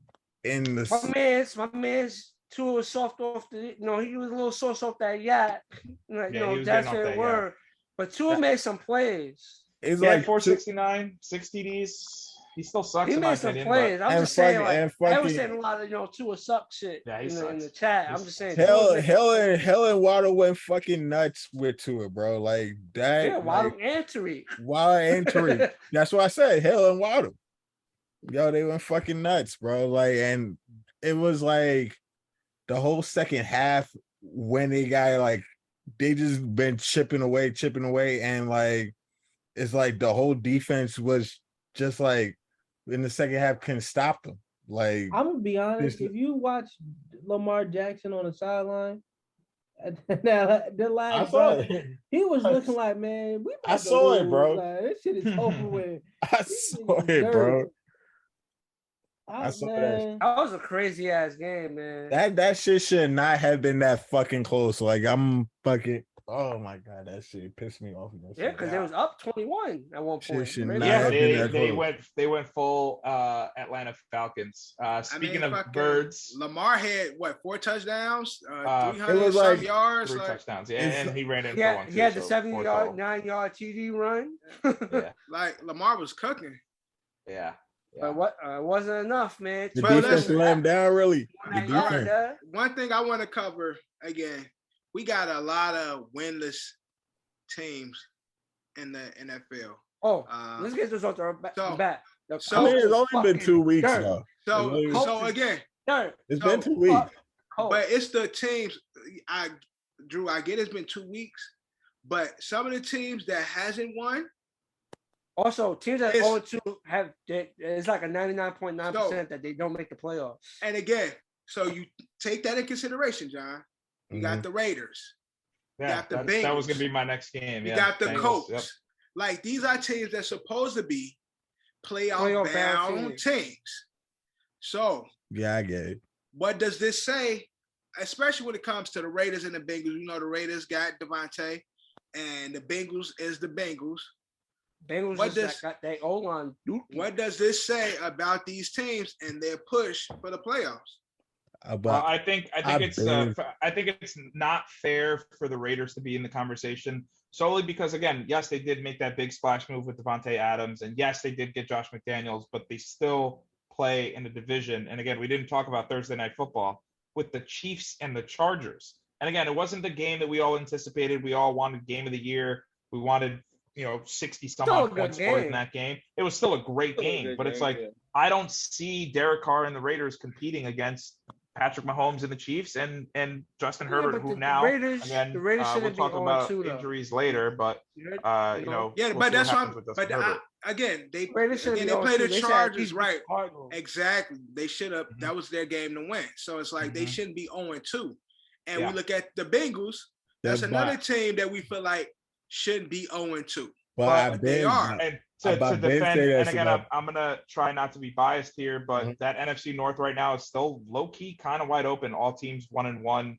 [SPEAKER 7] in the.
[SPEAKER 3] My man's Tua was soft off the. He was a little soft off that yacht. That's the word. But Tua made some plays.
[SPEAKER 4] It's like 469, 6 TDs. He still sucks.
[SPEAKER 3] He made some plays. I'm just saying, I was saying a lot of Tua suck shit in the chat. I'm just saying.
[SPEAKER 7] Hell and Waddle went fucking nuts with Tua, bro. Like that.
[SPEAKER 3] Yeah, Waddle and Tariq.
[SPEAKER 7] That's what I said. Hell and Waddle. Yo, they went fucking nuts, bro. Like, and it was like the whole second half when they got like they just been chipping away, and like it's like the whole defense was just like in the second half couldn't stop them. Like,
[SPEAKER 1] I'm gonna be honest, if you watch Lamar Jackson on the sideline, the last he was looking like, man,
[SPEAKER 7] I saw it, bro.
[SPEAKER 1] Like, this shit is over with.
[SPEAKER 7] I saw it, bro.
[SPEAKER 3] I saw that. That was a crazy ass game, man.
[SPEAKER 7] That shit should not have been that fucking close. Like, I'm fucking. Oh my god, that shit pissed me off.
[SPEAKER 3] Yeah, because they was up 21 at one
[SPEAKER 7] Shit
[SPEAKER 3] point.
[SPEAKER 7] should
[SPEAKER 3] Maybe
[SPEAKER 7] not
[SPEAKER 4] Yeah,
[SPEAKER 7] have been that
[SPEAKER 4] they
[SPEAKER 7] close.
[SPEAKER 4] went full Atlanta Falcons. Speaking of
[SPEAKER 2] fucking
[SPEAKER 4] birds,
[SPEAKER 2] Lamar had what 4 touchdowns,
[SPEAKER 7] It
[SPEAKER 2] 300
[SPEAKER 7] was
[SPEAKER 2] some
[SPEAKER 7] like
[SPEAKER 2] yards.
[SPEAKER 4] 3
[SPEAKER 2] Like,
[SPEAKER 4] touchdowns. Yeah,
[SPEAKER 7] It's-
[SPEAKER 4] and he ran in
[SPEAKER 3] he
[SPEAKER 4] for one
[SPEAKER 3] had,
[SPEAKER 4] too.
[SPEAKER 3] he had the
[SPEAKER 4] so
[SPEAKER 3] 7 yard,
[SPEAKER 4] all.
[SPEAKER 3] 9-yard TD run.
[SPEAKER 4] Yeah,
[SPEAKER 2] like Lamar was cooking.
[SPEAKER 4] yeah.
[SPEAKER 3] But what wasn't enough, man.
[SPEAKER 7] The
[SPEAKER 2] But
[SPEAKER 7] defense
[SPEAKER 2] listen,
[SPEAKER 7] let him down, really.
[SPEAKER 3] Won
[SPEAKER 7] The
[SPEAKER 3] that yard,
[SPEAKER 7] defense.
[SPEAKER 3] Dad.
[SPEAKER 2] One thing I want to cover again, we got a lot of winless teams in the NFL.
[SPEAKER 3] Oh,
[SPEAKER 2] Uh,
[SPEAKER 3] let's get this off the
[SPEAKER 2] so-
[SPEAKER 3] back. The
[SPEAKER 2] so-
[SPEAKER 7] I mean, it's
[SPEAKER 3] Colts
[SPEAKER 7] only been
[SPEAKER 3] fucking
[SPEAKER 7] 2 weeks
[SPEAKER 3] dirt.
[SPEAKER 7] though.
[SPEAKER 2] So,
[SPEAKER 7] It's
[SPEAKER 3] Colts
[SPEAKER 2] so
[SPEAKER 3] is-
[SPEAKER 2] again,
[SPEAKER 3] Dirt.
[SPEAKER 7] It's
[SPEAKER 2] so-
[SPEAKER 7] been 2 weeks.
[SPEAKER 3] Colts.
[SPEAKER 2] but it's the teams. Drew, I get it's been 2 weeks, but some of the teams that hasn't won.
[SPEAKER 3] Also, teams that
[SPEAKER 2] It's-
[SPEAKER 3] 0-2 have it's like a 99.9% that they don't make the playoffs.
[SPEAKER 2] And again, so you take that in consideration, John. You got the Raiders.
[SPEAKER 4] Yeah,
[SPEAKER 2] got the
[SPEAKER 4] that was
[SPEAKER 2] Bengals.
[SPEAKER 4] gonna be my next game.
[SPEAKER 2] You
[SPEAKER 4] Yeah,
[SPEAKER 2] got the
[SPEAKER 4] Bengals,
[SPEAKER 2] Colts.
[SPEAKER 4] yep.
[SPEAKER 2] Like these are teams that's supposed to be playoff
[SPEAKER 3] Playoff bound
[SPEAKER 2] bound teams. So
[SPEAKER 7] Yeah, I get it.
[SPEAKER 2] what does this say? Especially when it comes to the Raiders and the Bengals. You know, the Raiders got Devontae, and the Bengals is the Bengals.
[SPEAKER 3] Bengals
[SPEAKER 2] What
[SPEAKER 3] just got that O-line.
[SPEAKER 2] What does this say about these teams and their push for the playoffs?
[SPEAKER 7] But
[SPEAKER 4] I think it's not fair for the Raiders to be in the conversation solely because, again, yes, they did make that big splash move with Devontae Adams, and yes, they did get Josh McDaniels, but they still play in a division. And again, we didn't talk about Thursday Night Football with the Chiefs and the Chargers. And again, it wasn't the game that we all anticipated. We all wanted game of the year. We wanted 60 some
[SPEAKER 3] Still a
[SPEAKER 4] odd
[SPEAKER 3] good
[SPEAKER 4] points scored in
[SPEAKER 3] game.
[SPEAKER 4] that game. It was still a great game, but it's like I don't see Derek Carr and the Raiders competing against Patrick Mahomes and the Chiefs and Justin
[SPEAKER 3] Yeah,
[SPEAKER 4] Herbert,
[SPEAKER 3] but
[SPEAKER 4] who
[SPEAKER 3] the
[SPEAKER 4] now
[SPEAKER 3] Raiders
[SPEAKER 4] again
[SPEAKER 3] shouldn't
[SPEAKER 4] we'll
[SPEAKER 3] be
[SPEAKER 4] talk
[SPEAKER 3] on
[SPEAKER 4] about
[SPEAKER 3] two, though.
[SPEAKER 4] injuries later, but
[SPEAKER 2] Yeah,
[SPEAKER 4] we'll
[SPEAKER 2] but
[SPEAKER 4] see
[SPEAKER 2] that's
[SPEAKER 4] what
[SPEAKER 2] what
[SPEAKER 4] happens
[SPEAKER 2] I'm.
[SPEAKER 4] with
[SPEAKER 2] But
[SPEAKER 4] Justin Herbert.
[SPEAKER 2] again, they
[SPEAKER 3] Raiders shouldn't
[SPEAKER 2] again,
[SPEAKER 3] be
[SPEAKER 2] they
[SPEAKER 3] on
[SPEAKER 2] play
[SPEAKER 3] two.
[SPEAKER 2] the
[SPEAKER 3] They should at
[SPEAKER 2] Chargers,
[SPEAKER 3] least beat
[SPEAKER 2] right?
[SPEAKER 3] the Cardinals.
[SPEAKER 2] Exactly. They should have. That was their game to win. So it's like they shouldn't be 0-2. And
[SPEAKER 4] Yeah.
[SPEAKER 2] we look at the Bengals. That's
[SPEAKER 7] That's
[SPEAKER 2] another
[SPEAKER 7] bad.
[SPEAKER 2] team that we feel like shouldn't be 0-2.
[SPEAKER 7] but
[SPEAKER 2] they are.
[SPEAKER 4] And to
[SPEAKER 7] About Ben
[SPEAKER 4] defend,
[SPEAKER 7] say
[SPEAKER 4] and
[SPEAKER 7] that's
[SPEAKER 4] again,
[SPEAKER 7] about-
[SPEAKER 4] I'm gonna try not to be biased here, but
[SPEAKER 7] Mhm.
[SPEAKER 4] that NFC North right now is still low key, kind of wide open. All teams 1-1.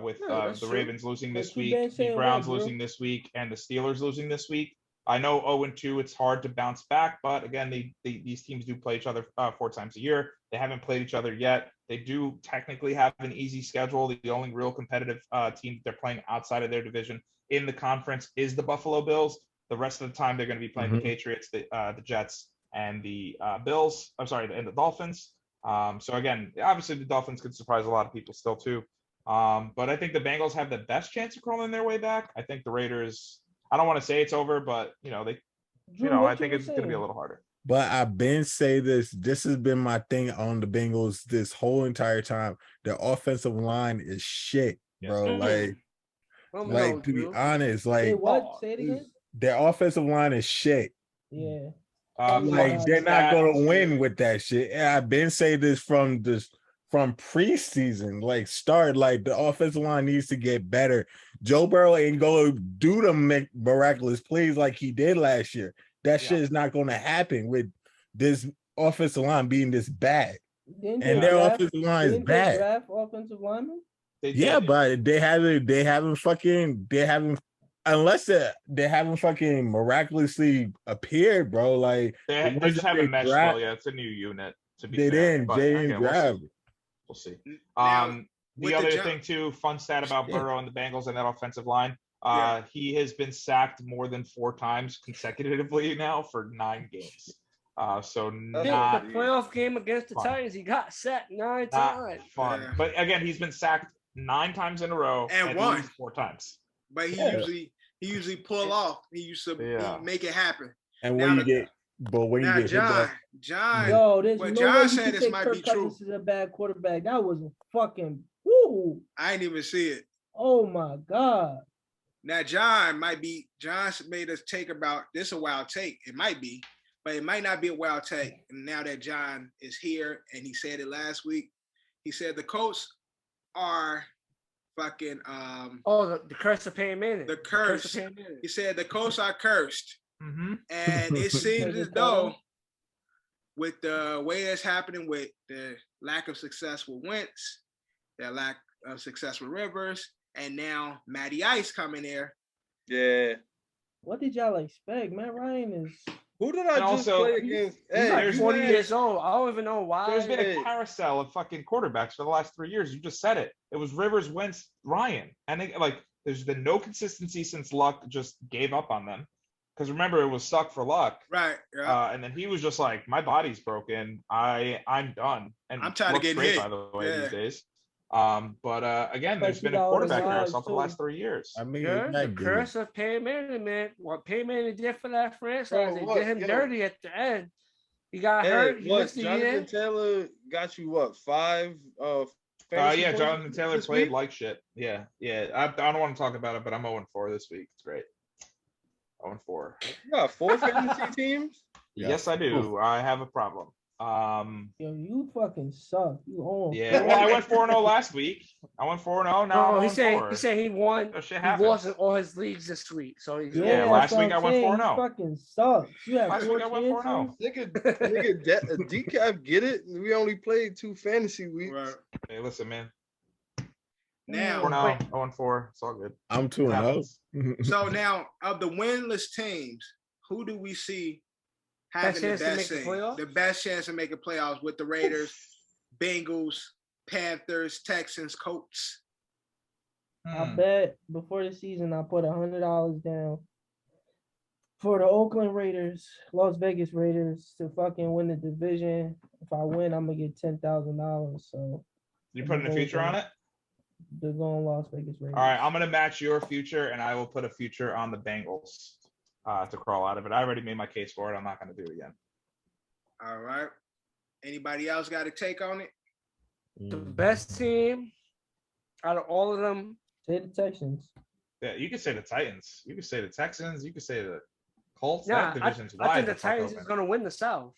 [SPEAKER 4] With
[SPEAKER 3] Yeah, that's
[SPEAKER 4] the
[SPEAKER 3] true.
[SPEAKER 4] Ravens losing this
[SPEAKER 1] But you been
[SPEAKER 4] week, the
[SPEAKER 1] saying
[SPEAKER 4] Browns
[SPEAKER 1] what, bro?
[SPEAKER 4] losing this week, and the Steelers losing this week. I know 0-2, it's hard to bounce back, but again, these teams do play each other 4 times a year. They haven't played each other yet. They do technically have an easy schedule. The only real competitive team they're playing outside of their division in the conference is the Buffalo Bills. The rest of the time, they're going to be playing the Patriots, the Jets, and the Bills. I'm sorry, and the Dolphins. So again, obviously the Dolphins could surprise a lot of people still too. But I think the Bengals have the best chance of crawling their way back. I think the Raiders. I don't want to say it's over, but I think it's going to be a little harder.
[SPEAKER 7] But I've been say this. This has been my thing on the Bengals this whole entire time. Their offensive line is shit, bro.
[SPEAKER 4] Yes.
[SPEAKER 7] Like to be honest,
[SPEAKER 1] Say
[SPEAKER 7] like
[SPEAKER 1] what? Say it again.
[SPEAKER 7] their offensive line is shit.
[SPEAKER 1] Yeah.
[SPEAKER 7] Like they're not gonna win with that shit. And I've been saying this from preseason, like start. Like the offensive line needs to get better. Joe Burrow ain't gonna do the miraculous plays like he did last year. That shit is not gonna happen with this offensive line being this bad.
[SPEAKER 1] Didn't
[SPEAKER 7] And
[SPEAKER 1] they
[SPEAKER 7] their
[SPEAKER 1] draft-
[SPEAKER 7] offensive line is
[SPEAKER 1] didn't they
[SPEAKER 7] bad.
[SPEAKER 1] draft offensive linemen?
[SPEAKER 7] Yeah, but they haven't unless they haven't fucking miraculously appeared, bro. Like
[SPEAKER 4] They
[SPEAKER 7] the ones
[SPEAKER 4] just
[SPEAKER 7] that
[SPEAKER 4] haven't
[SPEAKER 7] they
[SPEAKER 4] meshed
[SPEAKER 7] draft-
[SPEAKER 4] well. Yeah, it's a new unit. To be
[SPEAKER 7] They
[SPEAKER 4] fair,
[SPEAKER 7] didn't.
[SPEAKER 4] but
[SPEAKER 7] They didn't
[SPEAKER 4] again,
[SPEAKER 7] draft.
[SPEAKER 4] We'll see.
[SPEAKER 2] Now,
[SPEAKER 4] The
[SPEAKER 2] with
[SPEAKER 4] other
[SPEAKER 2] the
[SPEAKER 4] thing too, fun stat about
[SPEAKER 7] Yeah.
[SPEAKER 4] Burrow and the Bengals and that offensive line.
[SPEAKER 2] Yeah.
[SPEAKER 4] He has been sacked more than 4 times consecutively now for 9 games. So
[SPEAKER 3] The
[SPEAKER 4] not
[SPEAKER 3] playoff game against the
[SPEAKER 4] fun.
[SPEAKER 3] Titans, he got sacked 9
[SPEAKER 4] not
[SPEAKER 3] times.
[SPEAKER 4] fun.
[SPEAKER 2] Yeah.
[SPEAKER 4] But again, he's been sacked 9 times in a row
[SPEAKER 2] And
[SPEAKER 4] at
[SPEAKER 2] won.
[SPEAKER 4] least 4 times.
[SPEAKER 2] But he
[SPEAKER 7] Yeah.
[SPEAKER 2] usually pull off. He used to
[SPEAKER 4] Yeah.
[SPEAKER 2] make it happen.
[SPEAKER 7] And
[SPEAKER 2] Now
[SPEAKER 7] when you
[SPEAKER 2] the-
[SPEAKER 7] get, but when you
[SPEAKER 2] Now
[SPEAKER 7] get hit by-
[SPEAKER 2] John,
[SPEAKER 1] Yo, there's
[SPEAKER 2] what
[SPEAKER 1] no
[SPEAKER 2] John
[SPEAKER 1] way you
[SPEAKER 2] said
[SPEAKER 1] can
[SPEAKER 2] this
[SPEAKER 1] say
[SPEAKER 2] might
[SPEAKER 1] Kirk
[SPEAKER 2] be true.
[SPEAKER 1] Cousins is a bad quarterback. That was a fucking woo.
[SPEAKER 2] I didn't even see it.
[SPEAKER 1] Oh my god.
[SPEAKER 2] Now John made us take about this a wild take. It might be, but it might not be a wild take. And now that John is here and he said it last week, he said the Colts are fucking
[SPEAKER 3] The curse of Peyton Manning.
[SPEAKER 2] The curse.
[SPEAKER 3] of Peyton Manning.
[SPEAKER 2] he said the Colts are cursed.
[SPEAKER 4] Mm-hmm.
[SPEAKER 2] And it seems
[SPEAKER 1] Because
[SPEAKER 2] as
[SPEAKER 1] of
[SPEAKER 2] though
[SPEAKER 1] Cotto?
[SPEAKER 2] with the way that's happening with the lack of success with Wentz, the lack of success with Rivers, and now Matty Ice coming there.
[SPEAKER 8] Yeah.
[SPEAKER 1] What did y'all expect? Matt Ryan is.
[SPEAKER 8] Who did I
[SPEAKER 4] And
[SPEAKER 8] just
[SPEAKER 4] also,
[SPEAKER 8] play against?
[SPEAKER 3] He's
[SPEAKER 8] Hey,
[SPEAKER 3] like
[SPEAKER 4] there's
[SPEAKER 3] 40
[SPEAKER 8] had-
[SPEAKER 3] years old. I don't even know why.
[SPEAKER 4] There's been a
[SPEAKER 8] Hey.
[SPEAKER 4] carousel of fucking quarterbacks for the last 3 years. You just said it. It was Rivers, Wentz, Ryan, and there's been no consistency since Luck just gave up on them. Because remember, it was suck for Luck.
[SPEAKER 2] Right. Yeah.
[SPEAKER 4] And then he was just like, my body's broken. I'm done. And
[SPEAKER 2] I'm tired of
[SPEAKER 4] looks
[SPEAKER 2] getting
[SPEAKER 4] great,
[SPEAKER 2] hit.
[SPEAKER 4] by the way,
[SPEAKER 2] Yeah.
[SPEAKER 4] these days. But again, there's been a
[SPEAKER 1] $50
[SPEAKER 4] quarterback
[SPEAKER 1] lives,
[SPEAKER 4] carousel for the
[SPEAKER 1] too.
[SPEAKER 4] last 3 years.
[SPEAKER 7] I mean,
[SPEAKER 3] Yeah,
[SPEAKER 7] it's
[SPEAKER 3] the
[SPEAKER 7] not good.
[SPEAKER 3] curse of Peyton Manning, man. What Peyton Manning did for that franchise,
[SPEAKER 8] Bro,
[SPEAKER 3] they
[SPEAKER 8] what?
[SPEAKER 3] did him
[SPEAKER 8] Yo.
[SPEAKER 3] dirty at the end. He got hurt.
[SPEAKER 8] Hey,
[SPEAKER 3] He
[SPEAKER 8] what?
[SPEAKER 3] missed the
[SPEAKER 8] Jonathan
[SPEAKER 3] year.
[SPEAKER 8] Taylor got you what? 5
[SPEAKER 4] Yeah,
[SPEAKER 8] fantasy points
[SPEAKER 4] Jonathan Taylor
[SPEAKER 8] this
[SPEAKER 4] played
[SPEAKER 8] week?
[SPEAKER 4] like shit. Yeah. I don't want to talk about it, but I'm 0-4 this week. It's great. 0-4.
[SPEAKER 8] You got 4 fantasy teams?
[SPEAKER 7] Yeah.
[SPEAKER 4] Yes, I do. I have a problem.
[SPEAKER 1] Yo, you fucking suck. You own.
[SPEAKER 4] Yeah. Well, I went 4-0 last week. I went 4-0. Now
[SPEAKER 3] No,
[SPEAKER 4] I'm
[SPEAKER 3] he
[SPEAKER 4] 0-4.
[SPEAKER 3] said he won.
[SPEAKER 4] So shit
[SPEAKER 3] He
[SPEAKER 4] happens.
[SPEAKER 3] lost in all his leagues this week. So he's
[SPEAKER 4] Yeah,
[SPEAKER 1] that's
[SPEAKER 4] last
[SPEAKER 1] what
[SPEAKER 4] week
[SPEAKER 1] I'm
[SPEAKER 4] I went
[SPEAKER 1] saying.
[SPEAKER 4] 4-0.
[SPEAKER 1] You fucking suck. You have
[SPEAKER 4] Last
[SPEAKER 1] 4
[SPEAKER 4] week I went 4-0.
[SPEAKER 1] chances.
[SPEAKER 8] Nigga, decaf get it. We only played 2 fantasy weeks.
[SPEAKER 2] Right.
[SPEAKER 4] Hey, listen, man.
[SPEAKER 2] Now,
[SPEAKER 4] 4-0, 0-4. It's all good.
[SPEAKER 7] I'm 2-0.
[SPEAKER 2] so now of the winless teams, who do we see having the
[SPEAKER 3] chance to
[SPEAKER 2] best
[SPEAKER 3] make the
[SPEAKER 2] thing?
[SPEAKER 3] playoffs?
[SPEAKER 2] The best chance to make a playoffs with the Raiders, Bengals, Panthers, Texans, Colts.
[SPEAKER 1] I bet before the season I put $100 down for the Oakland Raiders, Las Vegas Raiders to fucking win the division. If I win, I'm gonna get $10,000. So
[SPEAKER 4] You putting a future on it?
[SPEAKER 1] they're going Las Vegas Raiders.
[SPEAKER 4] All right, I'm gonna match your future, and I will put a future on the Bengals to crawl out of it. I already made my case for it. I'm not gonna do it again.
[SPEAKER 2] All right. Anybody else got a take on it?
[SPEAKER 3] the best team out of all of them.
[SPEAKER 1] Say the Texans.
[SPEAKER 4] Yeah, you could say the Titans. You could say the Texans. You could say the Colts.
[SPEAKER 3] Yeah,
[SPEAKER 4] That division's
[SPEAKER 3] I
[SPEAKER 4] wide.
[SPEAKER 3] think the
[SPEAKER 4] the fuck
[SPEAKER 3] Titans is
[SPEAKER 4] open.
[SPEAKER 3] going to win the South.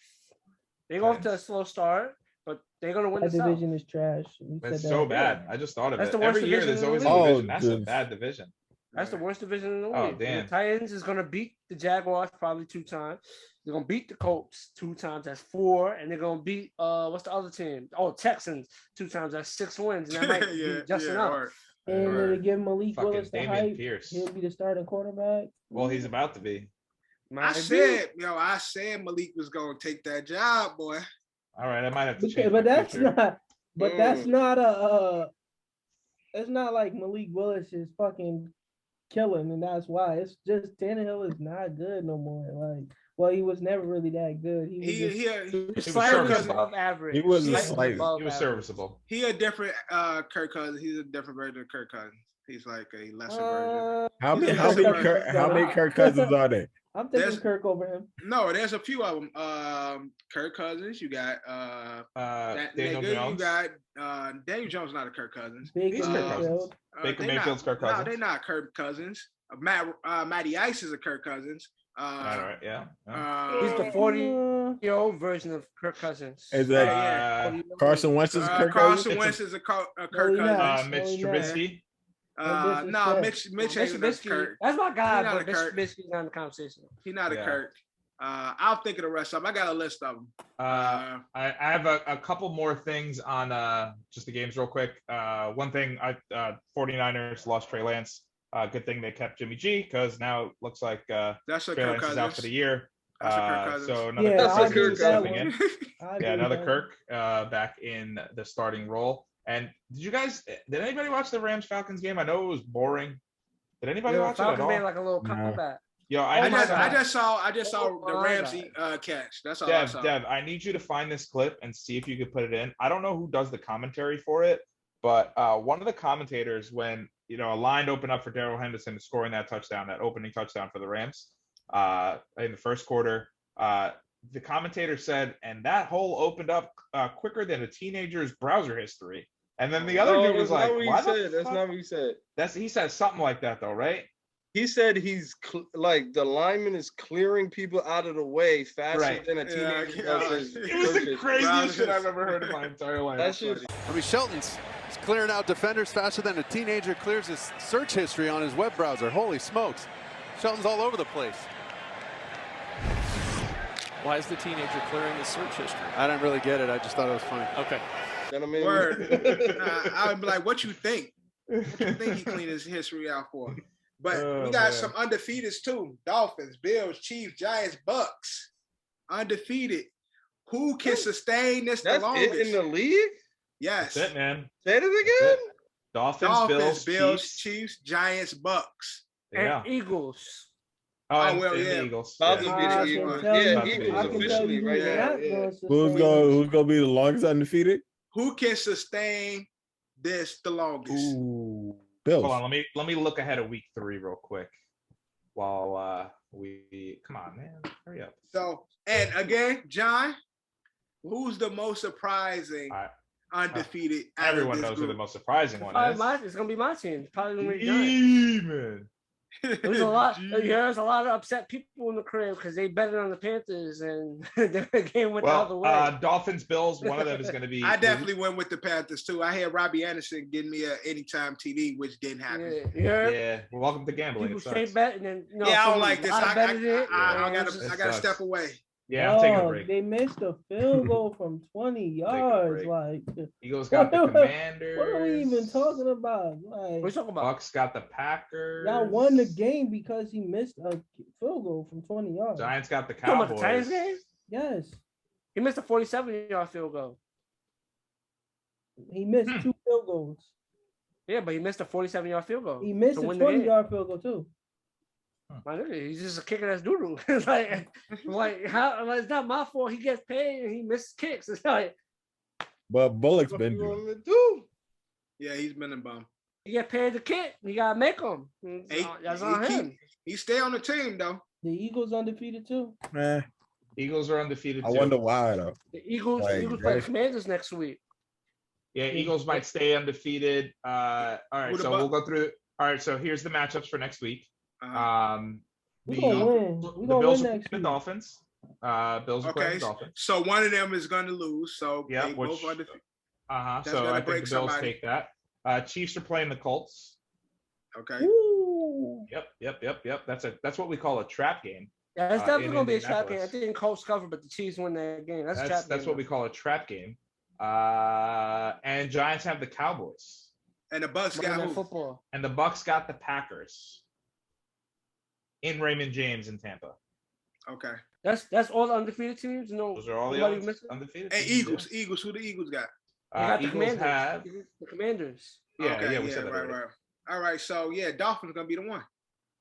[SPEAKER 3] They go off to a
[SPEAKER 4] Titans.
[SPEAKER 3] slow start, but they're going to win
[SPEAKER 1] That
[SPEAKER 3] the South.
[SPEAKER 1] division is trash. We
[SPEAKER 4] It's
[SPEAKER 1] said
[SPEAKER 4] so
[SPEAKER 1] that.
[SPEAKER 4] bad. I just thought of
[SPEAKER 3] That's
[SPEAKER 4] it.
[SPEAKER 3] the worst
[SPEAKER 4] Every year
[SPEAKER 3] division
[SPEAKER 4] there's
[SPEAKER 3] in
[SPEAKER 4] always
[SPEAKER 3] the
[SPEAKER 4] a
[SPEAKER 7] league.
[SPEAKER 4] division.
[SPEAKER 7] Oh,
[SPEAKER 4] That's a
[SPEAKER 7] good.
[SPEAKER 4] bad division.
[SPEAKER 3] That's the worst division in the league.
[SPEAKER 4] Oh,
[SPEAKER 3] And
[SPEAKER 4] damn.
[SPEAKER 3] the Titans is going to beat the Jaguars probably 2 times. They're going to beat the Colts 2 times. That's 4. And they're going to beat, what's the other team? Oh, Texans 2 times. That's 6 wins. And that might be just enough.
[SPEAKER 2] all right.
[SPEAKER 1] And
[SPEAKER 2] All
[SPEAKER 1] to
[SPEAKER 2] right.
[SPEAKER 1] give Malik
[SPEAKER 4] Fucking
[SPEAKER 1] Willis the
[SPEAKER 4] Damian
[SPEAKER 1] hype,
[SPEAKER 4] Pierce.
[SPEAKER 1] he'll be the starting quarterback.
[SPEAKER 4] Well, he's about to be.
[SPEAKER 2] I said Malik was gonna take that job, boy.
[SPEAKER 4] All right, I might have to
[SPEAKER 1] Okay,
[SPEAKER 4] change
[SPEAKER 1] but
[SPEAKER 4] my
[SPEAKER 1] that's
[SPEAKER 4] future.
[SPEAKER 1] not. But that's not a. It's not like Malik Willis is fucking killing, and that's why. It's just Tannehill is not good no more. Like, well, he was never really that good. He was just,
[SPEAKER 3] He's
[SPEAKER 4] was
[SPEAKER 3] slightly
[SPEAKER 4] serviceable.
[SPEAKER 3] above average.
[SPEAKER 7] He was a
[SPEAKER 3] Slightly
[SPEAKER 7] slight-
[SPEAKER 3] above
[SPEAKER 4] He was
[SPEAKER 3] average.
[SPEAKER 4] serviceable.
[SPEAKER 2] he a different Kirk Cousins. He's a different version of Kirk Cousins. He's like a lesser version.
[SPEAKER 7] How
[SPEAKER 2] He's
[SPEAKER 7] many
[SPEAKER 2] a
[SPEAKER 7] how many
[SPEAKER 2] lesser
[SPEAKER 7] Kirk,
[SPEAKER 2] version.
[SPEAKER 7] how many Kirk Cousins are there?
[SPEAKER 1] I'm taking
[SPEAKER 2] There's-
[SPEAKER 1] Kirk over him.
[SPEAKER 2] No, there's a few of them. Kirk Cousins. You got that
[SPEAKER 4] Daniel
[SPEAKER 2] nigga.
[SPEAKER 4] Jones.
[SPEAKER 2] You got Daniel Jones. Not a Kirk Cousins.
[SPEAKER 1] Big
[SPEAKER 4] He's Kirk Cousins.
[SPEAKER 1] Mayfield.
[SPEAKER 4] Baker
[SPEAKER 2] they
[SPEAKER 4] Mayfield's
[SPEAKER 2] not,
[SPEAKER 4] Kirk Cousins.
[SPEAKER 2] No, they're not Kirk Cousins. Matty Ice is a Kirk Cousins.
[SPEAKER 4] All right, yeah.
[SPEAKER 3] He's the
[SPEAKER 1] Uh,
[SPEAKER 3] 40-year-old version of Kirk Cousins.
[SPEAKER 7] Is that
[SPEAKER 2] yeah.
[SPEAKER 7] Carson Wentz is Kirk
[SPEAKER 2] Carson
[SPEAKER 7] Cousins?
[SPEAKER 2] Wentz is a Kirk
[SPEAKER 1] No, he not.
[SPEAKER 2] Cousins.
[SPEAKER 4] Mitch
[SPEAKER 1] Oh, yeah.
[SPEAKER 4] Trubisky.
[SPEAKER 2] No, Mitch
[SPEAKER 3] Mitch
[SPEAKER 2] ain't a
[SPEAKER 3] Trubisky,
[SPEAKER 2] Kirk.
[SPEAKER 3] that's my guy,
[SPEAKER 2] He's not
[SPEAKER 3] but
[SPEAKER 2] a
[SPEAKER 3] Mitch
[SPEAKER 2] Kirk.
[SPEAKER 3] Trubisky's not in the conversation.
[SPEAKER 2] He's not a
[SPEAKER 4] Yeah.
[SPEAKER 2] Kirk. I'll think of the rest of them. I got a list of them.
[SPEAKER 4] I have a couple more things on just the games real quick. One thing, 49ers lost Trey Lance. Good thing they kept Jimmy G because now it looks like
[SPEAKER 2] That's a
[SPEAKER 4] Trey
[SPEAKER 2] Kirk
[SPEAKER 4] Lance is out for
[SPEAKER 2] Cousins.
[SPEAKER 4] the year.
[SPEAKER 2] That's a Kirk Cousins.
[SPEAKER 4] So another
[SPEAKER 1] Yeah,
[SPEAKER 8] That's
[SPEAKER 4] Kirk
[SPEAKER 8] a
[SPEAKER 4] Cousins
[SPEAKER 8] Kirk
[SPEAKER 4] is
[SPEAKER 8] Cousins.
[SPEAKER 4] stepping in.
[SPEAKER 1] I
[SPEAKER 4] Yeah,
[SPEAKER 1] agree
[SPEAKER 4] another
[SPEAKER 1] with
[SPEAKER 4] Kirk back in the starting role. And did anybody watch the Rams Falcons game? I know it was boring. Did anybody watch it at
[SPEAKER 3] Falcons
[SPEAKER 4] all?
[SPEAKER 3] made like a little
[SPEAKER 7] No.
[SPEAKER 3] comeback.
[SPEAKER 4] Yo,
[SPEAKER 2] I
[SPEAKER 3] my
[SPEAKER 2] just
[SPEAKER 3] God.
[SPEAKER 2] I just saw
[SPEAKER 3] Oh
[SPEAKER 2] the
[SPEAKER 3] my
[SPEAKER 2] Ramsey catch. That's all I saw.
[SPEAKER 4] Dev, I need you to find this clip and see if you could put it in. I don't know who does the commentary for it, but one of the commentators, when a line opened up for Darrell Henderson scoring that touchdown, that opening touchdown for the Rams in the first quarter, the commentator said, and that hole opened up quicker than a teenager's browser history. And then the other dude was like, "Why the
[SPEAKER 8] That's
[SPEAKER 4] fuck?"
[SPEAKER 8] not what he said.
[SPEAKER 4] He said something like that though, right?
[SPEAKER 8] He said he's like the lineman is clearing people out of the way faster
[SPEAKER 4] Right.
[SPEAKER 8] than a
[SPEAKER 2] Yeah,
[SPEAKER 8] teenager.
[SPEAKER 2] yeah.
[SPEAKER 8] does his
[SPEAKER 4] It was the
[SPEAKER 8] searches.
[SPEAKER 4] craziest shit I've ever heard in my entire life.
[SPEAKER 8] That shit.
[SPEAKER 9] I mean, Shelton's clearing out defenders faster than a teenager clears his search history on his web browser. Holy smokes. Shelton's all over the place.
[SPEAKER 10] Why is the teenager clearing his search history?
[SPEAKER 9] I didn't really get it. I just thought it was funny.
[SPEAKER 10] Okay.
[SPEAKER 8] Gentlemen.
[SPEAKER 2] Word. I would be like, what you think? What you think he cleaned his history out for? But
[SPEAKER 4] Oh,
[SPEAKER 2] we got
[SPEAKER 4] man.
[SPEAKER 2] some undefeateds too. Dolphins, Bills, Chiefs, Giants, Bucks. Undefeated. Who can sustain this the
[SPEAKER 8] That's
[SPEAKER 2] longest?
[SPEAKER 8] it in the league?
[SPEAKER 2] Yes.
[SPEAKER 4] That's it, man.
[SPEAKER 8] Say it
[SPEAKER 4] That's
[SPEAKER 8] again.
[SPEAKER 4] it. Dolphins, Bills,
[SPEAKER 2] Chiefs, Giants, Bucks.
[SPEAKER 4] Yeah.
[SPEAKER 3] And Eagles.
[SPEAKER 4] Oh,
[SPEAKER 2] Oh,
[SPEAKER 4] and,
[SPEAKER 2] well,
[SPEAKER 4] and
[SPEAKER 2] yeah.
[SPEAKER 4] the Eagles.
[SPEAKER 8] About
[SPEAKER 4] Yeah.
[SPEAKER 8] to be
[SPEAKER 1] I
[SPEAKER 8] the
[SPEAKER 1] can
[SPEAKER 8] Eagles.
[SPEAKER 1] tell
[SPEAKER 8] Yeah,
[SPEAKER 1] you-
[SPEAKER 4] About to be
[SPEAKER 8] Eagles
[SPEAKER 4] the
[SPEAKER 1] I can tell
[SPEAKER 8] officially
[SPEAKER 1] you
[SPEAKER 8] right
[SPEAKER 1] who's
[SPEAKER 8] now.
[SPEAKER 1] not
[SPEAKER 8] Yeah.
[SPEAKER 1] gonna
[SPEAKER 7] Who's
[SPEAKER 1] sustain
[SPEAKER 7] gonna be the longest undefeated?
[SPEAKER 2] Who can sustain this the longest?
[SPEAKER 7] Ooh, Bills.
[SPEAKER 4] Hold on, let me look ahead of week 3 real quick. While we come on, man, hurry up.
[SPEAKER 2] So, and again, John, who's the most surprising undefeated? out of
[SPEAKER 4] Everyone
[SPEAKER 2] this
[SPEAKER 4] knows who the
[SPEAKER 2] group?
[SPEAKER 4] most surprising one is.
[SPEAKER 3] It's gonna be my team. It's probably gonna be Giants.
[SPEAKER 4] Demon.
[SPEAKER 3] There's a lot. There's a lot of upset people in the crib because they betted on the Panthers and the game went the other way.
[SPEAKER 4] Dolphins, Bills. One of them is going to be.
[SPEAKER 2] I definitely went with the Panthers too. I had Robbie Anderson getting me a anytime TV, which didn't happen.
[SPEAKER 4] Yeah. Well, welcome to gambling.
[SPEAKER 3] People
[SPEAKER 4] It sucks.
[SPEAKER 3] straight bet and then
[SPEAKER 2] I don't like this. I gotta
[SPEAKER 4] sucks.
[SPEAKER 2] step away.
[SPEAKER 4] Yeah, I'm taking a break.
[SPEAKER 1] They missed a field goal from 20 yards. Like
[SPEAKER 4] Eagles got the Commanders.
[SPEAKER 1] What are we even talking about? Like,
[SPEAKER 3] What you talking about?
[SPEAKER 4] Bucks got the Packers.
[SPEAKER 1] y'all won the game because he missed a field goal from 20 yards.
[SPEAKER 4] Giants got the
[SPEAKER 3] You talking about
[SPEAKER 4] Cowboys.
[SPEAKER 3] the Titans game?
[SPEAKER 1] Yes,
[SPEAKER 3] He missed a 47-yard field goal.
[SPEAKER 1] he missed 2 field goals.
[SPEAKER 3] Yeah, but he missed a 47-yard field goal.
[SPEAKER 1] He missed
[SPEAKER 3] to
[SPEAKER 1] a
[SPEAKER 3] win the game.
[SPEAKER 1] 20-yard field goal too.
[SPEAKER 3] My nigga, he's just a kicking ass doodle. like how? Like, it's not my fault. He gets paid and he misses kicks. It's like,
[SPEAKER 7] But Bullock's
[SPEAKER 8] What
[SPEAKER 7] been
[SPEAKER 8] you
[SPEAKER 7] good.
[SPEAKER 8] want me to do?
[SPEAKER 2] Yeah, he's been a bum.
[SPEAKER 3] he get paid to kick. You gotta make them. That's on him.
[SPEAKER 2] He stay on the team though.
[SPEAKER 1] The Eagles undefeated too.
[SPEAKER 4] Eagles are undefeated.
[SPEAKER 7] I
[SPEAKER 4] too.
[SPEAKER 7] wonder why though.
[SPEAKER 3] The Eagles
[SPEAKER 7] Like,
[SPEAKER 3] play the
[SPEAKER 7] that's-
[SPEAKER 3] Commanders next week.
[SPEAKER 4] Yeah, Eagles might stay undefeated. All right,
[SPEAKER 2] Who the
[SPEAKER 4] so
[SPEAKER 2] Buc-
[SPEAKER 4] we'll go through. All right, so here's the matchups for next week.
[SPEAKER 1] We gonna win. We gonna
[SPEAKER 4] Bills
[SPEAKER 1] win
[SPEAKER 4] are
[SPEAKER 1] next
[SPEAKER 4] playing
[SPEAKER 1] week.
[SPEAKER 4] the Dolphins. Bills are playing
[SPEAKER 2] Okay,
[SPEAKER 4] the Dolphins.
[SPEAKER 2] so one of them is going to lose. So
[SPEAKER 4] Yeah,
[SPEAKER 2] they
[SPEAKER 4] which
[SPEAKER 2] both undefeated. That's
[SPEAKER 4] So
[SPEAKER 2] gonna
[SPEAKER 4] I think
[SPEAKER 2] break
[SPEAKER 4] the Bills
[SPEAKER 2] somebody.
[SPEAKER 4] take that. Chiefs are playing the Colts.
[SPEAKER 2] Okay.
[SPEAKER 1] Ooh.
[SPEAKER 4] Yep. That's what we call a trap game.
[SPEAKER 3] Yeah, it's definitely
[SPEAKER 4] in
[SPEAKER 3] gonna be a trap game. I
[SPEAKER 4] Indianapolis.
[SPEAKER 3] think Colts cover, but the Chiefs win that game. That's a trap
[SPEAKER 4] That's
[SPEAKER 3] game.
[SPEAKER 4] what we call a trap game. And Giants have the Cowboys,
[SPEAKER 2] And the Bucks
[SPEAKER 3] Monday
[SPEAKER 2] got
[SPEAKER 3] Night
[SPEAKER 2] who?
[SPEAKER 3] football.
[SPEAKER 4] and the Bucks got the Packers in Raymond James in Tampa.
[SPEAKER 2] Okay.
[SPEAKER 3] That's all the undefeated teams. No,
[SPEAKER 4] Those are all the
[SPEAKER 3] nobody missing?
[SPEAKER 4] undefeated.
[SPEAKER 2] And
[SPEAKER 4] teams,
[SPEAKER 2] Eagles. Who the Eagles got?
[SPEAKER 3] They got the
[SPEAKER 4] Eagles
[SPEAKER 3] Commanders.
[SPEAKER 4] have.
[SPEAKER 3] The Commanders.
[SPEAKER 2] Okay,
[SPEAKER 4] we said that already.
[SPEAKER 2] right. All right. So yeah, Dolphins gonna be the one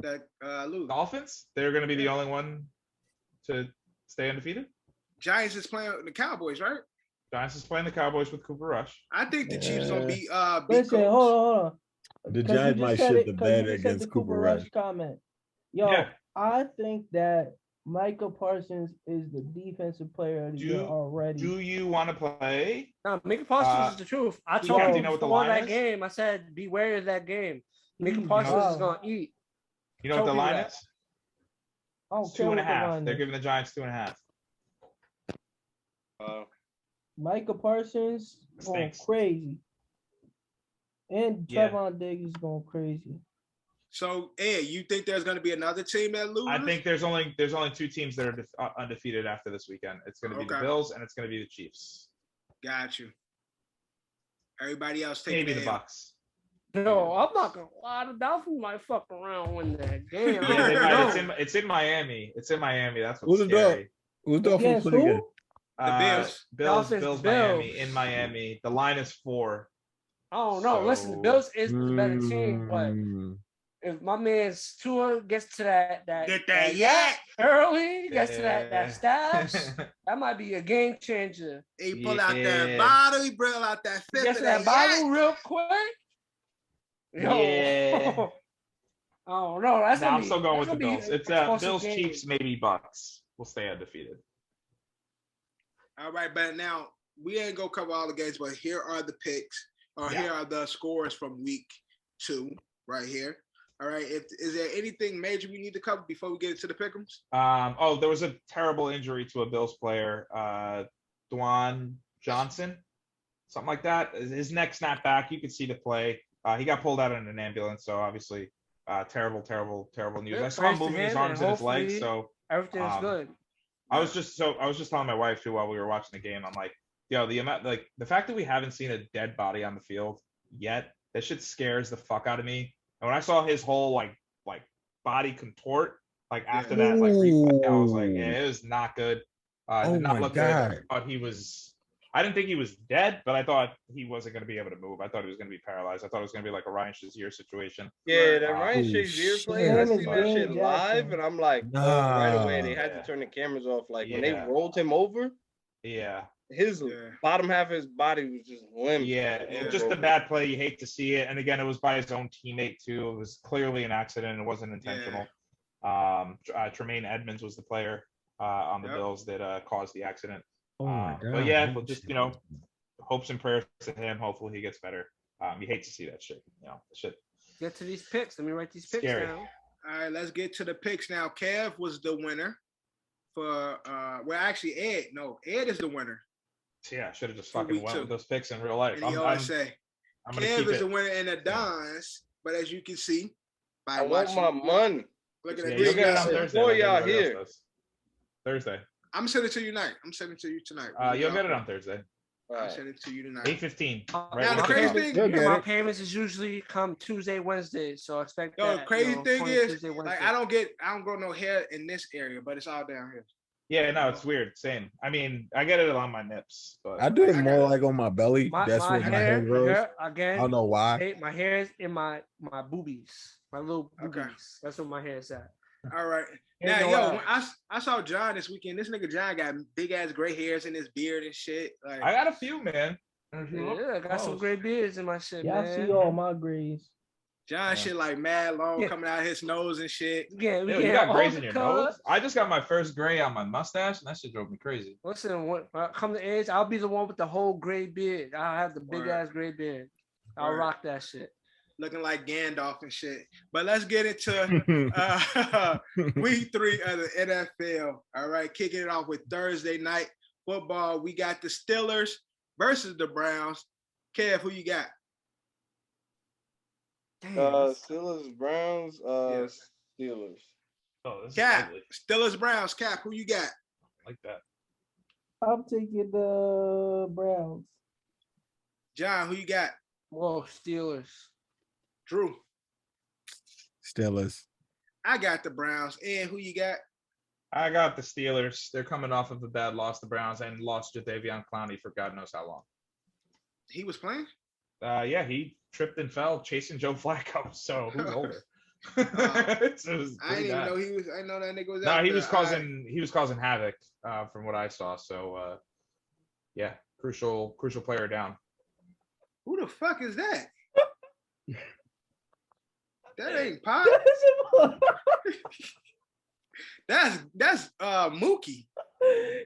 [SPEAKER 2] that lose.
[SPEAKER 4] Dolphins, they're going to be the only one to stay undefeated.
[SPEAKER 2] Giants is playing the Cowboys, right?
[SPEAKER 4] Giants is playing the Cowboys with Cooper Rush.
[SPEAKER 2] I think the Chiefs gonna beat
[SPEAKER 1] Listen,
[SPEAKER 2] Colts.
[SPEAKER 1] hold on.
[SPEAKER 7] The
[SPEAKER 1] 'Cause you
[SPEAKER 7] Giants
[SPEAKER 1] just
[SPEAKER 7] might
[SPEAKER 1] said
[SPEAKER 7] shit
[SPEAKER 1] it-
[SPEAKER 7] the
[SPEAKER 1] 'cause you
[SPEAKER 7] bed
[SPEAKER 1] just said
[SPEAKER 7] against
[SPEAKER 1] the
[SPEAKER 7] Cooper Rush.
[SPEAKER 1] comment. Yo,
[SPEAKER 4] Yeah.
[SPEAKER 1] I think that Micah Parsons is the defensive player of the year already.
[SPEAKER 4] Do you want to play?
[SPEAKER 3] No, Micah Parsons is the truth. I
[SPEAKER 4] do
[SPEAKER 3] told
[SPEAKER 4] you
[SPEAKER 3] you
[SPEAKER 4] know what the
[SPEAKER 3] before
[SPEAKER 4] line
[SPEAKER 3] that
[SPEAKER 4] is?
[SPEAKER 3] game. I said, be wary of that game. Micah
[SPEAKER 1] Jeez,
[SPEAKER 3] Parsons
[SPEAKER 1] wow.
[SPEAKER 3] is gonna eat.
[SPEAKER 4] You know what the
[SPEAKER 3] Told you
[SPEAKER 4] line
[SPEAKER 3] that.
[SPEAKER 4] is?
[SPEAKER 1] I don't
[SPEAKER 4] It's
[SPEAKER 1] care what the
[SPEAKER 4] 2.5.
[SPEAKER 1] line
[SPEAKER 4] They're
[SPEAKER 1] is.
[SPEAKER 4] giving the Giants 2.5.
[SPEAKER 1] Micah Parsons going
[SPEAKER 4] Stinks.
[SPEAKER 1] crazy. And
[SPEAKER 4] Yeah.
[SPEAKER 1] Trevon Diggs is going crazy.
[SPEAKER 2] So, Ed, you think there's gonna be another team that loses?
[SPEAKER 4] I think there's only 2 teams that are undefeated after this weekend. It's going to be the
[SPEAKER 2] Okay.
[SPEAKER 4] Bills and it's going to be the Chiefs.
[SPEAKER 2] Got you. Everybody else take
[SPEAKER 4] Maybe the Bucks.
[SPEAKER 3] No, I'm not gonna lie. The Dolphins might fuck around and win that game. I
[SPEAKER 4] Yeah, they
[SPEAKER 3] don't
[SPEAKER 4] might.
[SPEAKER 3] know.
[SPEAKER 4] It's in Miami. It's in Miami. That's
[SPEAKER 7] Who's
[SPEAKER 4] what's
[SPEAKER 7] the
[SPEAKER 4] scary.
[SPEAKER 7] Who's Dolphins
[SPEAKER 1] Against
[SPEAKER 7] playing
[SPEAKER 1] who?
[SPEAKER 7] again?
[SPEAKER 2] Bills.
[SPEAKER 3] Dolphins,
[SPEAKER 4] Bills,
[SPEAKER 3] Bills.
[SPEAKER 4] Miami, in Miami. The line is 4.
[SPEAKER 3] I don't know. Listen, the Bills is the better team, but
[SPEAKER 7] Mm.
[SPEAKER 3] if my man's Tua gets to that
[SPEAKER 2] Get that yak.
[SPEAKER 3] early, gets to that
[SPEAKER 4] Yeah.
[SPEAKER 3] stabs, that might be a game changer.
[SPEAKER 2] He pull out that
[SPEAKER 4] Yeah.
[SPEAKER 2] bottle. He bring out that fifth.
[SPEAKER 3] Gets
[SPEAKER 2] of
[SPEAKER 3] to that
[SPEAKER 2] yak.
[SPEAKER 3] bottle real quick. Yo.
[SPEAKER 4] Yeah.
[SPEAKER 3] Oh no, that's
[SPEAKER 4] No,
[SPEAKER 3] gonna
[SPEAKER 4] I'm
[SPEAKER 3] be,
[SPEAKER 4] still going
[SPEAKER 3] that's
[SPEAKER 4] with the
[SPEAKER 3] gonna be
[SPEAKER 4] Bills.
[SPEAKER 3] an
[SPEAKER 4] It's
[SPEAKER 3] explosive
[SPEAKER 4] Bills,
[SPEAKER 3] game.
[SPEAKER 4] Chiefs, maybe Bucks. We'll stay undefeated.
[SPEAKER 2] All right, but now we ain't gonna cover all the games, but here are the picks, or
[SPEAKER 4] Yeah.
[SPEAKER 2] here are the scores from week 2, right here. All right, is there anything major we need to cover before we get into the pick'ems?
[SPEAKER 4] There was a terrible injury to a Bills player, Dwan Johnson, something like that. His neck snapped back. You could see the play. He got pulled out in an ambulance. So obviously, terrible news.
[SPEAKER 3] Yeah,
[SPEAKER 4] I saw him
[SPEAKER 3] praise to
[SPEAKER 4] moving his
[SPEAKER 3] him,
[SPEAKER 4] arms
[SPEAKER 3] and
[SPEAKER 4] and his legs.
[SPEAKER 3] hopefully
[SPEAKER 4] So
[SPEAKER 3] everything's good.
[SPEAKER 4] I was just telling my wife too while we were watching the game. I'm like, yo, the fact that we haven't seen a dead body on the field yet That shit scares the fuck out of me. And when I saw his whole like body contort, like after that like replay, I was like, yeah, it was not good.
[SPEAKER 7] Oh
[SPEAKER 4] Did not
[SPEAKER 7] my
[SPEAKER 4] look
[SPEAKER 7] God.
[SPEAKER 4] good. I thought he was. I didn't think he was dead, but I thought he wasn't going to be able to move. I thought he was going to be paralyzed. I thought it was going to be like a Ryan Shazier situation.
[SPEAKER 8] Yeah, that Ryan
[SPEAKER 7] Oh,
[SPEAKER 8] Shazier play, I
[SPEAKER 1] Same as
[SPEAKER 8] seen that shit
[SPEAKER 1] Dan
[SPEAKER 8] live,
[SPEAKER 1] Jackson.
[SPEAKER 8] and I'm like, oh, right away they
[SPEAKER 7] Nah.
[SPEAKER 8] had to turn the cameras off. Like when they
[SPEAKER 4] Yeah.
[SPEAKER 8] rolled him over,
[SPEAKER 4] Yeah.
[SPEAKER 8] his bottom half of his body was just limp.
[SPEAKER 4] Yeah, it just a bad play. You hate to see it. And again, it was by his own teammate too. It was clearly an accident. It wasn't intentional. Tremaine Edmonds was the player on the Bills that caused the accident.
[SPEAKER 7] Oh my God.
[SPEAKER 4] But yeah, we'll just hopes and prayers to him. Hopefully he gets better. You hate to see that shit. Shit.
[SPEAKER 3] Get to these picks. Let me write these picks
[SPEAKER 4] Scary.
[SPEAKER 3] down.
[SPEAKER 2] All right, let's get to the picks now. Kev was the winner for well, actually Ed is the winner.
[SPEAKER 4] Yeah, I should have just
[SPEAKER 2] For
[SPEAKER 4] fucking
[SPEAKER 2] week
[SPEAKER 4] went
[SPEAKER 2] 2.
[SPEAKER 4] with those picks in real life.
[SPEAKER 2] And he always say
[SPEAKER 4] I'm gonna
[SPEAKER 2] Kev
[SPEAKER 4] keep
[SPEAKER 2] is the
[SPEAKER 4] it.
[SPEAKER 2] winner in the Dons, but as you can see by
[SPEAKER 8] I want
[SPEAKER 2] watching,
[SPEAKER 8] my money.
[SPEAKER 2] look at
[SPEAKER 4] Yeah,
[SPEAKER 2] that.
[SPEAKER 4] you'll get it on
[SPEAKER 2] This
[SPEAKER 4] Thursday.
[SPEAKER 8] Boy,
[SPEAKER 4] like
[SPEAKER 8] y'all
[SPEAKER 4] everybody else
[SPEAKER 8] here.
[SPEAKER 4] does. Thursday.
[SPEAKER 2] I'm sending it to you tonight. I'm sending it to you tonight.
[SPEAKER 4] You'll get it on Thursday.
[SPEAKER 2] I'll send it to you tonight.
[SPEAKER 4] 8:15.
[SPEAKER 2] Now
[SPEAKER 4] Right
[SPEAKER 2] the crazy thing,
[SPEAKER 7] You'll get
[SPEAKER 3] My
[SPEAKER 7] it.
[SPEAKER 3] payments is usually come Tuesday, Wednesday, so expect
[SPEAKER 2] yo, the
[SPEAKER 3] that.
[SPEAKER 2] crazy thing
[SPEAKER 3] coming
[SPEAKER 2] is,
[SPEAKER 3] Tuesday,
[SPEAKER 2] like
[SPEAKER 3] Wednesday.
[SPEAKER 2] I don't grow no hair in this area, but it's all down here.
[SPEAKER 4] Yeah, no, it's weird. Same. I mean, I get it on my nips, but
[SPEAKER 7] I do it more like on my belly. That's where my hair grows.
[SPEAKER 3] again.
[SPEAKER 7] I don't know why.
[SPEAKER 3] My hair is in my boobies, my little boobies.
[SPEAKER 2] Okay.
[SPEAKER 3] That's where my hair is at.
[SPEAKER 2] All right.
[SPEAKER 3] Ain't
[SPEAKER 2] Now,
[SPEAKER 3] no
[SPEAKER 2] yo,
[SPEAKER 3] else.
[SPEAKER 2] when I saw John this weekend. This nigga John got big ass gray hairs in his beard and shit. Like
[SPEAKER 4] I got a few, man.
[SPEAKER 3] Yeah, I got some gray beards in my shit,
[SPEAKER 1] Y'all
[SPEAKER 3] man.
[SPEAKER 1] see all my grays.
[SPEAKER 2] John shit like mad long coming out of his nose and shit.
[SPEAKER 3] Yeah,
[SPEAKER 4] Yo, you got grays in your nose? I just got my first gray on my mustache, and that shit drove me crazy.
[SPEAKER 3] Listen, when I come to age, I'll be the one with the whole gray beard. I'll have the big
[SPEAKER 2] Word.
[SPEAKER 3] ass gray beard. I'll
[SPEAKER 2] Word.
[SPEAKER 3] rock that shit.
[SPEAKER 2] Looking like Gandalf and shit. But let's get into week 3 of the NFL. All right, kicking it off with Thursday night football. We got the Steelers versus the Browns. Kev, who you got?
[SPEAKER 8] Steelers, Browns,
[SPEAKER 2] Yes.
[SPEAKER 8] Steelers.
[SPEAKER 4] Oh, this
[SPEAKER 2] Cap.
[SPEAKER 4] is ugly.
[SPEAKER 2] Steelers, Browns. Cap, who you got?
[SPEAKER 4] Like that.
[SPEAKER 1] I'm taking the Browns.
[SPEAKER 2] John, who you got?
[SPEAKER 3] Whoa, Steelers.
[SPEAKER 2] Drew.
[SPEAKER 7] Steelers.
[SPEAKER 2] I got the Browns. And who you got?
[SPEAKER 4] I got the Steelers. They're coming off of a bad loss, the Browns, and lost Jadeveon Clowney for God knows how long.
[SPEAKER 2] He was playing?
[SPEAKER 4] Yeah, he tripped and fell chasing Joe Flacco. So who's older?
[SPEAKER 2] I didn't even know he was. I didn't know that nigga was.
[SPEAKER 4] No,
[SPEAKER 2] out
[SPEAKER 4] he
[SPEAKER 2] there.
[SPEAKER 4] was causing havoc from what I saw. So yeah, crucial player down.
[SPEAKER 2] Who the fuck is that? That ain't Pop. That's Mookie.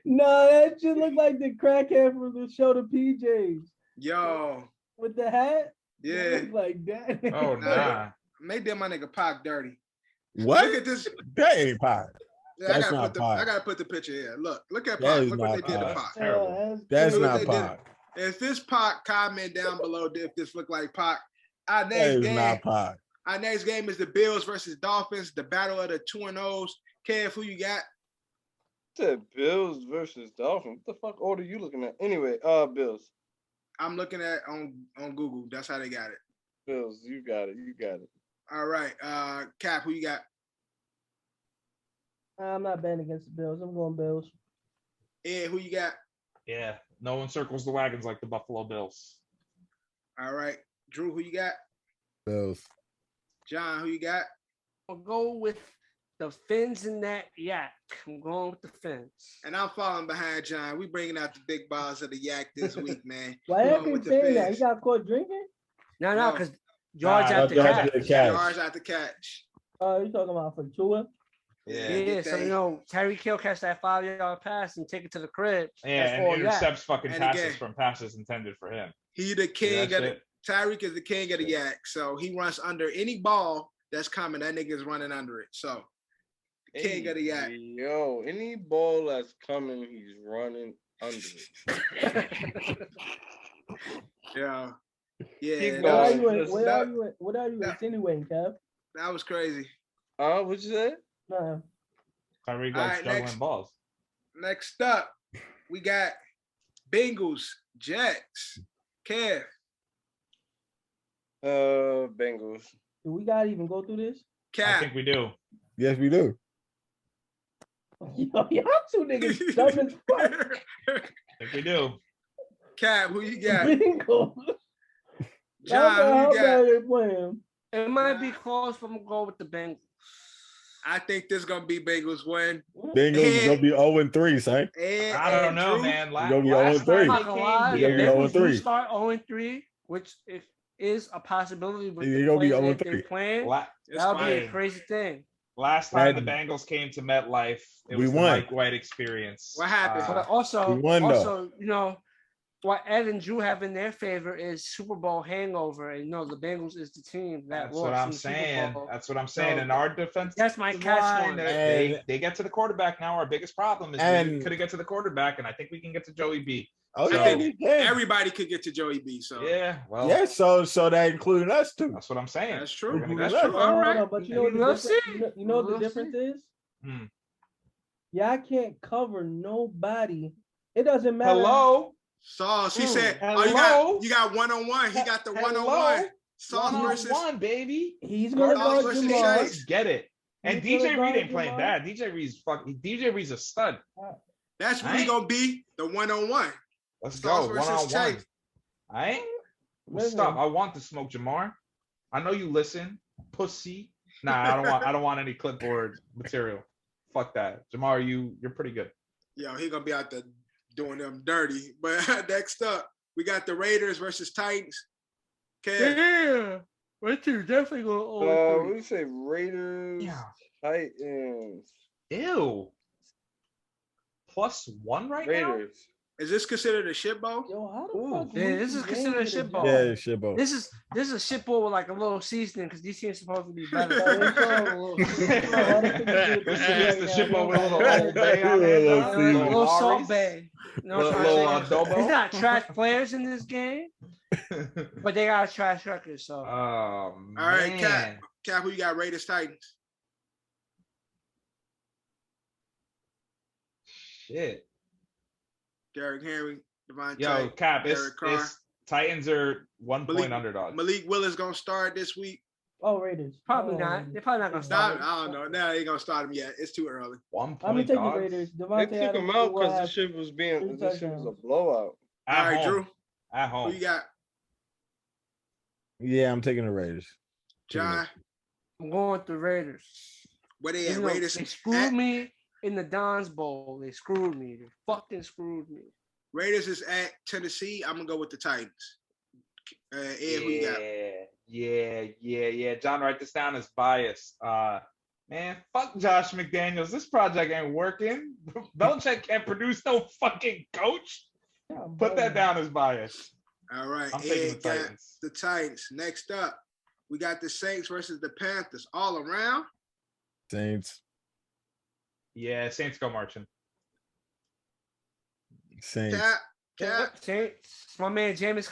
[SPEAKER 1] No, that shit look like the crackhead from the show The PJs.
[SPEAKER 2] Yo.
[SPEAKER 1] With the hat?
[SPEAKER 2] Yeah.
[SPEAKER 1] Look like that.
[SPEAKER 4] Oh nah.
[SPEAKER 2] Made that my nigga Pac dirty.
[SPEAKER 7] What?
[SPEAKER 2] Look at this.
[SPEAKER 7] That ain't Pac.
[SPEAKER 2] Yeah,
[SPEAKER 7] That's
[SPEAKER 2] I
[SPEAKER 7] not Pac.
[SPEAKER 2] gotta put the picture here. Look at
[SPEAKER 7] That
[SPEAKER 2] Pac.
[SPEAKER 7] is
[SPEAKER 2] Look what
[SPEAKER 7] not
[SPEAKER 2] they did to
[SPEAKER 7] Pac.
[SPEAKER 2] Pac.
[SPEAKER 4] Terrible.
[SPEAKER 7] That's
[SPEAKER 2] Look what
[SPEAKER 7] not
[SPEAKER 2] they did.
[SPEAKER 7] Pac.
[SPEAKER 2] If this Pac, comment down below if this look like Pac. Our
[SPEAKER 7] That
[SPEAKER 2] next
[SPEAKER 7] is
[SPEAKER 2] game.
[SPEAKER 7] not Pac.
[SPEAKER 2] Our next game is the Bills versus Dolphins, the battle of the 2-0s. Kev, who you got?
[SPEAKER 8] Said Bills versus Dolphins. What the fuck order you looking at? Anyway, Bills.
[SPEAKER 2] I'm looking at on Google. That's how they got it.
[SPEAKER 8] Bills, you got it. You got it.
[SPEAKER 2] All right. Cap, who you got?
[SPEAKER 1] I'm not betting against the Bills. I'm going Bills.
[SPEAKER 2] Ed, who you got?
[SPEAKER 4] Yeah, no one circles the wagons like the Buffalo Bills.
[SPEAKER 2] All right. Drew, who you got?
[SPEAKER 7] Bills.
[SPEAKER 2] John, who you got?
[SPEAKER 3] I'll go with the fins in that yak. I'm going with the fins.
[SPEAKER 2] And I'm falling behind John. We bringing out the big balls of the yak this week, man.
[SPEAKER 1] Why
[SPEAKER 2] We
[SPEAKER 1] you
[SPEAKER 2] going
[SPEAKER 1] keep
[SPEAKER 2] with the
[SPEAKER 1] saying that?
[SPEAKER 2] Fins.
[SPEAKER 1] He got caught drinking?
[SPEAKER 3] No, because yards
[SPEAKER 4] Nah,
[SPEAKER 3] after
[SPEAKER 7] yards
[SPEAKER 3] catch.
[SPEAKER 7] after catch.
[SPEAKER 2] Yards out the catch.
[SPEAKER 1] Oh, you talking about for Tua?
[SPEAKER 3] Yeah,
[SPEAKER 2] get
[SPEAKER 3] so
[SPEAKER 2] that.
[SPEAKER 3] Tyreek Hill catch that 5-yard pass and take it to the crib.
[SPEAKER 4] Yeah,
[SPEAKER 3] That's
[SPEAKER 4] and
[SPEAKER 3] all yak.
[SPEAKER 4] intercepts fucking
[SPEAKER 2] And
[SPEAKER 4] passes
[SPEAKER 2] again-
[SPEAKER 4] from passes intended for him.
[SPEAKER 2] He the king
[SPEAKER 4] that
[SPEAKER 2] of the
[SPEAKER 4] shit?
[SPEAKER 2] Tyreek is the king of the yak. So he runs under any ball that's coming. That nigga is running under it. So king of the yak.
[SPEAKER 8] Yo, any ball that's coming, he's running under it.
[SPEAKER 2] Yeah. Yeah.
[SPEAKER 8] Keep
[SPEAKER 2] that
[SPEAKER 8] going.
[SPEAKER 2] was-
[SPEAKER 1] What are you insinuating, Kev?
[SPEAKER 2] that was crazy.
[SPEAKER 8] What you say?
[SPEAKER 1] No.
[SPEAKER 4] Tyreek
[SPEAKER 2] All
[SPEAKER 4] likes
[SPEAKER 2] right,
[SPEAKER 4] juggling
[SPEAKER 2] next.
[SPEAKER 4] balls.
[SPEAKER 2] Next up, we got Bengals, Jets, Kev.
[SPEAKER 8] Bengals.
[SPEAKER 1] Do we gotta even go through this?
[SPEAKER 4] I
[SPEAKER 2] Cap.
[SPEAKER 4] think we do.
[SPEAKER 7] Yes, we do.
[SPEAKER 1] Yo, y'all two niggas dumb as fuck.
[SPEAKER 4] I think we do.
[SPEAKER 2] Cap, who you got?
[SPEAKER 1] Bingo.
[SPEAKER 2] John, who you got?
[SPEAKER 1] They playing?
[SPEAKER 3] It might be close, but I'm gonna go with the Bengals.
[SPEAKER 2] I think this gonna be Bengals win.
[SPEAKER 7] Bengals is gonna be 0-3, son.
[SPEAKER 4] I don't know,
[SPEAKER 2] Drew,
[SPEAKER 4] man.
[SPEAKER 7] Gonna be
[SPEAKER 4] Last
[SPEAKER 7] 0-3.
[SPEAKER 4] time
[SPEAKER 3] Not gonna lie,
[SPEAKER 4] they
[SPEAKER 3] the
[SPEAKER 4] came
[SPEAKER 7] Yeah,
[SPEAKER 4] here,
[SPEAKER 7] we
[SPEAKER 3] Bengals do
[SPEAKER 7] 0-3.
[SPEAKER 3] start 0-3, which is a possibility with
[SPEAKER 7] They're
[SPEAKER 3] the
[SPEAKER 7] gonna be
[SPEAKER 3] players that
[SPEAKER 7] 0-3.
[SPEAKER 3] they're playing.
[SPEAKER 2] It's
[SPEAKER 3] That would be a
[SPEAKER 2] fine.
[SPEAKER 3] crazy thing.
[SPEAKER 4] last time the
[SPEAKER 7] And
[SPEAKER 4] Bengals came to MetLife, it
[SPEAKER 7] we
[SPEAKER 4] was the
[SPEAKER 7] won.
[SPEAKER 4] Mike White experience.
[SPEAKER 2] What happened?
[SPEAKER 3] But also,
[SPEAKER 7] we won,
[SPEAKER 3] you know, what Ed and Drew have in their favor is Super Bowl hangover, and the Bengals is the team that
[SPEAKER 4] That's
[SPEAKER 3] lost
[SPEAKER 4] what I'm
[SPEAKER 3] in the Super
[SPEAKER 4] saying.
[SPEAKER 3] Bowl.
[SPEAKER 4] That's what I'm saying.
[SPEAKER 3] So,
[SPEAKER 4] In our defense,
[SPEAKER 3] that's my catch one.
[SPEAKER 4] They get to the quarterback now. Our biggest problem is we
[SPEAKER 7] And-
[SPEAKER 4] couldn't get to the quarterback, and I think we can get to Joey B.
[SPEAKER 7] Oh,
[SPEAKER 2] I
[SPEAKER 7] yeah,
[SPEAKER 2] think
[SPEAKER 7] we can.
[SPEAKER 2] everybody could get to Joey B. So
[SPEAKER 4] Yeah, well,
[SPEAKER 7] Yeah, so that including us too.
[SPEAKER 4] that's what I'm saying.
[SPEAKER 2] that's true.
[SPEAKER 4] We're gonna
[SPEAKER 2] That's
[SPEAKER 4] get
[SPEAKER 2] true.
[SPEAKER 4] there.
[SPEAKER 2] All right.
[SPEAKER 1] No, but you know what the
[SPEAKER 3] We'll
[SPEAKER 1] difference,
[SPEAKER 3] see.
[SPEAKER 1] you know what the
[SPEAKER 3] We'll
[SPEAKER 1] difference is?
[SPEAKER 4] Hmm.
[SPEAKER 1] Yeah, I can't cover nobody. It doesn't matter.
[SPEAKER 4] Hello.
[SPEAKER 2] Sauce. He said,
[SPEAKER 4] Hello?
[SPEAKER 2] "Oh, you got one-on-one. He got the one-on-one. Sauce versus
[SPEAKER 4] one, baby.
[SPEAKER 1] He's gonna
[SPEAKER 2] Sauce
[SPEAKER 1] guard
[SPEAKER 2] versus
[SPEAKER 1] Jamar.
[SPEAKER 2] Chase.
[SPEAKER 4] Get it. And
[SPEAKER 1] He's gonna
[SPEAKER 4] DJ
[SPEAKER 1] guard
[SPEAKER 4] Reed ain't playing
[SPEAKER 1] Jamar.
[SPEAKER 4] bad. DJ Reed's a stud.
[SPEAKER 2] That's really gonna be the one-on-one.
[SPEAKER 4] Let's
[SPEAKER 2] Sauce
[SPEAKER 4] go.
[SPEAKER 2] versus
[SPEAKER 4] 1-on-1.
[SPEAKER 2] Chase.
[SPEAKER 4] All right.
[SPEAKER 1] Listen.
[SPEAKER 4] Stop. I want to smoke Jamar. I know you listen, pussy. Nah, I don't want any clipboard material. Fuck that. Jamar, you're pretty good.
[SPEAKER 2] Yo, he gonna be out there doing them dirty. But next up, we got the Raiders versus Titans. Okay.
[SPEAKER 3] Yeah, right there, definitely go
[SPEAKER 8] What do you say? Raiders,
[SPEAKER 4] Yeah.
[SPEAKER 8] Titans,
[SPEAKER 4] Ew. +1 right now?
[SPEAKER 8] Raiders.
[SPEAKER 2] Is this considered a shit bowl?
[SPEAKER 1] Yo, how the
[SPEAKER 4] Ooh.
[SPEAKER 1] fuck?
[SPEAKER 3] Yeah, this is
[SPEAKER 1] Mookie
[SPEAKER 3] considered a
[SPEAKER 1] Betts
[SPEAKER 3] shit bowl.
[SPEAKER 7] Yeah, shit, bro.
[SPEAKER 3] This is a shit bowl with like a little seasoning because these teams supposed to be better.
[SPEAKER 4] This is the shit bowl with a little
[SPEAKER 1] Yeah.
[SPEAKER 4] Old Bay on there.
[SPEAKER 7] Little
[SPEAKER 4] John.
[SPEAKER 7] seasoning.
[SPEAKER 3] Little
[SPEAKER 4] Lawry's.
[SPEAKER 3] Salt Bay. You know what I'm
[SPEAKER 4] Little
[SPEAKER 3] saying?
[SPEAKER 4] adobo.
[SPEAKER 3] There's not trash players in this game, but they got a trash record. So
[SPEAKER 4] Oh, man.
[SPEAKER 2] All right, Cap, who you got? Raiders, Titans.
[SPEAKER 4] Shit.
[SPEAKER 2] Derrick Henry, Devontae.
[SPEAKER 4] Yo, Cap,
[SPEAKER 2] Derek Carr.
[SPEAKER 4] it's Titans are 1 point underdogs.
[SPEAKER 2] Malik Willis gonna start this week.
[SPEAKER 1] Oh, Raiders.
[SPEAKER 3] probably
[SPEAKER 1] Oh,
[SPEAKER 3] not. They're probably not gonna
[SPEAKER 2] Stop.
[SPEAKER 3] stop.
[SPEAKER 2] I don't know. Now they ain't gonna start him yet. It's too early.
[SPEAKER 4] 1
[SPEAKER 1] I'm
[SPEAKER 4] point
[SPEAKER 1] gonna take the
[SPEAKER 4] dogs.
[SPEAKER 1] Raiders.
[SPEAKER 8] They
[SPEAKER 1] Devontae
[SPEAKER 8] took
[SPEAKER 1] Adams
[SPEAKER 8] him out
[SPEAKER 1] will
[SPEAKER 8] because
[SPEAKER 1] have
[SPEAKER 8] this shit was being.
[SPEAKER 1] three
[SPEAKER 8] This shit was a
[SPEAKER 1] touchdowns.
[SPEAKER 8] blowout.
[SPEAKER 2] All
[SPEAKER 4] At
[SPEAKER 2] right,
[SPEAKER 4] home.
[SPEAKER 2] Drew.
[SPEAKER 4] At
[SPEAKER 2] Who
[SPEAKER 4] home.
[SPEAKER 2] you got?
[SPEAKER 7] Yeah, I'm taking the Raiders.
[SPEAKER 2] John.
[SPEAKER 3] I'm going with the Raiders.
[SPEAKER 2] Where they at?
[SPEAKER 3] You know,
[SPEAKER 2] Raiders.
[SPEAKER 3] they screwed me in the Don's Bowl. They screwed me. They fucking screwed me.
[SPEAKER 2] Raiders is at Tennessee. I'm gonna go with the Titans. Ed, who you got?
[SPEAKER 4] Yeah. John, write this down as bias. Man, fuck Josh McDaniels. This project ain't working. Belichick can't produce no fucking coach.
[SPEAKER 1] Yeah,
[SPEAKER 4] Put that down as bias.
[SPEAKER 2] All right,
[SPEAKER 4] I'm taking
[SPEAKER 2] Ed
[SPEAKER 4] the
[SPEAKER 2] got
[SPEAKER 4] Titans.
[SPEAKER 2] the Titans. Next up, we got the Saints versus the Panthers. All around.
[SPEAKER 7] Saints.
[SPEAKER 4] Yeah, Saints go marching.
[SPEAKER 7] Saints.
[SPEAKER 2] Cap.
[SPEAKER 3] Saints. My man James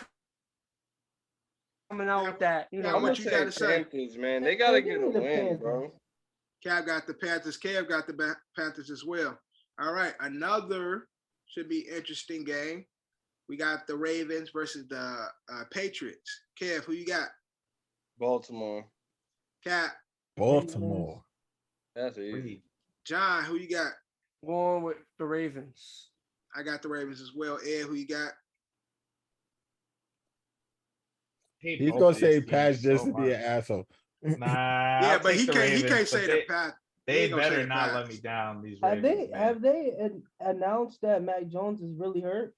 [SPEAKER 3] coming out with that. You
[SPEAKER 2] Yeah,
[SPEAKER 3] know,
[SPEAKER 2] what you gotta say?
[SPEAKER 8] Panthers, man. They gotta
[SPEAKER 1] Give
[SPEAKER 8] get
[SPEAKER 1] me
[SPEAKER 8] a
[SPEAKER 1] the
[SPEAKER 8] win,
[SPEAKER 1] Panthers.
[SPEAKER 8] bro.
[SPEAKER 2] Cap got the Panthers. Kev got the Panthers as well. All right, another should be interesting game. We got the Ravens versus the Patriots. Kev, who you got?
[SPEAKER 8] Baltimore.
[SPEAKER 2] Cap.
[SPEAKER 7] Baltimore.
[SPEAKER 8] That's easy.
[SPEAKER 2] John, who you got?
[SPEAKER 3] going with the Ravens.
[SPEAKER 2] I got the Ravens as well. Ed, who you got?
[SPEAKER 7] He's gonna say Patch just to be an asshole.
[SPEAKER 4] Nah.
[SPEAKER 2] Yeah,
[SPEAKER 4] I'll
[SPEAKER 2] but
[SPEAKER 4] take
[SPEAKER 2] he
[SPEAKER 4] the
[SPEAKER 2] can't. He
[SPEAKER 4] Ravens,
[SPEAKER 2] can't say
[SPEAKER 4] but
[SPEAKER 2] the Pat. He
[SPEAKER 4] They
[SPEAKER 2] ain't gonna say
[SPEAKER 4] better
[SPEAKER 2] the
[SPEAKER 4] not
[SPEAKER 2] Pats.
[SPEAKER 4] let me down. These
[SPEAKER 1] Have
[SPEAKER 4] Ravens,
[SPEAKER 1] they
[SPEAKER 4] man.
[SPEAKER 1] announced that Mac Jones is really hurt?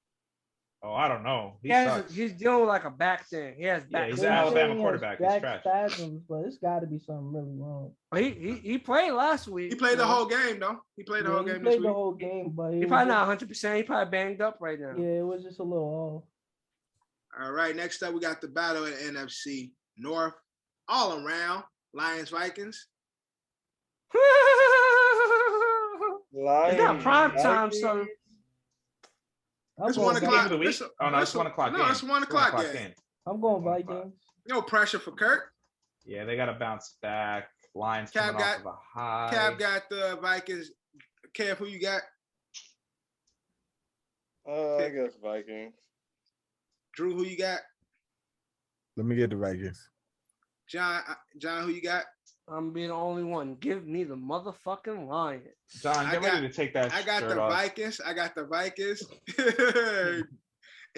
[SPEAKER 4] Oh, I don't know. He
[SPEAKER 3] He's
[SPEAKER 4] sucks.
[SPEAKER 3] dealing with like a back thing. He has back.
[SPEAKER 4] he's
[SPEAKER 1] They
[SPEAKER 4] an
[SPEAKER 3] spasms.
[SPEAKER 1] saying
[SPEAKER 4] Alabama
[SPEAKER 1] he has
[SPEAKER 4] quarterback. He's
[SPEAKER 1] back
[SPEAKER 4] trash.
[SPEAKER 1] spasms, but it's got to be something really wrong.
[SPEAKER 3] He played last week.
[SPEAKER 2] He played the
[SPEAKER 3] you know.
[SPEAKER 2] whole game though. He played the
[SPEAKER 1] Yeah,
[SPEAKER 2] whole
[SPEAKER 1] he
[SPEAKER 2] game this
[SPEAKER 1] played the
[SPEAKER 2] week.
[SPEAKER 1] whole game, but
[SPEAKER 3] He
[SPEAKER 1] it
[SPEAKER 3] probably
[SPEAKER 1] was
[SPEAKER 3] not 100%. He probably banged up right now.
[SPEAKER 1] just, yeah, it was just a little off.
[SPEAKER 2] All right, next up we got the battle at NFC North. All around Lions Vikings.
[SPEAKER 3] It's not prime time, so
[SPEAKER 1] I'm
[SPEAKER 2] It's
[SPEAKER 1] going
[SPEAKER 2] 1
[SPEAKER 4] Game
[SPEAKER 2] o'clock.
[SPEAKER 4] of the week? Oh no, it's 1 o'clock game.
[SPEAKER 2] No, it's 1 o'clock
[SPEAKER 4] 1
[SPEAKER 2] game.
[SPEAKER 1] I'm going
[SPEAKER 4] 1 o'clock.
[SPEAKER 1] Vikings.
[SPEAKER 2] No pressure for Kirk.
[SPEAKER 4] Yeah, they got to bounce back. Lions
[SPEAKER 2] Cap
[SPEAKER 4] coming off of a high.
[SPEAKER 2] Cap got the Vikings. Kev, who you got?
[SPEAKER 8] I guess Vikings.
[SPEAKER 2] Drew, who you got?
[SPEAKER 7] Let me get the Vikings.
[SPEAKER 2] John, who you got?
[SPEAKER 3] I'm being the only one. Give me the motherfucking Lions.
[SPEAKER 4] John, get ready to take that
[SPEAKER 2] I got
[SPEAKER 4] shirt
[SPEAKER 2] the
[SPEAKER 4] off.
[SPEAKER 2] Vikings. I got the Vikings.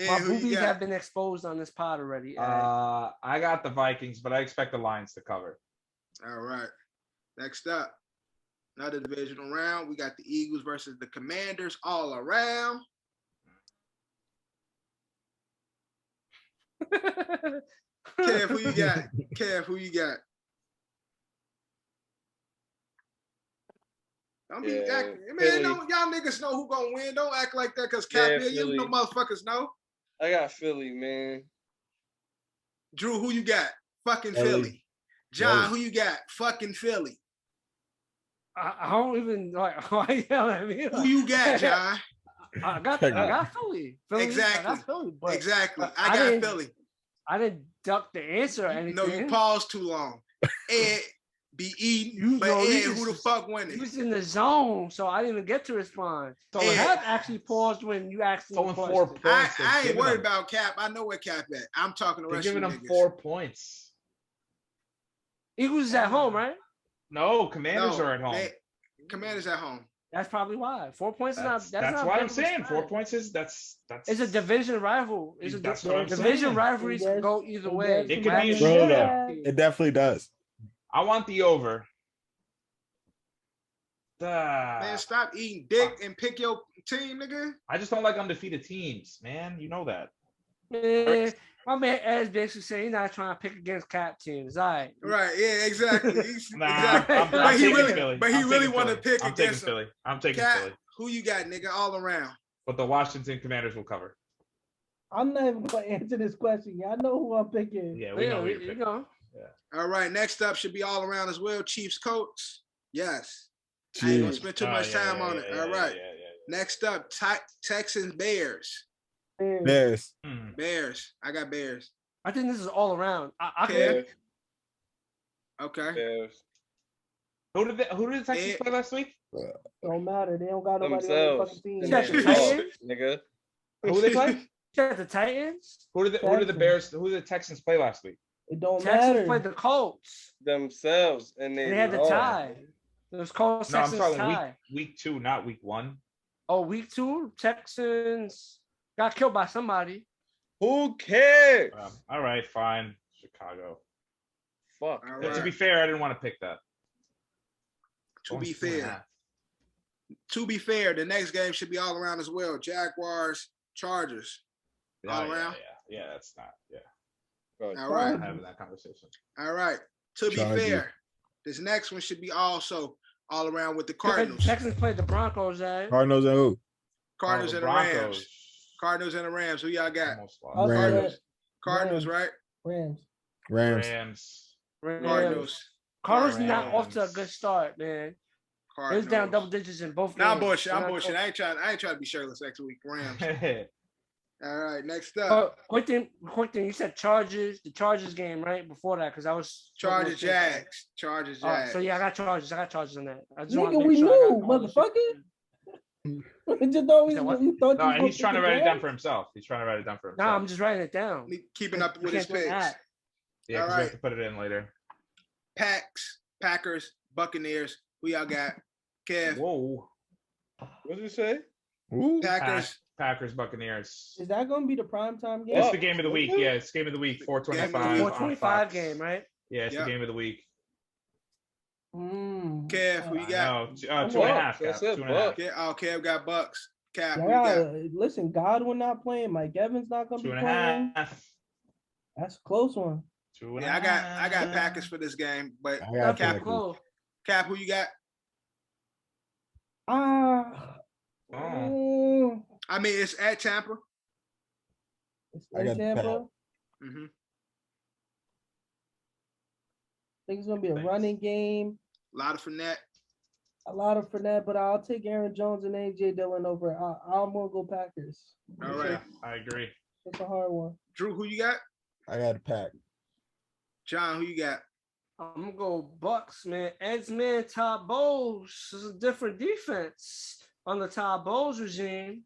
[SPEAKER 3] My boobies have been exposed on this pod already.
[SPEAKER 4] I got the Vikings, but I expect the Lions to cover.
[SPEAKER 2] All right. Next up, another divisional round. We got the Eagles versus the Commanders all around. Kev, who you got? Kev, who you got? Don't be acting, man. Y'all niggas know who gonna win. Don't act like that, cause Cap, you know motherfuckers know.
[SPEAKER 8] I got Philly, man.
[SPEAKER 2] Drew, who you got? Fucking Philly. John, who you got? Fucking Philly.
[SPEAKER 3] I don't even like why you yelling at me.
[SPEAKER 2] Who you got, John?
[SPEAKER 3] I got Philly.
[SPEAKER 2] Exactly.
[SPEAKER 3] I got Philly, but
[SPEAKER 2] exactly. I got Philly.
[SPEAKER 3] I didn't duck the answer or anything.
[SPEAKER 2] No, you paused too long. Ed be eating, but Ed, who the fuck winning?
[SPEAKER 3] He was in the zone, so I didn't even get to respond. So I have actually paused when you asked me the question.
[SPEAKER 4] 4 points.
[SPEAKER 2] I ain't worried about Cap. I know where Cap at. I'm talking the rest of you
[SPEAKER 4] giving him
[SPEAKER 2] niggas.
[SPEAKER 4] 4 points.
[SPEAKER 3] Eagles is at home, right?
[SPEAKER 4] No, Commanders are at home.
[SPEAKER 2] Commanders at home.
[SPEAKER 3] That's probably why. 4 points is not.
[SPEAKER 4] That's
[SPEAKER 3] not
[SPEAKER 4] why I'm saying 4 points is that's.
[SPEAKER 3] It's a division rival. It's a division rivalries can go either way.
[SPEAKER 4] It could be a
[SPEAKER 7] It definitely does.
[SPEAKER 4] I want the over.
[SPEAKER 2] Man, stop eating dick and pick your team, nigga.
[SPEAKER 4] I just don't like undefeated teams, man. You know that.
[SPEAKER 3] Man, my man Ed's basically saying he's not trying to pick against Cap teams. All right.
[SPEAKER 2] Right, yeah, exactly.
[SPEAKER 4] Exactly.
[SPEAKER 2] But he really want to pick against
[SPEAKER 4] Philly. I'm taking
[SPEAKER 2] Cap,
[SPEAKER 4] Philly.
[SPEAKER 2] Who you got, nigga, all around?
[SPEAKER 4] But the Washington Commanders will cover.
[SPEAKER 1] I'm not even going to answer this question. Y'all know who I'm picking.
[SPEAKER 4] Yeah, we know who you're picking.
[SPEAKER 2] All right, next up should be all around as well. Chiefs, Colts. Yes. I ain't gonna spend too much time on it. All right. Next up, Texans, Bears.
[SPEAKER 7] Bears.
[SPEAKER 2] Bears. I got Bears.
[SPEAKER 3] I think this is all around.
[SPEAKER 2] Okay.
[SPEAKER 8] Bears.
[SPEAKER 4] Who did the Texans play last week?
[SPEAKER 1] Don't matter. They don't got nobody on their fucking team.
[SPEAKER 8] Nigga.
[SPEAKER 4] Who did they play?
[SPEAKER 3] The Titans.
[SPEAKER 4] Who did the Texans play last week?
[SPEAKER 1] It don't
[SPEAKER 3] Texans
[SPEAKER 1] matter.
[SPEAKER 3] played the Colts
[SPEAKER 8] themselves, and
[SPEAKER 3] they had the tie. It was Colts.
[SPEAKER 4] No, I'm
[SPEAKER 3] Texans
[SPEAKER 4] talking
[SPEAKER 3] tie.
[SPEAKER 4] week 2, not week 1.
[SPEAKER 3] Oh, week 2, Texans got killed by somebody.
[SPEAKER 8] Who cares?
[SPEAKER 4] All right, fine. Chicago.
[SPEAKER 8] Fuck.
[SPEAKER 2] Right.
[SPEAKER 4] To be fair, I didn't want to pick that.
[SPEAKER 2] To be fair, the next game should be all around as well. Jaguars, Chargers. All around?
[SPEAKER 4] Yeah, that's not. Yeah.
[SPEAKER 2] All right.
[SPEAKER 4] I'm having that conversation.
[SPEAKER 2] All right. To be fair, this next one should be also all around with the Cardinals.
[SPEAKER 3] Texans played the Broncos,
[SPEAKER 7] Cardinals and who?
[SPEAKER 2] Cardinals and the Rams. Cardinals and the Rams. Who y'all got? Cardinals, right?
[SPEAKER 1] Rams.
[SPEAKER 3] Cardinals not off to a good start, man. It was down double digits in both games.
[SPEAKER 2] I'm bullshit. I'm bullshit. I ain't trying to be shirtless next week. Rams. All right, next up.
[SPEAKER 3] Quick thing. You said Chargers, the Chargers game, right? Before that, because I was
[SPEAKER 2] Chargers, Jags.
[SPEAKER 3] So yeah, I got Chargers on that. I just
[SPEAKER 1] nigga, we knew, motherfucker.
[SPEAKER 4] No, he's trying to write it down for himself.
[SPEAKER 3] No, I'm just writing it down.
[SPEAKER 2] Keeping up with his picks.
[SPEAKER 4] Yeah, because we have to put it in later.
[SPEAKER 2] Packers, Buccaneers. Who y'all got? Kev.
[SPEAKER 4] Whoa.
[SPEAKER 8] What did you say?
[SPEAKER 4] Packers, Buccaneers.
[SPEAKER 1] Is that going to be the primetime game?
[SPEAKER 4] It's the game of the week. Yeah, it's game of the week. 4:25.
[SPEAKER 3] 4:25 game, right?
[SPEAKER 4] Yeah, it's the game of the week.
[SPEAKER 2] Kev, who you got?
[SPEAKER 4] No, 2.5. Cap. 2.5.
[SPEAKER 2] Oh, Kev got Bucks. Cap, who you
[SPEAKER 1] got? Listen, Godwin not playing. Mike Evans not going to be playing.
[SPEAKER 4] 2.5.
[SPEAKER 1] That's a close one.
[SPEAKER 2] Yeah, I got Packers for this game, but Cap, who you got? I mean, it's at Tampa.
[SPEAKER 1] It's at Tampa.
[SPEAKER 2] Mm-hmm.
[SPEAKER 1] I think it's gonna be a running game.
[SPEAKER 2] A lot of Fournette,
[SPEAKER 1] but I'll take Aaron Jones and AJ Dillon over. I'm gonna go Packers.
[SPEAKER 2] All right,
[SPEAKER 4] I agree.
[SPEAKER 1] It's a hard one.
[SPEAKER 2] Drew, who you got?
[SPEAKER 7] I got a Pack.
[SPEAKER 2] John, who you got?
[SPEAKER 3] I'm gonna go Bucks, man. Ed's man Todd Bowles is a different defense on the Todd Bowles regime.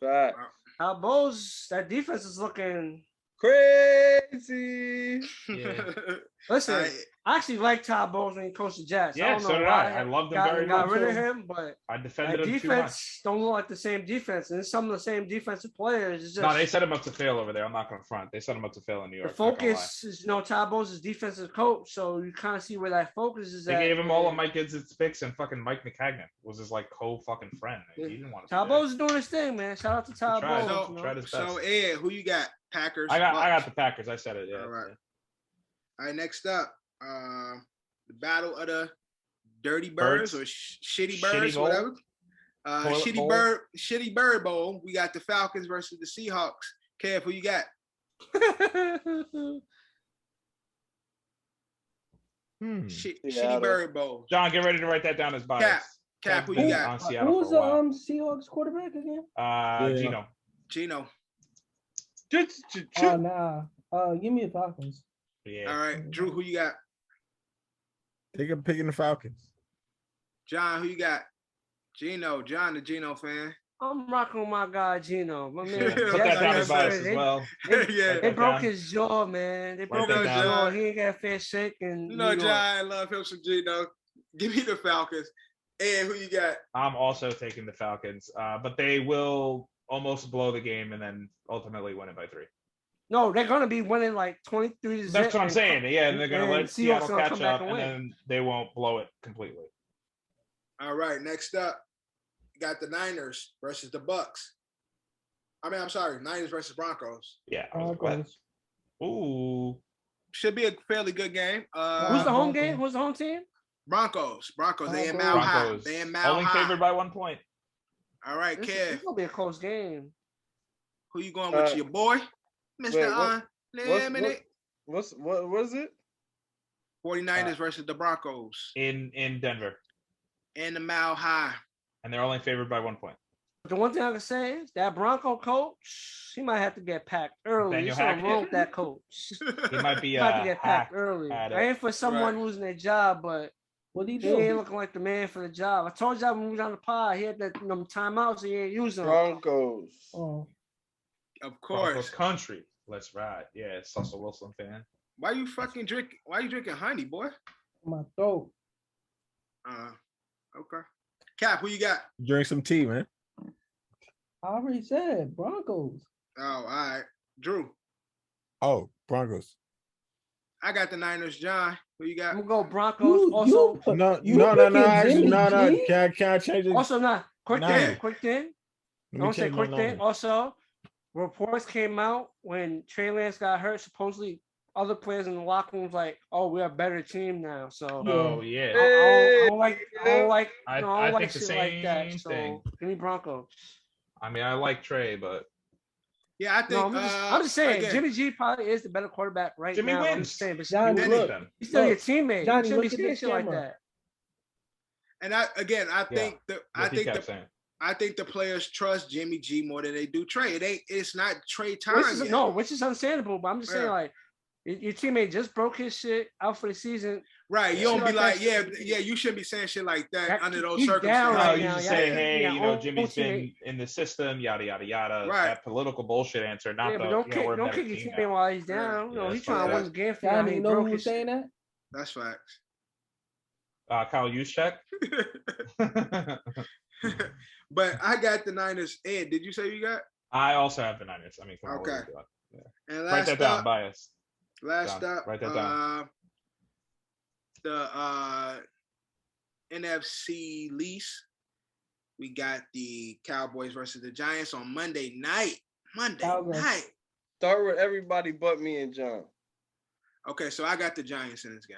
[SPEAKER 8] Right.
[SPEAKER 3] Todd Bowles, that defense is looking
[SPEAKER 8] Crazy.
[SPEAKER 3] Yeah. Listen, I actually like Todd Bowles when he coached the Jets.
[SPEAKER 4] Yeah,
[SPEAKER 3] I don't know
[SPEAKER 4] so did
[SPEAKER 3] why
[SPEAKER 4] I loved him very
[SPEAKER 3] got
[SPEAKER 4] much.
[SPEAKER 3] rid of him, but
[SPEAKER 4] I defended him too much.
[SPEAKER 3] defense don't look like the same defense, and some of the same defensive players. It's just,
[SPEAKER 4] No, they set him up to fail over there. I'm not going to front. They set him up to fail in New
[SPEAKER 3] the
[SPEAKER 4] York. not gonna lie.
[SPEAKER 3] focus is, Todd Bowles is defensive coach, so you kind of see where that focus is
[SPEAKER 4] They
[SPEAKER 3] at.
[SPEAKER 4] gave him all of Mike Gibbs's picks, and fucking Mike McCagnon was his like co-fucking friend. He didn't want to.
[SPEAKER 3] Todd Bowles is doing his thing, man. Shout out to Todd
[SPEAKER 4] tried.
[SPEAKER 3] Bowles.
[SPEAKER 4] Tried his best.
[SPEAKER 2] So Ed, who you got? Packers.
[SPEAKER 4] I got
[SPEAKER 2] Bucks.
[SPEAKER 4] the Packers. I said it. Yeah.
[SPEAKER 2] All right. All right. Next up, the battle of the Dirty Birds, or Shitty Birds,
[SPEAKER 4] Shitty Bowl?
[SPEAKER 2] whatever.
[SPEAKER 4] Shitty Bowl?
[SPEAKER 2] Shitty Bird Bowl. We got the Falcons versus the Seahawks. Kev, who you got? Shitty Bird Bowl.
[SPEAKER 4] John, get ready to write that down as bias.
[SPEAKER 2] Cap, who you got?
[SPEAKER 1] Who's the Seahawks quarterback again?
[SPEAKER 2] Gino.
[SPEAKER 1] Oh nah. Give me the Falcons.
[SPEAKER 4] Yeah.
[SPEAKER 2] All right, Drew, who you got?
[SPEAKER 7] Take a pick in the Falcons.
[SPEAKER 2] John, who you got? Gino. John, the Gino fan.
[SPEAKER 3] I'm rocking with my guy Gino. My man,
[SPEAKER 4] Put that down as bias as well.
[SPEAKER 3] They broke his jaw, man. They broke his jaw. He ain't got a fair shake. And
[SPEAKER 2] John, I love him some Gino. Give me the Falcons. And who you got?
[SPEAKER 4] I'm also taking the Falcons, but they will almost blow the game and then ultimately win it by 3.
[SPEAKER 3] No, they're gonna be winning like 23-0.
[SPEAKER 4] That's what I'm saying. Yeah, and they're gonna let Seattle catch up, and
[SPEAKER 3] win.
[SPEAKER 4] then they won't blow it completely.
[SPEAKER 2] All right, next up, you got the Niners versus the Bucks. I'm sorry, Niners versus Broncos.
[SPEAKER 4] Yeah.
[SPEAKER 1] Broncos.
[SPEAKER 4] Ooh.
[SPEAKER 2] Should be a fairly good game.
[SPEAKER 3] Who's the home game? Who's the home team?
[SPEAKER 2] Broncos. They in Mile High.
[SPEAKER 4] Broncos.
[SPEAKER 2] They in Mile
[SPEAKER 4] Only
[SPEAKER 2] High.
[SPEAKER 4] favored by 1 point.
[SPEAKER 2] All right,
[SPEAKER 3] This
[SPEAKER 2] Kev.
[SPEAKER 3] is gonna be a close game.
[SPEAKER 2] Who you going with? Your boy, Mr.
[SPEAKER 8] What is it?
[SPEAKER 2] 49ers versus the Broncos
[SPEAKER 4] In Denver.
[SPEAKER 2] in the Mile High.
[SPEAKER 4] And they're only favored by 1 point.
[SPEAKER 3] The one thing I can say is that Bronco coach, he might have to get packed early.
[SPEAKER 4] Daniel
[SPEAKER 3] There's something
[SPEAKER 4] Hackett?
[SPEAKER 3] wrong with that coach.
[SPEAKER 4] He might be
[SPEAKER 3] He might have to get packed
[SPEAKER 4] hacked
[SPEAKER 3] early.
[SPEAKER 4] at it.
[SPEAKER 3] I ain't for someone losing their job, but
[SPEAKER 1] What
[SPEAKER 3] he
[SPEAKER 1] do?
[SPEAKER 3] ain't looking like the man for the job. I told you when we was on the pod, he had that timeouts, he ain't using them.
[SPEAKER 8] Broncos.
[SPEAKER 1] Oh,
[SPEAKER 2] Of course.
[SPEAKER 4] Broncos country. Let's ride. Yeah, it's Russell Wilson fan.
[SPEAKER 2] Why you drinking honey, boy?
[SPEAKER 1] my throat.
[SPEAKER 2] Okay. Cap, who you got?
[SPEAKER 7] Drink some tea, man.
[SPEAKER 1] I already said Broncos.
[SPEAKER 2] Oh, all right. Drew.
[SPEAKER 7] Oh, Broncos.
[SPEAKER 2] I got the Niners. John, who you got?
[SPEAKER 3] I'm gonna go Broncos. Also,
[SPEAKER 7] No.
[SPEAKER 1] Actually, no.
[SPEAKER 7] Can I change it?
[SPEAKER 3] also not quick
[SPEAKER 7] Nine.
[SPEAKER 3] thing. Don't say quick thing. Also, reports came out when Trey Lance got hurt. Supposedly, other players in the locker room was like, "Oh, we're a better team now." So,
[SPEAKER 4] Oh yeah.
[SPEAKER 3] I don't like
[SPEAKER 4] think the
[SPEAKER 3] shit
[SPEAKER 4] same
[SPEAKER 3] like that.
[SPEAKER 4] thing.
[SPEAKER 3] So, give me Broncos.
[SPEAKER 4] I mean, I like Trey, but
[SPEAKER 2] Yeah, I think.
[SPEAKER 3] No, I'm just saying,
[SPEAKER 2] again,
[SPEAKER 3] Jimmy G probably is the better quarterback right
[SPEAKER 4] Jimmy
[SPEAKER 3] now. I'm
[SPEAKER 4] wins.
[SPEAKER 3] just saying, but
[SPEAKER 1] Johnny,
[SPEAKER 4] he
[SPEAKER 1] look,
[SPEAKER 4] wins.
[SPEAKER 3] he's still your
[SPEAKER 1] look,
[SPEAKER 3] teammate.
[SPEAKER 1] Johnny,
[SPEAKER 3] You shouldn't be
[SPEAKER 1] look at
[SPEAKER 3] saying
[SPEAKER 1] this
[SPEAKER 3] shit like
[SPEAKER 1] camera.
[SPEAKER 3] that.
[SPEAKER 2] And I think I think the players trust Jimmy G more than they do Trey. It's not Trey time yet.
[SPEAKER 3] Which is understandable. But I'm just saying, like, your teammate just broke his shit out for the season.
[SPEAKER 2] Right. You don't be
[SPEAKER 3] Shit
[SPEAKER 2] like,
[SPEAKER 3] that.
[SPEAKER 2] yeah, you shouldn't be saying shit like that under those
[SPEAKER 3] he's down
[SPEAKER 2] circumstances.
[SPEAKER 3] right
[SPEAKER 4] You
[SPEAKER 3] now,
[SPEAKER 4] just
[SPEAKER 3] yeah.
[SPEAKER 4] say, hey,
[SPEAKER 3] Yeah,
[SPEAKER 4] Jimmy's been
[SPEAKER 3] teammate.
[SPEAKER 4] in the system, yada yada yada.
[SPEAKER 2] Right.
[SPEAKER 4] That political bullshit answer, not
[SPEAKER 3] Yeah,
[SPEAKER 4] the
[SPEAKER 3] but don't kick
[SPEAKER 4] we're a better
[SPEAKER 3] your
[SPEAKER 4] team
[SPEAKER 3] teammate
[SPEAKER 4] now.
[SPEAKER 3] while he's down.
[SPEAKER 4] Yeah,
[SPEAKER 3] He's
[SPEAKER 4] that's
[SPEAKER 3] trying to
[SPEAKER 2] fine.
[SPEAKER 3] win the game for you.
[SPEAKER 1] Johnny,
[SPEAKER 3] He
[SPEAKER 1] you know
[SPEAKER 3] broke
[SPEAKER 1] who
[SPEAKER 3] his
[SPEAKER 1] was saying that?
[SPEAKER 2] That's facts.
[SPEAKER 4] Kyle Juszczyk.
[SPEAKER 2] But I got the Niners. Ed, did you say you got?
[SPEAKER 4] I also have the Niners. I mean, come on, what
[SPEAKER 2] Okay.
[SPEAKER 4] are we doing? Yeah.
[SPEAKER 2] And
[SPEAKER 4] Write
[SPEAKER 2] last
[SPEAKER 4] that down,
[SPEAKER 2] up,
[SPEAKER 4] bias.
[SPEAKER 2] John,
[SPEAKER 4] Write that down.
[SPEAKER 2] The NFC lease. We got the Cowboys versus the Giants on Monday night.
[SPEAKER 1] Cowboys.
[SPEAKER 8] Start with everybody but me and John.
[SPEAKER 2] Okay, so I got the Giants in this game.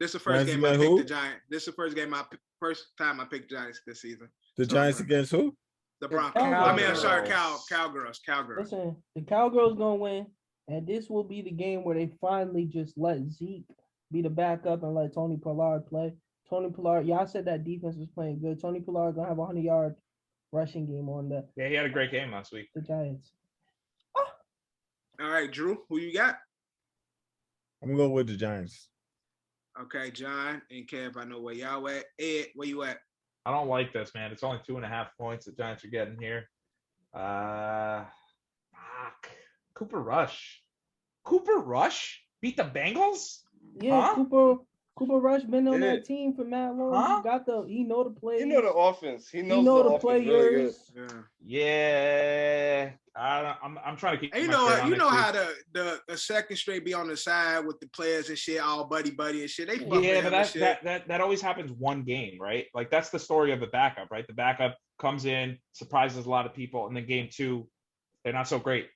[SPEAKER 2] This is the first
[SPEAKER 7] Giants
[SPEAKER 2] game I
[SPEAKER 7] against
[SPEAKER 2] picked
[SPEAKER 7] who?
[SPEAKER 2] the Giants. This is the first time I picked Giants this season.
[SPEAKER 7] The Giants against who?
[SPEAKER 2] The Broncos.
[SPEAKER 1] Cowgirls.
[SPEAKER 2] I mean, I'm sorry, Cowgirls.
[SPEAKER 1] Listen, the Cowgirls gonna win, and this will be the game where they finally just let Zeke be the backup and let Tony Pollard play. Tony Pollard, y'all said that defense was playing good. Tony Pollard gonna have a 100-yard rushing game on the
[SPEAKER 4] He had a great game last week.
[SPEAKER 1] Giants.
[SPEAKER 2] All right, Drew, who you got?
[SPEAKER 7] I'm gonna go with the Giants.
[SPEAKER 2] Okay, John and Kev, I know where y'all at. Ed, where you at?
[SPEAKER 4] I don't like this, man. It's only 2.5 points the Giants are getting here. Fuck. Cooper Rush. Cooper Rush beat the Bengals?
[SPEAKER 1] Yeah,
[SPEAKER 4] Huh?
[SPEAKER 1] Cooper Rush been on
[SPEAKER 8] Yeah.
[SPEAKER 1] that team for mad long.
[SPEAKER 4] Huh?
[SPEAKER 1] He know the plays.
[SPEAKER 8] He know the offense. He knows
[SPEAKER 1] know
[SPEAKER 8] the
[SPEAKER 1] the
[SPEAKER 8] offense really good.
[SPEAKER 1] players.
[SPEAKER 4] Yeah. I'm trying to keep
[SPEAKER 2] And you
[SPEAKER 4] my
[SPEAKER 2] know,
[SPEAKER 4] shirt on
[SPEAKER 2] you know
[SPEAKER 4] next
[SPEAKER 2] how
[SPEAKER 4] week.
[SPEAKER 2] the second straight be on the side with the players and shit, all buddy and shit. They fuck
[SPEAKER 4] Yeah,
[SPEAKER 2] with
[SPEAKER 4] but
[SPEAKER 2] him and shit.
[SPEAKER 4] that always happens one game, right? Like that's the story of the backup, right? The backup comes in, surprises a lot of people, and then game 2, they're not so great,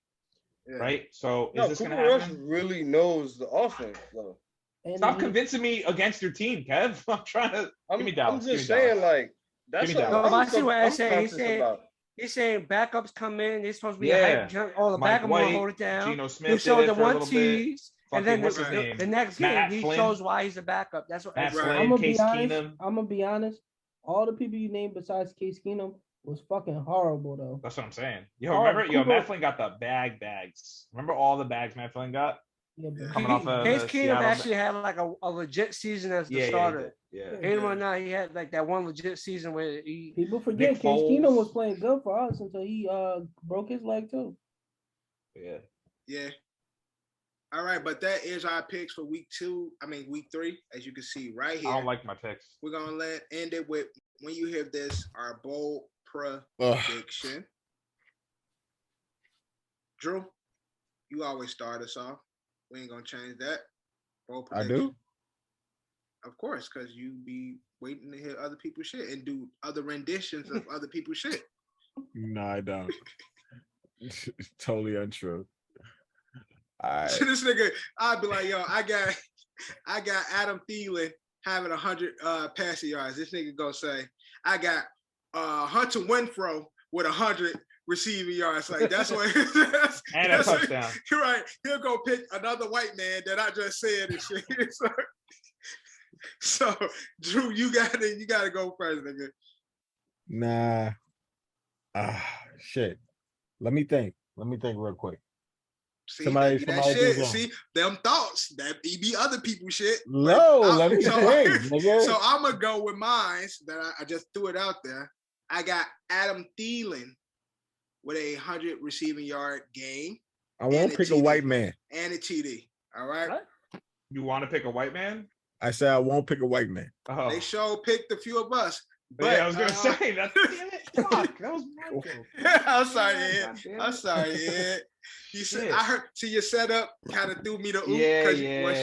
[SPEAKER 2] Yeah.
[SPEAKER 4] right? So
[SPEAKER 8] No,
[SPEAKER 4] is this
[SPEAKER 8] Cooper
[SPEAKER 4] gonna
[SPEAKER 8] Rush
[SPEAKER 4] happen?
[SPEAKER 8] really knows the offense, though.
[SPEAKER 1] And
[SPEAKER 4] Stop convincing me against your team, Kev. I'm trying to give me Dallas.
[SPEAKER 8] I'm just saying, like, that's
[SPEAKER 4] Give me
[SPEAKER 8] what
[SPEAKER 4] Dallas.
[SPEAKER 3] No, but I see what
[SPEAKER 8] I'm
[SPEAKER 3] I'm saying. He's
[SPEAKER 8] conscious
[SPEAKER 3] saying
[SPEAKER 8] about.
[SPEAKER 3] he's saying backups come in. They're supposed to be a
[SPEAKER 4] Yeah.
[SPEAKER 3] hype jump. Oh, the
[SPEAKER 4] Mike
[SPEAKER 3] backup will
[SPEAKER 4] White,
[SPEAKER 3] hold it down.
[SPEAKER 4] Geno
[SPEAKER 3] He
[SPEAKER 4] Smith
[SPEAKER 3] showed
[SPEAKER 4] did
[SPEAKER 3] the
[SPEAKER 4] it for a
[SPEAKER 3] one
[SPEAKER 4] little bit.
[SPEAKER 3] tees, and then
[SPEAKER 4] What's his name?
[SPEAKER 3] the next
[SPEAKER 4] Matt
[SPEAKER 3] game he
[SPEAKER 4] Flynn.
[SPEAKER 3] shows why he's a backup. That's what
[SPEAKER 4] Matt
[SPEAKER 3] I'm saying.
[SPEAKER 4] Flynn,
[SPEAKER 1] I'm gonna
[SPEAKER 4] Case
[SPEAKER 1] be honest.
[SPEAKER 4] Keenum.
[SPEAKER 1] I'm gonna be honest. All the people you named besides Case Keenum was fucking horrible though.
[SPEAKER 4] That's what I'm saying. Remember,
[SPEAKER 1] Cooper-
[SPEAKER 4] Matt Flynn got the bags. Remember all the bags Matt Flynn got?
[SPEAKER 1] Yeah, but
[SPEAKER 4] Coming off of
[SPEAKER 3] Case
[SPEAKER 4] the
[SPEAKER 3] Keenum
[SPEAKER 4] Seattle-
[SPEAKER 3] actually had like a legit season as the
[SPEAKER 4] Yeah,
[SPEAKER 3] starter.
[SPEAKER 4] yeah.
[SPEAKER 3] Him or not, he had like that one legit season where he.
[SPEAKER 1] people forget
[SPEAKER 4] Nick
[SPEAKER 1] Case
[SPEAKER 4] Foles.
[SPEAKER 1] Keenum was playing good for us until he broke his leg too.
[SPEAKER 4] Yeah.
[SPEAKER 2] Yeah. All right, but that is our picks for week 3, as you can see right here.
[SPEAKER 4] I don't like my picks.
[SPEAKER 2] We're gonna end it with when you hear this, our bold prediction. Drew, you always start us off. We ain't gonna change that. Bold
[SPEAKER 7] I
[SPEAKER 2] prediction.
[SPEAKER 7] do.
[SPEAKER 2] Of course, because you be waiting to hear other people's shit and do other renditions of other people's shit.
[SPEAKER 7] No, I don't. It's totally untrue. All right.
[SPEAKER 2] So this nigga, I'd be like, yo, I got Adam Thielen having 100 passing yards. This nigga gonna say, I got Hunter Renfrow with 100 receiving yards. Like that's what
[SPEAKER 4] And a touchdown.
[SPEAKER 2] Right. He'll go pick another white man that I just said and shit. So Drew, you gotta go first, nigga.
[SPEAKER 7] Nah. Shit. Let me think real quick.
[SPEAKER 2] See,
[SPEAKER 7] Somebody
[SPEAKER 2] that
[SPEAKER 7] do
[SPEAKER 2] shit.
[SPEAKER 7] that.
[SPEAKER 2] See, them thoughts that be other people's shit.
[SPEAKER 7] No,
[SPEAKER 2] But
[SPEAKER 7] let me think, nigga.
[SPEAKER 2] So I'm gonna go with mine that I just threw it out there. I got Adam Thielen with 100 receiving yard game.
[SPEAKER 7] I won't pick a white man.
[SPEAKER 2] And a TD. All right.
[SPEAKER 3] What?
[SPEAKER 4] You want to pick a white man?
[SPEAKER 7] I said I won't pick a white man.
[SPEAKER 4] Oh.
[SPEAKER 2] They sure picked a few of us. But
[SPEAKER 4] Yeah, I was gonna say that. Fuck, that was my joke.
[SPEAKER 2] I'm sorry, Ed.
[SPEAKER 3] God damn
[SPEAKER 2] I'm
[SPEAKER 3] it.
[SPEAKER 2] sorry, Ed. You said
[SPEAKER 4] Shit.
[SPEAKER 2] I heard. See, your setup kind of threw me the oop.
[SPEAKER 4] Yeah,
[SPEAKER 2] 'cause
[SPEAKER 4] yeah,
[SPEAKER 2] once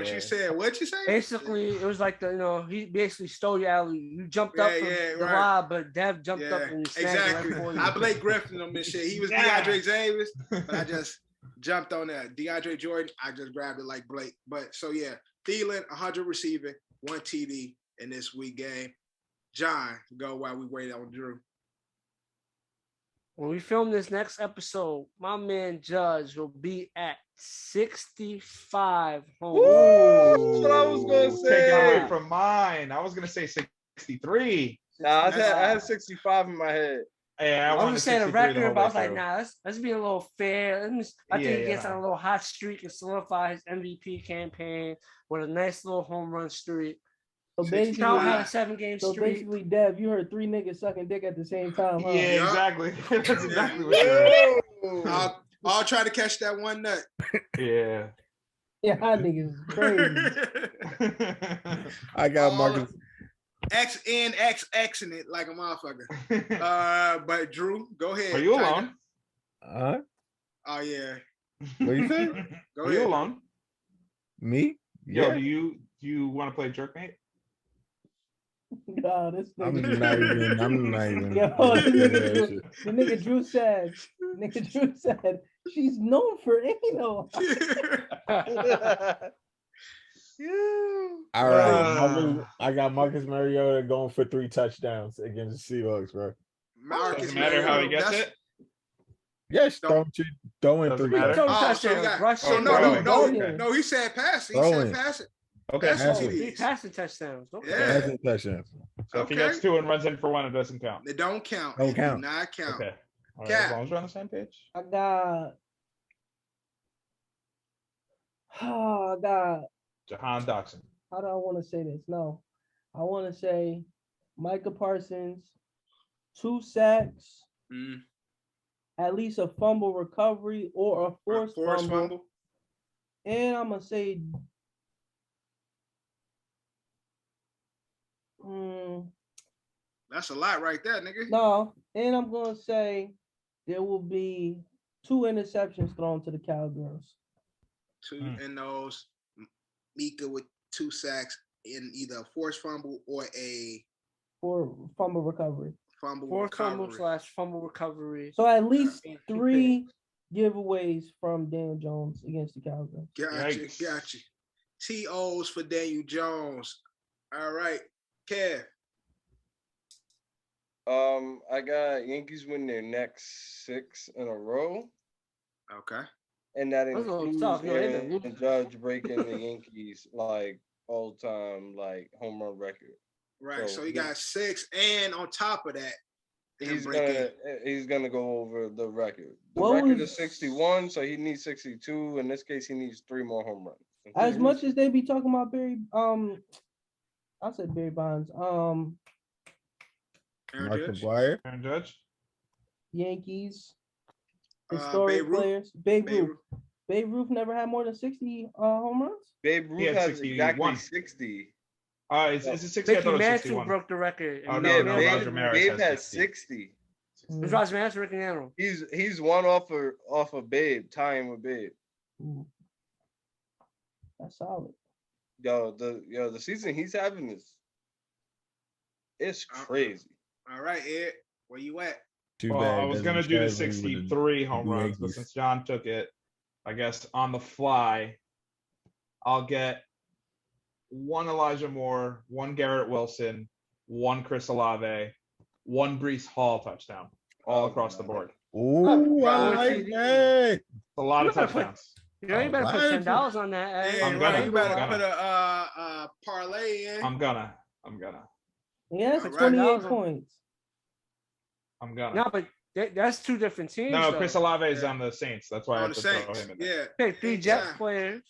[SPEAKER 4] yeah.
[SPEAKER 2] you said what you say.
[SPEAKER 3] Basically, it was like he basically stole your alley. You jumped up from the
[SPEAKER 2] right.
[SPEAKER 3] lob, but Dev jumped up
[SPEAKER 2] Yeah,
[SPEAKER 3] and snagged it
[SPEAKER 2] exactly.
[SPEAKER 3] right for you.
[SPEAKER 2] I Blake Griffin on this shit. He was
[SPEAKER 4] Yeah.
[SPEAKER 2] DeAndre Davis, but I just jumped on that. DeAndre Jordan, I just grabbed it like Blake. But so yeah, Thielen 100 receiving, 1 TD in this week game. John, go while we wait on Drew.
[SPEAKER 3] When we film this next episode, my man Judge will be at 65 home.
[SPEAKER 8] That's what I was gonna
[SPEAKER 4] Taking
[SPEAKER 8] say.
[SPEAKER 4] away from mine. I was gonna say 63.
[SPEAKER 8] Nah, I had 65 in my head.
[SPEAKER 4] Yeah,
[SPEAKER 3] I
[SPEAKER 4] wanted
[SPEAKER 3] was saying a
[SPEAKER 4] 63 the
[SPEAKER 3] record,
[SPEAKER 4] whole
[SPEAKER 3] but I was
[SPEAKER 4] way
[SPEAKER 3] like,
[SPEAKER 4] through.
[SPEAKER 3] nah, let's be a little fair. I think he gets
[SPEAKER 4] Yeah.
[SPEAKER 3] on a little hot streak and solidify his MVP campaign with a nice little home run streak.
[SPEAKER 1] So basically,
[SPEAKER 3] Now had a 7-game
[SPEAKER 1] so
[SPEAKER 3] streak.
[SPEAKER 1] basically, Dev, you heard 3 niggas sucking dick at the same time, huh?
[SPEAKER 4] Yeah,
[SPEAKER 2] Yeah.
[SPEAKER 4] exactly. That's exactly what you heard.
[SPEAKER 2] I'll try to catch that one nut.
[SPEAKER 4] Yeah.
[SPEAKER 1] Yeah, niggas is crazy.
[SPEAKER 7] I got
[SPEAKER 2] All
[SPEAKER 7] Marcus.
[SPEAKER 2] X in it like a motherfucker. But Drew, go ahead.
[SPEAKER 4] Are you
[SPEAKER 2] Try
[SPEAKER 4] alone?
[SPEAKER 2] to- Oh yeah.
[SPEAKER 7] What you say?
[SPEAKER 2] Go
[SPEAKER 4] Are
[SPEAKER 2] ahead.
[SPEAKER 4] you alone?
[SPEAKER 7] Me?
[SPEAKER 4] Yo,
[SPEAKER 7] Yeah.
[SPEAKER 4] do you want to play jerkmate?
[SPEAKER 1] Nah, this
[SPEAKER 7] I'm
[SPEAKER 1] nigga.
[SPEAKER 7] not even.
[SPEAKER 1] Yo, this
[SPEAKER 7] Yeah,
[SPEAKER 1] nigga Drew,
[SPEAKER 7] shit.
[SPEAKER 1] the nigga Drew said, she's known for anal.
[SPEAKER 7] All right. I got Marcus Mariota going for 3 touchdowns against the Seahawks, bro.
[SPEAKER 2] Marcus
[SPEAKER 4] Doesn't matter how he gets
[SPEAKER 2] Mariota,
[SPEAKER 4] it.
[SPEAKER 7] Yes,
[SPEAKER 2] Don't-
[SPEAKER 7] throwing
[SPEAKER 4] Doesn't
[SPEAKER 7] 3
[SPEAKER 4] matter.
[SPEAKER 3] So
[SPEAKER 7] touchdowns.
[SPEAKER 2] Oh, so we
[SPEAKER 3] touchdowns,
[SPEAKER 2] got-
[SPEAKER 3] rushing,
[SPEAKER 2] Oh, no,
[SPEAKER 4] throwing.
[SPEAKER 1] Okay.
[SPEAKER 2] no, he said passing. He
[SPEAKER 7] Throwing.
[SPEAKER 2] said passing.
[SPEAKER 4] Okay.
[SPEAKER 2] Passing
[SPEAKER 7] Passing.
[SPEAKER 3] 3
[SPEAKER 2] TDs.
[SPEAKER 3] passing touchdowns. Okay.
[SPEAKER 2] Yeah.
[SPEAKER 7] Passing touchdowns.
[SPEAKER 4] So if he
[SPEAKER 2] Okay.
[SPEAKER 4] gets 2 and runs in for 1, it doesn't count.
[SPEAKER 2] They don't count.
[SPEAKER 7] Don't
[SPEAKER 2] It do
[SPEAKER 7] count.
[SPEAKER 2] not count.
[SPEAKER 4] Okay. All right,
[SPEAKER 2] Cap.
[SPEAKER 4] as long as we're on the same page.
[SPEAKER 1] I got
[SPEAKER 4] Jahan Dotson.
[SPEAKER 1] how do I want to say this? No, I want to say Micah Parsons, 2 sacks,
[SPEAKER 2] Mm.
[SPEAKER 1] at least a fumble recovery or a forced fumble. And I'm gonna say
[SPEAKER 2] that's a lot right there, nigga.
[SPEAKER 1] no, and I'm gonna say there will be 2 interceptions thrown to the Cowgirls.
[SPEAKER 2] 2 in those. Mika with 2 sacks in either a forced fumble or a
[SPEAKER 1] fumble recovery.
[SPEAKER 3] Fumble recovery.
[SPEAKER 1] So at least 3 giveaways from Daniel Jones against the Cowgirls.
[SPEAKER 2] Gotcha. TOs for Daniel Jones. All right, Kev.
[SPEAKER 8] I got Yankees win their next 6 in a row.
[SPEAKER 2] Okay.
[SPEAKER 8] And that includes Aaron Judge breaking the Yankees like all-time like home run record.
[SPEAKER 2] Right. So he got 6, and on top of that,
[SPEAKER 8] he's gonna go over the record. The record is 61, so he needs 62. In this case, he needs 3 more home runs.
[SPEAKER 1] As much as they be talking about Barry, I said Barry Bonds.
[SPEAKER 4] Aaron Judge.
[SPEAKER 1] Yankees. Historic players. Babe Ruth. Babe Ruth never had more than 60 home runs.
[SPEAKER 8] Babe Ruth has 61. Exactly 60.
[SPEAKER 4] Is it 60? I thought it was 61.
[SPEAKER 3] Broke the record.
[SPEAKER 4] Oh no, Roger Maris
[SPEAKER 8] Babe has 60.
[SPEAKER 3] It's Roger Maris, Rick and Arrow.
[SPEAKER 8] He's one off of Babe, tying with Babe.
[SPEAKER 1] That's solid.
[SPEAKER 8] The season he's having it's crazy.
[SPEAKER 2] All right, Ed, where you at?
[SPEAKER 4] I was gonna do the 63 home runs, but since John took it, I guess on the fly, I'll get 1 Elijah Moore, 1 Garrett Wilson, 1 Chris Olave, 1 Breece Hall touchdown, all across the board.
[SPEAKER 7] Ooh, I like that.
[SPEAKER 4] A lot of touchdowns.
[SPEAKER 3] You better put $10 on that.
[SPEAKER 2] Yeah,
[SPEAKER 4] I'm gonna.
[SPEAKER 2] You better put a parlay in.
[SPEAKER 4] I'm gonna.
[SPEAKER 1] Yeah, that's 28 points.
[SPEAKER 4] I'm gonna.
[SPEAKER 3] No, but that's 2 different teams.
[SPEAKER 4] No, Chris Olave is on the Saints. That's why I have to throw him in there.
[SPEAKER 2] Yeah.
[SPEAKER 3] Okay, 3 Jet players.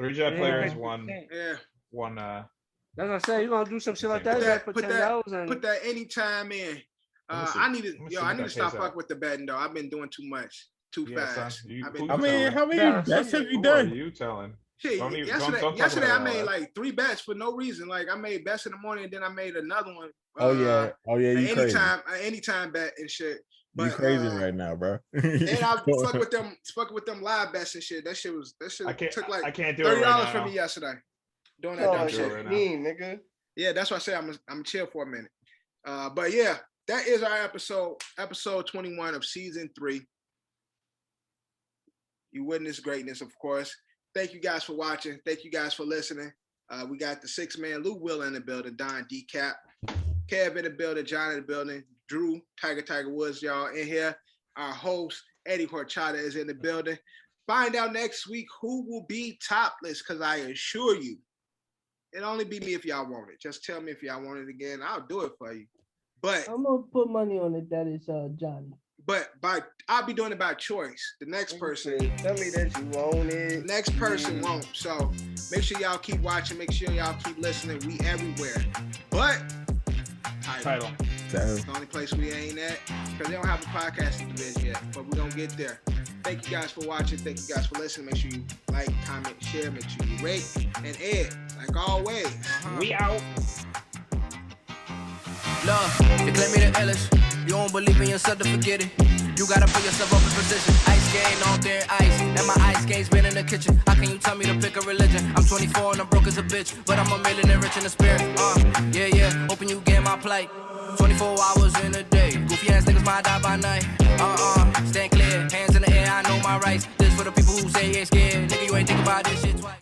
[SPEAKER 4] 3 Jet players, 1.
[SPEAKER 2] Yeah.
[SPEAKER 4] 1.
[SPEAKER 3] That's what I say. You're gonna do some shit like that. Put
[SPEAKER 2] that anytime in. I need to stop fucking with the betting though. I've been doing too much, too fast.
[SPEAKER 7] How many bets have you done?
[SPEAKER 4] Who are you telling?
[SPEAKER 2] Shit, yesterday I made like 3 bets for no reason. Like I made bets in the morning, and then I made another one.
[SPEAKER 7] You crazy.
[SPEAKER 2] Anytime bet and shit. But,
[SPEAKER 7] you crazy right now, bro.
[SPEAKER 2] And I fuck with them live bets and shit. That shit took like
[SPEAKER 4] I can't do
[SPEAKER 2] $30
[SPEAKER 4] it right
[SPEAKER 2] from me yesterday. Doing that dumb shit.
[SPEAKER 8] Right nigga.
[SPEAKER 2] Yeah, that's why I say I'm chill for a minute. But yeah, that is our episode 21 of season 3. You witness greatness, of course. Thank you guys for watching. Thank you guys for listening. We got the 6-man Luke Will in the building, Don Decap, Kev in the building, John in the building, Drew, Tiger Woods, y'all in here. Our host, Eddie Horchata, is in the building. Find out next week who will be topless, because I assure you, it'll only be me if y'all want it. Just tell me if y'all want it again. I'll do it for you. But
[SPEAKER 1] I'm going to put money on it. That is Johnny.
[SPEAKER 2] But I'll be doing it by choice. The next person.
[SPEAKER 8] Tell me that you want it.
[SPEAKER 2] The next person won't. So make sure y'all keep watching. Make sure y'all keep listening. We everywhere. But Title. It's the only place we ain't at, because they don't have a podcasting division yet. But we're going to get there. Thank you guys for watching. Thank you guys for listening. Make sure you like, comment, share. Make sure you rate. And Ed, like always, we out.
[SPEAKER 11] Love, you claim me the illest. You don't believe in yourself to forget it. You gotta put yourself up in position. Ice skating on thin ice. And my ice skates been in the kitchen. How can you tell me to pick a religion? I'm 24 and I'm broke as a bitch. But I'm a millionaire rich in the spirit. Yeah. Hoping you get my plight. 24 hours in a day. Goofy ass niggas might die by night. Stand clear. Hands in the air, I know my rights. This for the people who say they scared. Nigga, you ain't think about this shit twice.